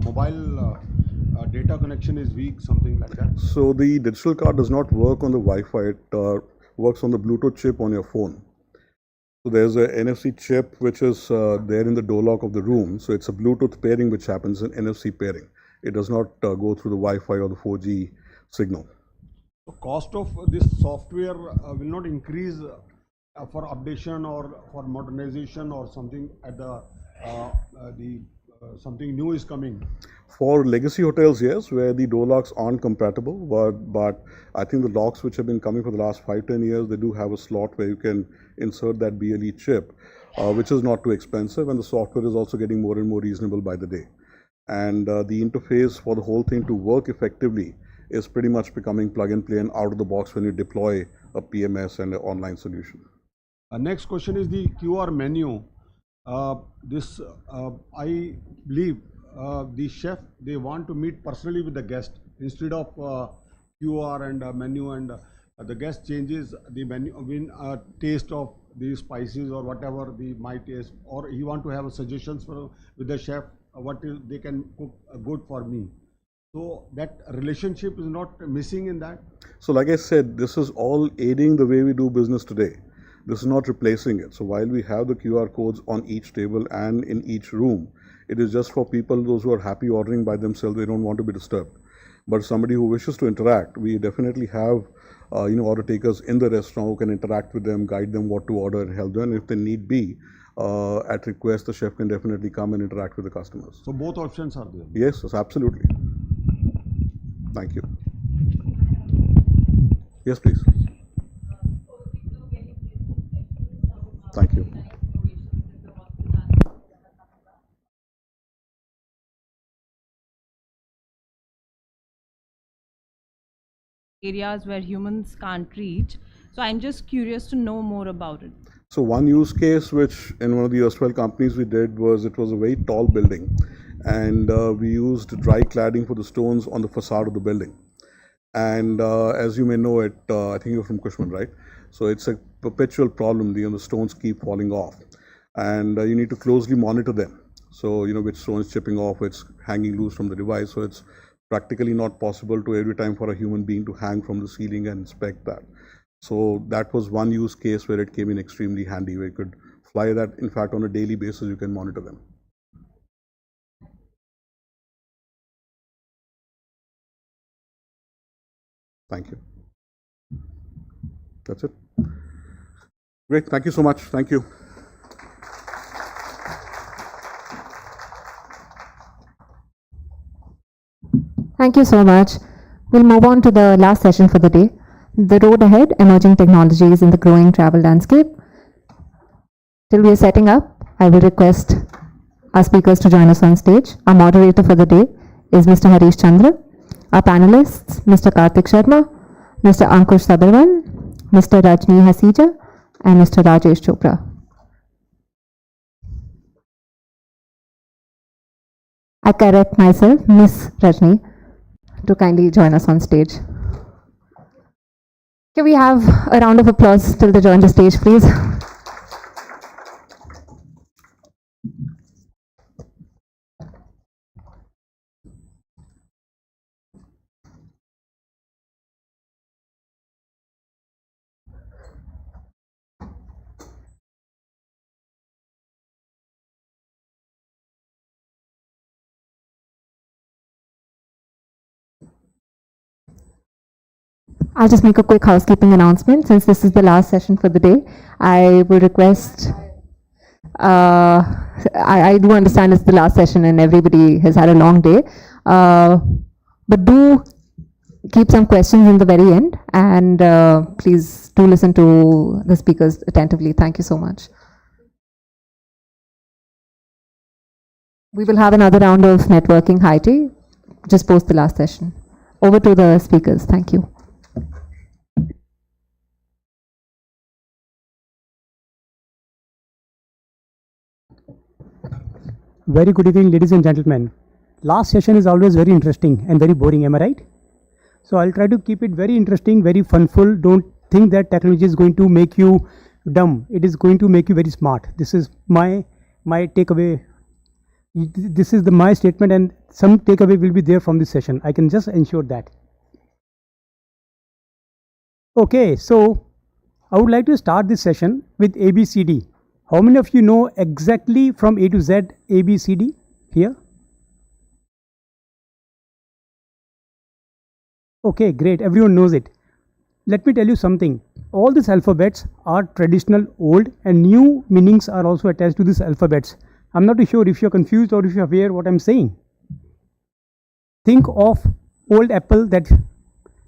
Mobile data connection is weak, something like that. So the digital card does not work on the Wi-Fi. It works on the Bluetooth chip on your phone. So there's a NFC chip which is there in the door lock of the room. So it's a Bluetooth pairing which happens, an NFC pairing. It does not go through the Wi-Fi or the 4G signal. The cost of this software will not increase for updation or for modernization or something at the something new is coming. For legacy hotels, yes, where the door locks aren't compatible, but I think the locks which have been coming for the last 5-10 years, they do have a slot where you can insert that BLE chip, which is not too expensive, and the software is also getting more and more reasonable by the day. And the interface for the whole thing to work effectively is pretty much becoming plug and play and out of the box when you deploy a PMS and an online solution. Next question is the QR menu. I believe the chef, they want to meet personally with the guest instead of QR and menu, and the guest changes the menu taste of the spices or whatever the my taste, or he want to have suggestions with the chef what they can cook good for me. So that relationship is not missing in that. So like I said, this is all aiding the way we do business today. This is not replacing it. So while we have the QR codes on each table and in each room, it is just for people, those who are happy ordering by themselves, they don't want to be disturbed. But somebody who wishes to interact, we definitely have order takers in the restaurant who can interact with them, guide them what to order and help them. If they need be, at request, the chef can definitely come and interact with the customers. So both options are there. Yes, absolutely. Thank you. Yes, please. Thank you. Areas where humans can't reach. So I'm just curious to know more about it. So one use case which in one of the erstwhile companies we did was, it was a very tall building, and we used dry cladding for the stones on the facade of the building. And as you may know it, I think you're from Cushman, right? So it's a perpetual problem. The stones keep falling off, and you need to closely monitor them. So which stone is chipping off, which hanging loose from the device. So it's practically not possible to every time for a human being to hang from the ceiling and inspect that. So that was one use case where it came in extremely handy, where you could fly that. In fact, on a daily basis, you can monitor them. Thank you. That's it. Great. Thank you so much. Thank you. Thank you so much. We'll move on to the last session for the day. The road ahead, emerging technologies in the growing travel landscape. Till we are setting up, I will request our speakers to join us on stage. Our moderator for the day is Mr. Harish Chandra. Our panelists, Mr. Karthik Sharma, Mr. Ankush Sabharwal, Mr. Rajni Hasija, and Mr. Rajesh Chopra. I correct myself, Miss Rajni, to kindly join us on stage. Can we have a round of applause till they join the stage, please? I'll just make a quick housekeeping announcement. Since this is the last session for the day, I will request, I do understand it's the last session and everybody has had a long day, but do keep some questions in the very end, and please do listen to the speakers attentively. Thank you so much. We will have another round of networking high tea just post the last session. Over to the speakers. Thank you. Very good evening, ladies and gentlemen. Last session is always very interesting and very boring, am I right? So I'll try to keep it very interesting, very funful. Don't think that technology is going to make you dumb. It is going to make you very smart. This is my takeaway. This is my statement, and some takeaway will be there from this session. I can just ensure that. Okay, so I would like to start this session with ABCD. How many of you know exactly from A to Z ABCD here? Okay, great. Everyone knows it. Let me tell you something. All these alphabets are traditional, old, and new meanings are also attached to these alphabets. I'm not too sure if you're confused or if you're aware what I'm saying. Think of old apple that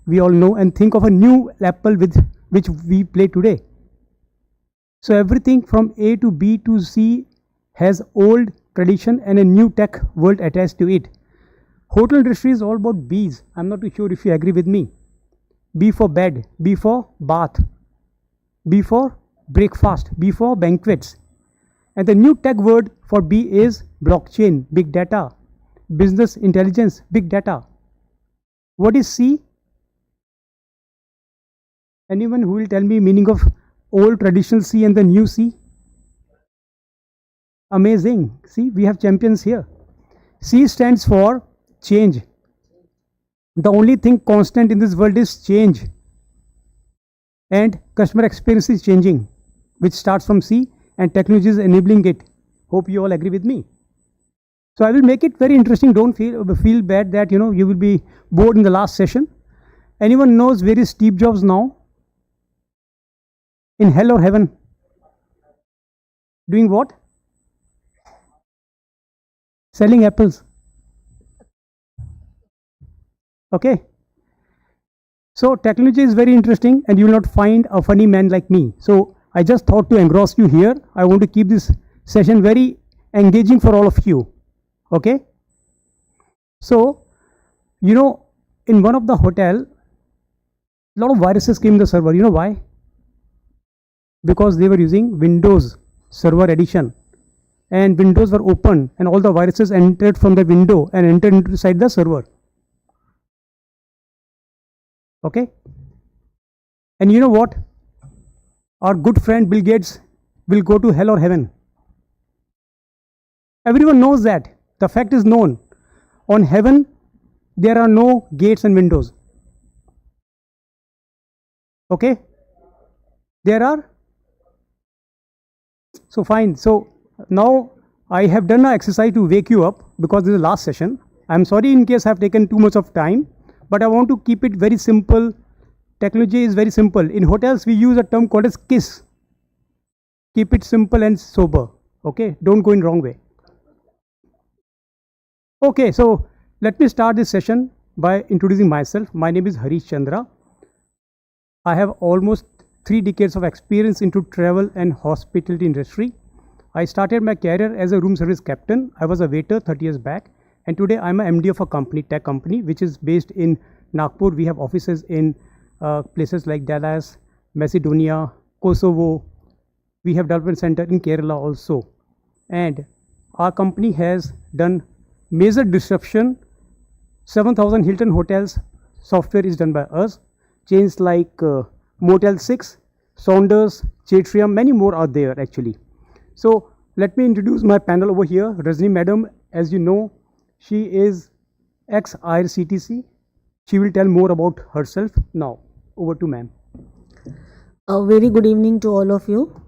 we all know and think of a new apple with which we play today. So everything from A to B to C has old tradition and a new tech world attached to it. Hotel industry is all about B's. I'm not too sure if you agree with me. B for bed, B for bath, B for breakfast, B for banquets. And the new tech word for B is blockchain, big data, business intelligence, big data. What is C? Anyone who will tell me meaning of old traditional C and the new C? Amazing. See, we have champions here. C stands for change. The only thing constant in this world is change. And customer experience is changing, which starts from C and technology is enabling it. Hope you all agree with me. So I will make it very interesting. Don't feel bad that you will be bored in the last session. Anyone knows where is Steve Jobs now? In hell or heaven? Doing what? Selling apples. Okay. So technology is very interesting and you will not find a funny man like me. So I just thought to engross you here. I want to keep this session very engaging for all of you. Okay. So, in one of the hotel, a lot of viruses came in the server. You know why? Because they were using Windows Server Edition. And windows were open and all the viruses entered from the window and entered inside the server. Okay. And you know what? Our good friend Bill Gates will go to hell or heaven. Everyone knows that. The fact is known. On heaven, there are no gates and windows. Okay. There are. So fine. So now I have done an exercise to wake you up because this is the last session. I'm sorry in case I have taken too much of time, but I want to keep it very simple. Technology is very simple. In hotels, we use a term called as KISS. Keep it simple and sober. Okay, don't go in wrong way. Okay, so let me start this session by introducing myself. My name is Harish Chandra. I have almost 3 decades of experience into travel and hospitality industry. I started my career as a room service captain. I was a waiter 30 years back, and today I'm a MD of a company, tech company, which is based in Nagpur. We have offices in places like Dallas, Macedonia, Kosovo. We have development center in Kerala also. And our company has done major disruption. 7,000 Hilton hotels software is done by us. Chains like Motel 6, Saunders, Chatrium, many more are there actually. So let me introduce my panel over here. Rajni madam, as you know, she is ex-IRCTC. She will tell more about herself now. Over to ma'am. A very good evening to all of you.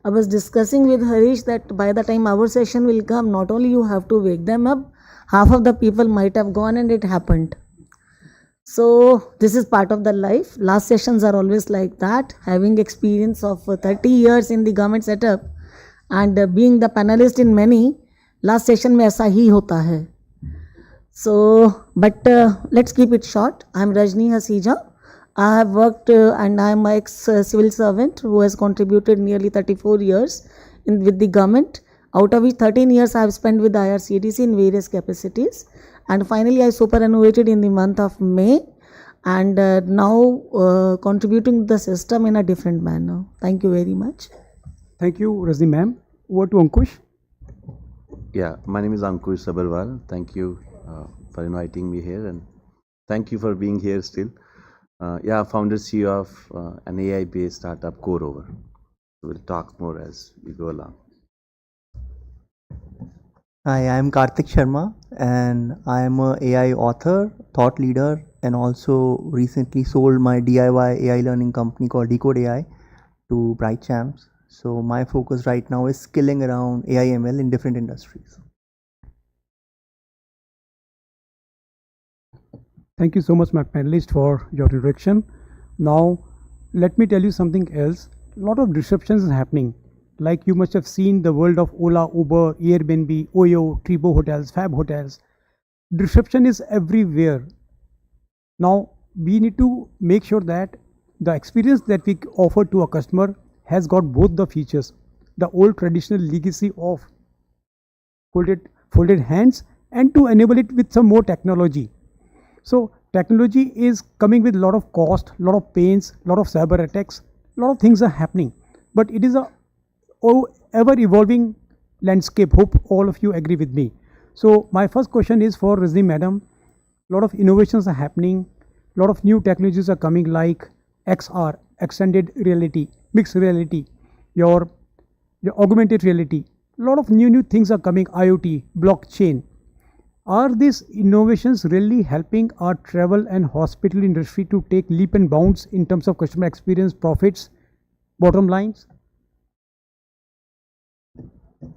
I was discussing with Harish that by the time our session will come, not only you have to wake them up, half of the people might have gone and it happened. So this is part of the life. Last sessions are always like that. Having experience of 30 years in the government setup and being the panelist in many, last session mein aisa hi hota hai. So, but let's keep it short. I am Rajni Hasija. I have worked and I am an ex-civil servant who has contributed nearly 34 years with the government. Out of which 13 years I have spent with IRCTC in various capacities. And finally I superannuated in the month of May and now contributing to the system in a different manner. Thank you very much. Thank you, Rajni ma'am. Over to Ankush. Yeah, my name is Ankush Sabharwal. Thank you for inviting me here and thank you for being here still. Founder CEO of an AI-based startup, CoreOver. We'll talk more as we go along. Hi, I am Karthik Sharma and I am a AI author, thought leader, and also recently sold my DIY AI learning company called Decode AI to Bright Champs. So my focus right now is skilling around AI ML in different industries. Thank you so much, my panelists, for your introduction. Now, let me tell you something else. A lot of disruptions is happening. Like you must have seen the world of Ola, Uber, Airbnb, Oyo, Tribo hotels, Fab hotels. Disruption is everywhere. Now, we need to make sure that the experience that we offer to a customer has got both the features. The old traditional legacy of folded hands and to enable it with some more technology. So technology is coming with a lot of cost, a lot of pains, a lot of cyber attacks, a lot of things are happening. But it is a ever evolving landscape. Hope all of you agree with me. So my first question is for Rajni Madam. A lot of innovations are happening. A lot of new technologies are coming like XR, extended reality, mixed reality, your augmented reality. A lot of new things are coming, IoT, blockchain. Are these innovations really helping our travel and hospital industry to take leap and bounds in terms of customer experience, profits, bottom lines?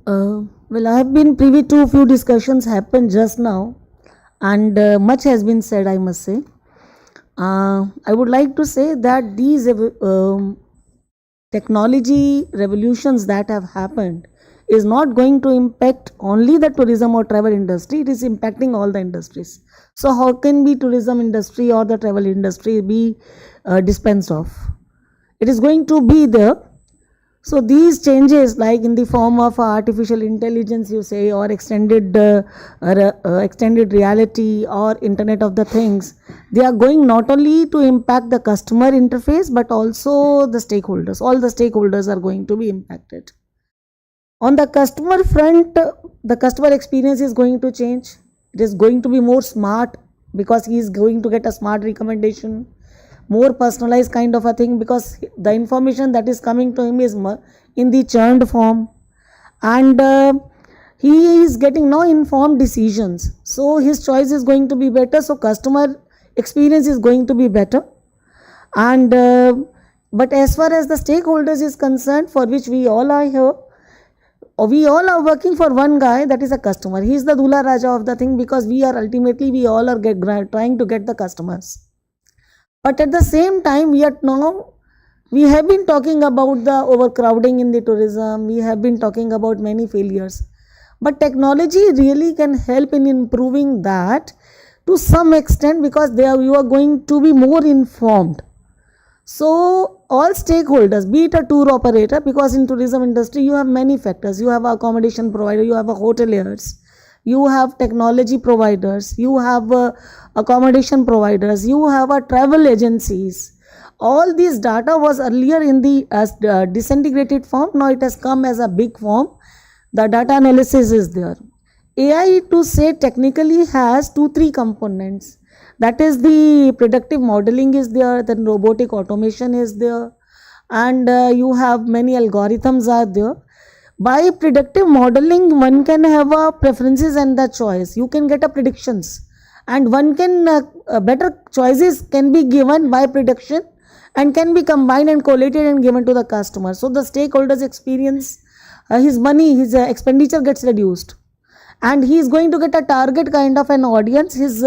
Well, I have been privy to a few discussions happened just now, and much has been said, I must say. I would like to say that these technology revolutions that have happened is not going to impact only the tourism or travel industry, it is impacting all the industries. So how can be tourism industry or the travel industry be dispensed of? It is going to be there. So these changes, like in the form of artificial intelligence, you say, or extended reality or Internet of the Things, they are going not only to impact the customer interface but also the stakeholders. All the stakeholders are going to be impacted. On the customer front, the customer experience is going to change. It is going to be more smart because he is going to get a smart recommendation, more personalized kind of a thing, because the information that is coming to him is in the churned form, and he is getting now informed decisions. So his choice is going to be better. So customer experience is going to be better. And but as far as the stakeholders is concerned, for which we all are here, we all are working for one guy, that is a customer. He is the Dula Raja of the thing, because we are ultimately, we all are trying to get the customers. But at the same time, we have been talking about the overcrowding in the tourism, we have been talking about many failures. But technology really can help in improving that to some extent, because you are going to be more informed. So all stakeholders, be it a tour operator, because in tourism industry you have many factors. You have accommodation provider, you have a hoteliers, you have technology providers, you have accommodation providers, you have travel agencies. All these data was earlier in the disintegrated form. Now it has come as a big form. The data analysis is there. AI, to say technically, has 2-3 components. That is, the predictive modeling is there, then robotic automation is there, and you have many algorithms are there. By predictive modeling, one can have preferences and the choice. You can get predictions, and one can better choices can be given by prediction and can be combined and collated and given to the customer. So the stakeholders experience, his money, his expenditure gets reduced, and he is going to get a target kind of an audience. His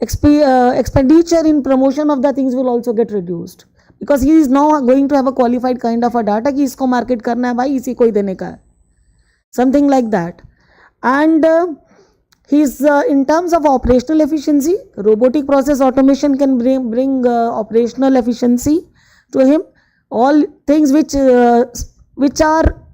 expenditure in promotion of the things will also get reduced, because he is now going to have a qualified kind of a data कि इसको market करना है भाई, इसी को ही देने का है, something like that. And he's in terms of operational efficiency, robotic process automation can bring operational efficiency to him. All things which are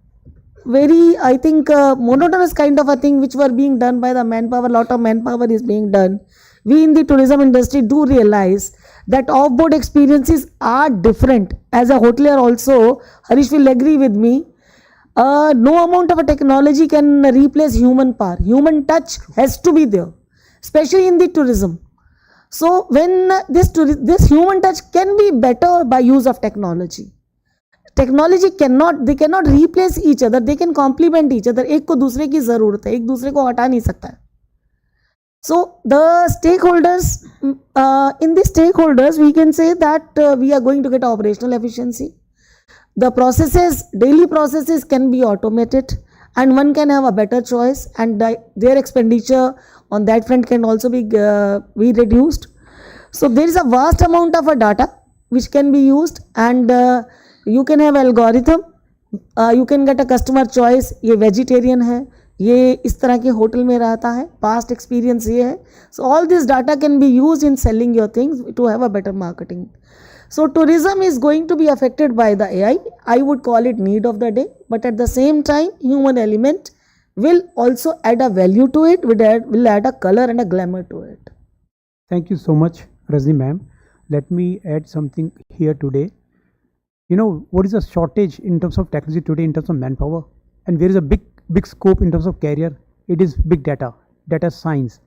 very, I think, monotonous kind of a thing which were being done by the manpower, lot of manpower is being done. We in the tourism industry do realize that off-board experiences are different. As a hotelier also, Harish will agree with me, no amount of a technology can replace human power. Human touch has to be there, especially in the tourism. So when this human touch can be better by use of technology. Technology cannot replace each other, they can complement each other. एक को दूसरे की ज़रूरत है, एक दूसरे को हटा नहीं सकता है. So the stakeholders, in the stakeholders, we can say that we are going to get operational efficiency. The processes, daily processes can be automated, and one can have a better choice, and their expenditure on that front can also be reduced. So there is a vast amount of data which can be used, and you can have algorithm, you can get a customer choice, ये vegetarian है, ये इस तरह के hotel में रहता है, past experience ये है. So all this data can be used in selling your things to have a better marketing. So tourism is going to be affected by the AI. I would call it need of the day, but at the same time, human element will also add a value to it, will add a color and a glamour to it. Thank you so much, Rajni ma'am. Let me add something here today. You know, what is the shortage in terms of technology today in terms of manpower? And where is a big scope in terms of career? It is big data, data science.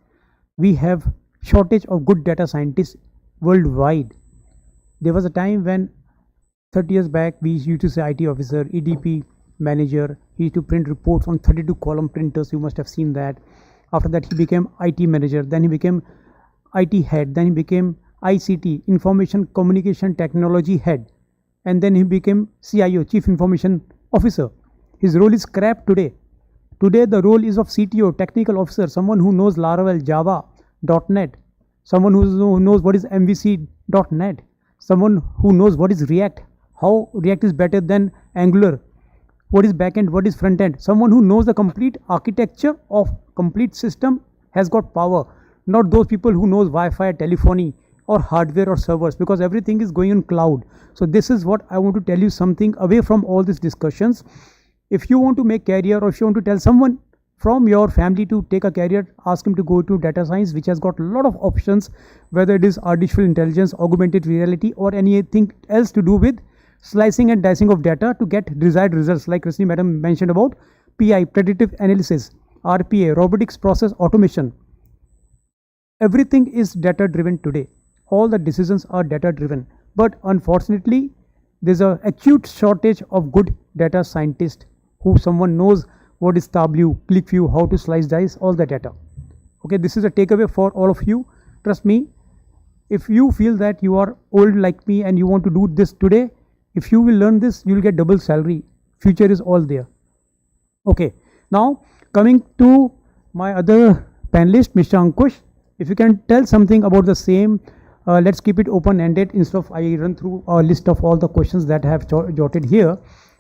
We have shortage of good data scientists worldwide. There was a time when 30 years back we used to say IT officer, EDP manager. He used to print reports on 32 column printers. You must have seen that. After that he became IT manager. Then he became IT head. Then he became ICT, Information Communication Technology head. And then he became CIO, Chief Information Officer. His role is scrapped today. Today the role is of CTO, Technical Officer, someone who knows Laravel, Java, .NET, someone who knows what is MVC.NET, someone who knows what is React, how React is better than Angular, what is backend, what is front end, someone who knows the complete architecture of complete system has got power, not those people who knows Wi-Fi, telephony or hardware or servers, because everything is going on cloud. So this is what I want to tell you, something away from all these discussions. If you want to make career, or if you want to tell someone from your family to take a career, ask him to go to data science, which has got a lot of options, whether it is artificial intelligence, augmented reality, or anything else to do with slicing and dicing of data to get desired results, like Rajni madam mentioned about PI, predictive analysis, RPA, robotics process automation. Everything is data driven today. All the decisions are data driven. But unfortunately, there's an acute shortage of good data scientists who someone knows what is Tableau, ClickView, how to slice dice, all the data. Okay, this is a takeaway for all of you. Trust me, if you feel that you are old like me and you want to do this today, if you will learn this, you will get double salary. Future is all there. Okay, now coming to my other panelist, Mr. Ankush, if you can tell something about the same, let's keep it open-ended instead of I run through a list of all the questions that I have jotted here.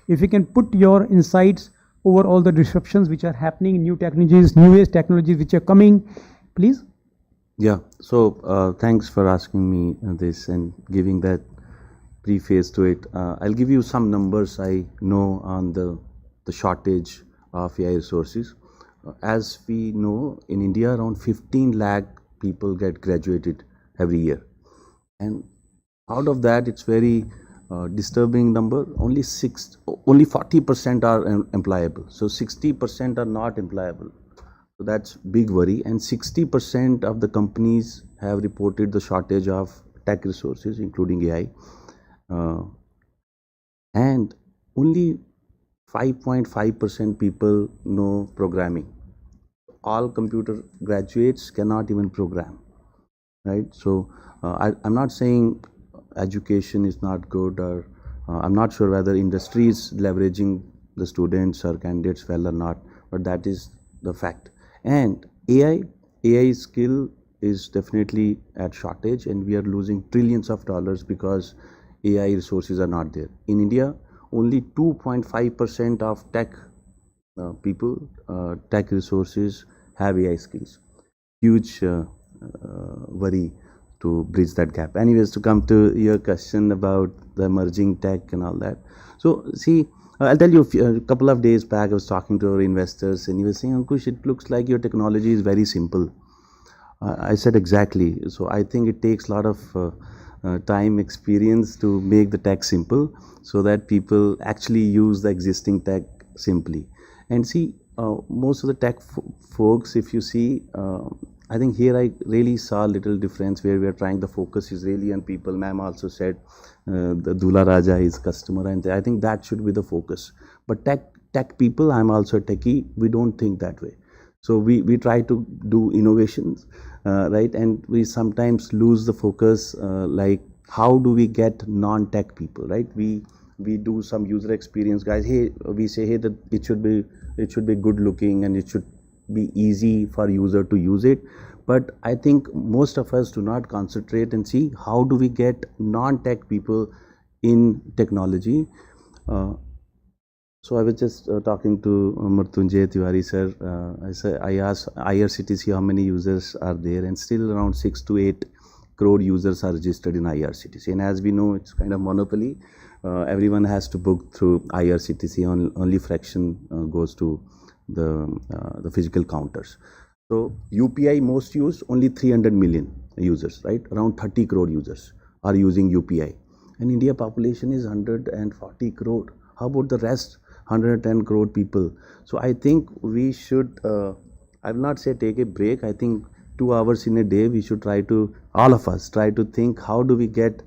If you can put your insights over all the disruptions which are happening, new technologies, new age technologies which are coming, please. Yeah, so thanks for asking me this and giving that preface to it. I'll give you some numbers I know on the shortage of AI resources. As we know, in India, around 15 lakh people get graduated every year. And out of that, it's very disturbing number. Only 40% are employable. So 60% are not employable. So that's big worry. And 60% of the companies have reported the shortage of tech resources, including AI. And only 5.5% people know programming. All computer graduates cannot even program, right? So I'm not saying education is not good, or I'm not sure whether industry is leveraging the students or candidates well or not, but that is the fact. And AI skill is definitely at shortage, and we are losing trillions of dollars because AI resources are not there. In India, only 2.5% of tech people, tech resources have AI skills. Huge worry to bridge that gap. Anyways, to come to your question about the emerging tech and all that. So see, I'll tell you, a couple of days back, I was talking to our investors and he was saying, Ankush, it looks like your technology is very simple. I said, exactly. So I think it takes a lot of time, experience to make the tech simple so that people actually use the existing tech simply. And see, most of the tech folks, if you see, I think here I really saw a little difference where we are trying, the focus is really on people. Ma'am also said the Dula Raja is customer, and I think that should be the focus. But tech people, I'm also a techie, we don't think that way. So we try to do innovations, right? And we sometimes lose the focus, like how do we get non-tech people, right? We do some user experience guys. Hey, we say, hey, that it should be good looking and it should be easy for user to use it. But I think most of us do not concentrate and see how do we get non-tech people in technology. So I was just talking to Mrityunjay Tiwari sir. I asked IRCTC how many users are there, and still around 6 to 8 crore users are registered in IRCTC. And as we know, it's kind of monopoly. Everyone has to book through IRCTC. Only fraction goes to the physical counters. So UPI most used, only 300 million users, right? Around 30 crore users are using UPI. And India population is 140 crore. How about the rest 110 crore people? So I think we should, I will not say take a break. I think 2 hours in a day, we should try to, all of us, try to think how do we get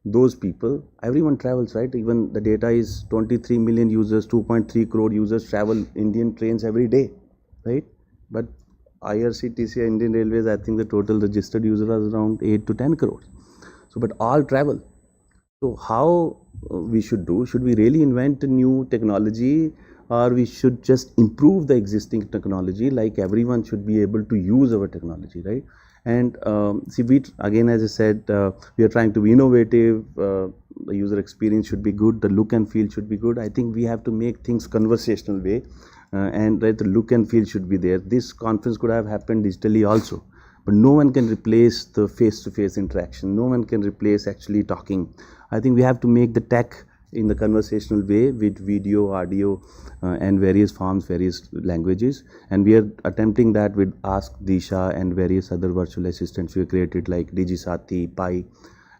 those people. Everyone travels, right? Even the data is 23 million users, 2.3 crore users travel Indian trains every day, right? But IRCTC, Indian Railways, I think the total registered users are around 8 to 10 crores. So, but all travel. So how we should do? Should we really invent a new technology, or we should just improve the existing technology? Like everyone should be able to use our technology, right? And see, we again, as I said, we are trying to be innovative. The user experience should be good. The look and feel should be good. I think we have to make things conversational way, and right, the look and feel should be there. This conference could have happened digitally also, but no one can replace the face-to-face interaction. No one can replace actually talking. I think we have to make the tech in the conversational way with video, audio, and various forms, various languages. And we are attempting that with Ask Disha and various other virtual assistants we created like DigiSathi, Pi.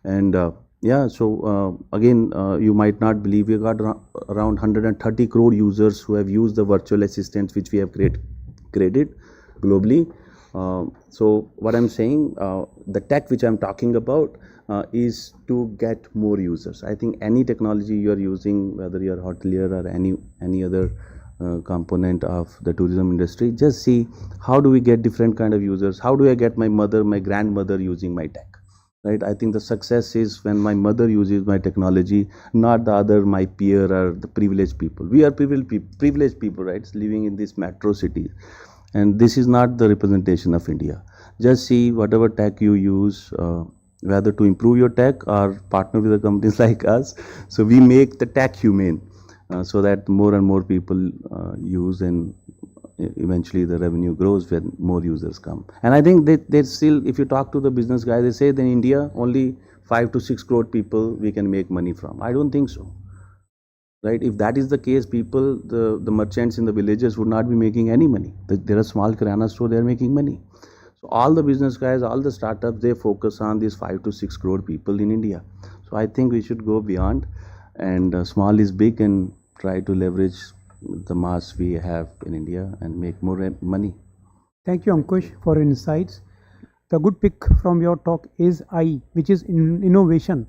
And yeah, so again, you might not believe we got around 130 crore users who have used the virtual assistants which we have created globally. So what I'm saying, the tech which I'm talking about is to get more users. I think any technology you are using, whether you are hotelier or any other component of the tourism industry, just see how do we get different kind of users. How do I get my mother, my grandmother using my tech, right? I think the success is when my mother uses my technology, not the other, my peer or the privileged people. We are privileged people, right, living in this metro city. And this is not the representation of India. Just see whatever tech you use, whether to improve your tech or partner with the companies like us. So we make the tech humane so that more and more people use, and eventually the revenue grows when more users come. And I think they still, if you talk to the business guys, they say that in India only 5 to 6 crore people we can make money from. I don't think so. Right? If that is the case, people, the merchants in the villages would not be making any money. There are small kirana store, they are making money. So all the business guys, all the startups, they focus on these 5 to 6 crore people in India. So I think we should go beyond, and small is big, and try to leverage the mass we have in India and make more money. Thank you, Ankush, for your insights. The good pick from your talk is I, which is innovation.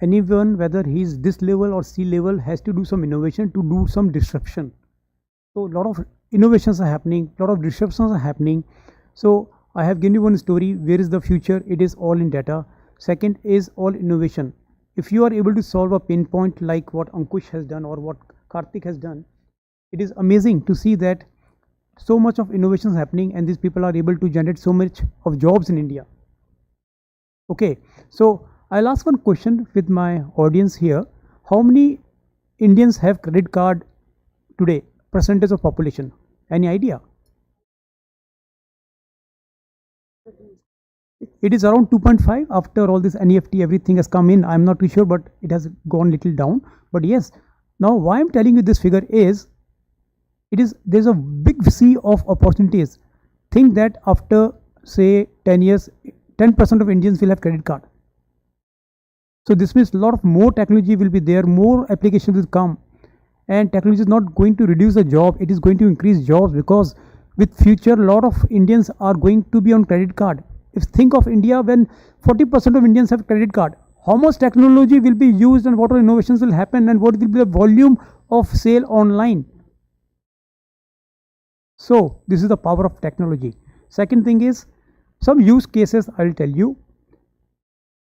Anyone, whether he's this level or C level, has to do some innovation to do some disruption. So a lot of innovations are happening, a lot of disruptions are happening. So I have given you one story. Where is the future? It is all in data. Second is all innovation. If you are able to solve a pain point like what Ankush has done or what Karthik has done, it is amazing to see that so much of innovation is happening, and these people are able to generate so much of jobs in India. Okay, so I'll ask one question with my audience here. How many Indians have credit card today? Percentage of population? Any idea? It is around 2.5 after all this NEFT, everything has come in. I'm not too sure, but it has gone little down. But yes, now why I'm telling you this figure is, there's a big sea of opportunities. Think that after say 10 years, 10% of Indians will have credit card. So this means a lot of more technology will be there, more applications will come, and technology is not going to reduce the job, it is going to increase jobs, because with future a lot of Indians are going to be on credit card. If think of India when 40% of Indians have credit card, how much technology will be used and what are innovations will happen and what will be the volume of sale online. So this is the power of technology. Second thing is some use cases I'll tell you.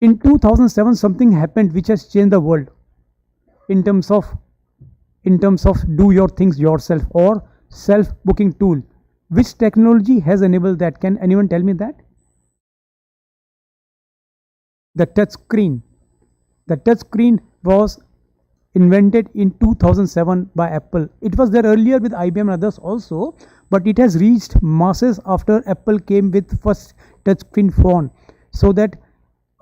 In 2007 something happened which has changed the world in terms of do your things yourself or self booking tool. Which technology has enabled that? Can anyone tell me that? The touch screen. The touch screen was invented in 2007 by Apple. It was there earlier with IBM and others also, but it has reached masses after Apple came with first touchscreen phone. So that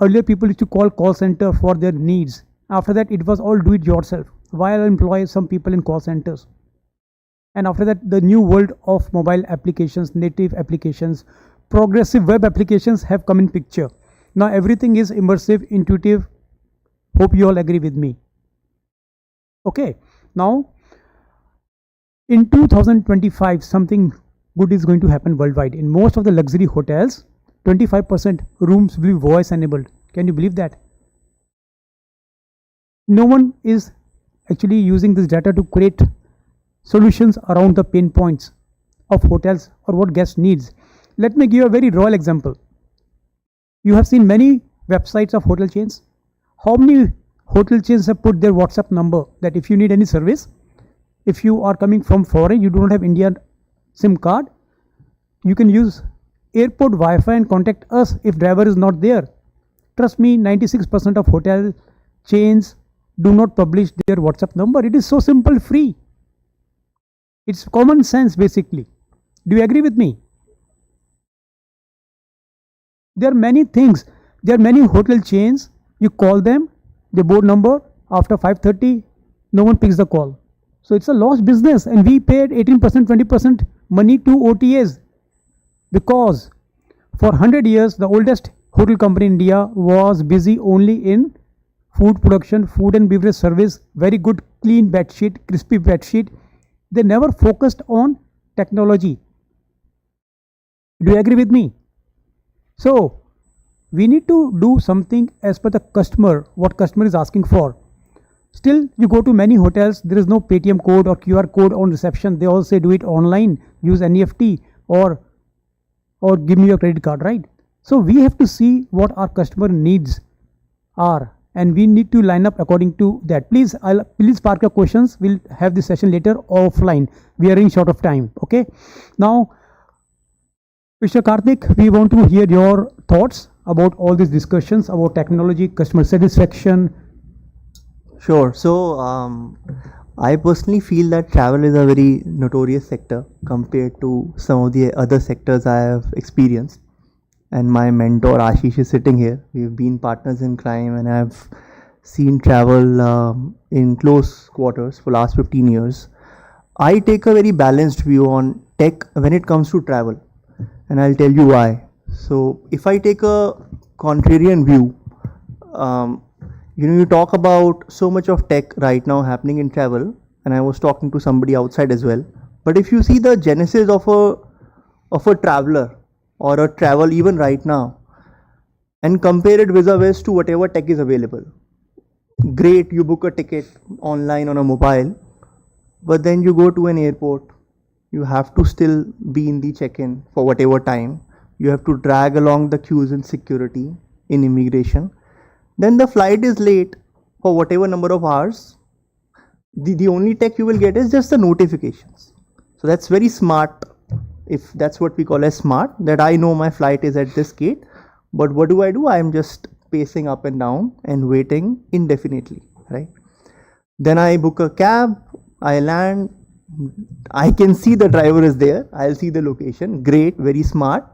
earlier people used to call center for their needs. After that, it was all do it yourself, while employ some people in call centers. And after that, the new world of mobile applications, native applications, progressive web applications have come in picture. Now everything is immersive, intuitive. Hope you all agree with me. Okay, now in 2025, something good is going to happen worldwide. In most of the luxury hotels, 25% rooms will be voice enabled. Can you believe that? No one is actually using this data to create solutions around the pain points of hotels or what guest needs. Let me give you a very raw example. You have seen many websites of hotel chains. How many hotel chains have put their WhatsApp number that if you need any service, if you are coming from foreign, you do not have Indian SIM card, you can use airport Wi-Fi and contact us if driver is not there. Trust me, 96% of hotel chains do not publish their WhatsApp number. It is so simple, free. It's common sense basically. Do you agree with me? There are many things. There are many hotel chains. You call them, the board number, after 5:30, no one picks the call. So it's a lost business, and we paid 18%, 20% money to OTAs because for 100 years, the oldest hotel company in India was busy only in food production, food and beverage service, very good clean bed sheet, crispy bed sheet. They never focused on technology. Do you agree with me? So we need to do something as per the customer, what customer is asking for. Still, you go to many hotels, there is no Paytm code or QR code on reception. They all say do it online, use NEFT or give me your credit card, right? So we have to see what our customer needs are, and we need to line up according to that. Please park your questions. We'll have this session later offline. We are running short of time. Okay. Now, Mr. Karthik, we want to hear your thoughts about all these discussions about technology, customer satisfaction. Sure. So I personally feel that travel is a very notorious sector compared to some of the other sectors I have experienced. And my mentor Ashish is sitting here. We've been partners in crime, and I've seen travel in close quarters for last 15 years. I take a very balanced view on tech when it comes to travel, and I'll tell you why. So if I take a contrarian view, you talk about so much of tech right now happening in travel, and I was talking to somebody outside as well. But if you see the genesis of a traveler or a travel even right now, and compare it vis-a-vis to whatever tech is available. Great, you book a ticket online on a mobile, but then you go to an airport, you have to still be in the check-in for whatever time. You have to drag along the queues in security, in immigration. Then the flight is late for whatever number of hours. The only tech you will get is just the notifications. So that's very smart, if that's what we call as smart, that I know my flight is at this gate, but what do? I am just pacing up and down and waiting indefinitely, right? Then I book a cab, I land, I can see the driver is there, I'll see the location, great, very smart,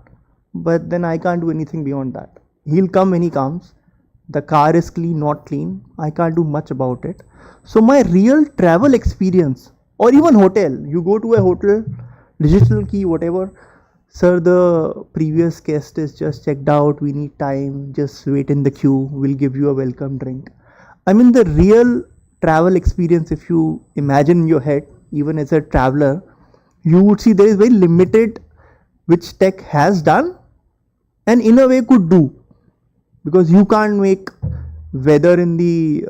but then I can't do anything beyond that. He'll come when he comes. The car is clean, not clean, I can't do much about it. So my real travel experience, or even hotel, you go to a hotel, digital key, whatever, sir, the previous guest is just checked out, we need time, just wait in the queue, we'll give you a welcome drink. I mean, the real travel experience, if you imagine in your head, even as a traveler, you would see there is very limited which tech has done and in a way could do, because you can't make weather in the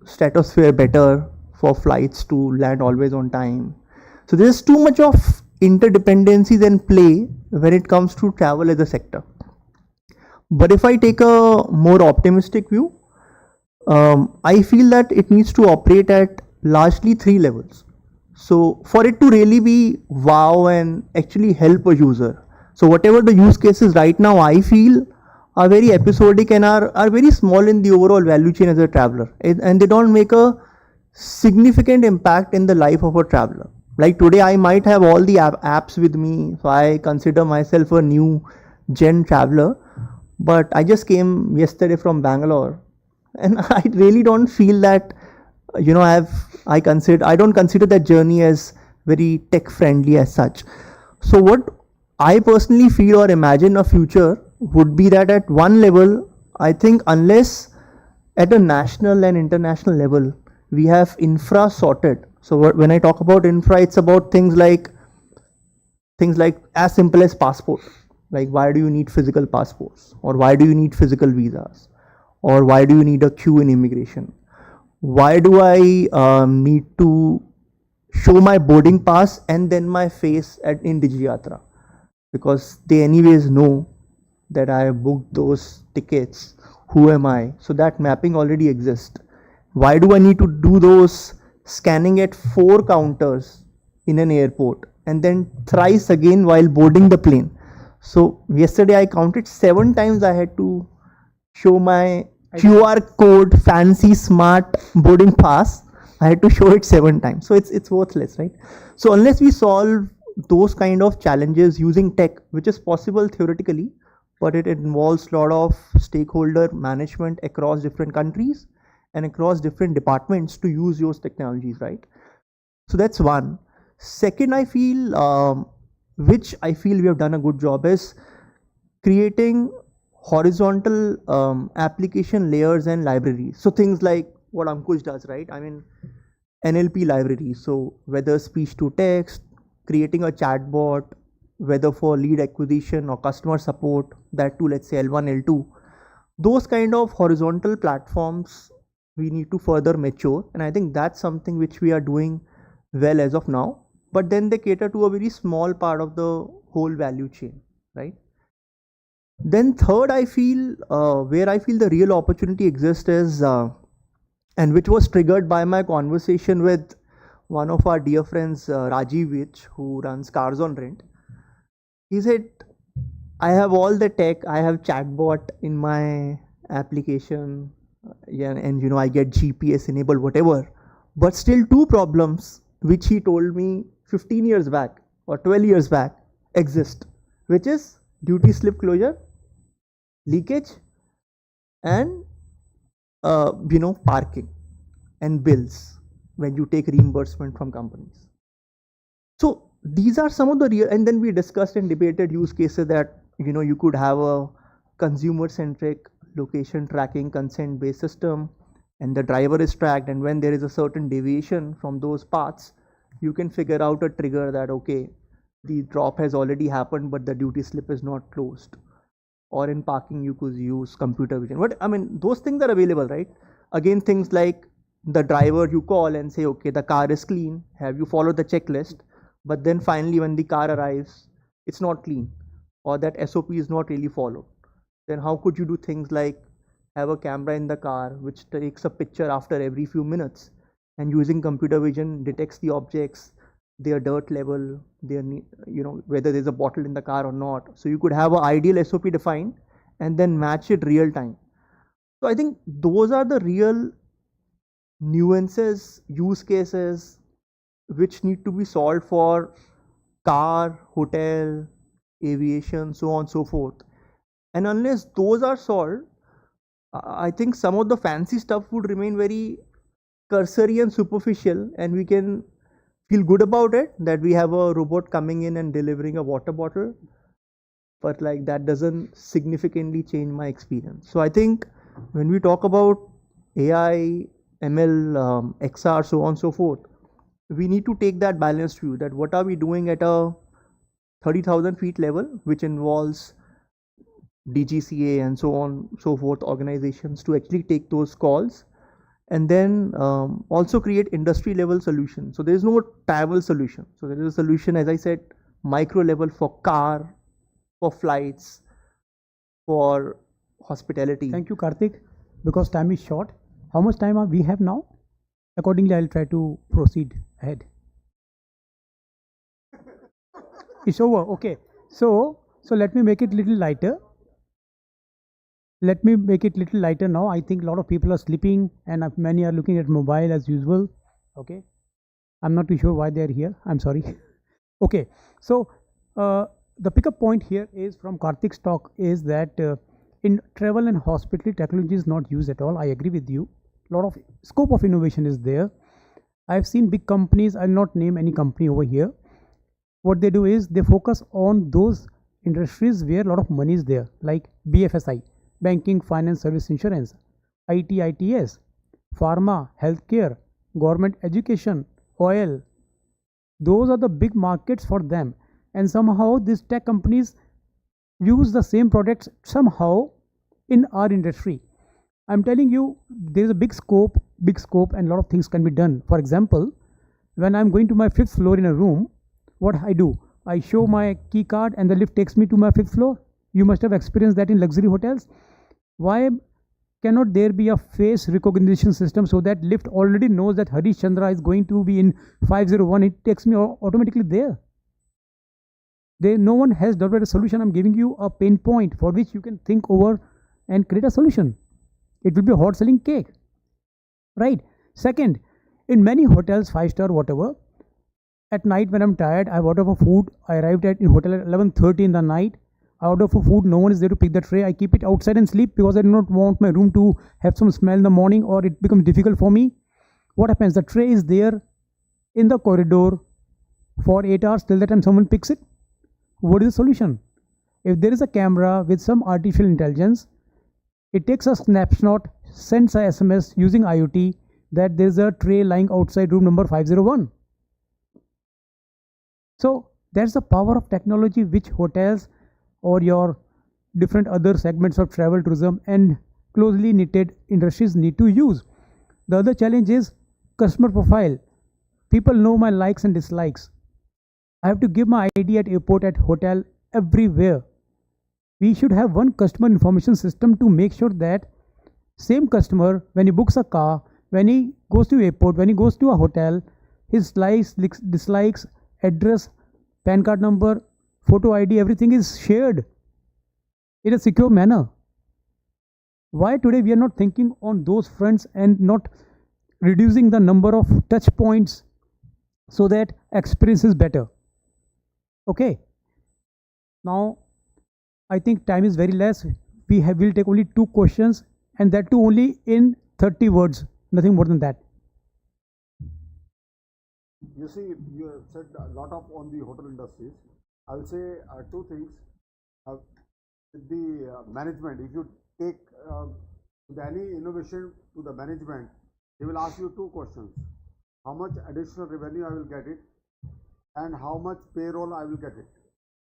stratosphere better for flights to land always on time. So there's too much of interdependencies and play when it comes to travel as a sector. But if I take a more optimistic view, I feel that it needs to operate at largely 3 levels. So for it to really be wow and actually help a user. So whatever the use cases right now I feel are very episodic and are very small in the overall value chain as a traveler. And they don't make a significant impact in the life of a traveler. Like today I might have all the apps with me, so I consider myself a new gen traveler. But I just came yesterday from Bangalore and I really don't feel that, you know, I don't consider that journey as very tech friendly as such. So what I personally feel or imagine a future would be that at one level, I think unless at a national and international level, we have infra sorted. So when I talk about infra, it's about things like as simple as passport. Like why do you need physical passports? Or why do you need physical visas? Or why do you need a queue in immigration? Why do I need to show my boarding pass and then my face in DigiYatra? Because they anyways know that I booked those tickets. Who am I? So that mapping already exists. Why do I need to do those scanning at 4 counters in an airport and then thrice again while boarding the plane? So yesterday I counted 7 times I had to show my QR code, fancy, smart boarding pass. I had to show it 7 times. So it's worthless, right? So unless we solve those kind of challenges using tech, which is possible theoretically, but it involves a lot of stakeholder management across different countries and across different departments to use those technologies, right? So that's one. Second, I feel, which I feel we have done a good job, is creating horizontal application layers and libraries. So things like what Ankush does, right? I mean, NLP libraries. So whether speech to text, creating a chatbot, whether for lead acquisition or customer support, that too, let's say L1, L2, those kind of horizontal platforms we need to further mature. And I think that's something which we are doing well as of now. But then they cater to a very small part of the whole value chain, right? Then third, I feel where I feel the real opportunity exists is, and which was triggered by my conversation with one of our dear friends, Rajiv, who runs Cars on Rent. He said, I have all the tech, I have chatbot in my application, yeah, and you know, I get GPS enabled, whatever, but still 2 problems which he told me 15 years back or 12 years back exist, which is duty slip closure, leakage, and you know, parking and bills when you take reimbursement from companies. So these are some of the real, and then we discussed and debated use cases that, you know, you could have a consumer centric location tracking consent based system, and the driver is tracked, and when there is a certain deviation from those paths, you can figure out a trigger that, okay, the drop has already happened but the duty slip is not closed. Or in parking you could use computer vision. But I mean, those things are available, right? Again, things like the driver you call and say, okay, the car is clean, have you followed the checklist? But then finally when the car arrives, it's not clean, or that SOP is not really followed. Then how could you do things like have a camera in the car which takes a picture after every few minutes, and using computer vision detects the objects, their dirt level, their, you know, whether there's a bottle in the car or not. So you could have an ideal SOP defined and then match it real time. So I think those are the real nuances, use cases which need to be solved for car, hotel, aviation, so on and so forth. And unless those are solved, I think some of the fancy stuff would remain very cursory and superficial, and we can feel good about it that we have a robot coming in and delivering a water bottle, but like that doesn't significantly change my experience. So I think when we talk about AI, ML, XR, so on and so forth, we need to take that balanced view that what are we doing at a 30,000 feet level, which involves DGCA and so on so forth organizations to actually take those calls, and then also create industry level solutions. So there is no travel solution. So there is a solution, as I said, micro level for car, for flights, for hospitality. Thank you, Karthik. Because time is short, how much time we have now? Accordingly, I'll try to proceed ahead. It's over. Okay. So let me make it little lighter. Let me make it little lighter now. I think a lot of people are sleeping and many are looking at mobile as usual. Okay. I'm not too sure why they're here. I'm sorry. Okay. So the pickup point here is from Karthik's talk is that in travel and hospitality, technology is not used at all. I agree with you. A lot of scope of innovation is there. I've seen big companies. I'll not name any company over here. What they do is they focus on those industries where a lot of money is there, like BFSI, banking, finance, service, insurance, IT, ITS, pharma, healthcare, government education, oil. Those are the big markets for them. And somehow these tech companies use the same products somehow in our industry. I'm telling you, there is a big scope, and a lot of things can be done. For example, when I'm going to my 5th floor in a room, what I do? I show my key card and the lift takes me to my 5th floor. You must have experienced that in luxury hotels. Why cannot there be a face recognition system so that lift already knows that Harish Chandra is going to be in 501? It takes me automatically there. No one has developed a solution. I'm giving you a pain point for which you can think over and create a solution. It will be a hot selling cake, right? Second, in many hotels, 5-star, whatever, at night when I'm tired, I order for food. I arrived at in hotel at 11:30 in the night. I order for food. No one is there to pick the tray. I keep it outside and sleep because I do not want my room to have some smell in the morning or it becomes difficult for me. What happens? The tray is there in the corridor for 8 hours till the time someone picks it. What is the solution? If there is a camera with some artificial intelligence, it takes a snapshot, sends a SMS using IoT that there is a tray lying outside room number 501. So that's the power of technology which hotels or your different other segments of travel, tourism and closely knitted industries need to use. The other challenge is customer profile. People know my likes and dislikes. I have to give my ID at airport, at hotel, everywhere. We should have one customer information system to make sure that same customer, when he books a car, when he goes to airport, when he goes to a hotel, his likes, dislikes, address, PAN card number, photo ID, everything is shared in a secure manner. Why today we are not thinking on those fronts and not reducing the number of touch points so that experience is better? Okay. Now, I think time is very less. We'll take only 2 questions and that too only in 30 words, nothing more than that. You see, you have said a lot of on the hotel industries. I will say 2 things. With the management, if you take any innovation to the management, they will ask you 2 questions. How much additional revenue I will get it and how much payroll I will get it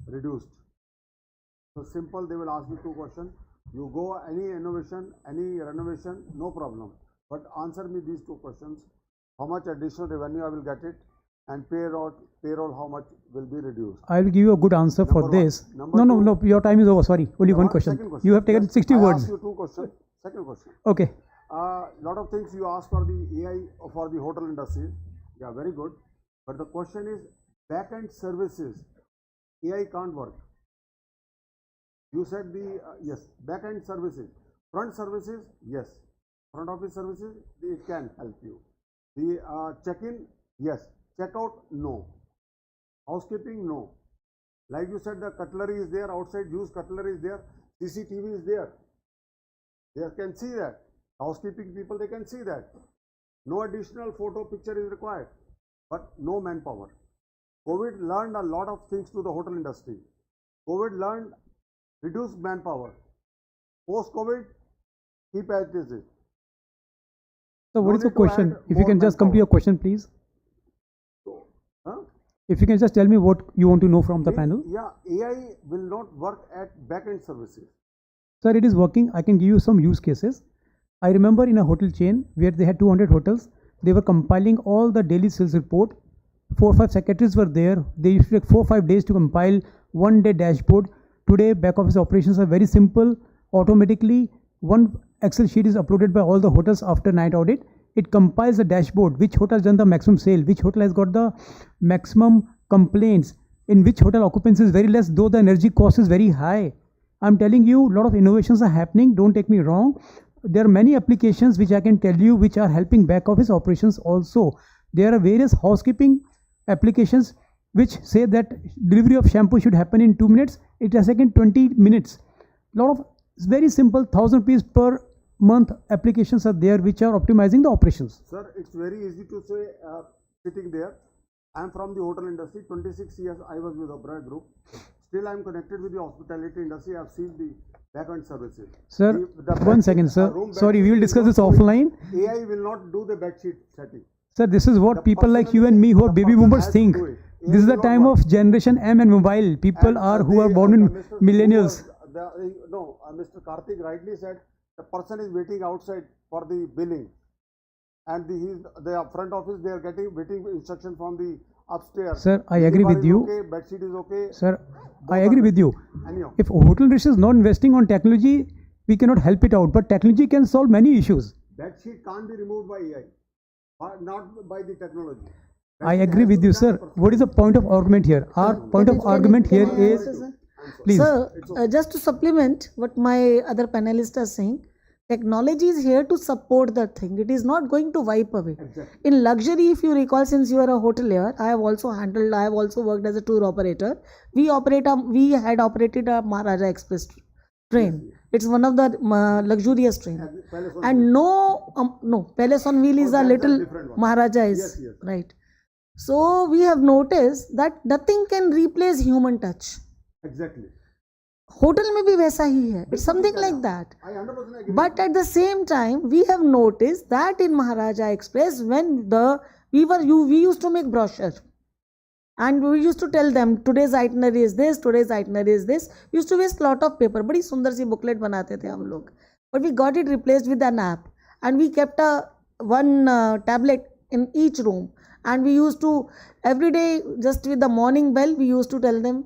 reduced. So simple, they will ask you 2 questions. You go any innovation, any renovation, no problem. But answer me these 2 questions. How much additional revenue I will get it and payroll how much will be reduced. I will give you a good answer Number for this. one. No, your time is over. Sorry, only one question. Second You have taken Yes, 60 I words. asked you 2 questions. Second question. Okay. Lot of things you ask for the AI for the hotel industry. Yeah, very good. But the question is back-end services. AI can't work. You said the yes, back-end services. Front services, yes. Front office services, it can help you. The check-in, yes. Check-out, no. Housekeeping, no. Like you said, the cutlery is there outside. Used cutlery is there. CCTV is there. They can see that. Housekeeping people, they can see that. No additional photo picture is required, but no manpower. COVID learned a lot of things to the hotel industry. COVID learned reduced manpower. Post-COVID, keep as it is. So what No is the need to question? add If you more can just complete your question, please. Huh? If you can just tell me what you want to know from the panel. Yeah, AI will not work at back-end services. Sir, it is working. I can give you some use cases. I remember in a hotel chain where they had 200 hotels, they were compiling all the daily sales report. 4 or 5 secretaries were there. They used to take 4 or 5 days to compile 1 day dashboard. Today, back office operations are very simple. Automatically, one Excel sheet is uploaded by all the hotels after night audit. It compiles the dashboard, which hotel has done the maximum sale, which hotel has got the maximum complaints, in which hotel occupancy is very less, though the energy cost is very high. I'm telling you, a lot of innovations are happening, don't take me wrong. There are many applications which I can tell you which are helping back office operations also. There are various housekeeping applications which say that delivery of shampoo should happen in 2 minutes. It has taken 20 minutes. A lot of very simple 1,000 rupees per month applications are there which are optimizing the operations. Sir, it's very easy to say sitting there. I'm from the hotel industry. 26 years I was with Oberoi Group. Still I'm connected with the hospitality industry. I've seen the back-end services. Sir, one second, sir. Sorry, we will discuss this offline. AI will not do the bedsheet setting. Sir, this is what people like you and me who are baby boomers think. This is the time of generation M and mobile. People are who are born in millennials. Mr. Karthik rightly said the person is waiting outside for the billing, and the front office they are waiting instruction from the upstairs. Sir, I agree with you. Okay, bedsheet is okay. Sir, I agree with you. Anyhow. If hotel industry is not investing on technology, we cannot help it out. But technology can solve many issues. Bedsheet can't be removed by AI, not by the technology. I agree with you, sir. What is the point of argument here? Our point of argument here is, please. Sir, just to supplement what my other panelists are saying, technology is here to support that thing. It is not going to wipe away. Exactly. In luxury, if you recall, since you are a hotelier, I have also worked as a tour operator. We had operated a Maharaja Express train. It's one of the luxurious trains. And no, Palace on Wheel is a little Maharaja is, yes. right. So we have noticed that nothing can replace human touch. Exactly. Hotel में भी वैसा ही है. It's something like that. I 100% agree. But at the same time, we have noticed that in Maharaja Express, when we used to make brochure, and we used to tell them today's itinerary is this, today's itinerary is this. We used to waste lot of paper. बड़ी सुंदर सी booklet बनाते थे हम लोग. But we got it replaced with an app, and we kept one tablet in each room. And we used to, every day, just with the morning bell, we used to tell them,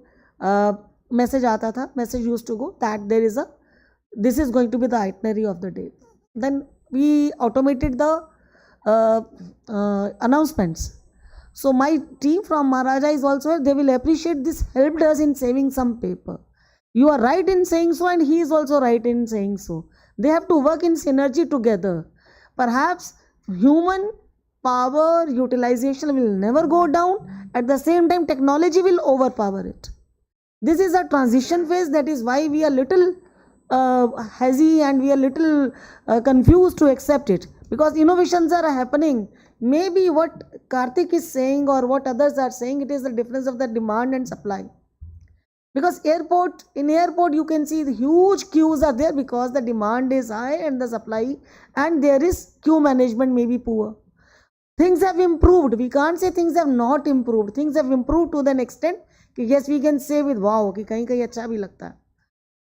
message aata tha, message used to go that this is going to be the itinerary of the day. Then we automated the announcements. So my team from Maharaja is also, they will appreciate this helped us in saving some paper. You are right in saying so, and he is also right in saying so. They have to work in synergy together. Perhaps human power utilization will never go down. At the same time, technology will overpower it. This is a transition phase. That is why we are little hazy and we are little confused to accept it, because innovations are happening. Maybe what Karthik is saying or what others are saying, it is the difference of the demand and supply. Because in airport you can see the huge queues are there because the demand is high and the supply, and there is queue management may be poor. Things have improved. We can't say things have not improved. Things have improved to an extent that yes, we can say with wow, कि कहीं कहीं अच्छा भी लगता है.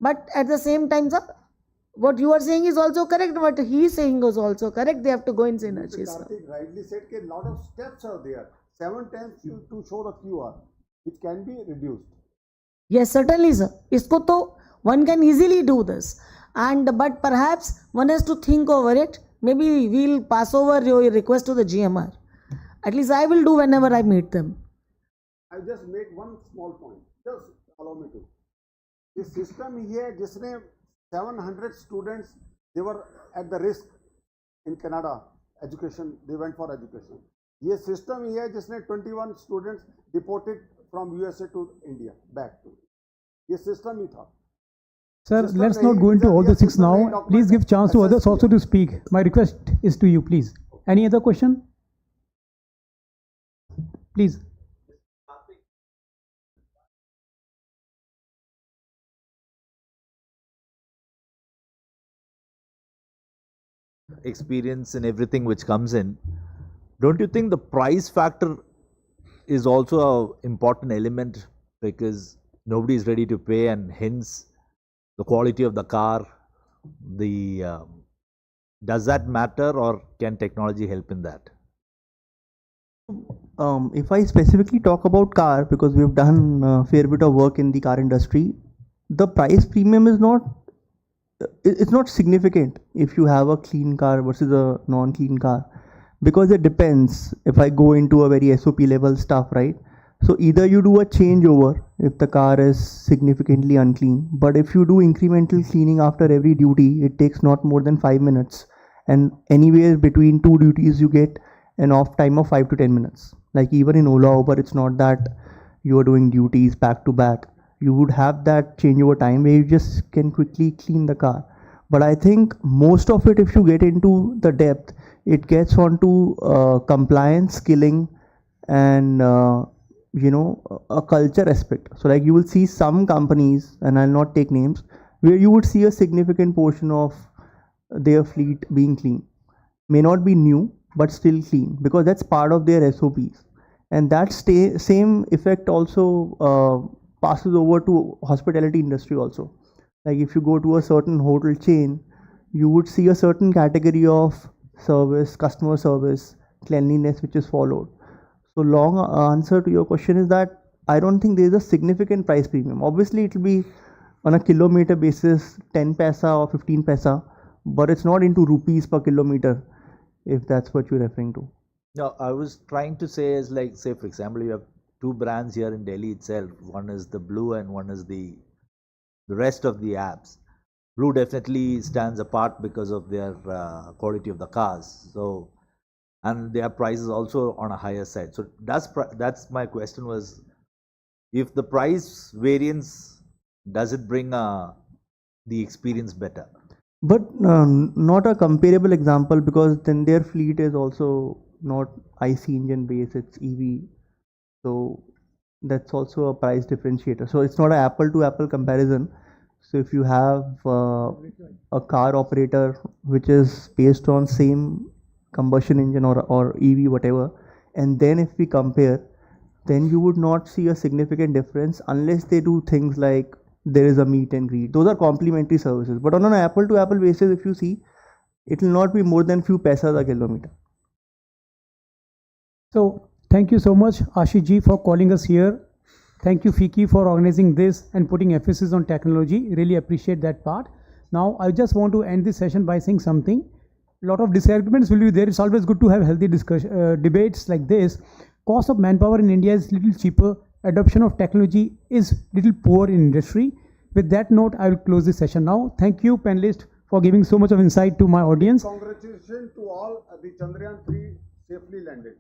But at the same time, sir, what you are saying is also correct. What he is saying is also correct. They have to go in synergy. Karthik rightly said that a lot of steps are there. 7 times to show the QR, which can be reduced. Yes, certainly, sir. Isko to one can easily do this, but perhaps one has to think over it. Maybe we'll pass over your request to the GMR. At least I will do whenever I meet them. I'll just make one small point. Just allow me to. This system here, जिसने 700 students, they were at the risk in Canada, education, they went for education. ये system here, जिसने 21 students deported from USA to India, back to. ये system ही था. Sir, let's not go into all the things now. Please give chance to others also to speak. My request is to you, please. Any other question? Please. Experience and everything which comes in, don't you think the price factor is also an important element, because nobody is ready to pay, and hence the quality of the car, does that matter, or can technology help in that? If I specifically talk about car, because we've done a fair bit of work in the car industry, the price premium is it's not significant if you have a clean car versus a non-clean car, because it depends. If I go into a very SOP level stuff, right? So either you do a changeover if the car is significantly unclean, but if you do incremental cleaning after every duty, it takes not more than 5 minutes. And anywhere between two duties, you get an off time of 5 to 10 minutes. Like even in Ola, Uber, it's not that you are doing duties back to back. You would have that changeover time where you just can quickly clean the car. But I think most of it, if you get into the depth, it gets onto compliance, skilling, and a culture aspect. So like you will see some companies, and I'll not take names, where you would see a significant portion of their fleet being clean. May not be new, but still clean, because that's part of their SOPs. And that same effect also passes over to hospitality industry also. Like if you go to a certain hotel chain, you would see a certain category of service, customer service, cleanliness, which is followed. So long answer to your question is that I don't think there is a significant price premium. Obviously, it will be on a kilometer basis, 10 paisa or 15 paisa, but it's not into rupees per kilometer, if that's what you're referring to. No, I was trying to say is like, say for example, you have two brands here in Delhi itself. One is the Blue and one is the rest of the apps. Blue definitely stands apart because of their quality of the cars. So, and their prices also on a higher side. So that's my question was, if the price variance, does it bring the experience better? But not a comparable example, because then their fleet is also not IC engine based, it's EV. So that's also a price differentiator. So it's not an apple to apple comparison. So if you have a car operator which is based on same combustion engine or EV, whatever, and then if we compare, then you would not see a significant difference unless they do things like there is a meet and greet. Those are complementary services. But on an apple to apple basis, if you see, it will not be more than few paisas a kilometer. So thank you so much, Ashish ji, for calling us here. Thank you, Fiki, for organizing this and putting emphasis on technology. Really appreciate that part. Now, I just want to end this session by saying something. A lot of disagreements will be there. It's always good to have healthy debates like this. Cost of manpower in India is little cheaper. Adoption of technology is little poor in industry. With that note, I will close this session now. Thank you, panelists, for giving so much of insight to my audience. Congratulations to all. The Chandrayaan 3 safely landed.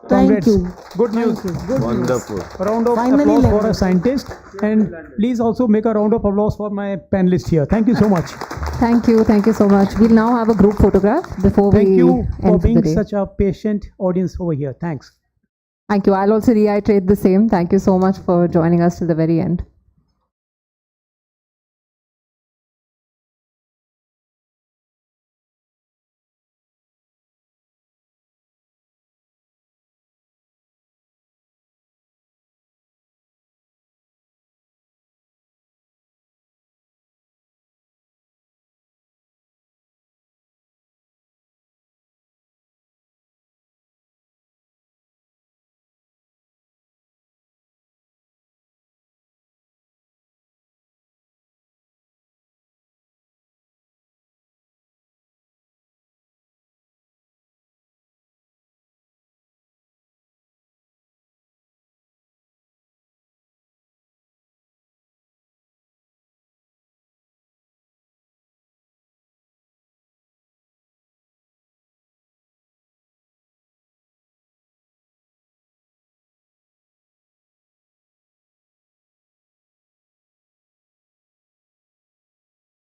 Congrats. Thank you. Good news. Good Wonderful. A round of Finally applause for landed. a scientist. And please also make a round of applause for my panelists here. Thank you so much. Thank you so much. We'll now have a group photograph before Thank we you for end the being day. such a patient audience over here. Thanks. Thank you. I'll also reiterate the same. Thank you so much for joining us till the very end.